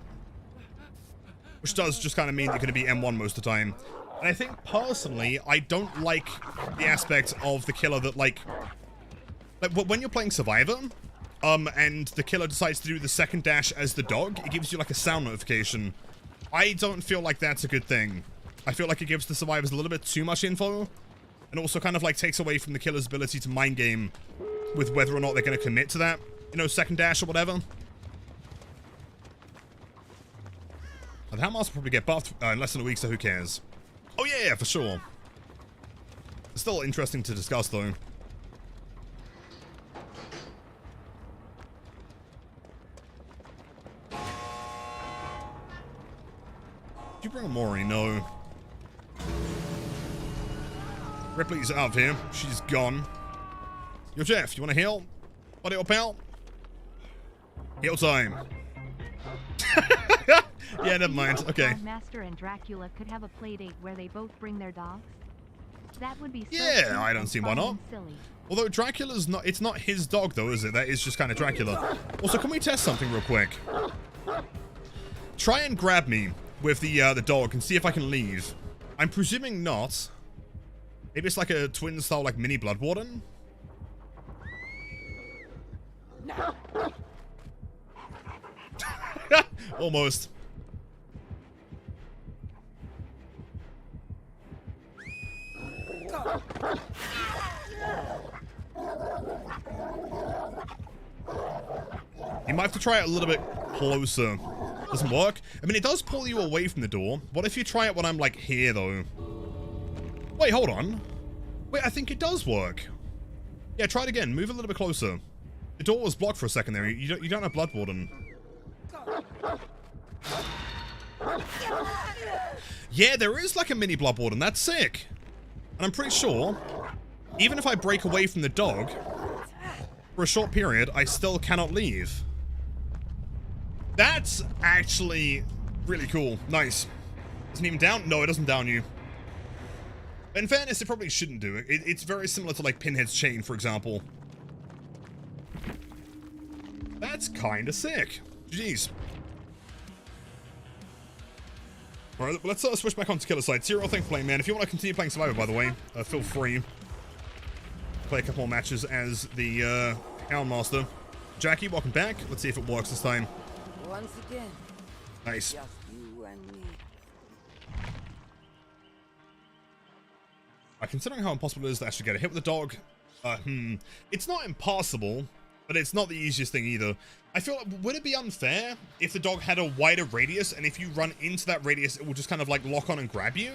Which does just kind of mean you're going to be M1 most of the time. And I think, personally, I don't like the aspect of the killer that, like when you're playing Survivor, and the killer decides to do the second dash as the dog, it gives you, like, a sound notification. I don't feel like that's a good thing. I feel like it gives the survivors a little bit too much info, and also kind of, like, takes away from the killer's ability to mind game with whether or not they're going to commit to that, you know, second dash or whatever. The Houndmaster will probably get buffed in less than a week, so who cares? Oh yeah, for sure. It's still interesting to discuss, though. Did you bring a Mori? No. Ripley's out of here. She's gone. Yo, Jeff, you want to heal? Buddy or pal? Heal time. Yeah, never mind. Okay. Houndmaster and Dracula could have a playdate where they both bring their dogs. That would be so Yeah, I don't see why not. silly. Although Dracula's not, it's not his dog though, is it? That is just kind of Dracula. Also, can we test something real quick? Try and grab me with the dog and see if I can leave. I'm presuming not. Maybe it's like a twin style, like mini Blood Warden. Almost. You might have to try it a little bit closer. Doesn't work. I mean, it does pull you away from the door. What if you try it when I'm, like, here, though? Wait, hold on. Wait, I think it does work. Yeah, try it again. Move a little bit closer. The door was blocked for a second there. You don't have Blood Warden. Yeah, there is, like, a mini Blood Warden. That's sick. And I'm pretty sure, even if I break away from the dog, for a short period, I still cannot leave. That's actually really cool. Nice. Doesn't even down? No, it doesn't down you. In fairness, it probably shouldn't do it. It's very similar to, like, Pinhead's chain, for example. That's kind of sick. Jeez. Alright, let's switch back onto Killer Side. Serial, thanks for playing, man. If you want to continue playing Survivor, by the way, feel free. Play a couple more matches as the Houndmaster. Jackie, welcome back. Let's see if it works this time. Once again, Nice. just you and me. Considering how impossible it is to actually get a hit with the dog, it's not impossible, but it's not the easiest thing either. I feel like, would it be unfair if the dog had a wider radius, and if you run into that radius, it will just kind of like lock on and grab you?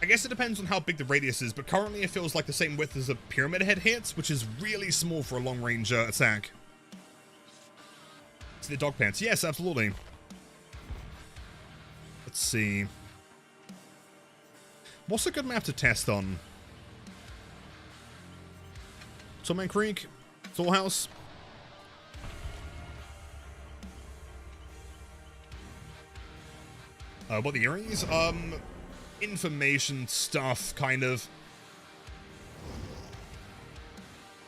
I guess it depends on how big the radius is, but currently it feels like the same width as a Pyramid Head hits, which is really small for a long-range attack. To the dog pants. Yes, absolutely. Let's see. What's a good map to test on? Tollman Creek? Toll House? What the areas? Information stuff, kind of.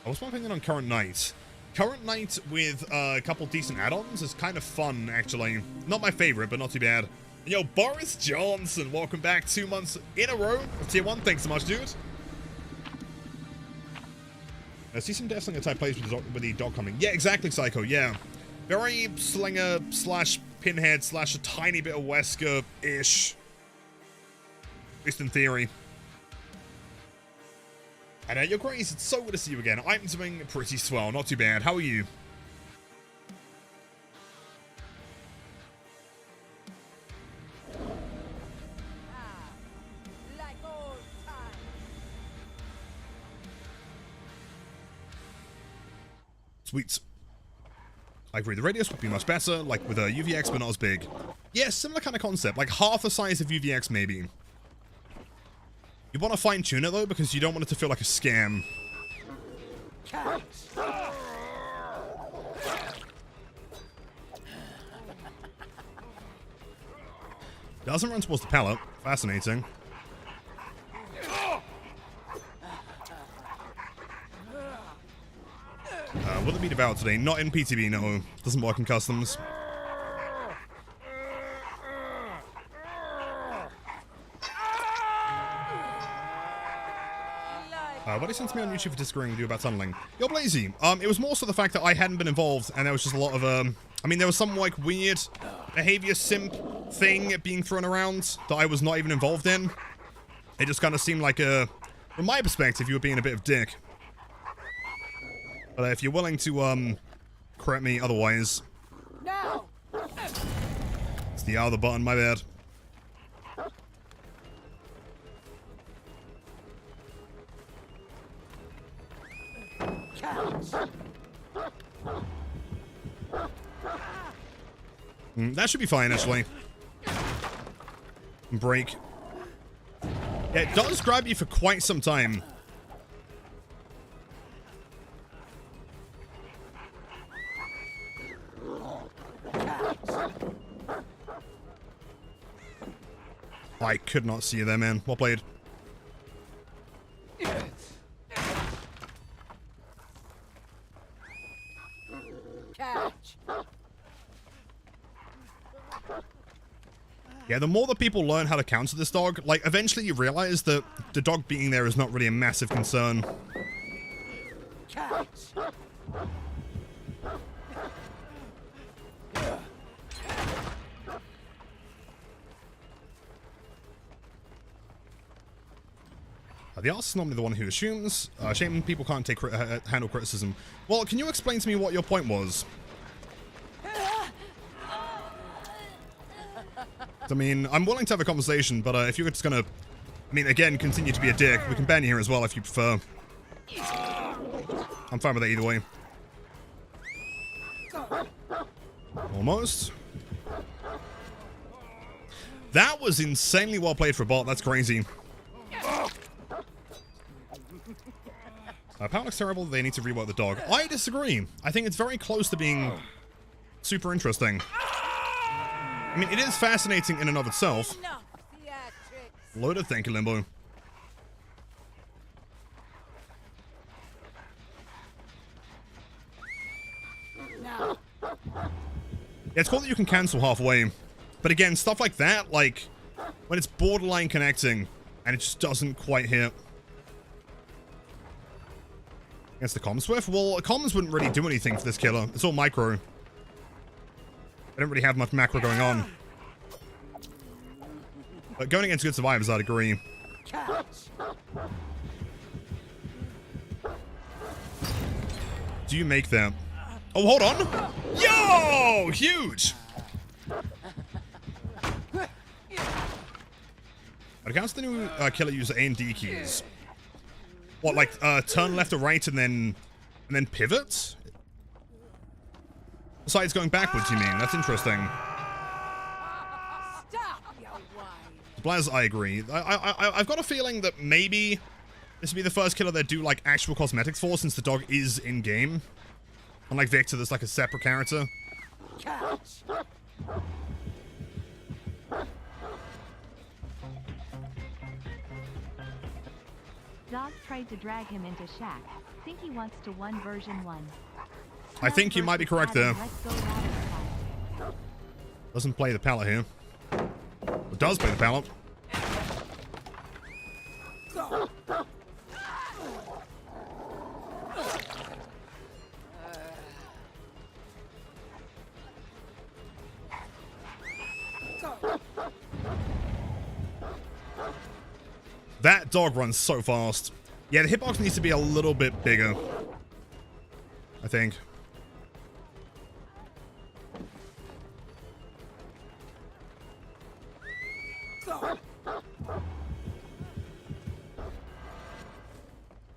What's my opinion on Current Night? Current Night with a couple decent add-ons is kind of fun, actually. Not my favorite, but not too bad. And yo, Boris Johnson, welcome back 2 months in a row of Tier 1. Thanks so much, dude. I see some Death Slinger type plays with the dog coming. Yeah, exactly, Psycho, yeah. Very Slinger slash Pinhead slash a tiny bit of Wesker-ish. At least in theory. And you're great. It's so good to see you again. I'm doing pretty swell. Not too bad. How are you? Like old times. Sweet. I agree. The radius would be much better, like with a UVX, but not as big. Yeah, similar kind of concept. Like half the size of UVX, maybe. You want to fine-tune it, though, because you don't want it to feel like a scam. Doesn't run towards the pallet. Fascinating. Will it be devoured today? Not in PTB, no. Doesn't work in customs. What he sent me on YouTube for disagreeing with you about tunneling. Yo, Blazy. It was more so the fact that I hadn't been involved, and there was just a lot of, I mean, there was some, like, weird behavior simp thing being thrown around that I was not even involved in. It just kind of seemed like, from my perspective, you were being a bit of dick. But if you're willing to, correct me otherwise. Now. It's the other button, my bad. That should be fine, actually. Break. Yeah, it does grab you for quite some time. I could not see you there, man. Well played. Catch. Yeah, the more that people learn how to counter this dog, like, eventually you realize that the dog being there is not really a massive concern. Catch. The artist is normally the one who assumes. Shame people can't handle criticism. Well, can you explain to me what your point was? I mean, I'm willing to have a conversation, but if you're just gonna, I mean, again, continue to be a dick, we can ban you here as well if you prefer. I'm fine with that either way. Almost. That was insanely well played for a bot. That's crazy. Power looks terrible. They need to rework the dog. I disagree. I think it's very close to being super interesting. I mean, it is fascinating in and of itself. Loaded, thank you, Limbo. Yeah, it's cool that you can cancel halfway. But again, stuff like that, like, when it's borderline connecting, and it just doesn't quite hit. Against the comms swift? Well, comms wouldn't really do anything for this killer. It's all micro. I don't really have much macro going on. But going against good survivors, I'd agree. Do you make that? Oh, hold on! Yo! Huge! It counts the new killer user A and D keys. What, like, turn left or right and then pivot? Besides going backwards, you mean? That's interesting. Stop, you whine. Blaz, I agree. I've got a feeling that maybe this would be the first killer they do, like, actual cosmetics for, since the dog is in-game. Unlike Victor, there's, like, a separate character. Catch. Dog tried to drag him into Shack. Think he wants to 1 version 1. I think you might be correct there. Let's go rabbit style. Doesn't play the pallet here. It does play the pallet. That dog runs so fast. Yeah, the hitbox needs to be a little bit bigger, I think.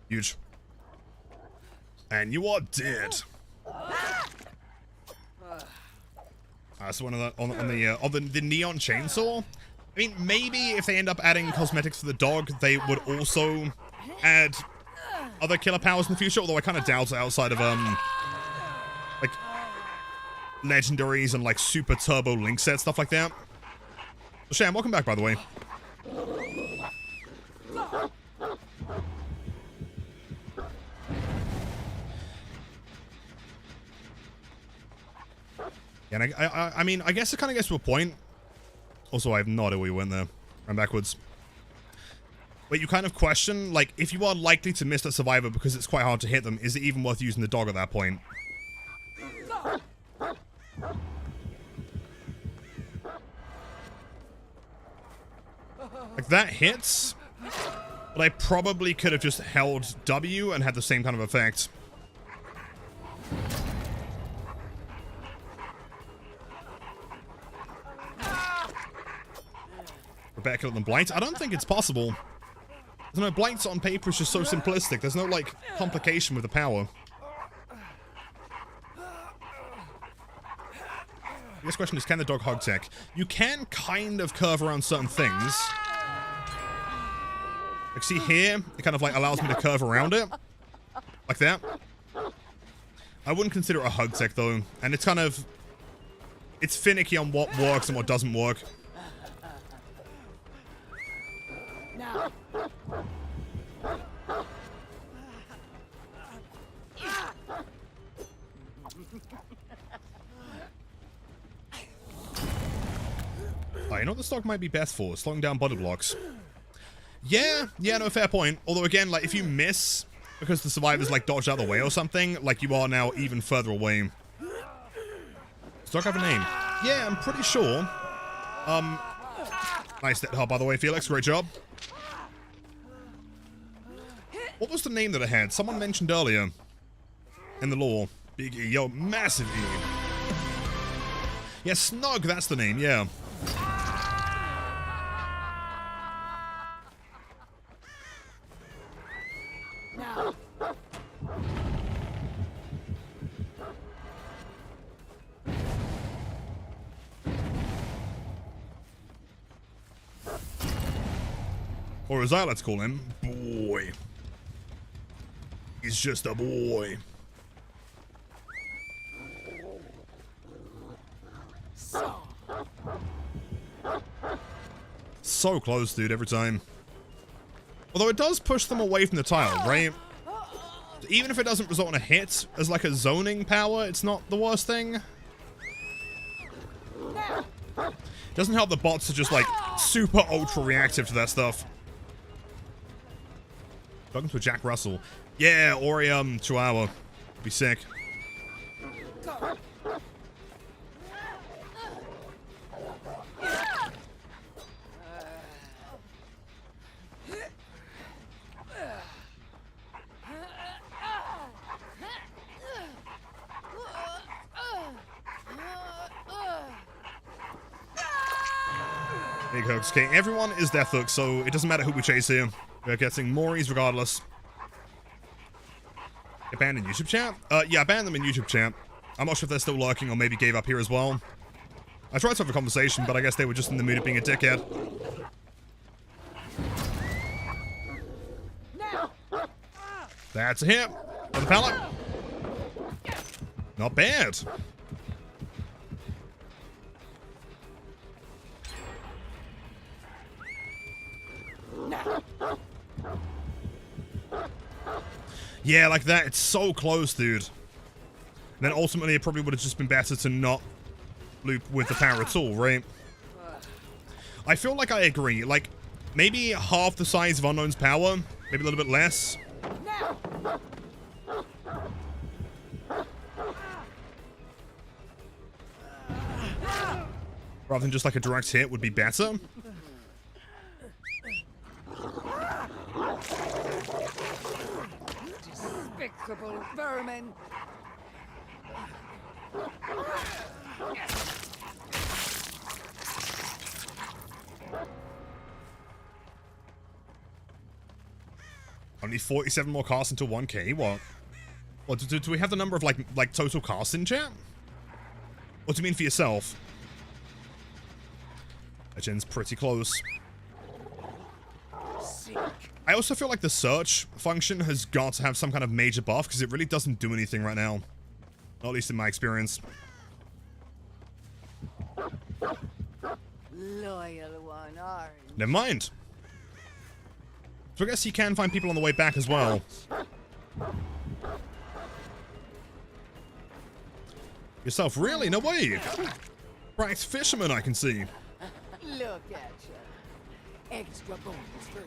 Huge. And you are dead. So one of the on the neon chainsaw. I mean, maybe if they end up adding cosmetics for the dog, they would also add other killer powers in the future. Although I kind of doubt it outside of like legendaries and like super turbo link set stuff like that. So Sham, welcome back, by the way. And I mean, I guess it kind of gets to a point. Also, I have no idea where you went there. I'm backwards. But you kind of question, like, if you are likely to miss that survivor because it's quite hard to hit them, is it even worth using the dog at that point? Like, that hits, but I probably could have just held W and had the same kind of effect. Better kill than blight? I don't think it's possible. There's no blights on paper, it's just so simplistic. There's no, like, complication with the power. The next question is, can the dog hug tech? You can kind of curve around certain things. Like, see here? It kind of, like, allows me to curve around it. Like that. I wouldn't consider it a hug tech, though. And it's kind of... It's finicky on what works and what doesn't work. Oh, you know what this dog might be best for? Slowing down body blocks. Yeah, no, fair point. Although, again, like, if you miss because the survivors, like, dodged out of the way or something, like, you are now even further away. Does dog have a name? Yeah, I'm pretty sure. Nice hit, by the way, Felix. Great job. What was the name that it had? Someone mentioned earlier in the lore. Big E. Yo, massive E. Yeah, Snug, that's the name, yeah. Or as I like to call him, boy. He's just a boy. So close, dude, every time. Although it does push them away from the tile, right? Even if it doesn't result in a hit, as like a zoning power, it's not the worst thing. Doesn't help the bots are just like super ultra reactive to that stuff. Welcome to Jack Russell. Yeah, or a Chihuahua. Be sick. Big hooks. Okay, everyone is death hook, so it doesn't matter who we chase here. We're getting Mori's regardless. Abandoned YouTube chat? Yeah, abandoned them in YouTube chat. I'm not sure if they're still lurking or maybe gave up here as well. I tried to have a conversation, but I guess they were just in the mood of being a dickhead. That's a hit. On the pallet. Not bad. Yeah, like that. It's so close, dude. And then ultimately, it probably would have just been better to not loop with the power at all, right? I feel like I agree. Like, maybe half the size of Unknown's power, maybe a little bit less. Rather than just like a direct hit would be better. Despicable vermin! Only 47 more casts until 1k. What? Do we have the number of like total casts in chat? What do you mean for yourself? Legend's pretty close. I also feel like the search function has got to have some kind of major buff because it really doesn't do anything right now. Not at least in my experience. Loyal one, aren't you? Never mind. So I guess you can find people on the way back as well. Yourself, really? No way. Cracked fisherman, I can see. Look at you. Extra bonus for you.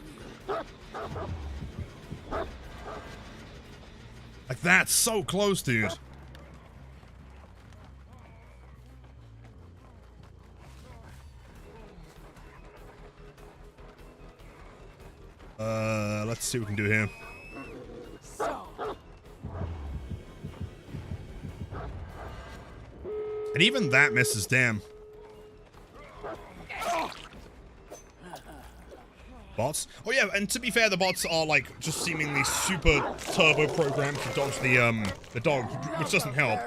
Like that's so close, dude. Let's see what we can do here. And even that misses, damn. Bots? Oh yeah, and to be fair, the bots are like just seemingly super turbo programmed to dodge the dog, which doesn't help.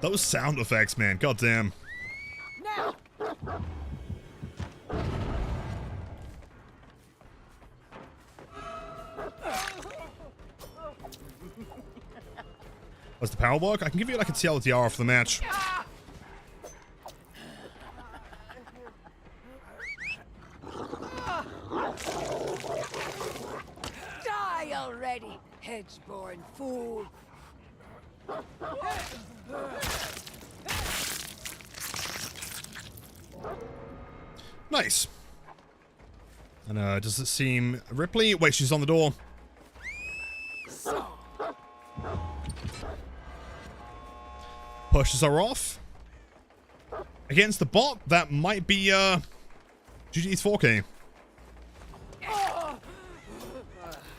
Those sound effects, man, goddamn. Now. Does the power work? I can give you like a TLDR for the match. Die already, hedge-born fool. Nice. And does it seem Ripley? Wait, she's on the door. Pushes her off. Against the bot, that might be GG's 4K.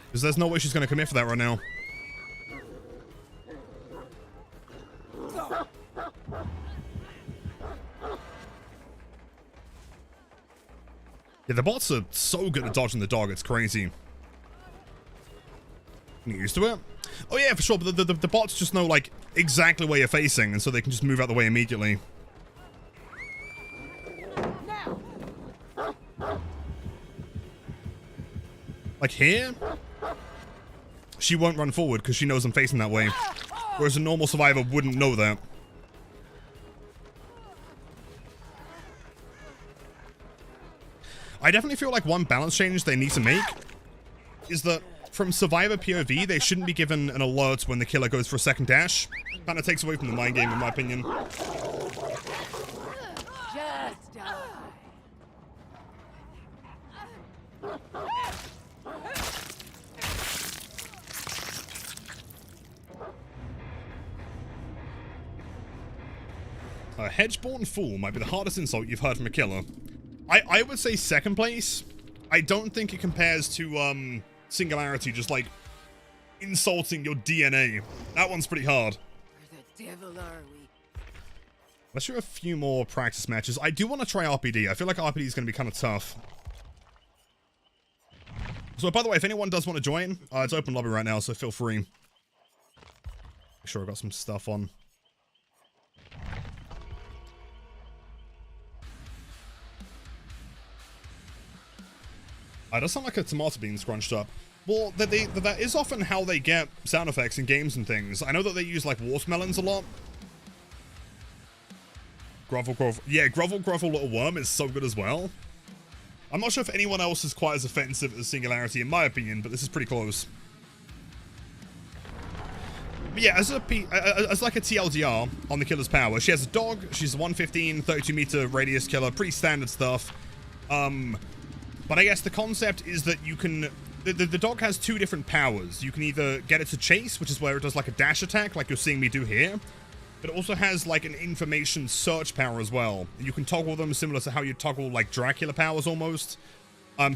Because there's no way she's going to commit for that right now. Yeah, the bots are so good at dodging the dog, it's crazy. Get used to it. Oh yeah, for sure, but the bots just know, like, exactly where you're facing, and so they can just move out the way immediately. Like here, she won't run forward because she knows I'm facing that way. Whereas a normal survivor wouldn't know that. I definitely feel like one balance change they need to make is that from survivor POV, they shouldn't be given an alert when the killer goes for a second dash. Kind of takes away from the mind game, in my opinion. Just die. A hedge-born fool might be the hardest insult you've heard from a killer. I would say second place. I don't think it compares to Singularity, just like insulting your DNA. That one's pretty hard. Where the devil are we? Let's do a few more practice matches. I do want to try RPD. I feel like RPD is going to be kind of tough. So, by the way, if anyone does want to join, it's open lobby right now, so feel free. Make sure I got some stuff on. Does sound like a tomato bean scrunched up. Well, that is often how they get sound effects in games and things. I know that they use, like, watermelons a lot. Grovel, grovel. Yeah, grovel, grovel, little worm is so good as well. I'm not sure if anyone else is quite as offensive as Singularity, in my opinion, but this is pretty close. But yeah, as like a TLDR on the killer's power, she has a dog, she's a 115, 32-meter radius killer, pretty standard stuff. But I guess the concept is that you can... The dog has two different powers. You can either get it to chase, which is where it does like a dash attack, like you're seeing me do here. But it also has like an information search power as well. You can toggle them similar to how you toggle like Dracula powers almost.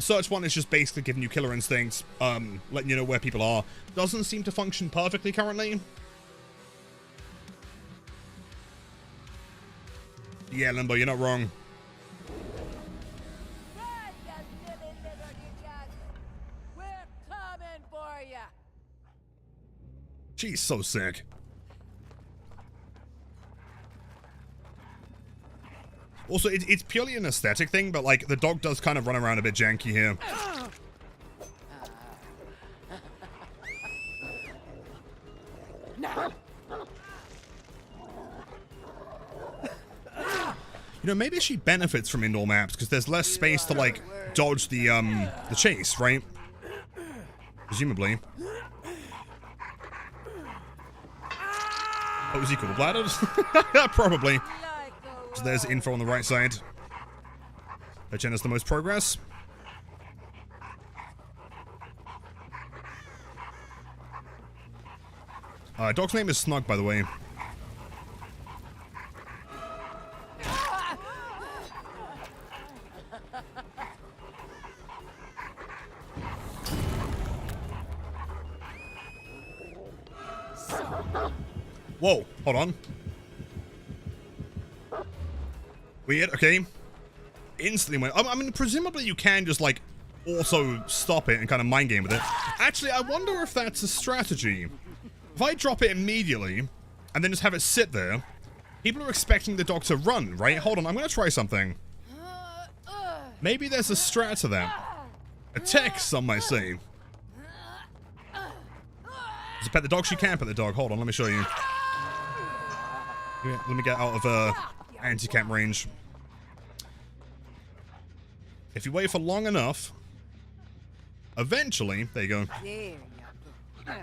Search one is just basically giving you killer instincts, letting you know where people are. Doesn't seem to function perfectly currently. Yeah, Limbo, you're not wrong. Run, you silly little idiots! We're coming for ya! She's so sick. Also, it's purely an aesthetic thing, but like the dog does kind of run around a bit janky here. You know, maybe she benefits from indoor maps because there's less space to like dodge the chase, right? Presumably. Oh, is he cold-bladdered? Probably. So there's info on the right side. Jenna's the most progress. Dog's name is Snug, by the way. Whoa, hold on. Weird, okay. Instantly went. I mean, presumably you can just, like, also stop it and kind of mind game with it. Actually, I wonder if that's a strategy. If I drop it immediately, and then just have it sit there, people are expecting the dog to run, right? Hold on, I'm gonna try something. Maybe there's a strat to that. A tech, some might say. Does it pet the dog? She can pet the dog. Hold on, let me show you. Let me get out of anti-camp range. If you wait for long enough, eventually, there you go. Good dog.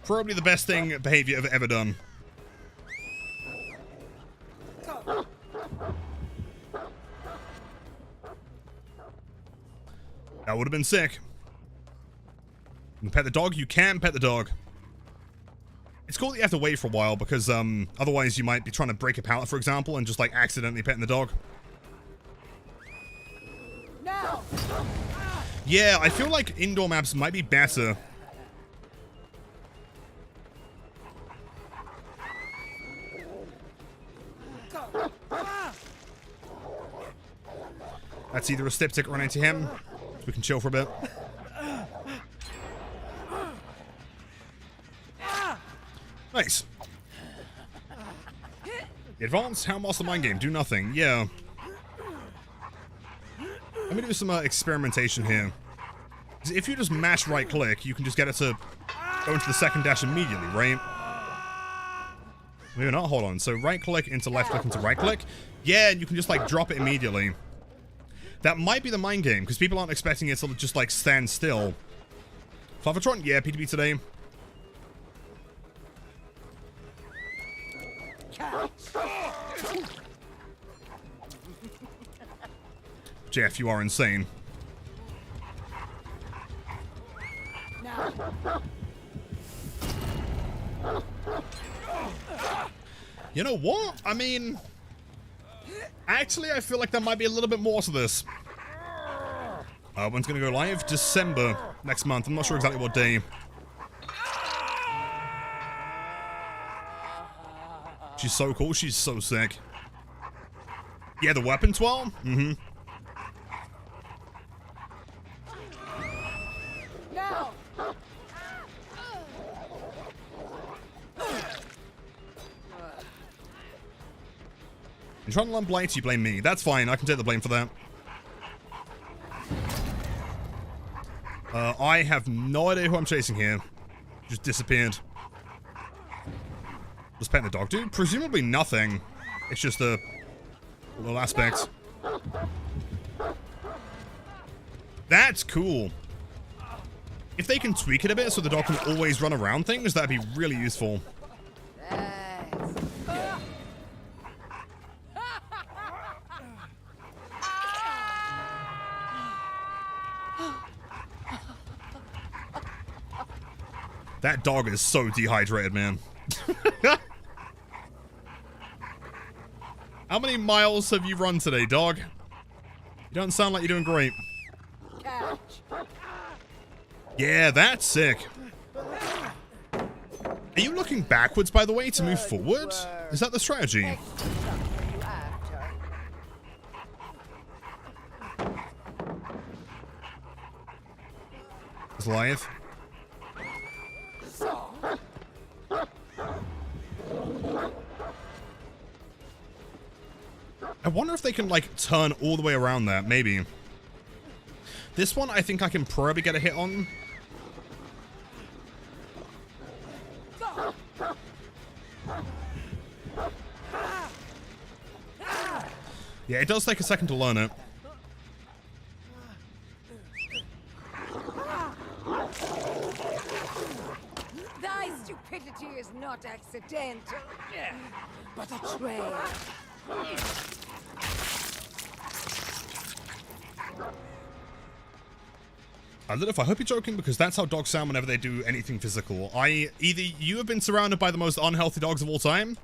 Probably the best behavior I've ever done. That would have been sick. You can pet the dog? You can pet the dog. It's cool that you have to wait for a while because otherwise you might be trying to break a pallet, for example, and just like accidentally petting the dog. Now. Yeah, I feel like indoor maps might be better. That's either a styptic or an anti-hem. So we can chill for a bit. Nice. The advanced Houndmaster mind game. Do nothing. Yeah. Let me do some experimentation here. If you just mash right click, you can just get it to go into the second dash immediately, right? Maybe not. Hold on. So right click into left click into right click. Yeah, and you can just like drop it immediately. That might be the mind game because people aren't expecting it to just like stand still. Flavatron? Yeah, PTB today. Jeff, you are insane. You know what? I mean, actually, I feel like there might be a little bit more to this. When's gonna go live? December next month. I'm not sure exactly what day. She's so cool. She's so sick. Yeah, the weapon 12? Mm-hmm. Now. You're trying to learn blight, you blame me. That's fine. I can take the blame for that. I have no idea who I'm chasing here. Just disappeared. Just petting the dog, dude. Presumably nothing. It's just a little aspect. That's cool. If they can tweak it a bit so the dog can always run around things, that'd be really useful. That dog is so dehydrated, man. How many miles have you run today, dog? You don't sound like you're doing great. Catch. Yeah, that's sick. Are you looking backwards, by the way, to move forward? Is that the strategy? Extra stuff for you after. Goliath. So. I wonder if they can, like, turn all the way around that. Maybe. This one, I think I can probably get a hit on. Yeah, it does take a second to learn it. Thy stupidity is not accidental, but a trail. Lilith, I hope you're joking because that's how dogs sound whenever they do anything physical. Either you have been surrounded by the most unhealthy dogs of all time,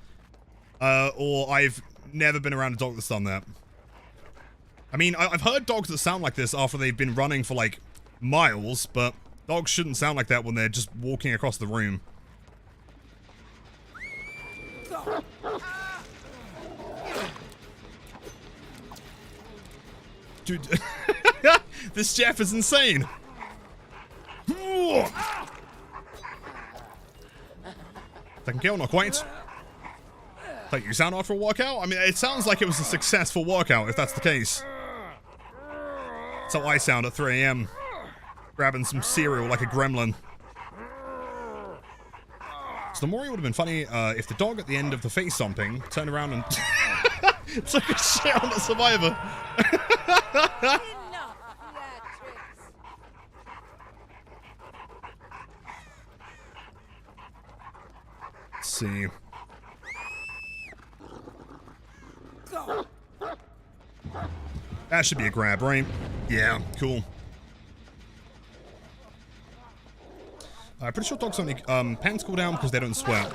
or I've never been around a dog that's done that. I mean, I've heard dogs that sound like this after they've been running for like miles, but dogs shouldn't sound like that when they're just walking across the room. Dude, this Jeff is insane. Second kill, not quite. Like, you sound after a workout? I mean, it sounds like it was a successful workout, if that's the case. That's how I sound at 3 AM. Grabbing some cereal like a gremlin. So the Mori would have been funny if the dog at the end of the face stomping turned around and took a shit on the survivor. Enough theatrics. Let's see. That should be a grab, right? Yeah, cool. I'm pretty sure dogs only pants cool down because they don't sweat.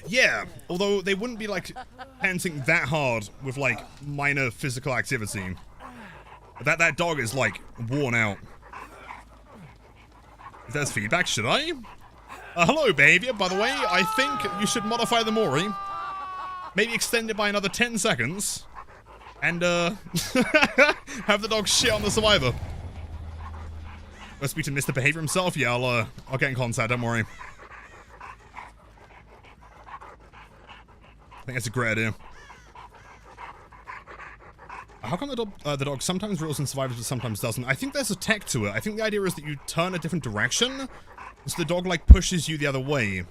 Yeah, although they wouldn't be like panting that hard with like minor physical activity. That dog is like worn out. If there's feedback, should I? Hello, behavior. By the way, I think you should modify the Mori. Maybe extend it by another 10 seconds. And have the dog shit on the survivor. Let's speak to Mr. Behavior himself. Yeah, I'll get in contact. Don't worry. I think that's a great idea. How come the dog sometimes reels in survivors but sometimes doesn't? I think there's a tech to it. I think the idea is that you turn a different direction, so the dog like pushes you the other way,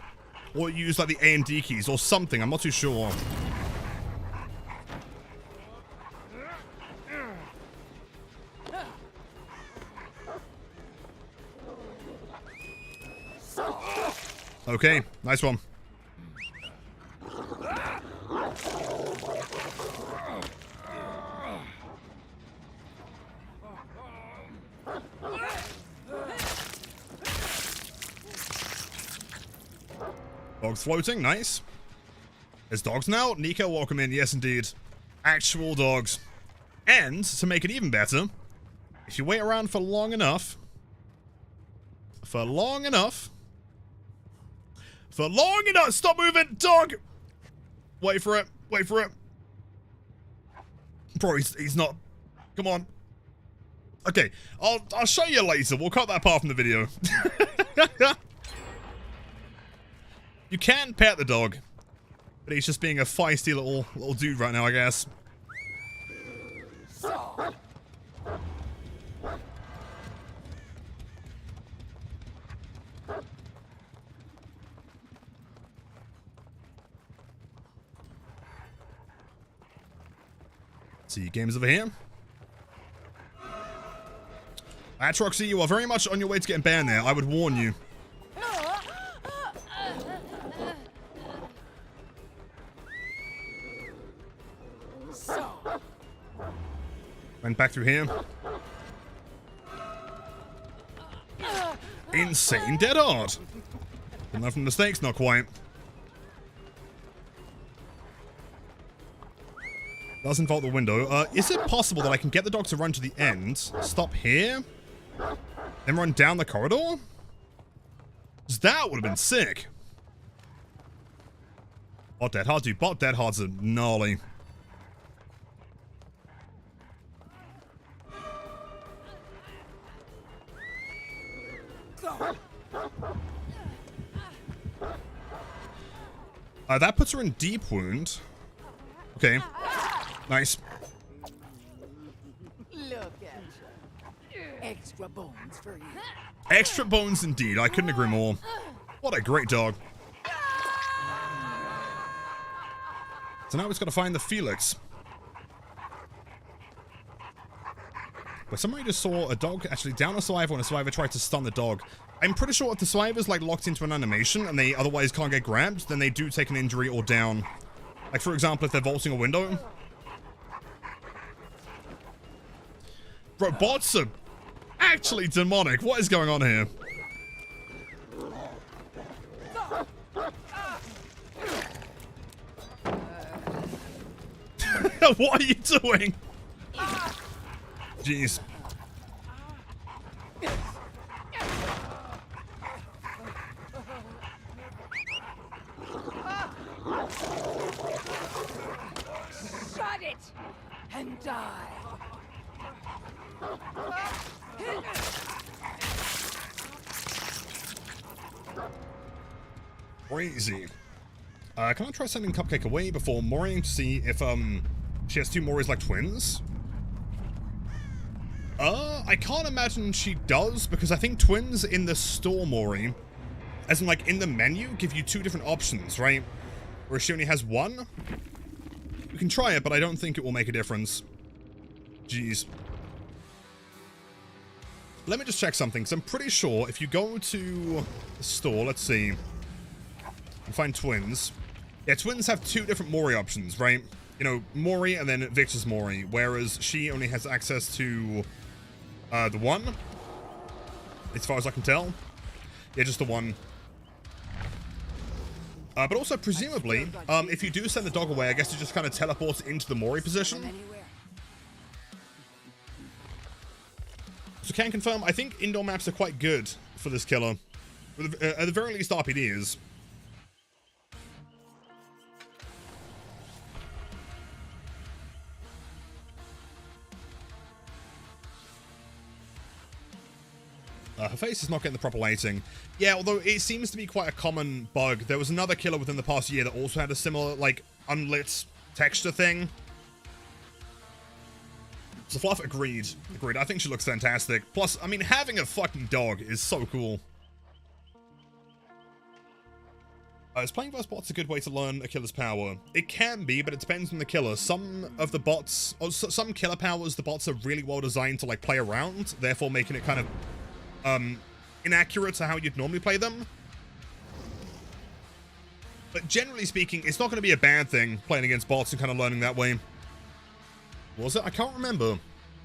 or you use like the A and D keys or something. I'm not too sure. Okay, nice one. Dogs floating, nice. There's dogs now. Nico, welcome in. Yes, indeed. Actual dogs. And, to make it even better, if you wait around for long enough, stop moving, dog! Wait for it, Bro, he's not, come on. Okay, I'll show you later, we'll cut that part from the video. You can pet the dog, but he's just being a feisty little dude right now, I guess. See, games over here. Atroxy, you are very much on your way to getting banned there. I would warn you. Went back through here. Insane dead hard. Didn't learn from mistakes, not quite. Doesn't vault the window. Is it possible that I can get the dog to run to the end, stop here, then run down the corridor? 'Cause that would have been sick. Bot dead hard, dude. Bot dead hard's a gnarly. That puts her in deep wound. Okay. Nice. Look at you. Extra bones for you. Extra bones indeed. I couldn't agree more. What a great dog. So now we've got to find the Felix. But somebody just saw a dog actually down a survivor when a survivor tried to stun the dog. I'm pretty sure if the survivor's like locked into an animation and they otherwise can't get grabbed, then they do take an injury or down. Like for example, if they're vaulting a window. Bro, bots are actually demonic. What is going on here? What are you doing? Jeez. Shut it and die. Crazy. Can I try sending Cupcake away before Mori to see if she has two Moris like twins? I can't imagine she does, because I think twins in the store Mori, as in like in the menu, give you two different options, right? Whereas she only has one. You can try it, but I don't think it will make a difference. Jeez. Let me just check something, because I'm pretty sure if you go to the store, let's see, and find twins. Yeah, twins have two different Mori options, right? You know, Mori and then Victor's Mori, whereas she only has access to the one, as far as I can tell. Yeah, just the one. But also, presumably, if you do send the dog away, I guess it just kind of teleports into the Mori position. So can confirm, I think indoor maps are quite good for this killer. At the very least, RPDs. Her face is not getting the proper lighting. Yeah, although it seems to be quite a common bug. There was another killer within the past year that also had a similar, like, unlit texture thing. So Fluff, agreed. Agreed. I think she looks fantastic. Plus, I mean, having a fucking dog is so cool. Is playing versus bots a good way to learn a killer's power? It can be, but it depends on the killer. Some of the bots, or some killer powers, the bots are really well designed to, like, play around, therefore making it kind of inaccurate to how you'd normally play them. But generally speaking, it's not going to be a bad thing playing against bots and kind of learning that way. Was it? I can't remember.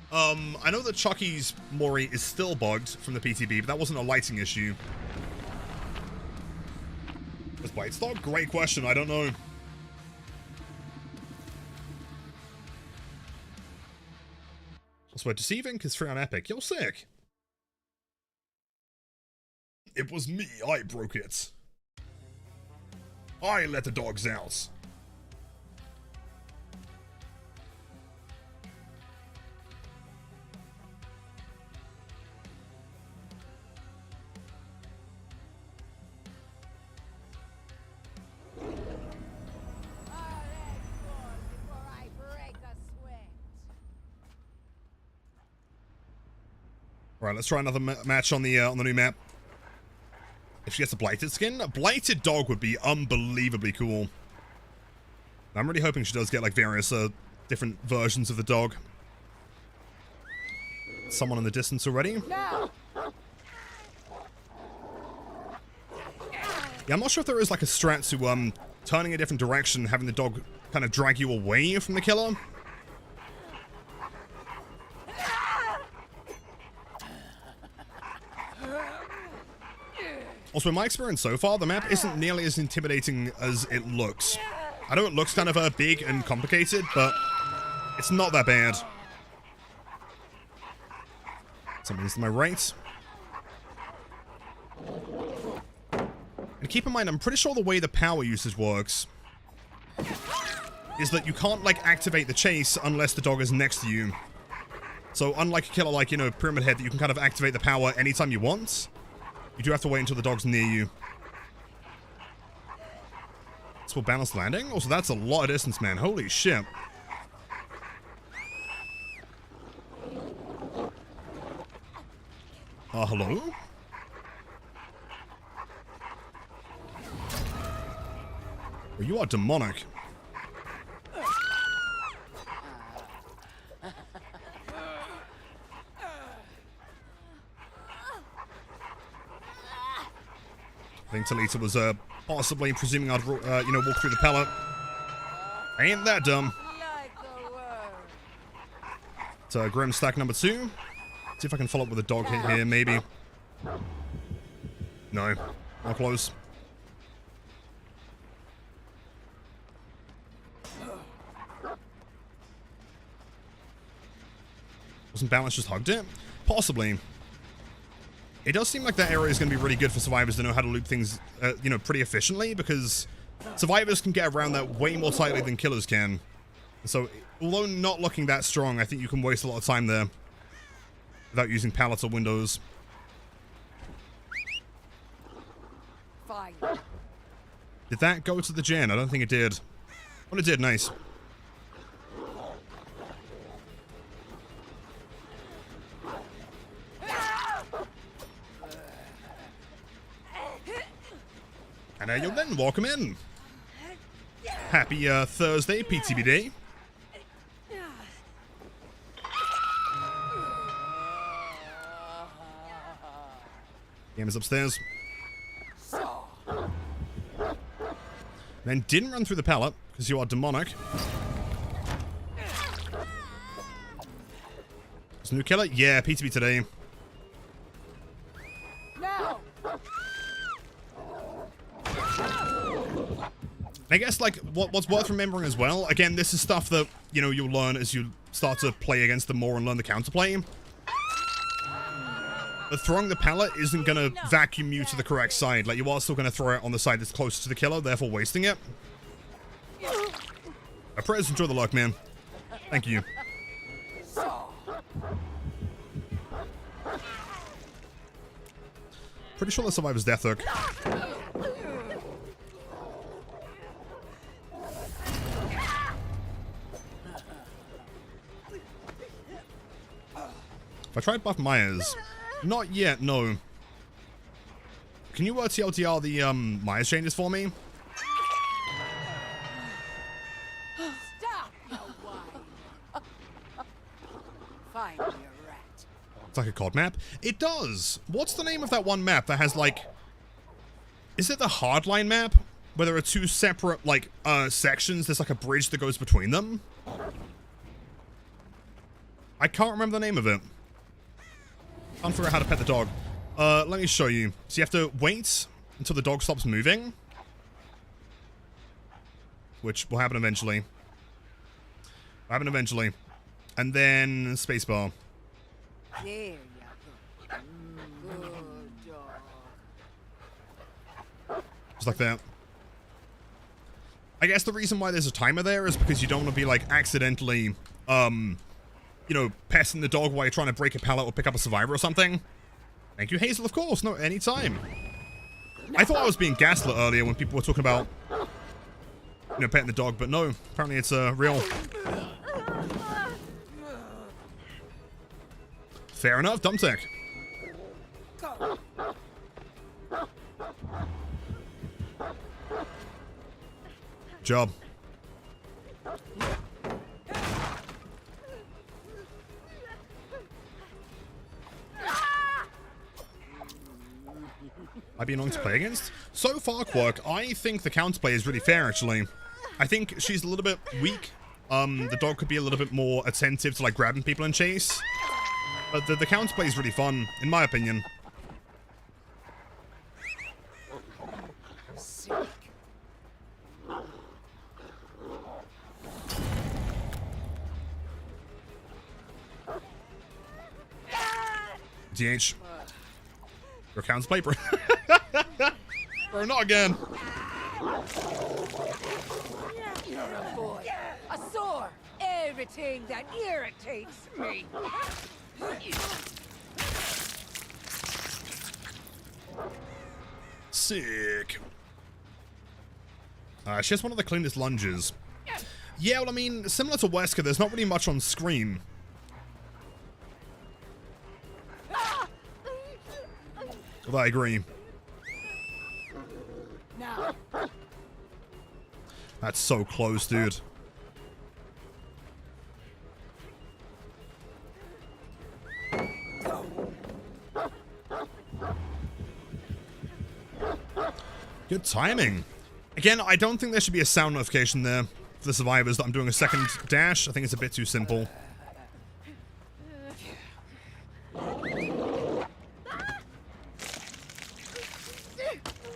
I know that Chucky's Mori is still bugged from the PTB, but that wasn't a lighting issue. Was Blight Dog? Great question. I don't know. Also, deceiving is free on Epic. You're sick. It was me, I broke it. I let the dogs out. Right, let's try another match on the new map. If she gets a blighted skin, a blighted dog would be unbelievably cool. I'm really hoping she does get like various different versions of the dog. Someone in the distance already. No. Yeah, I'm not sure if there is like a strat to turning a different direction, having the dog kind of drag you away from the killer. Also, in my experience so far, the map isn't nearly as intimidating as it looks. I know it looks kind of big and complicated, but it's not that bad. Something's to my right. And keep in mind, I'm pretty sure the way the power usage works is that you can't, like, activate the chase unless the dog is next to you. So unlike a killer like, you know, Pyramid Head, that you can kind of activate the power anytime you want, you do have to wait until the dog's near you. This will balance landing. Also, that's a lot of distance, man. Holy shit. Hello? Well, you are demonic. I think Talita was possibly presuming I'd, you know, walk through the pallet. Ain't that dumb. So, Grim stack number 2. See if I can follow up with a dog hit here, maybe. No. Not close. Wasn't Balance just hugged it? Possibly. It does seem like that area is going to be really good for survivors to know how to loop things, you know, pretty efficiently, because survivors can get around that way more tightly than killers can. So, although not looking that strong, I think you can waste a lot of time there without using pallets or windows. Fine. Did that go to the gen? I don't think it did. Well, it did. Nice. And now you'll then welcome in. Happy Thursday, PTBD. Game is upstairs. Then didn't run through the pallet, because you are demonic. Is new killer? Yeah, PTB today. Now. I guess, like, what's worth remembering as well, again, this is stuff that, you know, you'll learn as you start to play against them more and learn the counterplay. But throwing the pallet isn't going to vacuum you to the correct side. Like, you are still going to throw it on the side that's closest to the killer, therefore wasting it. I pray enjoy the luck, man. Thank you. Pretty sure the survivor's death hook. If I tried Buff Myers, not yet, no. Can you TLTR the Myers changes for me? Stop, you wine. Find your rat. It's like a COD map. It does. What's the name of that one map that has, like... Is it the Hardline map? Where there are two separate, like, sections. There's like a bridge that goes between them. I can't remember the name of it. Can't figure out how to pet the dog. Let me show you. So you have to wait until the dog stops moving. Which will happen eventually. And then spacebar. There you go. Good dog. Just like that. I guess the reason why there's a timer there is because you don't want to be, like, accidentally, you know, passing the dog while you're trying to break a pallet or pick up a survivor or something. Thank you, Hazel, of course. No, anytime. I thought I was being gaslit earlier when people were talking about, you know, petting the dog, but no. Apparently it's real. Fair enough, dumb tech. Job. Might be annoying to play against. So far, Quirk, I think the counterplay is really fair, actually. I think she's a little bit weak. The dog could be a little bit more attentive to, like, grabbing people and chase. But the counterplay is really fun, in my opinion. DH. Your account's paper. Bro, not again. You're a boy. A sore. Everything that irritates me. Sick. She has one of the cleanest lunges. Yeah, well, I mean, similar to Wesker, there's not really much on screen. Well, I agree. Now. That's so close, dude. Good timing. Again, I don't think there should be a sound notification there for the survivors that I'm doing a second dash. I think it's a bit too simple.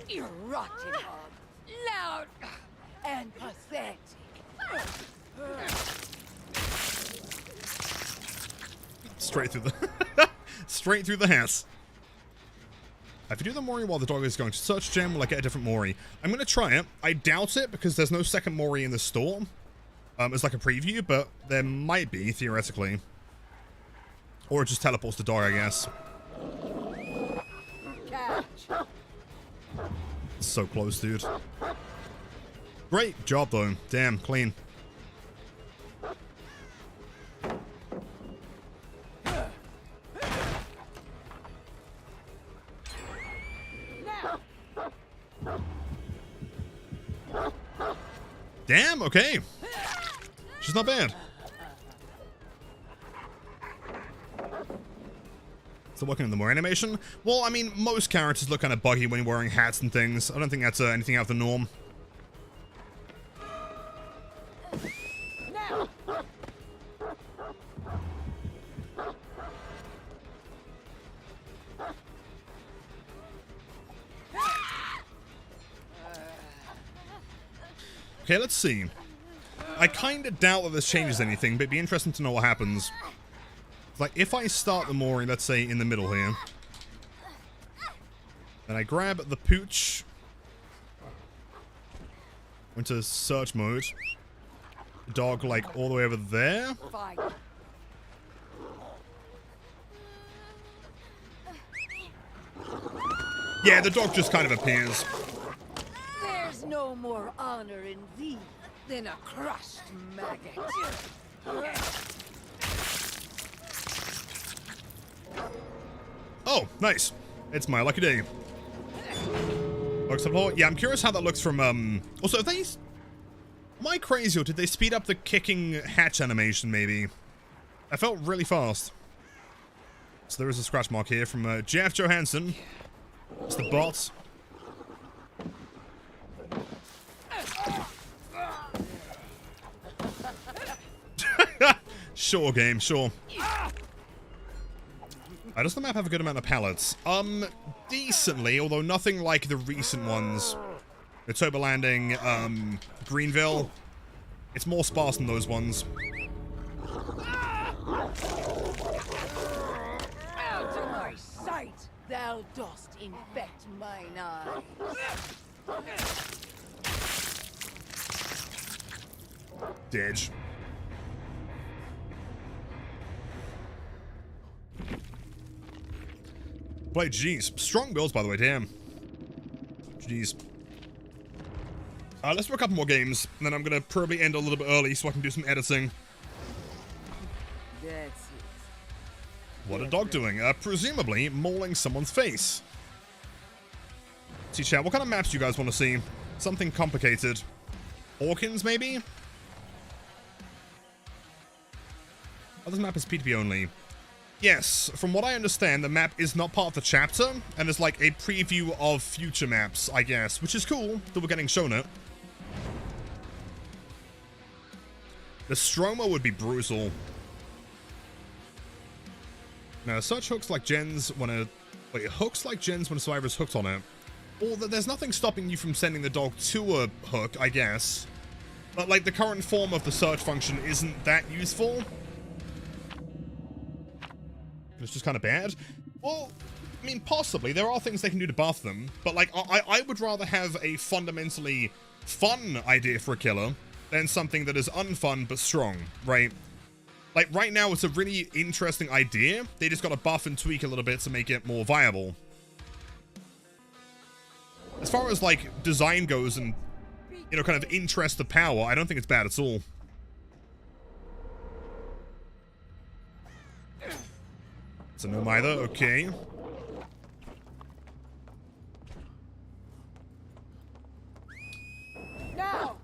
You rotten hog. Loud and pathetic. Straight through the straight through the house. If you do the Mori while the dog is going to search gem, will I get a different Mori? I'm going to try it. I doubt it because there's no second Mori in the store. It's like a preview, but there might be, theoretically. Or it just teleports the dog, I guess. Catch. So close, dude. Great job, though. Damn, clean. Damn, okay. She's not bad. Still working on the more animation? Well, I mean, most characters look kind of buggy when you're wearing hats and things. I don't think that's anything out of the norm. Now. Okay, let's see. I kind of doubt that this changes anything, but it'd be interesting to know what happens. Like, if I start the Mori, let's say, in the middle here, and I grab the pooch, into search mode, dog, like, all the way over there. Fight. Yeah, the dog just kind of appears. There's no more honor in thee than a crushed maggot. Oh, nice. It's my lucky day. Looks up. Yeah, I'm curious how that looks from, also, if they... Am I crazy, or did they speed up the kicking hatch animation, maybe? I felt really fast. So there is a scratch mark here from Jeff Johansson. It's the bot. Sure, game, sure. Does the map have a good amount of pallets? Decently, although nothing like the recent ones. The Toba Landing, Greenville. It's more sparse than those ones. Out of my sight, thou dost infect mine eyes. Didge. Wait, jeez. Strong builds, by the way, damn. Jeez. Let's do a couple more games, and then I'm gonna probably end a little bit early so I can do some editing. That's it. What a dog doing? Presumably mauling someone's face. See, chat, what kind of maps do you guys want to see? Something complicated. Hawkins, maybe? Oh, this map is P2P only. Yes, from what I understand, the map is not part of the chapter, and it's like a preview of future maps, I guess, which is cool that we're getting shown it. The Stroma would be brutal. Now, such hooks like gens when a... Wait, hooks like gens when a survivor's hooked on it. Or there's nothing stopping you from sending the dog to a hook, I guess. But, like, the current form of the search function isn't that useful. It's just kind of bad. Well, I mean, possibly. There are things they can do to buff them, but, like, I would rather have a fundamentally fun idea for a killer than something that is unfun but strong, right? Like, right now, it's a really interesting idea. They just gotta buff and tweak a little bit to make it more viable. As far as, like, design goes and, you know, kind of interest of power, I don't think it's bad at all. It's a gnome either, okay. Now!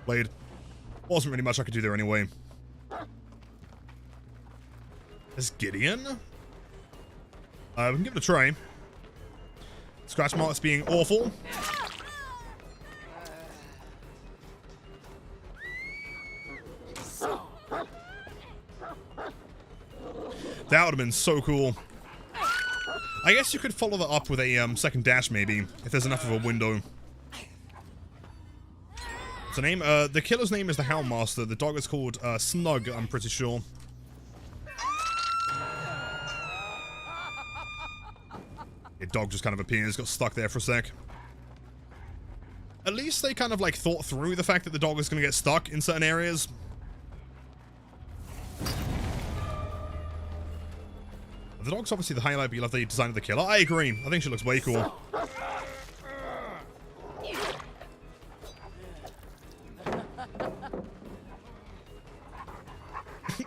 Blade. Wasn't really much I could do there anyway. Is Gideon? We can give it a try. Scratch marks being awful. That would have been so cool. I guess you could follow that up with a second dash, maybe, if there's enough of a window. What's the name? The killer's name is the Houndmaster. The dog is called Snug, I'm pretty sure. The dog just kind of appears, got stuck there for a sec. At least they kind of, like, thought through the fact that the dog is going to get stuck in certain areas. The dog's obviously the highlight, but you love the design of the killer. I agree. I think she looks way cool.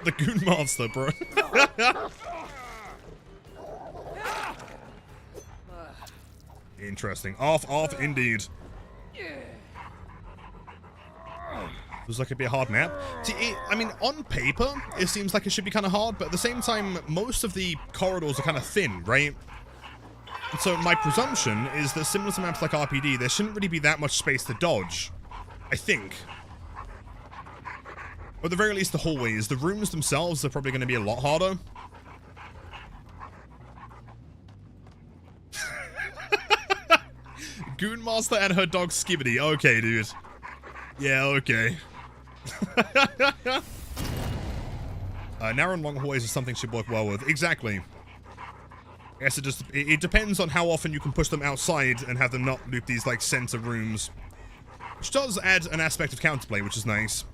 The Houndmaster, bro. Interesting. Off, indeed. Looks like it'd be a hard map. See, I mean, on paper, it seems like it should be kind of hard, but at the same time, most of the corridors are kind of thin, right? And so my presumption is that similar to maps like RPD, there shouldn't really be that much space to dodge. I think. Or at the very least, the hallways. The rooms themselves are probably going to be a lot harder. Houndmaster and her dog Skibbity. Okay, dude. Yeah, okay. Narrow and long hallways is something she'd work well with. Exactly. I guess it depends on how often you can push them outside and have them not loop these, like, center rooms. Which does add an aspect of counterplay, which is nice.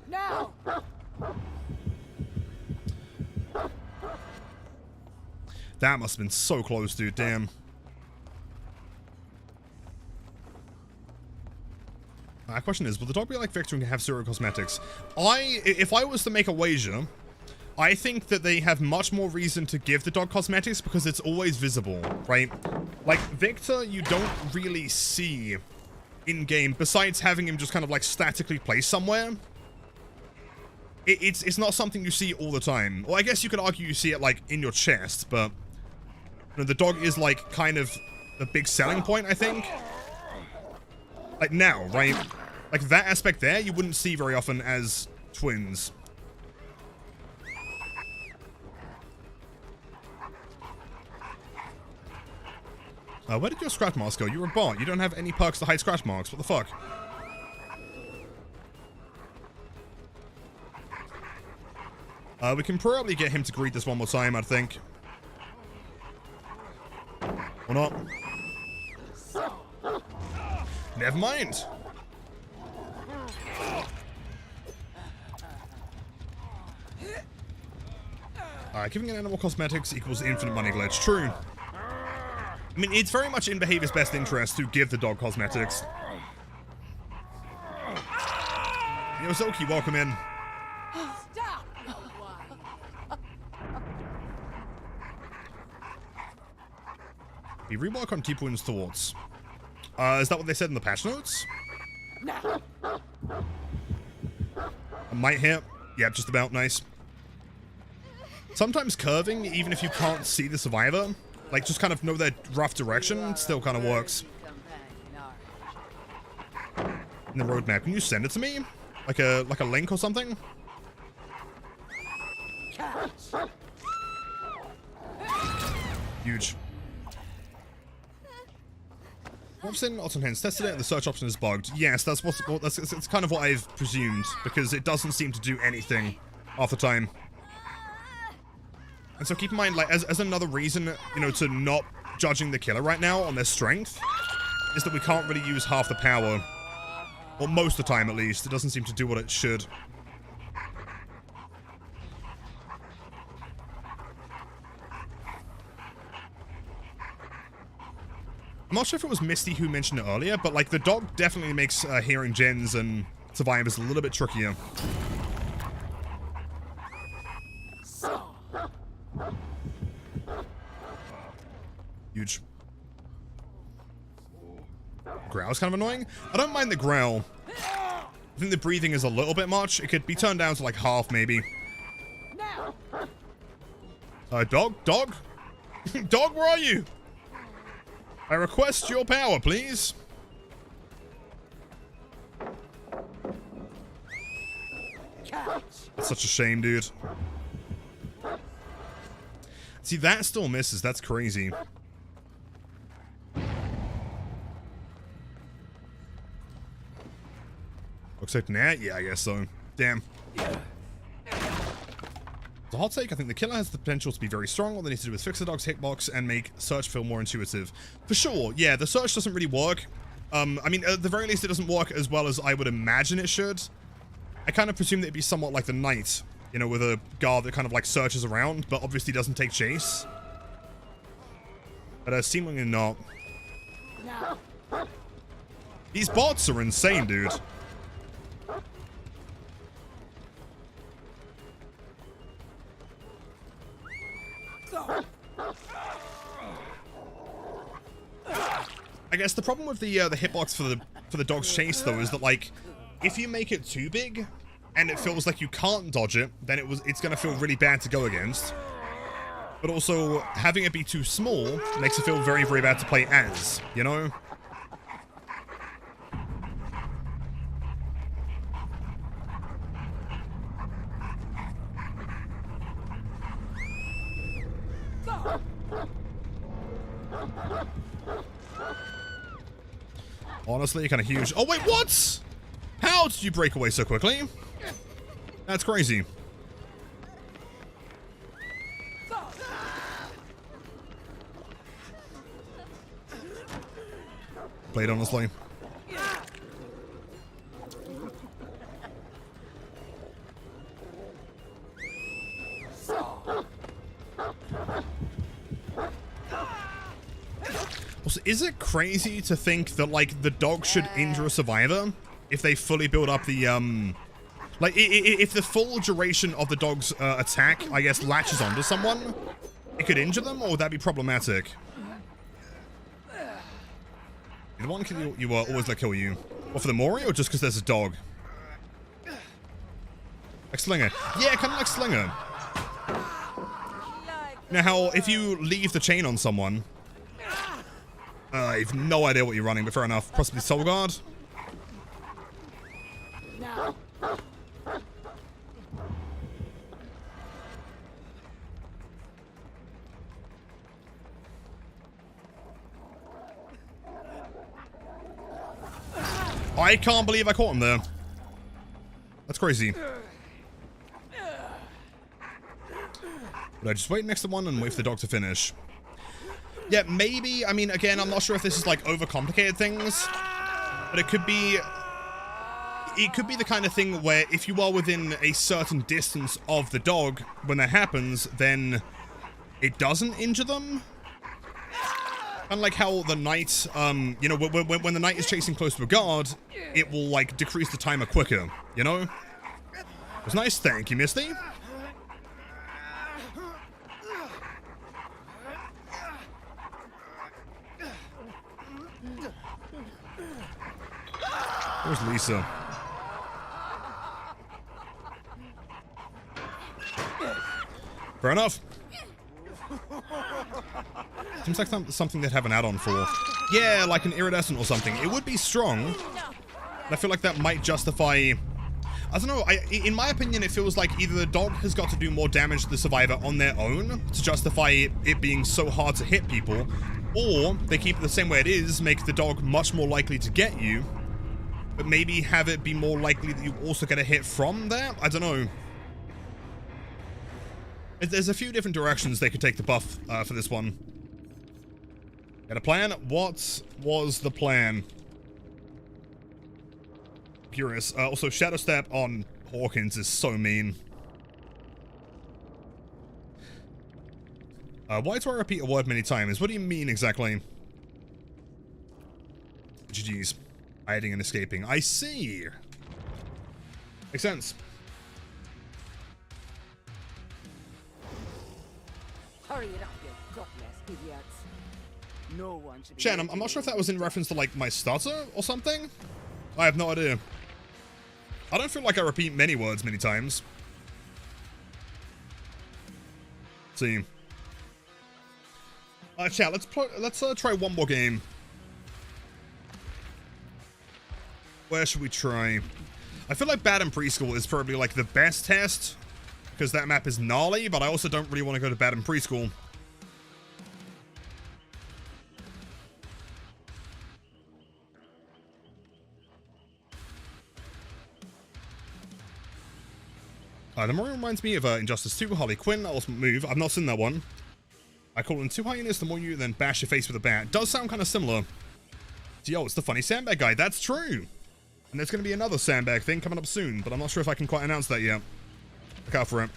Now! That must have been so close, dude. Damn. My question is, will the dog be like Victor and have zero cosmetics? If I was to make a wager, I think that they have much more reason to give the dog cosmetics because it's always visible, right? Like, Victor, you don't really see in-game, besides having him just kind of, like, statically placed somewhere. It's not something you see all the time. Well, I guess you could argue you see it, like, in your chest, but... You know, the dog is, like, kind of the big selling point, I think. Like, now, right? Like, that aspect there, you wouldn't see very often as twins. Where did your scratch marks go? You're a bot. You don't have any perks to hide scratch marks. What the fuck? We can probably get him to greet this one more time, I think. Or not. Never mind. Giving an animal cosmetics equals infinite money glitch. True. I mean, it's very much in behavior's best interest to give the dog cosmetics. Yo, Zoki, welcome in. Stop! We rework on T-Poon's thoughts. Is that what they said in the patch notes? A might hit. Yeah, just about. Nice. Sometimes curving, even if you can't see the survivor, like just kind of know their rough direction, still kind of works. In the roadmap, can you send it to me? Like a link or something? Robson, Otton Hens tested it, the search option is bugged. Yes, that's it's kind of what I've presumed, because it doesn't seem to do anything half the time. And so keep in mind, like, as another reason, you know, to not judging the killer right now on their strength, is that we can't really use half the power. Or most of the time, at least. It doesn't seem to do what it should. I'm not sure if it was Misty who mentioned it earlier, but like the dog definitely makes hearing gens and survivors a little bit trickier. Huge. Growl's kind of annoying. I don't mind the growl. I think the breathing is a little bit much. It could be turned down to like half, maybe. Dog? Dog? Dog, where are you? I request your power, please. That's such a shame, dude. See, that still misses. That's crazy. Looks like nah, yeah, I guess so. Damn. The hot take, I think the killer has the potential to be very strong. All they need to do is fix the dog's hitbox and make search feel more intuitive. For sure, yeah, the search doesn't really work. I mean, at the very least, it doesn't work as well as I would imagine it should. I kind of presume that it'd be somewhat like the knight, you know, with a guard that kind of like searches around, but obviously doesn't take chase. But seemingly not. These bots are insane, dude. I guess the problem with the hitbox for the dog's chase though is that like if you make it too big and it feels like you can't dodge it, then it's gonna feel really bad to go against. But also having it be too small makes it feel very, very bad to play as, you know? Honestly, kind of huge. Oh, wait, what? How did you break away so quickly? That's crazy. Played honestly. Also, is it crazy to think that, like, the dog should injure a survivor if they fully build up the, like, if the full duration of the dog's attack, I guess, latches onto someone, it could injure them, or would that be problematic? The one kill you always let kill you. Or for the Mori, or just because there's a dog? Like Slinger. Yeah, kind of like Slinger. Now, how, if you leave the chain on someone... I have no idea what you're running, but fair enough. Possibly Soul Guard. I can't believe I caught him there. That's crazy. Would I just wait next to one and wait for the dog to finish? Yeah, maybe. I mean, again, I'm not sure if this is like overcomplicated things, but it could be the kind of thing where if you are within a certain distance of the dog when that happens, then it doesn't injure them. Kind of like how the knight, you know, when the knight is chasing close to a guard, it will like decrease the timer quicker, you know? It was nice, thank you, Misty. Where's Lisa? Fair enough. Seems like something they'd have an add-on for. Yeah, like an iridescent or something. It would be strong. And I feel like that might justify... I don't know, in my opinion, it feels like either the dog has got to do more damage to the survivor on their own to justify it being so hard to hit people, Or they keep it the same way it is, make the dog much more likely to get you, but maybe have it be more likely that you also get a hit from there? I don't know. There's a few different directions they could take the buff for this one. Got a plan? What was the plan? Curious. Also, Shadow Step on Hawkins is so mean. Why do I repeat a word many times? What do you mean exactly? GG's. Hiding and escaping. I see. Makes sense. Hurry it up, you gutless idiots. No one should be. Shan, I'm not sure if that was in reference to, like, my stutter or something. I have no idea. I don't feel like I repeat many words many times. Let's see. Chat, let's try one more game. Where should we try? I feel like Bad and Preschool is probably like the best test, because that map is gnarly, but I also don't really want to go to Bad and Preschool. The Mori reminds me of Injustice 2, Harley Quinn, Ultimate Move. I've not seen that one. I call in 2 hyenas, the more you then bash your face with a bat. Does sound kind of similar. Yo, it's the funny sandbag guy. That's true. And there's going to be another sandbag thing coming up soon, but I'm not sure if I can quite announce that yet. Look out for it.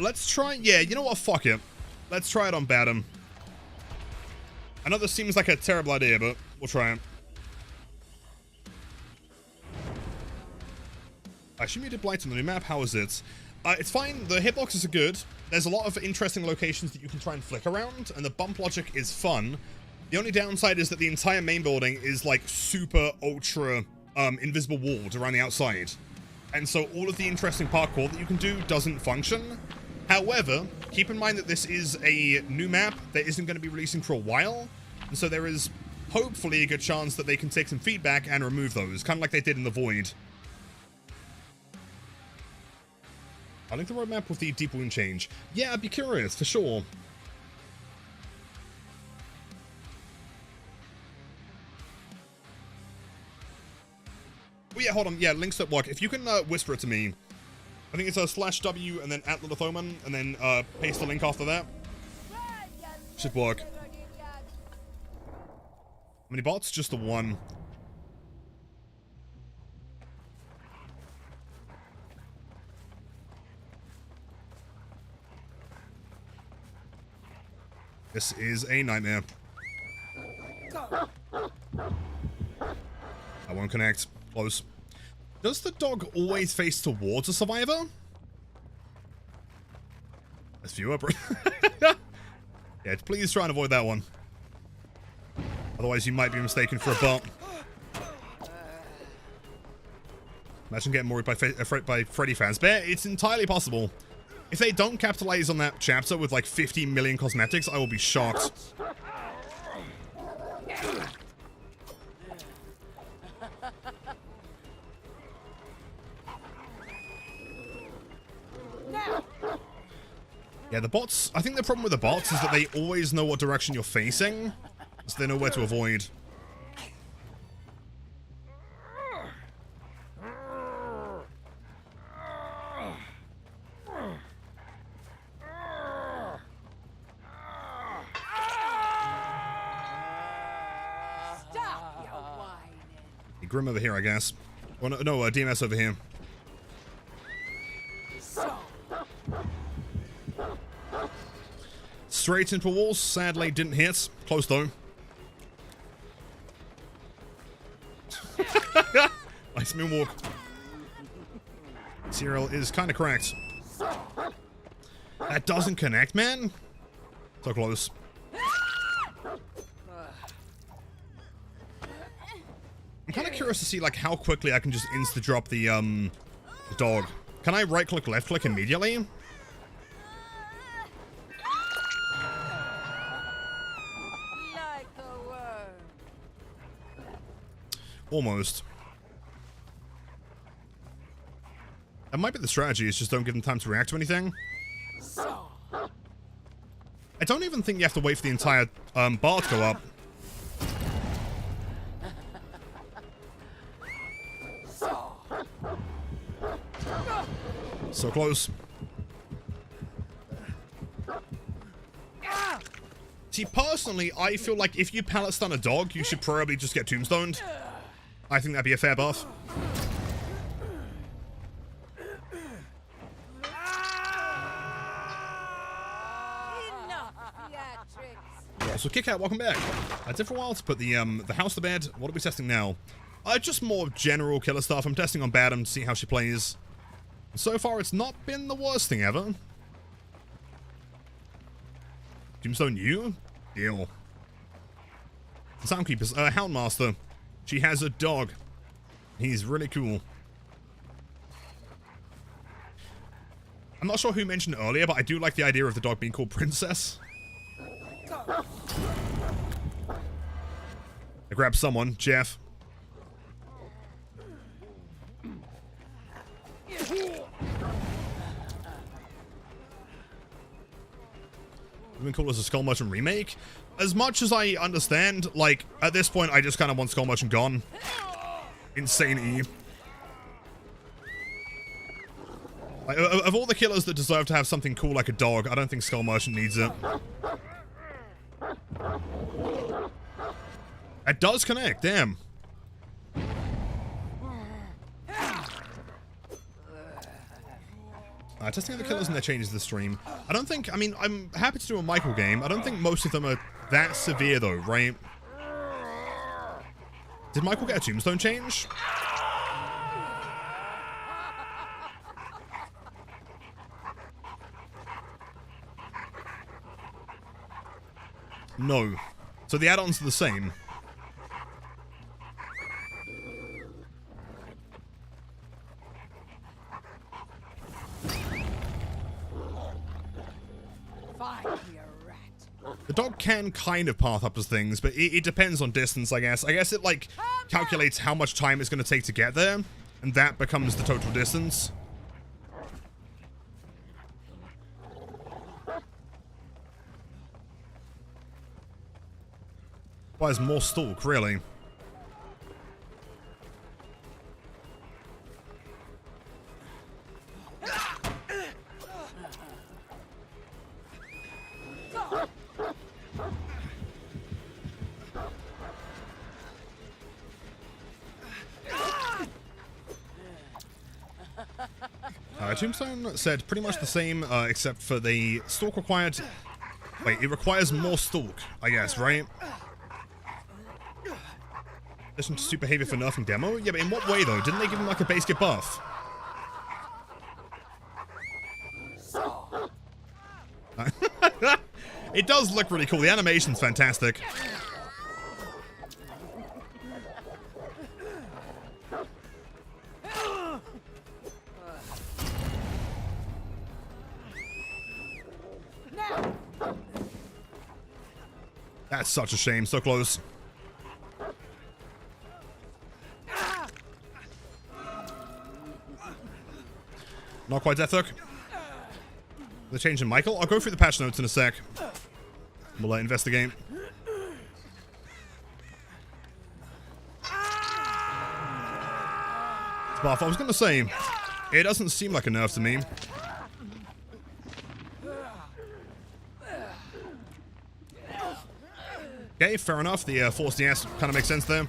Let's try... Yeah, you know what? Fuck it. Let's try it on Badham. I know this seems like a terrible idea, but we'll try it. I assume you did Blight on the new map. How is it? It's fine. The hitboxes are good. There's a lot of interesting locations that you can try and flick around, and the bump logic is fun. The only downside is that the entire main building is like super ultra invisible walled around the outside. And so all of the interesting parkour that you can do doesn't function. However, keep in mind that this is a new map that isn't going to be releasing for a while. And so there is hopefully a good chance that they can take some feedback and remove those, kind of like they did in the Void. I link the roadmap with the deep wound change. Yeah, I'd be curious, for sure. Oh yeah, hold on. Yeah, links that work. If you can whisper it to me. I think it's /W and then @LittleThoman and then paste the link after that. Should work. How many bots? Just the one. This is a nightmare. I won't connect. Close. Does the dog always face towards a survivor? Let's view up. Yeah, please try and avoid that one. Otherwise, you might be mistaken for a bot. Imagine getting Mori by Freddy Fazbear. It's entirely possible. If they don't capitalize on that chapter with like 50 million cosmetics, I will be shocked. Yeah, the bots, I think the problem with the bots is that they always know what direction you're facing, so they know where to avoid. Grim over here, I guess. Oh, no, DMS over here. Straight into walls, sadly didn't hit. Close though. Nice moonwalk. Serial is kind of cracked. That doesn't connect, man. So close. I'm kind of curious to see like how quickly I can just insta-drop the dog. Can I right-click, left-click immediately? Like a worm. Almost. That might be the strategy, is just don't give them time to react to anything. I don't even think you have to wait for the entire bar to go up. So close. See, personally, I feel like if you pallet stun a dog, you should probably just get tombstoned. I think that'd be a fair buff. Yeah, so Kick Out, welcome back. It took a while to put the house to bed. What are we testing now? Just more general killer stuff. I'm testing on Badam to see how she plays. So far, it's not been the worst thing ever. Tombstone you? Deal. Soundkeepers, Houndmaster. She has a dog. He's really cool. I'm not sure who mentioned it earlier, but I do like the idea of the dog being called Princess. I grabbed someone, Jeff. Been cool as a Skull Merchant remake. As much as I understand, like, at this point, I just kind of want Skull Merchant gone. Insane E. Like, of all the killers that deserve to have something cool like a dog, I don't think Skull Merchant needs it. It does connect, damn. Testing the killers and their changes to the stream. I don't think, I mean, I'm happy to do a Michael game. I don't think most of them are that severe though, right? Did Michael get a tombstone change? No. So the add-ons are the same. The dog can kind of path up as things, but it depends on distance, I guess. I guess it, like, calculates how much time it's going to take to get there, and that becomes the total distance. Requires more stalk, really. Tombstone said pretty much the same, except for the stalk required... Wait, it requires more stalk, I guess, right? Addition to super behavior for nerfing demo? Yeah, but in what way, though? Didn't they give him, like, a base get buff? It does look really cool. The animation's fantastic. That's such a shame. So close. Not quite death hook. The change in Michael? I'll go through the patch notes in a sec. We'll investigate. Buff. I was going to say, it doesn't seem like a nerf to me. Okay, fair enough. The force DS kind of makes sense there.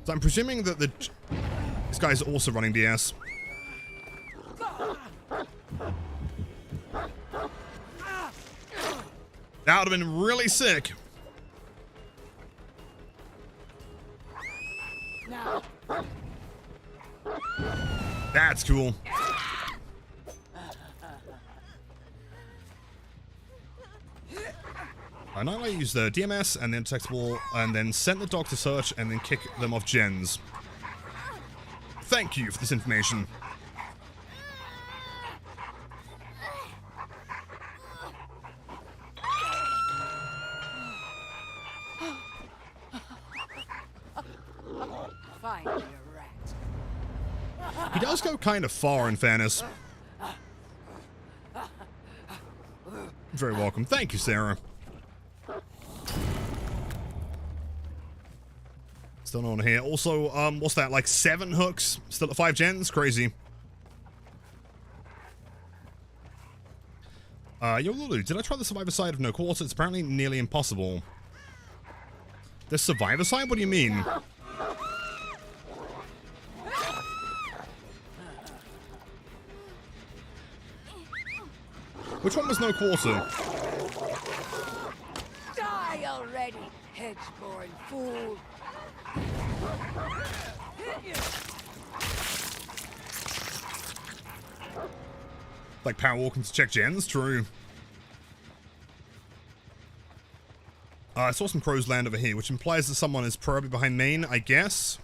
So I'm presuming that this guy's also running DS. That would have been really sick. That's cool. Now I use the DMS and then detectable and then send the dog to search and then kick them off gens. Thank you for this information. He does go kind of far, in fairness. Very welcome. Thank you, Sarah. Still no one here. Also, what's that? Like 7 hooks? Still at 5 gens? Crazy. Yo, Lulu, did I try the survivor side of no quarter? It's apparently nearly impossible. The survivor side? What do you mean? Which one was no quarter? Die already, hedge-born fool! Like power walking to check gens? True. I saw some crows land over here, which implies that someone is probably behind main, I guess.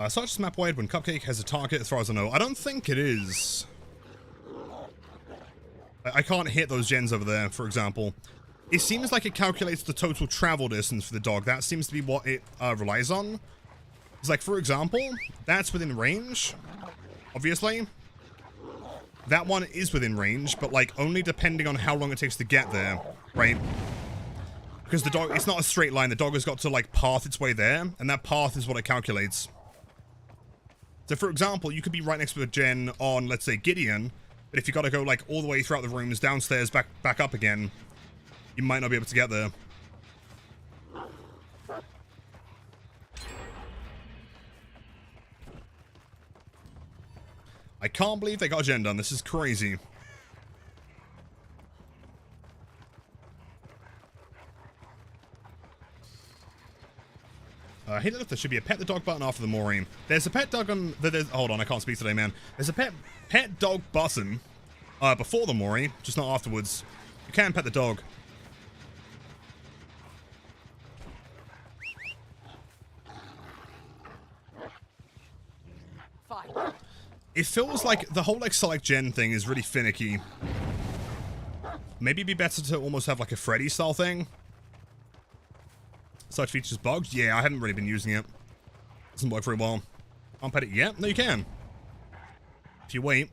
Such map wide when Cupcake has a target, as far as I know. I don't think it is. I can't hit those gens over there, for example. It seems like it calculates the total travel distance for the dog. That seems to be what it relies on. It's like, for example, that's within range, obviously. That one is within range, but like only depending on how long it takes to get there, right? Because the dog, it's not a straight line. The dog has got to like path its way there, and that path is what it calculates. So for example, you could be right next to a gen on, let's say, Gideon, but if you got to go like all the way throughout the rooms, downstairs, back up again, you might not be able to get there. I can't believe they got a gen done. This is crazy. Hey, look, there should be a pet the dog button after the Mori. There's a pet dog on... hold on, I can't speak today, man. There's a pet dog button before the Mori, just not afterwards. You can pet the dog. Fine. It feels like the whole like select gen thing is really finicky. Maybe it'd be better to almost have like a Freddy style thing. Such features bugged? Yeah, I haven't really been using it. Doesn't work very well. Can't pet it yet? No, you can. If you wait.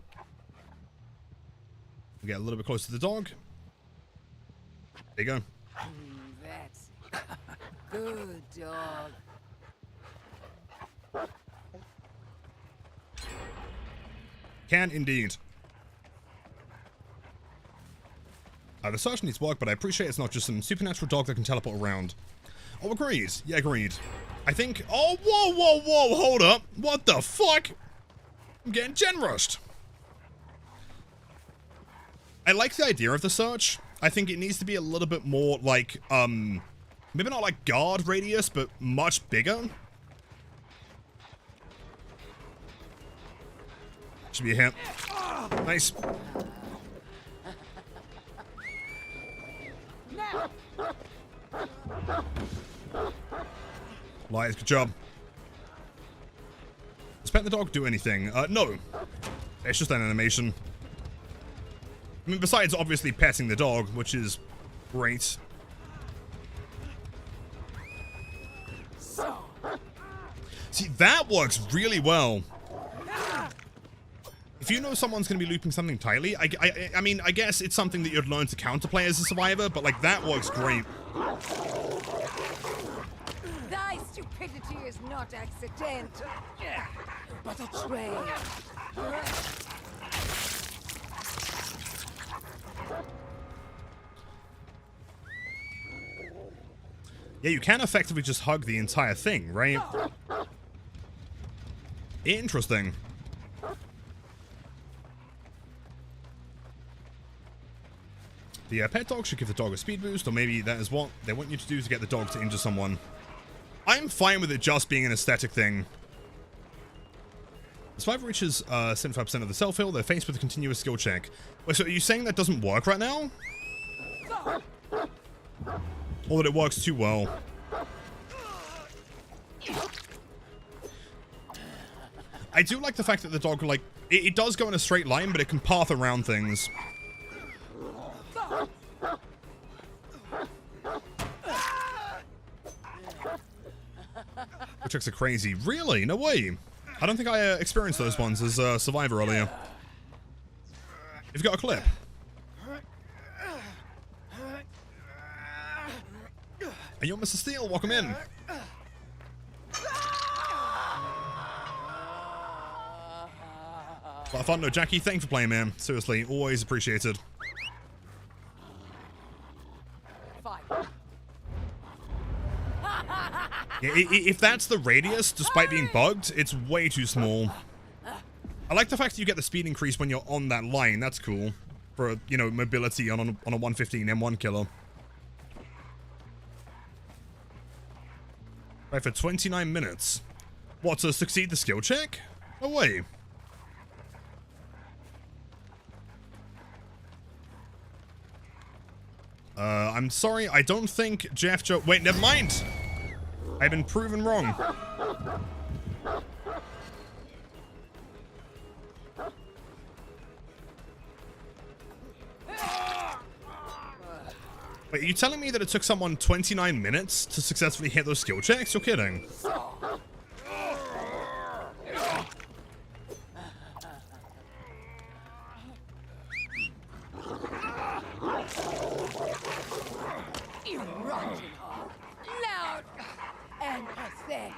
We get a little bit closer to the dog. There you go. That's good dog. Can indeed. The search needs work, but I appreciate it's not just some supernatural dog that can teleport around. Oh, agreed. Yeah, agreed. I think... oh, whoa, whoa, whoa, hold up. What the fuck? I'm getting gen rushed. I like the idea of the search. I think it needs to be a little bit more like, maybe not like guard radius, but much bigger. Should be a hit. Nice. Lies, good job. Does pet the dog do anything? No. It's just an animation. I mean, besides obviously petting the dog, which is great. See, that works really well. If you know someone's going to be looping something tightly, I mean, I guess it's something that you'd learn to counterplay as a survivor, but like that works great. Thy stupidity is not accidental, but a trade. Yeah, you can effectively just hug the entire thing, right? Interesting. The pet dog should give the dog a speed boost, or maybe that is what they want you to do to get the dog to injure someone. I'm fine with it just being an aesthetic thing. The survivor reaches 75% of the self-heal, they're faced with a continuous skill check. Wait, so are you saying that doesn't work right now? Or that it works too well? I do like the fact that the dog, like, it does go in a straight line, but it can path around things. Tricks are crazy. Really? No way. I don't think I experienced those ones as a survivor earlier. You've got a clip. Hey, yo, Mr. Steele, welcome in. A lot of fun. No, Jackie, thank you for playing, man. Seriously, always appreciated. Yeah, if that's the radius, despite being bugged, it's way too small. I like the fact that you get the speed increase when you're on that line. That's cool. For, you know, mobility on a 115 M1 killer. Right, for 29 minutes. What, to succeed the skill check? No way. I'm sorry, I don't think Jeff Joe. Wait, never mind! I've been proven wrong. Wait, are you telling me that it took someone 29 minutes to successfully hit those skill checks? You're kidding. Loud and pathetic.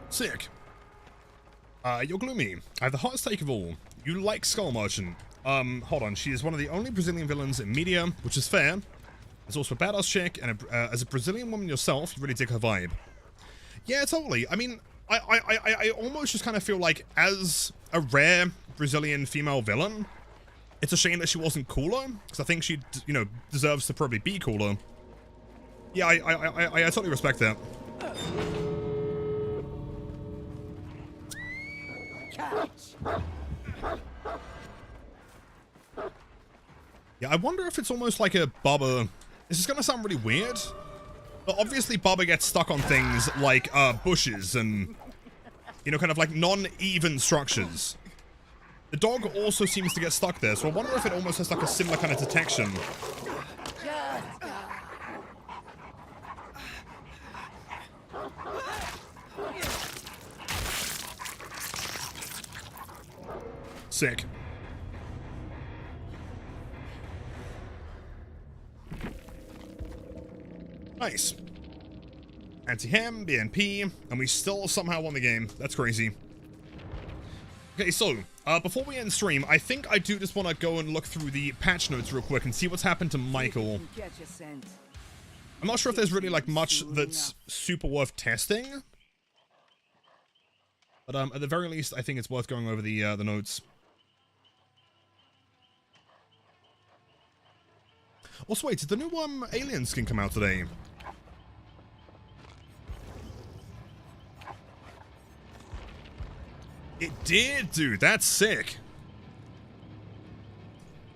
Sick. You're gloomy. I have the hottest take of all. You like Skull Merchant. Hold on. She is one of the only Brazilian villains in media, which is fair. It's also a badass chick, and as a Brazilian woman yourself, you really dig her vibe. Yeah, totally. I mean, I almost just kind of feel like, as a rare Brazilian female villain, it's a shame that she wasn't cooler, because I think she, you know, deserves to probably be cooler. Yeah, I totally respect that. Yeah, I wonder if it's almost like a Bubba. This is gonna sound really weird, but obviously Bubba gets stuck on things like bushes and, you know, kind of like non-even structures. The dog also seems to get stuck there, so I wonder if it almost has like a similar kind of detection. Sick. Nice. Anti-ham, BNP, and we still somehow won the game. That's crazy. Okay, so, before we end stream, I think I do just want to go and look through the patch notes real quick and see what's happened to Michael. I'm not sure if there's really, like, much that's super worth testing. But, at the very least, I think it's worth going over the notes. Also, wait, did the new, alien skin come out today? It did, dude. That's sick.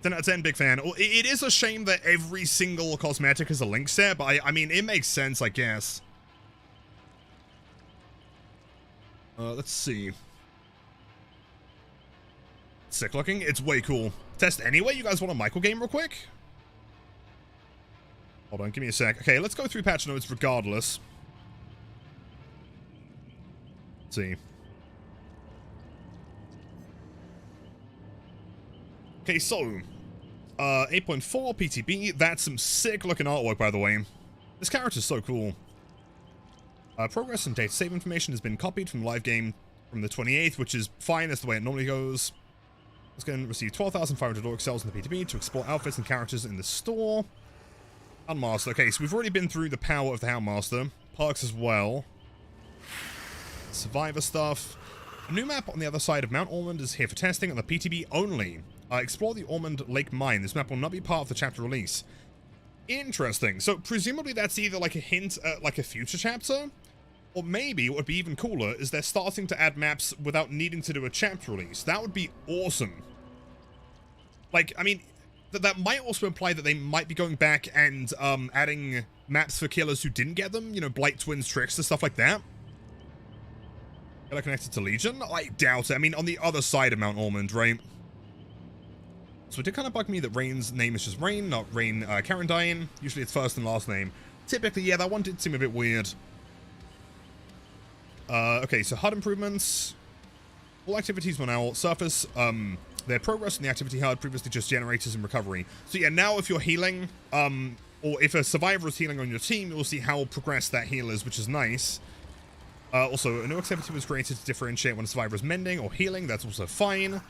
10 out of 10, big fan. Well, it is a shame that every single cosmetic is a link set, but I mean, it makes sense, I guess. Let's see. Sick looking. It's way cool. Test anyway. You guys want a Michael game real quick? Hold on, give me a sec. Okay, let's go through patch notes regardless. Let's see. Okay, so, 8.4 PTB, that's some sick looking artwork, by the way. This character's so cool. Progress and data save information has been copied from the live game from the 28th, which is fine, that's the way it normally goes. It's going to receive 12,500 orc cells in the PTB to explore outfits and characters in the store. Houndmaster, okay, so we've already been through the power of the Houndmaster. Perks as well. Survivor stuff. A new map on the other side of Mount Ormond is here for testing on the PTB only. Explore the Ormond Lake Mine. This map will not be part of the chapter release. Interesting. So, presumably that's either like a hint at like a future chapter, or maybe what would be even cooler is they're starting to add maps without needing to do a chapter release. That would be awesome. Like, I mean, that might also imply that they might be going back and adding maps for killers who didn't get them. You know, Blight Twins, Tricks, and stuff like that. Are they connected to Legion? I doubt it. I mean, on the other side of Mount Ormond, right? So it did kind of bug me that Rain's name is just Rain, not Rain Carandine. Usually it's first and last name. Typically, yeah, that one did seem a bit weird. Okay, so HUD improvements. All activities will now surface their progress in the activity HUD previously just generators in recovery. So yeah, now if you're healing, or if a survivor is healing on your team, you'll see how progressed that heal is, which is nice. Also, a new activity was created to differentiate when a survivor is mending or healing. That's also fine.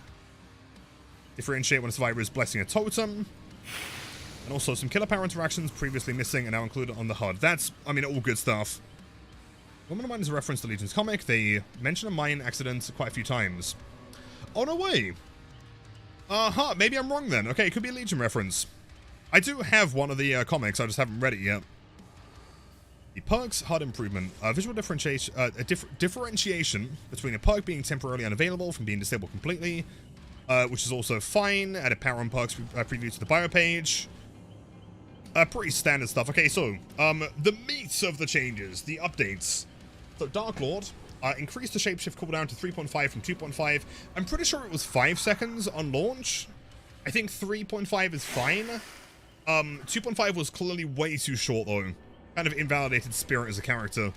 Differentiate when a survivor is blessing a totem. And also some killer power interactions previously missing and now included on the HUD. That's, I mean, all good stuff. Woman of Mine is a reference to Legion's comic. They mention a mine accident quite a few times. Oh, no way. Maybe I'm wrong then. Okay, it could be a Legion reference. I do have one of the comics, I just haven't read it yet. The perks HUD improvement. Visual differentiation, differentiation between a perk being temporarily unavailable from being disabled completely, which is also fine. Added power on perks preview to the bio page. Pretty standard stuff. Okay, so the meat of the changes, the updates. So Dark Lord increased the shapeshift cooldown to 3.5 from 2.5. I'm pretty sure it was 5 seconds on launch. I think 3.5 is fine. 2.5 was clearly way too short though. Kind of invalidated Spirit as a character.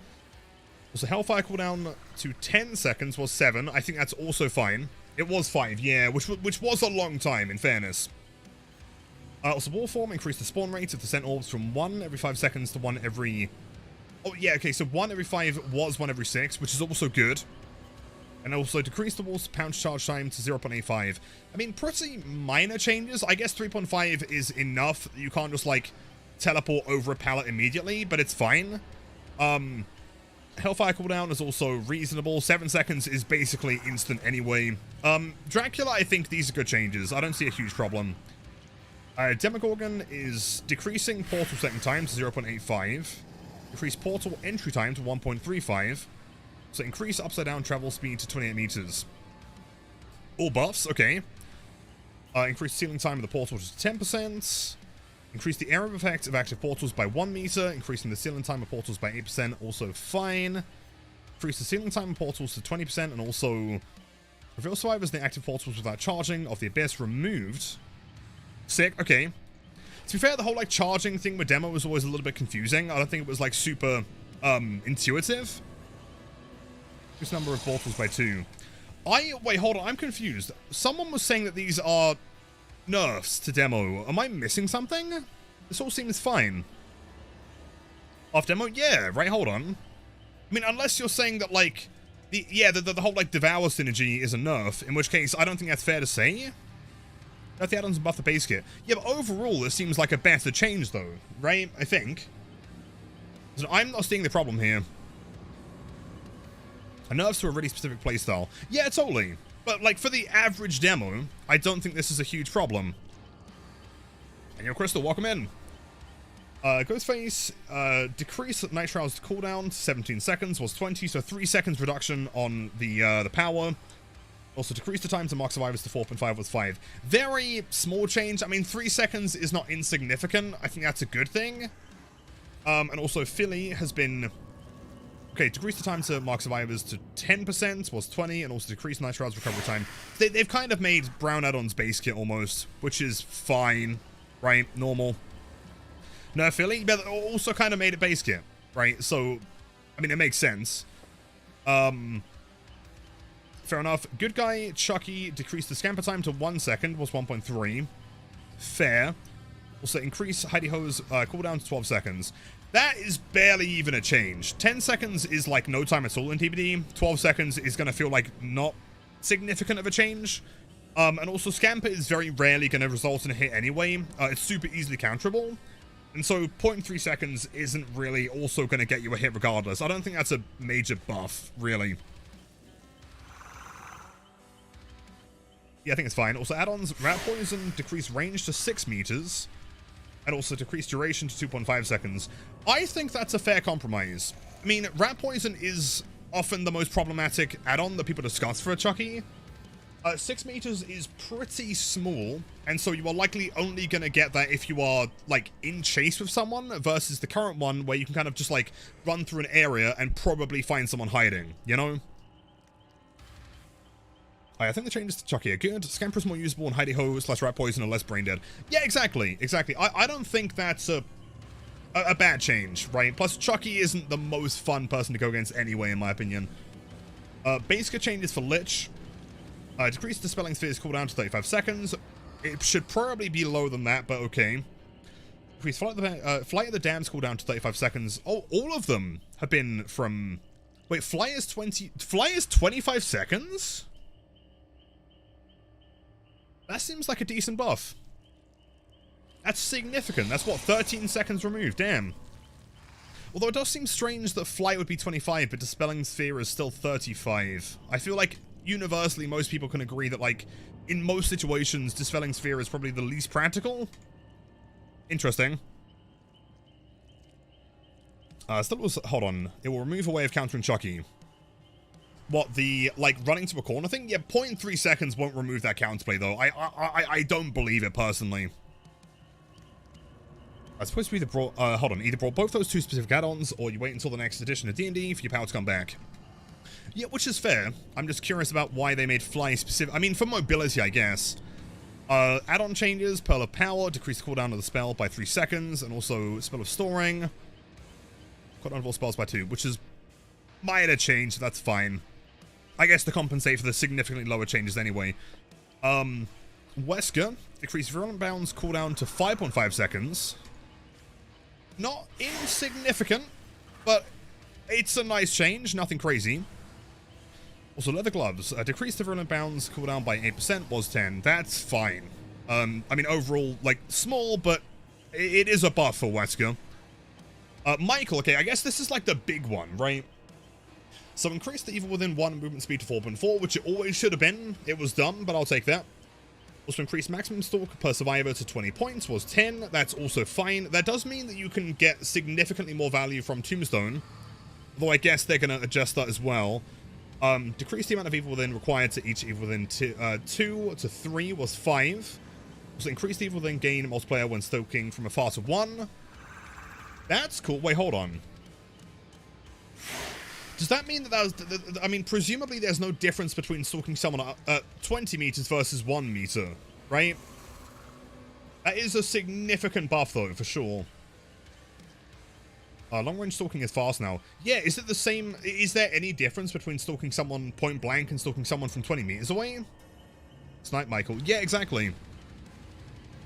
Also, Hellfire cooldown to 10 seconds was 7. I think that's also fine. It was 5, yeah, which was a long time, in fairness. Also, Warform increased the spawn rate of the Descent Orbs from 1 every 5 seconds to 1 every... Oh, yeah, okay, so 1 every 5 was 1 every 6, which is also good. And also decreased the Wall's pounce charge time to 0.85. I mean, pretty minor changes. I guess 3.5 is enough. You can't just, like, teleport over a pallet immediately, but it's fine. Hellfire cooldown is also reasonable. 7 seconds is basically instant anyway. Dracula, I think these are good changes. I don't see a huge problem. Demogorgon is decreasing portal setting time to 0.85. Decrease portal entry time to 1.35. So increase upside down travel speed to 28 meters. All buffs, okay. Increase ceiling time of the portal to 10%. Increase the area of effect of active portals by 1 meter, increasing the ceiling time of portals by 8%, also fine. Increase the ceiling time of portals to 20%, and also reveal survivors in the active portals without charging of the abyss removed. Sick, okay. To be fair, the whole, like, charging thing with demo was always a little bit confusing. I don't think it was, like, super, intuitive. This number of portals by 2. Wait, hold on, I'm confused. Someone was saying that these are nerfs to demo. Am I missing something? This all seems fine. Off demo? Yeah, right, hold on. I mean, unless you're saying that, like, the whole, like, Devour synergy is a nerf, in which case I don't think that's fair to say. That the add-ons buff the base kit. Yeah, but overall, this seems like a better change, though, right? I think. So I'm not seeing the problem here. A nerfs to a really specific playstyle. Yeah, totally. But, like, for the average demo, I don't think this is a huge problem. And your Crystal, welcome in. Ghostface, decrease Nitrile's cooldown to 17 seconds was 20, so 3 seconds reduction on the power. Also, decrease the time to mark survivors to 4.5 was 5. Very small change. I mean, 3 seconds is not insignificant. I think that's a good thing. And also, Philly has been... Okay, decrease the time to mark survivors to 10% was 20, and also decrease Nitrile's recovery time. They've kind of made Brown add-ons base kit almost, which is fine, right? Normal. No, Philly, but also kind of made it base kit, right? So, I mean, it makes sense. Fair enough. Good guy, Chucky, decreased the scamper time to 1 second, was 1.3. Fair. Also, increase Heidi Ho's cooldown to 12 seconds. That is barely even a change. 10 seconds is like no time at all in TBD. 12 seconds is going to feel like not significant of a change. And also, scamper is very rarely going to result in a hit anyway. It's super easily counterable. And so 0.3 seconds isn't really also going to get you a hit regardless. I don't think that's a major buff, really. Yeah, I think it's fine. Also, add-ons, Rat Poison, decrease range to 6 meters. And also decrease duration to 2.5 seconds. I think that's a fair compromise. I mean, Rat Poison is often the most problematic add-on that people discuss for a Chucky. 6 meters is pretty small, and so you are likely only going to get that if you are, like, in chase with someone, versus the current one where you can kind of just, like, run through an area and probably find someone hiding, you know? I think the changes to Chucky are good. Scamper is more usable, and Heidi Ho / Rat Poison are less brain dead. Yeah, exactly. I don't think that's a bad change, right? Plus, Chucky isn't the most fun person to go against anyway, in my opinion. Basic changes for Lich. Decrease Dispelling Sphere's cooldown to 35 seconds. It should probably be lower than that, but okay. Increase Flight of the Dam's cooldown to 35 seconds. Oh, all of them have been from... Wait, Fly is 25 seconds? That seems like a decent buff. That's significant. That's what, 13 seconds removed, damn. Although it does seem strange that Flight would be 25, but Dispelling Sphere is still 35. I feel like universally most people can agree that, like, in most situations, Dispelling Sphere is probably the least practical. Interesting. Hold on. It will remove a way of countering Chucky. What, the, like, running to a corner thing? Yeah, 0.3 seconds won't remove that counterplay, though. I don't believe it, personally. It's supposed to be either brought both those two specific add-ons, or you wait until the next edition of D&D for your power to come back. Yeah, which is fair. I'm just curious about why they made Fly specific. I mean, for mobility, I guess. Add-on changes, Pearl of Power, decrease the cooldown of the spell by 3 seconds, and also Spell of Storing. Cooldown of all spells by 2, which is minor change, so that's fine. I guess to compensate for the significantly lower changes anyway. Wesker, decrease Virulent Bound's cooldown to 5.5 seconds. Not insignificant, but it's a nice change, nothing crazy. Also, Leather Gloves, decrease the Virulent Bound's cooldown by 8%, was 10. That's fine. I mean, overall, like, small, but it is a buff for Wesker. Michael, okay, I guess this is like the big one, right? So increase the Evil Within 1 movement speed to 4.4, which it always should have been. It was dumb, but I'll take that. Also increase maximum stalk per survivor to 20 points, was 10. That's also fine. That does mean that you can get significantly more value from Tombstone, although I guess they're going to adjust that as well. Decrease the amount of Evil Within required to each Evil Within 2 to 3 was 5. Also increase the Evil Within gain multiplayer when stoking from a far to 1. That's cool. Wait, hold on. Does that mean that I mean, presumably there's no difference between stalking someone at 20 meters versus 1 meter, right? That is a significant buff, though, for sure. Long-range stalking is fast now. Yeah, is it the same? Is there any difference between stalking someone point blank and stalking someone from 20 meters away? Snipe Michael. Yeah, exactly.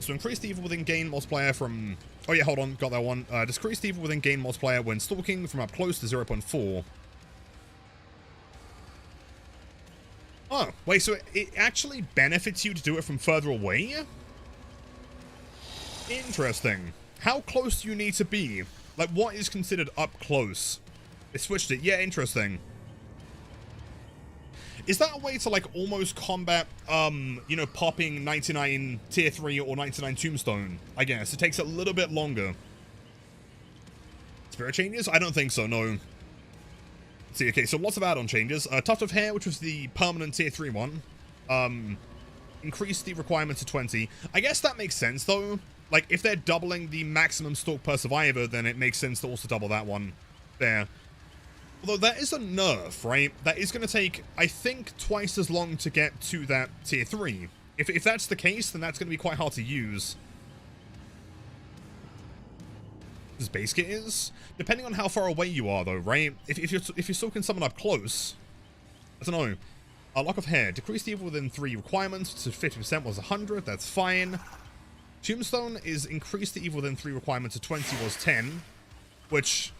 So increase the Evil Within gain multiplier from... Oh yeah, hold on, got that one. Decrease the Evil Within gain multiplier when stalking from up close to 0.4. Oh, wait, so it actually benefits you to do it from further away? Interesting. How close do you need to be? Like, what is considered up close? They switched it. Yeah, interesting. Is that a way to, like, almost combat, you know, popping 99 tier 3 or 99 tombstone? I guess. It takes a little bit longer. Spirit changes? I don't think so, no. Let's see, okay, so lots of add-on changes. Tuft of Hair, which was the permanent tier 3 one. Increased the requirement to 20. I guess that makes sense, though. Like, if they're doubling the maximum stalk per survivor, then it makes sense to also double that one there. Although that is a nerf, right? That is going to take, I think, twice as long to get to that tier 3. If that's the case, then that's going to be quite hard to use. As base kit is? Depending on how far away you are, though, right? If you're stalking someone up close, I don't know. Lock of Hair. Decrease the Evil Within 3 requirements to 50% was 100. That's fine. Tombstone is increase the Evil Within 3 requirement to 20 was 10. Which...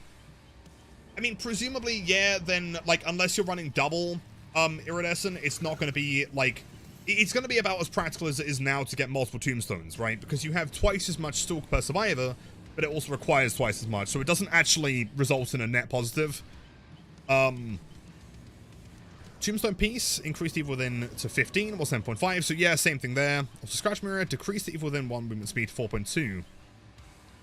I mean, presumably, yeah, then, like, unless you're running double Iridescent, it's not going to be, like... It's going to be about as practical as it is now to get multiple Tombstones, right? Because you have twice as much stalk per survivor, but it also requires twice as much, so it doesn't actually result in a net positive. Tombstone Piece, increased Evil Within to 15, was 10.5, so yeah, same thing there. Also, Scratch Mirror, decreased the Evil Within 1 movement speed to 4.2.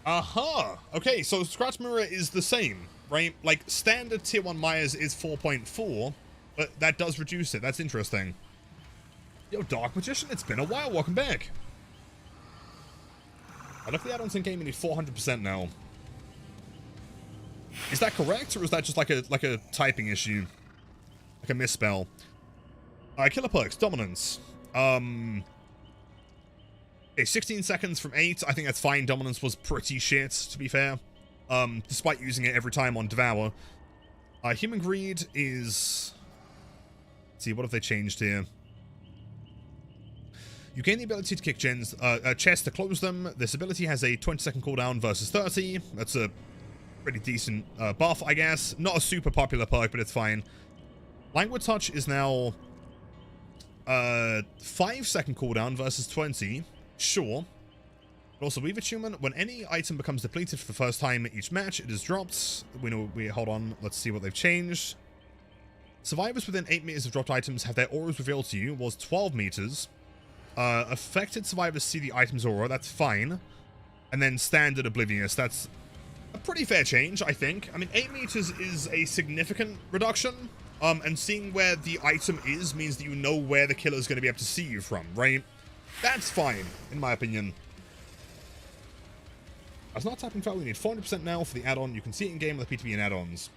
Aha! Okay, so Scratch Mirror is the same, right? Like, standard tier 1 Myers is 4.4, but that does reduce it. That's interesting. Yo, Dark Magician, it's been a while. Welcome back. I look at the add-ons in game, you need 400% now. Is that correct, or is that just like a typing issue? Like a misspell? Killer Perks, Dominance. Okay, 16 seconds from 8. I think that's fine. Dominance was pretty shit, to be fair. Despite using it every time on Devour. Human Greed is... Let's see, what have they changed here? You gain the ability to kick chests to close them. This ability has a 20-second cooldown versus 30. That's a pretty decent buff, I guess. Not a super popular perk, but it's fine. Languid Touch is now 5-second cooldown versus 20. Sure. But also Weave Attunement. When any item becomes depleted for the first time each match, it is dropped. Hold on. Let's see what they've changed. Survivors within 8 meters of dropped items have their auras revealed to you. Was 12 meters. Affected survivors see the item's aura. That's fine. And then Standard Oblivious. That's a pretty fair change, I think. I mean, 8 meters is a significant reduction. And seeing where the item is means that you know where the killer's going to be able to see you from, right? That's fine, in my opinion. As not tapping foul, we need 400% now for the add-on. You can see it in-game with the PTB and add-ons.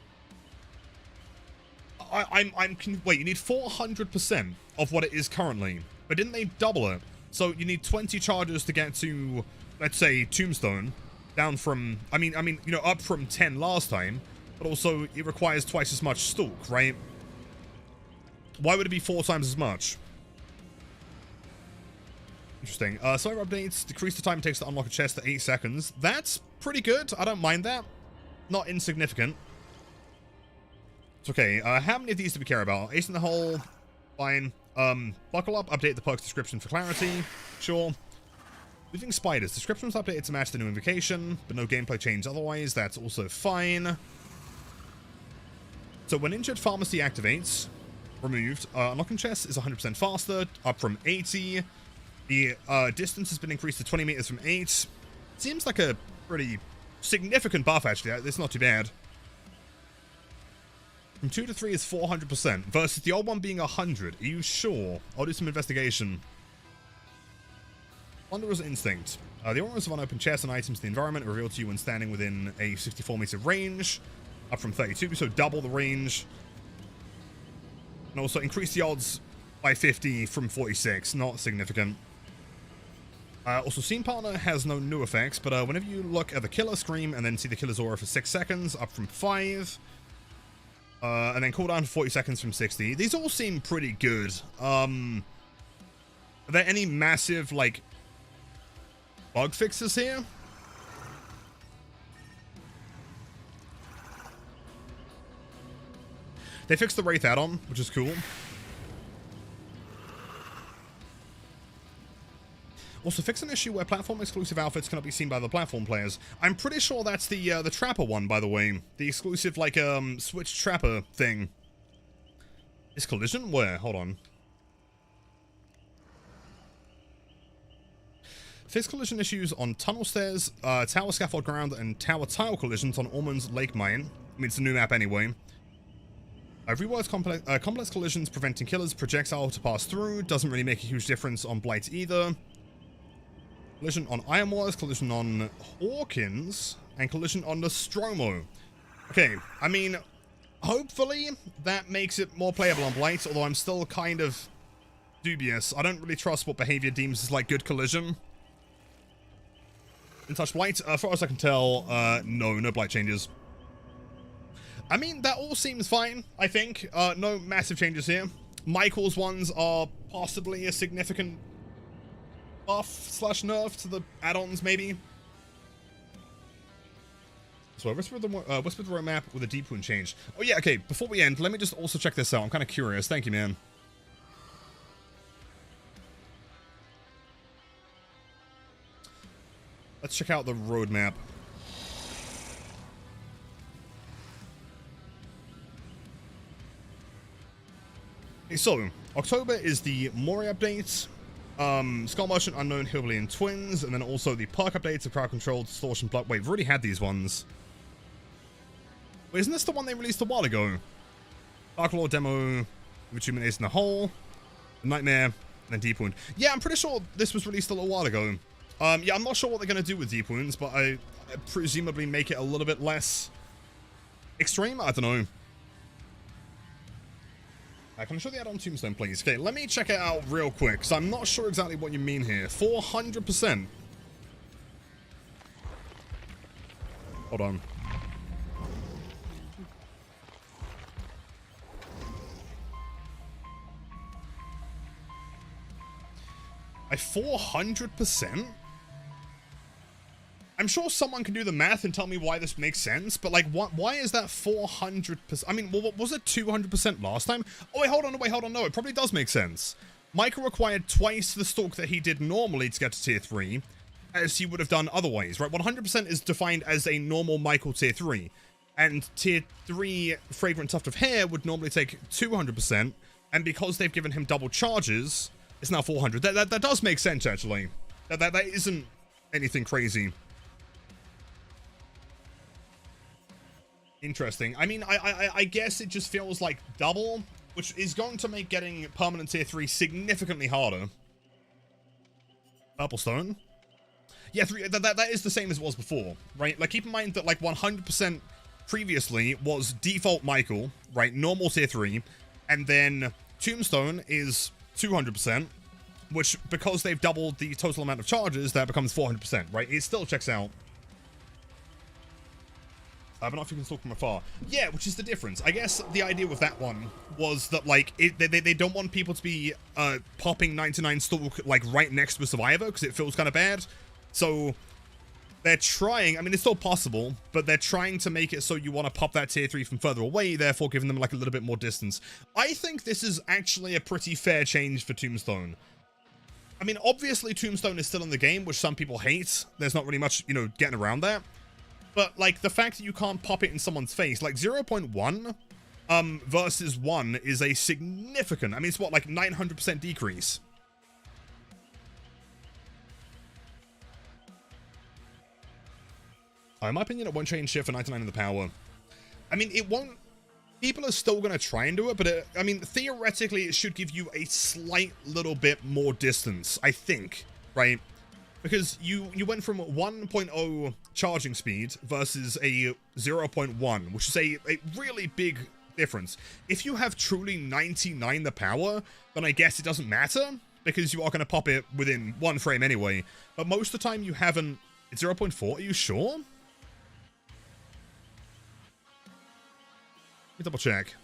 Wait, you need 400% of what it is currently. But didn't they double it? So you need 20 charges to get to, let's say, Tombstone. Down from, I mean, you know, up from 10 last time. But also, it requires twice as much stalk, right? Why would it be 4 times as much? Interesting. Survivor updates. Decrease the time it takes to unlock a chest to 8 seconds. That's pretty good. I don't mind that. Not insignificant. It's okay. How many of these do we care about? Ace in the hole. Fine. Buckle up. Update the perk's description for clarity. Sure. Moving spiders. Description was updated to match the new invocation, but no gameplay change otherwise. That's also fine. So when injured pharmacy activates, removed, unlocking chests is 100% faster, up from 80. The distance has been increased to 20 meters from 8. Seems like a pretty significant buff, actually. It's not too bad. From 2 to 3 is 400%, versus the old one being 100. Are you sure? I'll do some investigation. Wanderer's Instinct. The auras of unopened chests and items in the environment are revealed to you when standing within a 64-meter range, up from 32, so double the range. And also increase the odds by 50 from 46, not significant. Also, Scene Partner has no new effects, but whenever you look at the killer, scream, and then see the killer's aura for 6 seconds, up from 5. And then cooldown for 40 seconds from 60. These all seem pretty good. Are there any massive, like, bug fixes here? They fixed the Wraith add-on, which is cool. Also, fix an issue where platform-exclusive outfits cannot be seen by the platform players. I'm pretty sure that's the Trapper one, by the way. The exclusive, like, Switch Trapper thing. Is collision? Where? Hold on. Fix collision issues on tunnel stairs, tower scaffold ground, and tower tile collisions on Ormond's Lake Mine. I mean, it's a new map anyway. Reworks complex collisions preventing killers' projectile to pass through. Doesn't really make a huge difference on Blight either. Collision on Iron Wars, collision on Hawkins, and collision on Nostromo. Okay, I mean, hopefully that makes it more playable on Blight, although I'm still kind of dubious. I don't really trust what behavior deems as, like, good collision. In Touch Blight, as far as I can tell, no Blight changes. I mean, that all seems fine, I think. No massive changes here. Michael's ones are possibly a significant buff/nerf to the add-ons, maybe. So I whispered the roadmap with a deep wound change. Oh yeah, okay, before we end, let me just also check this out. I'm kind of curious. Thank you, man. Let's check out the roadmap. Okay, so, October is the Mori update. Skull Merchant, Unknown, Hillbilly, and Twins, and then also the perk updates of Crowd Control, Distortion, Blood. Wait, we've already had these ones. Wait, isn't this the one they released a while ago? Dark Lord demo, Achievement Ace in the Hole, Nightmare, and then Deep Wound. Yeah, I'm pretty sure this was released a little while ago. Yeah, I'm not sure what they're going to do with Deep Wounds, but I presumably make it a little bit less extreme? I don't know. Can I show the add-on Tombstone, please? Okay, let me check it out real quick, because I'm not sure exactly what you mean here. 400%. Hold on. By 400%? I'm sure someone can do the math and tell me why this makes sense, but like, why is that 400%? I mean, what was it 200% last time? Oh, wait, hold on, no, it probably does make sense. Michael required twice the stalk that he did normally to get to tier 3, as he would have done otherwise, right? 100% is defined as a normal Michael tier 3, and tier 3 Fragrant Tuft of Hair would normally take 200%, and because they've given him double charges, it's now 400. That does make sense, actually. That isn't anything crazy. Interesting. I mean, I guess it just feels like double, which is going to make getting permanent tier 3 significantly harder. Purple stone. Yeah, that is the same as it was before, right? Like, keep in mind that, like, 100% previously was default Michael, right? Normal tier 3. And then Tombstone is 200%, which, because they've doubled the total amount of charges, that becomes 400%, right? It still checks out. But not if you can stalk from afar. Yeah, which is the difference. I guess the idea with that one was that, like, they don't want people to be popping 99 stalk, like, right next to a survivor, because it feels kind of bad. So they're trying, I mean, it's still possible, but they're trying to make it so you want to pop that tier 3 from further away, therefore giving them, like, a little bit more distance. I think this is actually a pretty fair change for Tombstone. I mean, obviously Tombstone is still in the game, which some people hate. There's not really much, you know, getting around that. But, like, the fact that you can't pop it in someone's face, like, 0.1 versus 1 is a significant, I mean, it's what, like, 900% decrease. In my opinion, it won't change shit for 99 in the power. I mean, it won't, people are still going to try and do it, but, I mean, theoretically, it should give you a slight little bit more distance, I think, right? Because you went from 1.0 charging speed versus a 0.1, which is a really big difference. If you have truly 99 the power, then I guess it doesn't matter, because you are going to pop it within 1 frame anyway. But most of the time you haven't... It's 0.4, are you sure? Let me double check.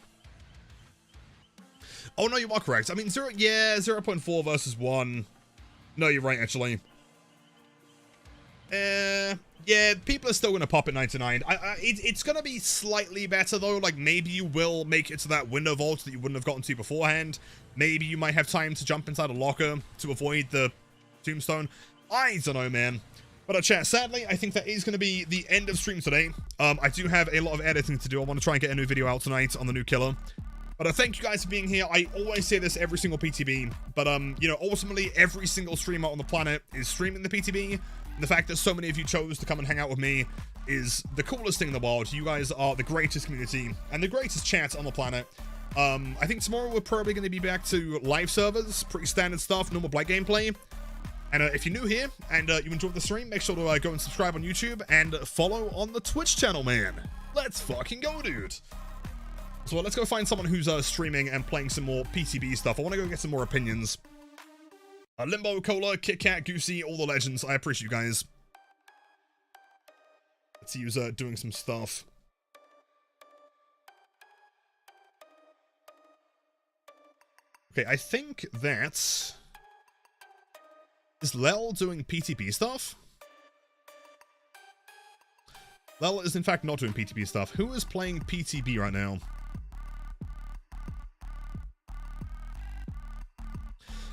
Oh, no, you are correct. I mean, 0.4 versus 1. No, you're right, actually. Yeah, people are still going to pop at 99. It's going to be slightly better, though. Like, maybe you will make it to that window vault that you wouldn't have gotten to beforehand. Maybe you might have time to jump inside a locker to avoid the tombstone. I don't know, man. But chat, sadly, I think that is going to be the end of stream today. I do have a lot of editing to do. I want to try and get a new video out tonight on the new killer. But thank you guys for being here. I always say this every single PTB. But, you know, ultimately, every single streamer on the planet is streaming the PTB. And the fact that so many of you chose to come and hang out with me is the coolest thing in the world. You guys are the greatest community and the greatest chat on the planet. I think tomorrow we're probably going to be back to live servers. Pretty standard stuff, normal Black gameplay. And if you're new here and you enjoyed the stream, make sure to go and subscribe on YouTube and follow on the Twitch channel, man. Let's fucking go, dude. So let's go find someone who's streaming and playing some more PTB stuff. I want to go get some more opinions. Limbo, Cola, Kit Kat, Goosey, all the legends. I appreciate you guys. Let's see who's doing some stuff. Okay, I think that's... Is Lel doing PTB stuff? Lel is in fact not doing PTB stuff. Who is playing PTB right now?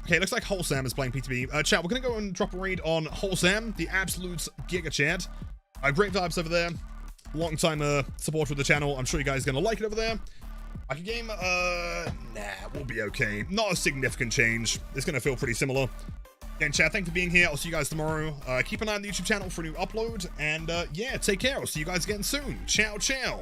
Okay, looks like Wholesam is playing PTB. Chat, we're going to go and drop a raid on Wholesam, the absolute Giga Chad. Great vibes over there. Long time supporter of the channel. I'm sure you guys are going to like it over there. Like a game, nah, we'll be okay. Not a significant change. It's going to feel pretty similar. Again, chat, thanks for being here. I'll see you guys tomorrow. Keep an eye on the YouTube channel for a new upload. And yeah, take care. I'll see you guys again soon. Ciao, ciao.